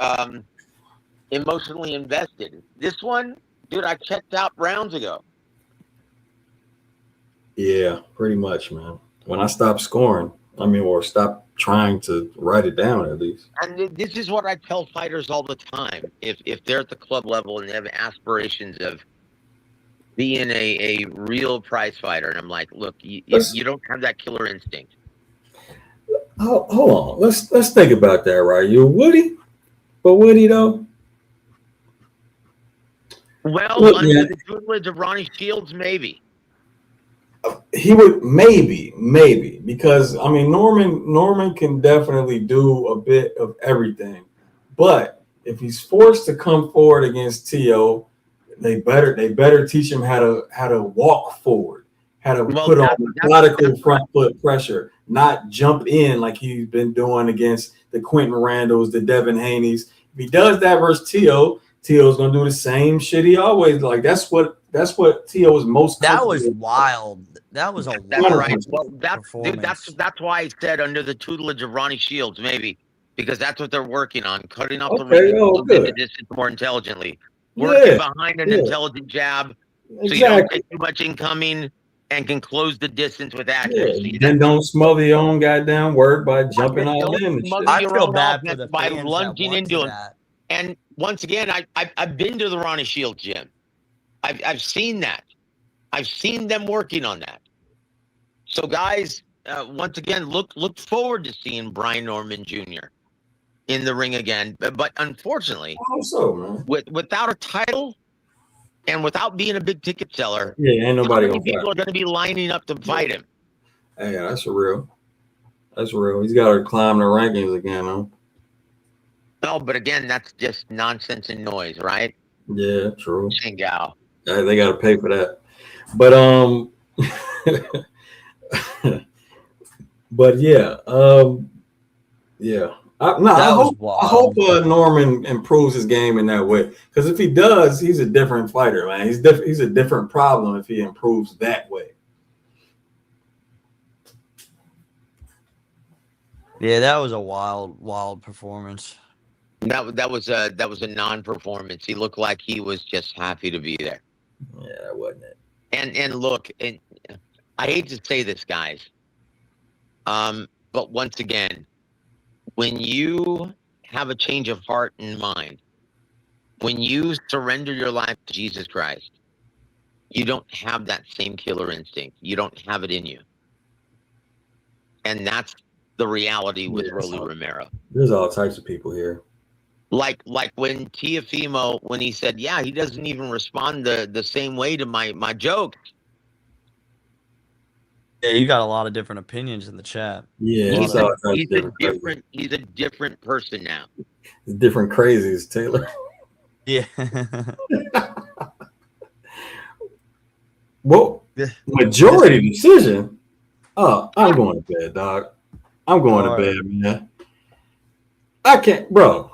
emotionally invested. This one, dude, I checked out rounds ago. Yeah, pretty much, man. When I stopped scoring, or stopped trying to write it down at least. And this is what I tell fighters all the time. If they're at the club level and they have aspirations of being a real prize fighter, and I'm like, look, you don't have that killer instinct. Hold on. Let's think about that, right? You're Woody, but Woody though. Well, under the tutelage of Ronnie Shields, maybe. He would maybe because Norman can definitely do a bit of everything, but if he's forced to come forward against T.O., they better teach him how to walk forward, how to put on methodical front foot pressure, not jump in like he's been doing against the Quentin Randalls, the Devin Haney's. If he does that versus T.O., T.O.'s gonna do the same shit he always like. That's what T.O. is most. That was wild. That was a wild right. Well, that's why I said under the tutelage of Ronnie Shields, maybe, because that's what they're working on, cutting off the ring a little bit the distance more intelligently, working behind an intelligent jab, so you don't take too much incoming and can close the distance with accuracy. Then don't smother your own goddamn word by jumping all in. I feel bad for the by fans lunging that into him. that. And once again, I've been to the Ronnie Shields gym. I've seen that. I've seen them working on that. So, guys, once again, look forward to seeing Brian Norman Jr. in the ring again. But unfortunately, without a title and without being a big ticket seller, ain't nobody gonna people are going to be lining up to fight him. Hey, that's real. That's real. He's got to climb the rankings again, huh? No, but again, that's just nonsense and noise, right? Yeah, true. Chingao. They got to pay for that. But but yeah. That was I hope wild. Norman improves his game in that way. Because if he does, he's a different fighter, man. He's a different problem if he improves that way. Yeah, that was a wild performance. That was a non-performance. He looked like he was just happy to be there. Yeah, that wasn't it. And look, and I hate to say this, guys, but once again, when you have a change of heart and mind, when you surrender your life to Jesus Christ, you don't have that same killer instinct. You don't have it in you. And that's the reality with Rolly Romero. There's all types of people here. Like when Tiafimo, when he said, yeah, he doesn't even respond the same way to my jokes. Yeah, you got a lot of different opinions in the chat. Yeah, He's a different person now. Different crazies, Taylor. Yeah. Well, majority decision. Oh, I'm going to bed, dog. I'm going to bed, man. I can't, bro.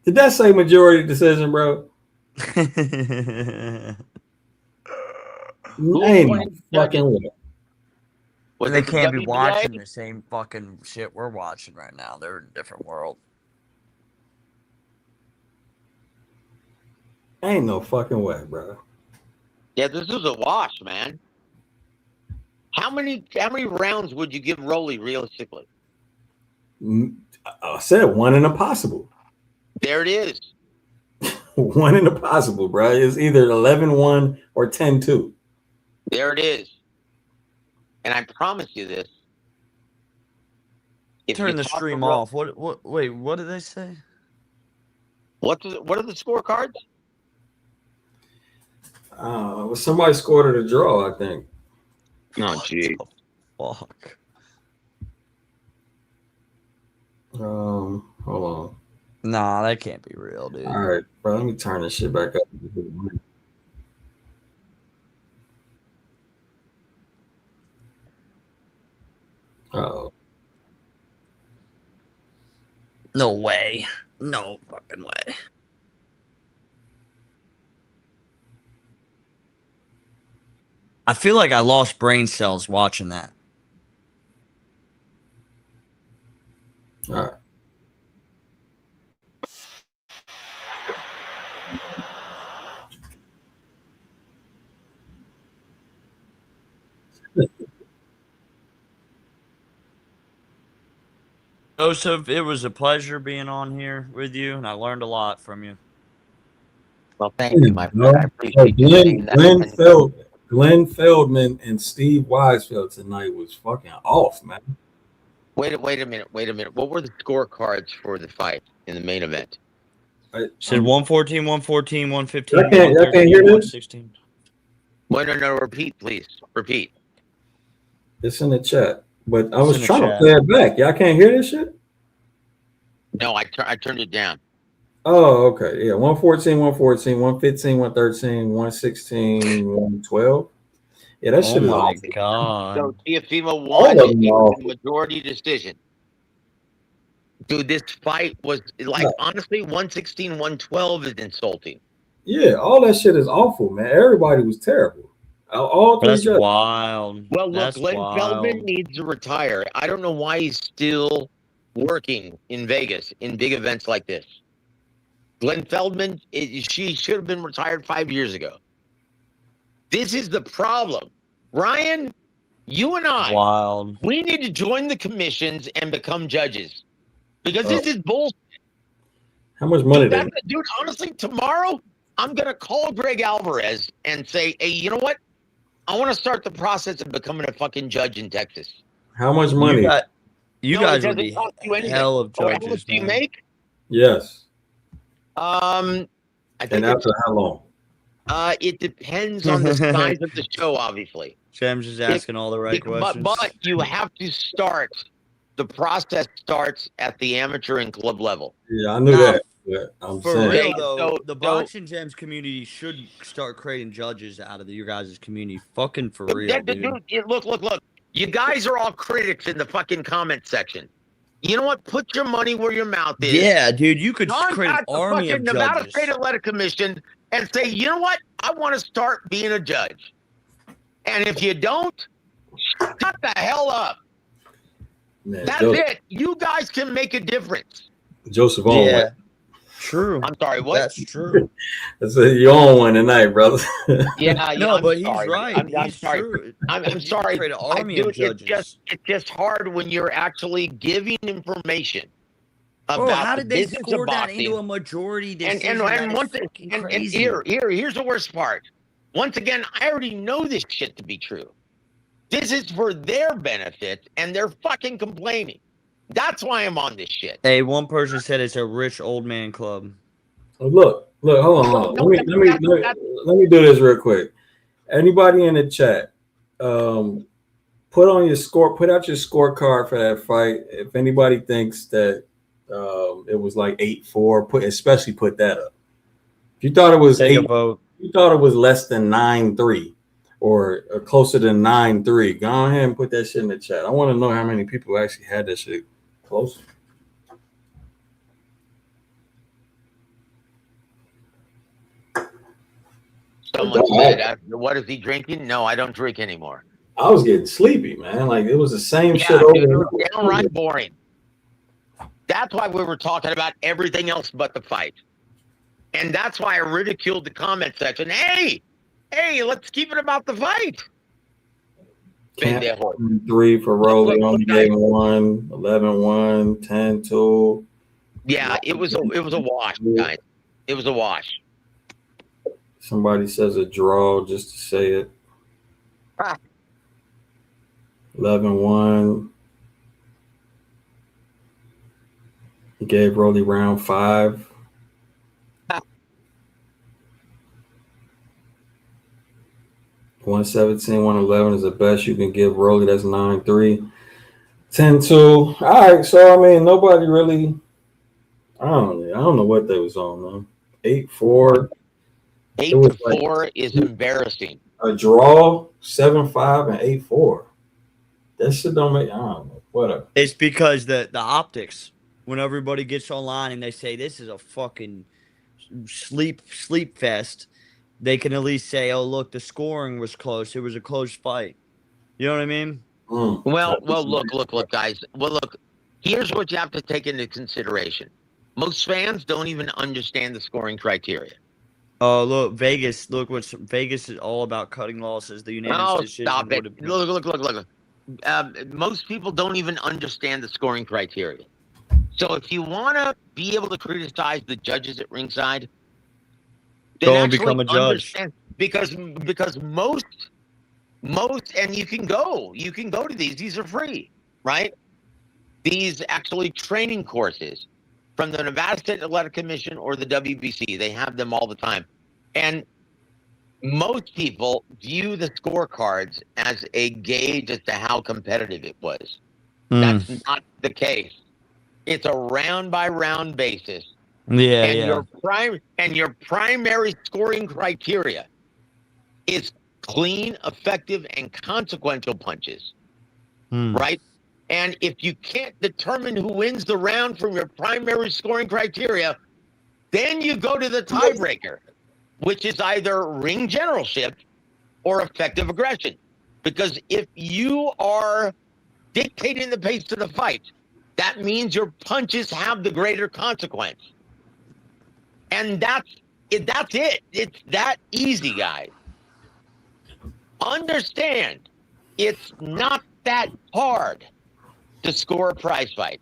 Did that say majority decision, bro? Ain't no fucking way. Well, they can't be watching the same fucking shit we're watching right now. They're in a different world. Ain't no fucking way, bro. Yeah, this is a wash, man. How many rounds would you give Rolly realistically? I said one in a possible. There it is. One in a possible, bro. It's either 11-1 or 10-2. There it is. And I promise you this. Turn the stream off. Wait, what did they say? What are the scorecards? Somebody scored at a draw, I think. Oh, gee. Fuck. Hold on. Nah, that can't be real, dude. All right, bro. Let me turn this shit back up. Oh. No way. No fucking way. I feel like I lost brain cells watching that. All right. Joseph, it was a pleasure being on here with you, and I learned a lot from you. Well, thank you, my friend. I appreciate you saying that. Glenn Feldman and Steve Weisfeld tonight was fucking off, man. Wait a minute. What were the scorecards for the fight in the main event? Said 114, 114, 115, I can't hear this. 116. Wait, no, repeat, please. Repeat. It's in the chat, but I was trying to play it back. Y'all can't hear this shit? No, I turned it down. Oh, okay. Yeah, 114, 115, 113, 116, 112. Yeah, that shit is my awful. God. So Tiafimo won the majority decision. Dude, this fight was like, honestly, 116, 112 is insulting. Yeah, all that shit is awful, man. Everybody was terrible. All three That's judges. wild. Well, look, Glenn Feldman needs to retire. I don't know why he's still working in Vegas in big events like this. Glenn Feldman, she should have been retired 5 years ago. This is the problem. Ryan, you and I, we need to join the commissions and become judges. Because this is bullshit. How much money dude, honestly, tomorrow, I'm going to call Greg Alvarez and say, hey, you know what? I want to start the process of becoming a fucking judge in Texas. How much money? You guys would be hell of judges. How much do you make? Yes. I think and after how long? It depends on the size of the show, obviously. Sam's just asking all the right questions. But you have to start. The process starts at the amateur and club level. Yeah, I knew that. But I'm for saying. real though, the Boxing Gems community should start creating judges out of your guys' community. Fucking for real, dude. Look. You guys are all critics in the fucking comment section. You know what? Put your money where your mouth is. Yeah, dude, you could create an Contact the army of fucking Nevada judges. State Athletic Commission and say, you know what? I want to start being a judge. And if you don't, shut the hell up. Man, That's it. You guys can make a difference. Joseph on Yeah, one. true. I'm sorry, what? That's true. I said you on one tonight, brother. Yeah, No, I'm but sorry. he's right. I'm He's sorry. true. I'm You sorry. create an army of It's judges. just hard when you're actually giving information Bro, about how the did they business score of that boxing. into a majority decision? And one thing, and crazy. here's the worst part. Once again, I already know this shit to be true. This is for their benefit, and they're fucking complaining. That's why I'm on this shit. Hey, one person said it's a rich old man club. Oh, look, hold on. Let me do this real quick. Anybody in the chat, put out your scorecard for that fight. If anybody thinks that it was like 8-4, put that up. If you thought it was Take a 8, vote. you thought it was less than 9-3 or closer than 9-3, go ahead and put that shit in the chat. I want to know how many people actually had that shit close. Someone said, "What is he drinking?" No, I don't drink anymore. I was getting sleepy, man. Like it was the same shit Dude, over. it was downright boring. That's why we were talking about everything else but the fight, and that's why I ridiculed the comment section. Hey, let's keep it about the fight. Camp 3 for Rolly, only gave him 1, 11-1, 10-2. Yeah, it was a wash, guys. It was a wash. Somebody says a draw just to say it. 11-1. He gave Rolly round 5. Ah. 117, 111 is the best you can give Rolly. That's 9-3. 10-2. All right, so I mean, nobody really. I don't know what they was on, man. 8-4. 8-4 is embarrassing. A draw, 7-5 and 8-4. That shit don't make. I don't know. Whatever. It's because the optics. When everybody gets online and they say this is a fucking sleep fest, they can at least say, "Oh, look, the scoring was close. It was a close fight." You know what I mean? Well, look, guys. Well, look. Here's what you have to take into consideration. Most fans don't even understand the scoring criteria. Oh, look, Vegas. Look, Vegas is all about cutting losses. The unanimous decision. Stop it. Look. Most people don't even understand the scoring criteria. So if you want to be able to criticize the judges at ringside, then go and become a judge. Because most, and you can go to these. These are free, right? These actually training courses from the Nevada State Athletic Commission or the WBC. They have them all the time. And most people view the scorecards as a gauge as to how competitive it was. That's not the case. It's a round by round basis. Yeah, and your primary scoring criteria is clean, effective, and consequential punches. Right? And if you can't determine who wins the round from your primary scoring criteria, then you go to the tiebreaker, which is either ring generalship or effective aggression. Because if you are dictating the pace of the fight, that means your punches have the greater consequence. And that's it. It's that easy, guys. Understand, it's not that hard to score a prize fight.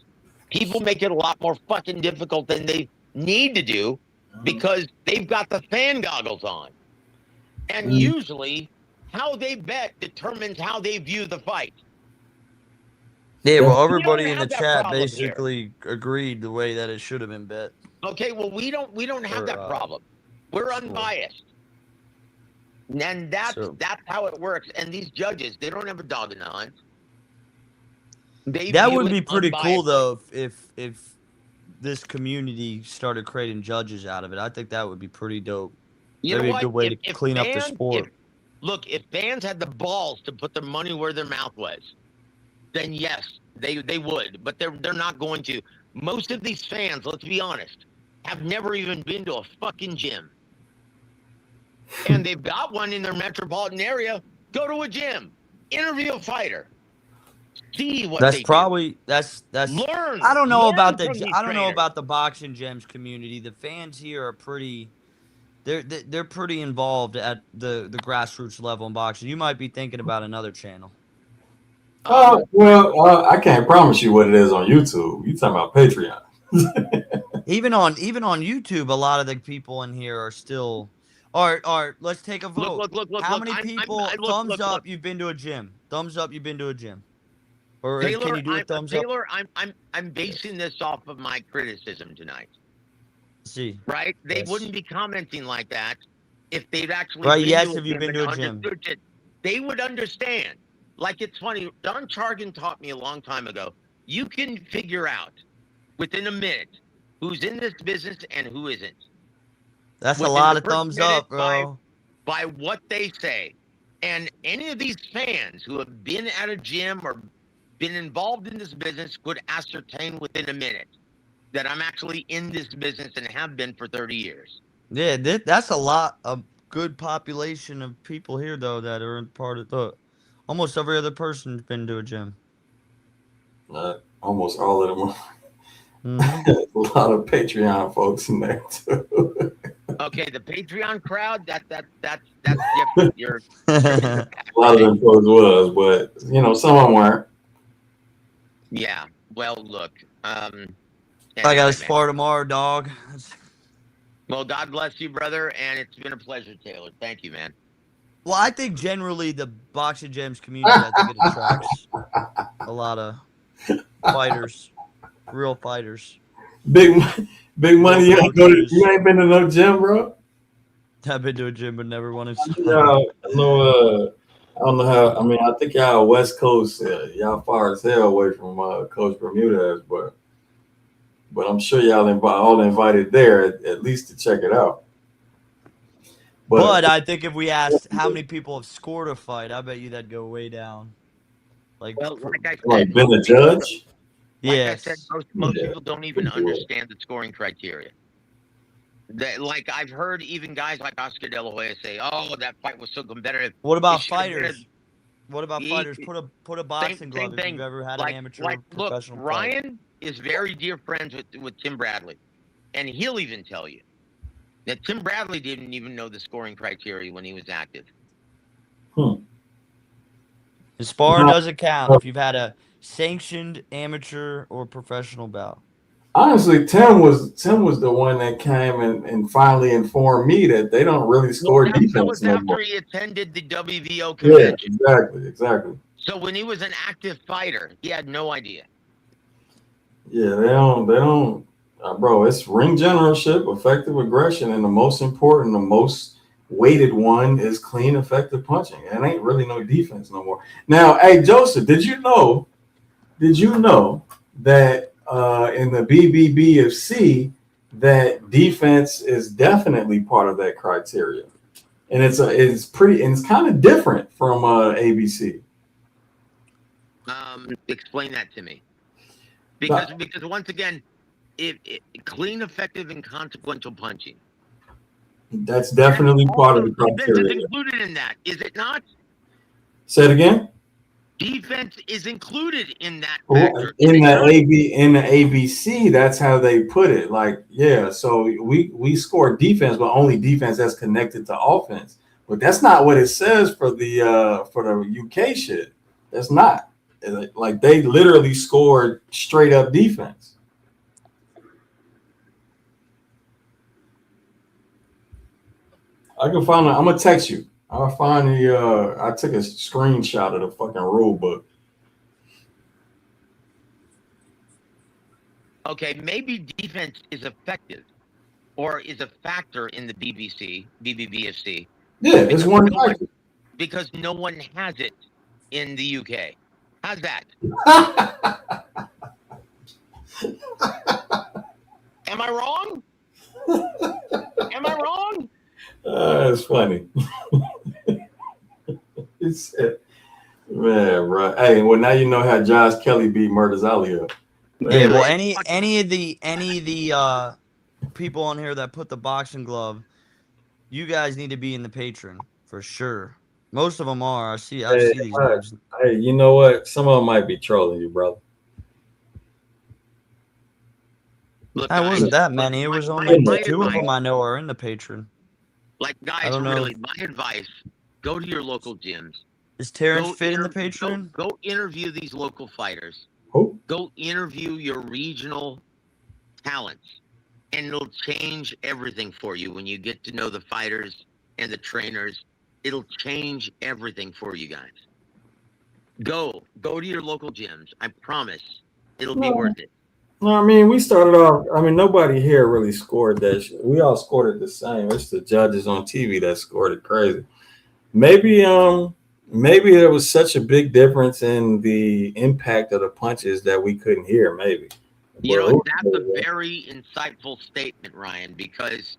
People make it a lot more fucking difficult than they need to do because they've got the fan goggles on. And usually, how they bet determines how they view the fight. Yeah, well, everybody don't in the have that chat problem basically agreed the way that it should have been bet. Okay, well, we don't have that problem. We're unbiased. And that's how it works. And these judges, they don't have a dog in the hunt. That would be pretty cool though if this community started creating judges out of it. I think that would be pretty dope. You know That'd be what? a good way to clean up the sport. Look, if fans had the balls to put their money where their mouth was, then yes, they would. But they're not going to. Most of these fans, let's be honest, have never even been to a fucking gym. And they've got one in their metropolitan area. Go to a gym, interview a fighter, see what That's they probably do. that's Learn. I don't know Learn about from the these I don't know trainers. about the boxing gyms community. The fans here are pretty they're pretty involved at the grassroots level in boxing. You might be thinking about another channel. Well, I can't promise you what it is on YouTube. You talking about Patreon? Even on YouTube, a lot of the people in here are still. All right. Let's take a vote. Look. How many I people? look, Thumbs up. look. You've been to a gym. Thumbs up. You've been to a gym. Or can Taylor, you do a thumbs up? I'm basing this off of my criticism tonight. Let's see. Right? They Yes. wouldn't be commenting like that if they'd actually Right. been Yes. to Have you been to a gym? understood it. They would understand. Like, it's funny. Don Chargan taught me a long time ago. You can figure out within a minute who's in this business and who isn't. That's a Within lot the of first thumbs minute up, bro. by what they say. And any of these fans who have been at a gym or been involved in this business could ascertain within a minute that I'm actually in this business and have been for 30 years. Yeah, that's a lot of good population of people here, though, that are part of the. Almost every other person's been to a gym. Almost all of them. Mm-hmm. A lot of Patreon folks in there too. Okay, the Patreon crowd, that's different. You're A lot of them folks was, but some of them weren't. yeah. Well, look. I Anyway, got a man. spar tomorrow, dog. Well, God bless you, brother, and it's been a pleasure, Taylor. Thank you, man. Well, I think generally the boxing gyms community, I think it attracts a lot of fighters, real fighters. Big money. You ain't been to no gym, bro. I've been to a gym but never wanted to. I don't know how. I mean, I think y'all West Coast, y'all far as hell away from Coach Bermudez, but I'm sure y'all all invited there at least to check it out. But I think if we asked how many people have scored a fight, I bet you that'd go way down. Like I said, like been a judge. Yes. I said, most people don't even understand the scoring criteria. Like, I've heard even guys like Oscar De La Hoya say, "Oh, that fight was so competitive." What about fighters? What about fighters? Put a boxing glove if thing. you've ever had like, an amateur like, or professional look, fight. Ryan is very dear friends with Tim Bradley, and he'll even tell you that Tim Bradley didn't even know the scoring criteria when he was active. The sparring doesn't count if you've had a sanctioned amateur or professional bout. Honestly, Tim was the one that came and finally informed me that they don't really score defense That was no after more. he attended the WVO convention. Yeah, exactly. So when he was an active fighter, he had no idea. Yeah, they don't, bro. It's ring generalship, effective aggression, and the most important, the most weighted one is clean, effective punching. It ain't really no defense no more. Now, hey Joseph, did you know that in the BBBFC that defense is definitely part of that criteria, and it's kind of different from ABC. Explain that to me, because once again, clean, effective, and consequential punching. That's definitely part of the criteria. Defense is included in that, is it not? Say it again. Defense is included in that factor. In the ABC, that's how they put it. Like, yeah, so we score defense, but only defense that's connected to offense. But that's not what it says for the UK shit. That's not. Like, they literally scored straight up defense. I can find it. I'm gonna text you. I'll find I took a screenshot of the fucking rule book. Okay, maybe defense is effective or is a factor in the BBBFC. Yeah, it's one factor. Because no one has it in the UK. How's that? Am I wrong? Am I wrong? It's funny. It's man, right. Hey, well now you know how Josh Kelly beat Murder's Alley up. Yeah, well, Anyway, any of the people on here that put the boxing glove, you guys need to be in the Patron for sure. Most of them are. I hey, see these names. hey, you know what? Some of them might be trolling you, brother. Look, That guys, wasn't that many. It was only my two of advice, them I know are in the Patron. like I guys, don't know. really, my advice: go to your local gyms. Is Terrence Go fit in the inter- Patron? go interview these local fighters. Who? Go interview your regional talents, and it'll change everything for you when you get to know the fighters and the trainers. It'll change everything for you guys. Go to your local gyms. I promise, it'll be No, worth it. no, I mean we started off. I mean nobody here really scored that. We all scored it the same. It's the judges on TV that scored it crazy. Maybe maybe there was such a big difference in the impact of the punches that we couldn't hear. Maybe. You Well, know, who that's a knows? very insightful statement, Ryan, because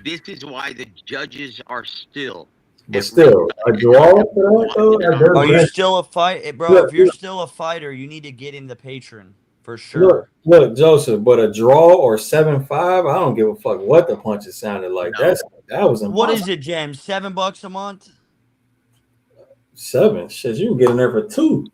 this is why the judges are still But at still, a ringside and draw have for that though. watching it Like, on Are you TV. still a fight, bro? look, If you're still a fighter, you need to get in the Patron for look, sure. look, Joseph. But a draw or 7-5, I don't give a fuck what the punches sounded like. No, That was What is impossible. it, James? $7 a month, 7, shit, you can get in there for 2.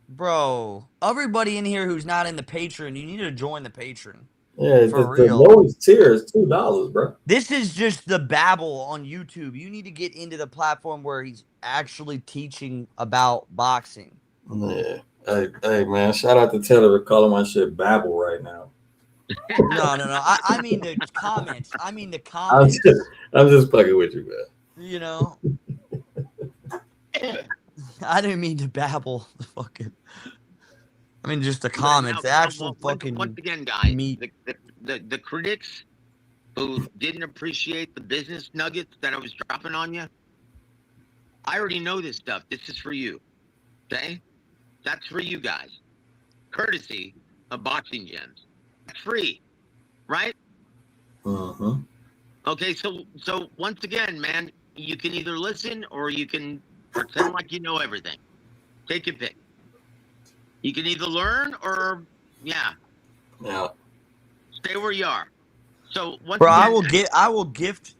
bro. Everybody in here who's not in the Patron, you need to join the Patron Yeah, for the real. lowest tier is $2, bro. This is just the babble on YouTube. You need to get into the platform where he's actually teaching about boxing. Yeah. Hey, man, shout out to Taylor for calling my shit babble right now. No. I mean the comments. I mean the I'm comments. just, I'm just fucking with you, man. You know, I didn't mean to babble. Fucking. I mean just the comments. The actual fucking. once again, guys, meat. the critics who didn't appreciate the business nuggets that I was dropping on you, I already know this stuff. This is for you. Okay? That's for you guys. Courtesy of Boxing Gems. That's free. Right? Uh-huh. Okay, so once again, man, you can either listen or you can pretend like you know everything. Take your pick. You can either learn or Yeah. stay where you are. So once Bro, again, I will gift.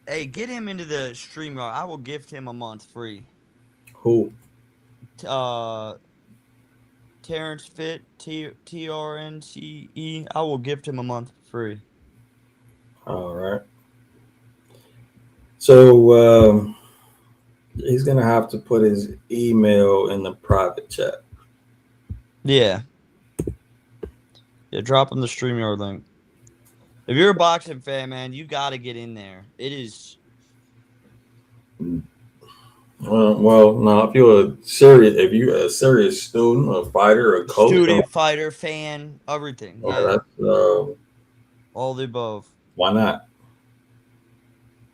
Hey, get him into the stream. I will gift him a month free. Who? Terrence Fit, TRNCE. I will gift him a month free. All right. So he's gonna have to put his email in the private chat. Yeah. Yeah, drop him the StreamYard link. If you're a boxing fan, man, you got to get in there. It is. Well, no. If you're a serious student, a fighter, a coach, Student, fighter, fan, everything. Yeah. that's All the above. why not?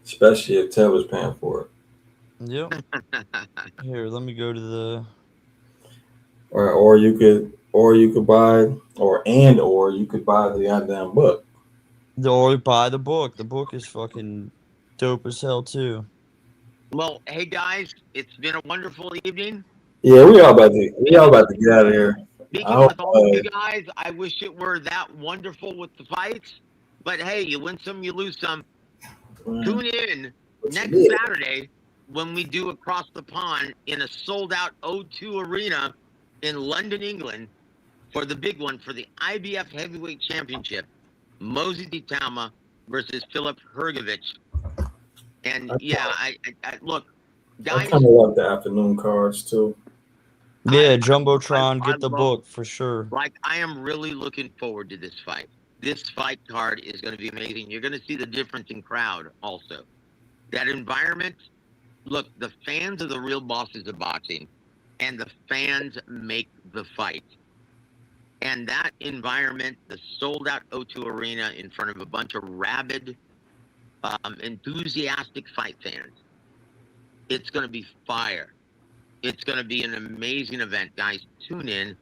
Especially if Taylor's paying for it. Yep. Here, let me go to the. Or you could buy or you could buy the goddamn book. Or buy the book. The book is fucking dope as hell too. well, hey guys, it's been a wonderful evening. Yeah, we all about to get out of here. Speaking hope, with all of you guys, I wish it were that wonderful with the fights. But hey, you win some, you lose some. Tune in next Saturday when we do Across the Pond in a sold-out O2 Arena in London, England, for the big one for the IBF Heavyweight Championship. Mosey Ditama versus Philip Hrgovic. And yeah, I look, I guys. kind of like the afternoon cards too. Yeah, Jumbotron, I get the love- book for sure. Like, I am really looking forward to this fight. This fight card is going to be amazing. You're going to see the difference in crowd also. That environment, look, the fans are the real bosses of boxing, and the fans make the fight. And that environment, the sold-out O2 Arena in front of a bunch of rabid, enthusiastic fight fans, it's going to be fire. It's going to be an amazing event, guys. Tune in,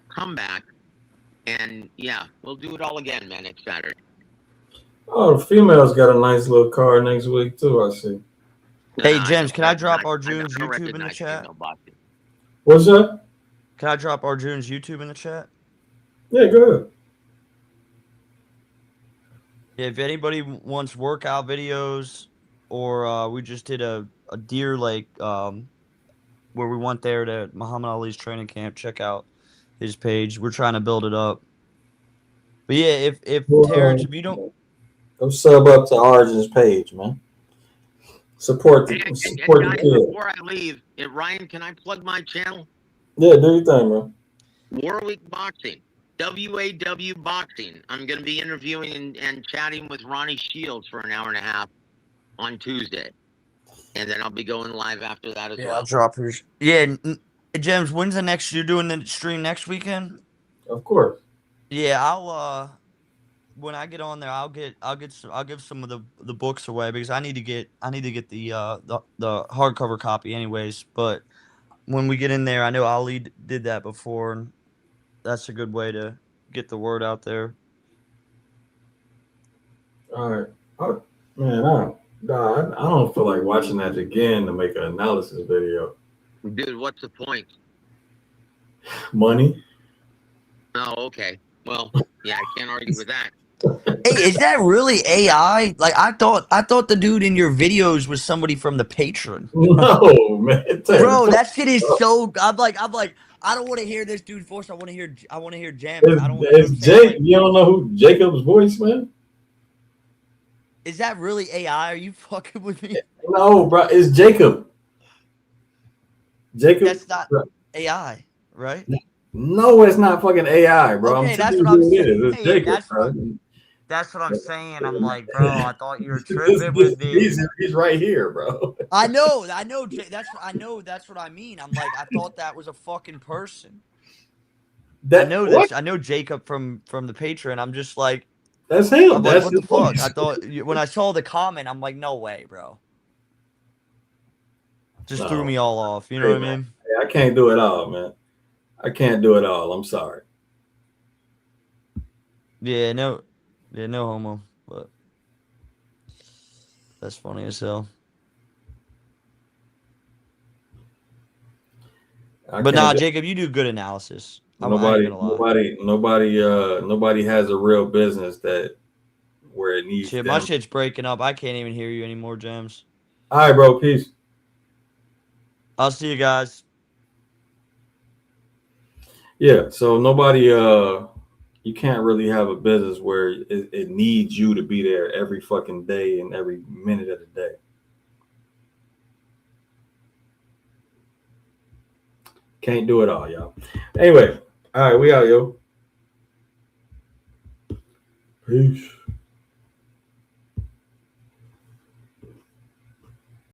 come back, and yeah, we'll do it all again, man, next Saturday. Oh, the females got a nice little card next week too. I see. Hey, No, James, can I drop I Arjun's don't YouTube in the recognize chat? female boxing. What's that? Can I drop Arjun's YouTube in the chat? Yeah, go ahead. If anybody wants workout videos, or we just did a deer lake where we went there to Muhammad Ali's training camp, check out his page. We're trying to build it up. But yeah, if Terrence, if you don't, Go sub up to Arjun's page, man. Support the And support the guys, kid. before I leave, Ryan, can I plug my channel? Yeah, do your thing, man. Warwick Boxing, WAW Boxing. I'm going to be interviewing and chatting with Ronnie Shields for an hour and a half on Tuesday. And then I'll be going live after that as yeah, well. I'll drop his. Yeah, James, when's the next? You're doing the stream next weekend? Of course. Yeah, I'll when I get on there, I'll give some of the books away because I need to get the hardcover copy anyways. But when we get in there, I know Ali did that before, and that's a good way to get the word out there. All right. Oh, man, I don't feel like watching that again to make an analysis video. Dude, what's the point? Money. Oh, okay. Well, yeah, I can't argue with that. Hey, is that really AI? Like I thought the dude in your videos was somebody from the Patron. No, man. Bro, that shit is so. I'm like, I don't want to hear this dude's voice. I want to hear Jams. I don't. You know what I'm It's saying? Jake. Like, You don't know who Jacob's voice, man? is that really AI? Are you fucking with me? No, bro. It's Jacob. Jacob. That's not AI, right? No, it's not fucking AI, bro. Okay, I'm that's telling what you I'm who it is. saying. It's Jacob, bro. That's what I'm saying. I'm like, bro, I thought you were tripping with me. He's right here, bro. I know. That's what I mean. I'm like, I thought that was a fucking person. I know What? this. I know Jacob from the Patreon. I'm just like, That's him. I'm like, That's what his the fuck? voice. I thought when I saw the comment, I'm like, no way, bro. Just threw me all off. You know what I mean? I can't do it all, man. I can't do it all. I'm sorry. Yeah, no homo. But that's funny as hell. But nah, Jacob, you do good analysis. Nobody has a real business where it needs shit. them. My shit's breaking up. I can't even hear you anymore, James. All right, bro. Peace. I'll see you guys. Yeah. So nobody, you can't really have a business where it needs you to be there every fucking day and every minute of the day. Can't do it all, y'all. Anyway, all right, we out, yo. Peace.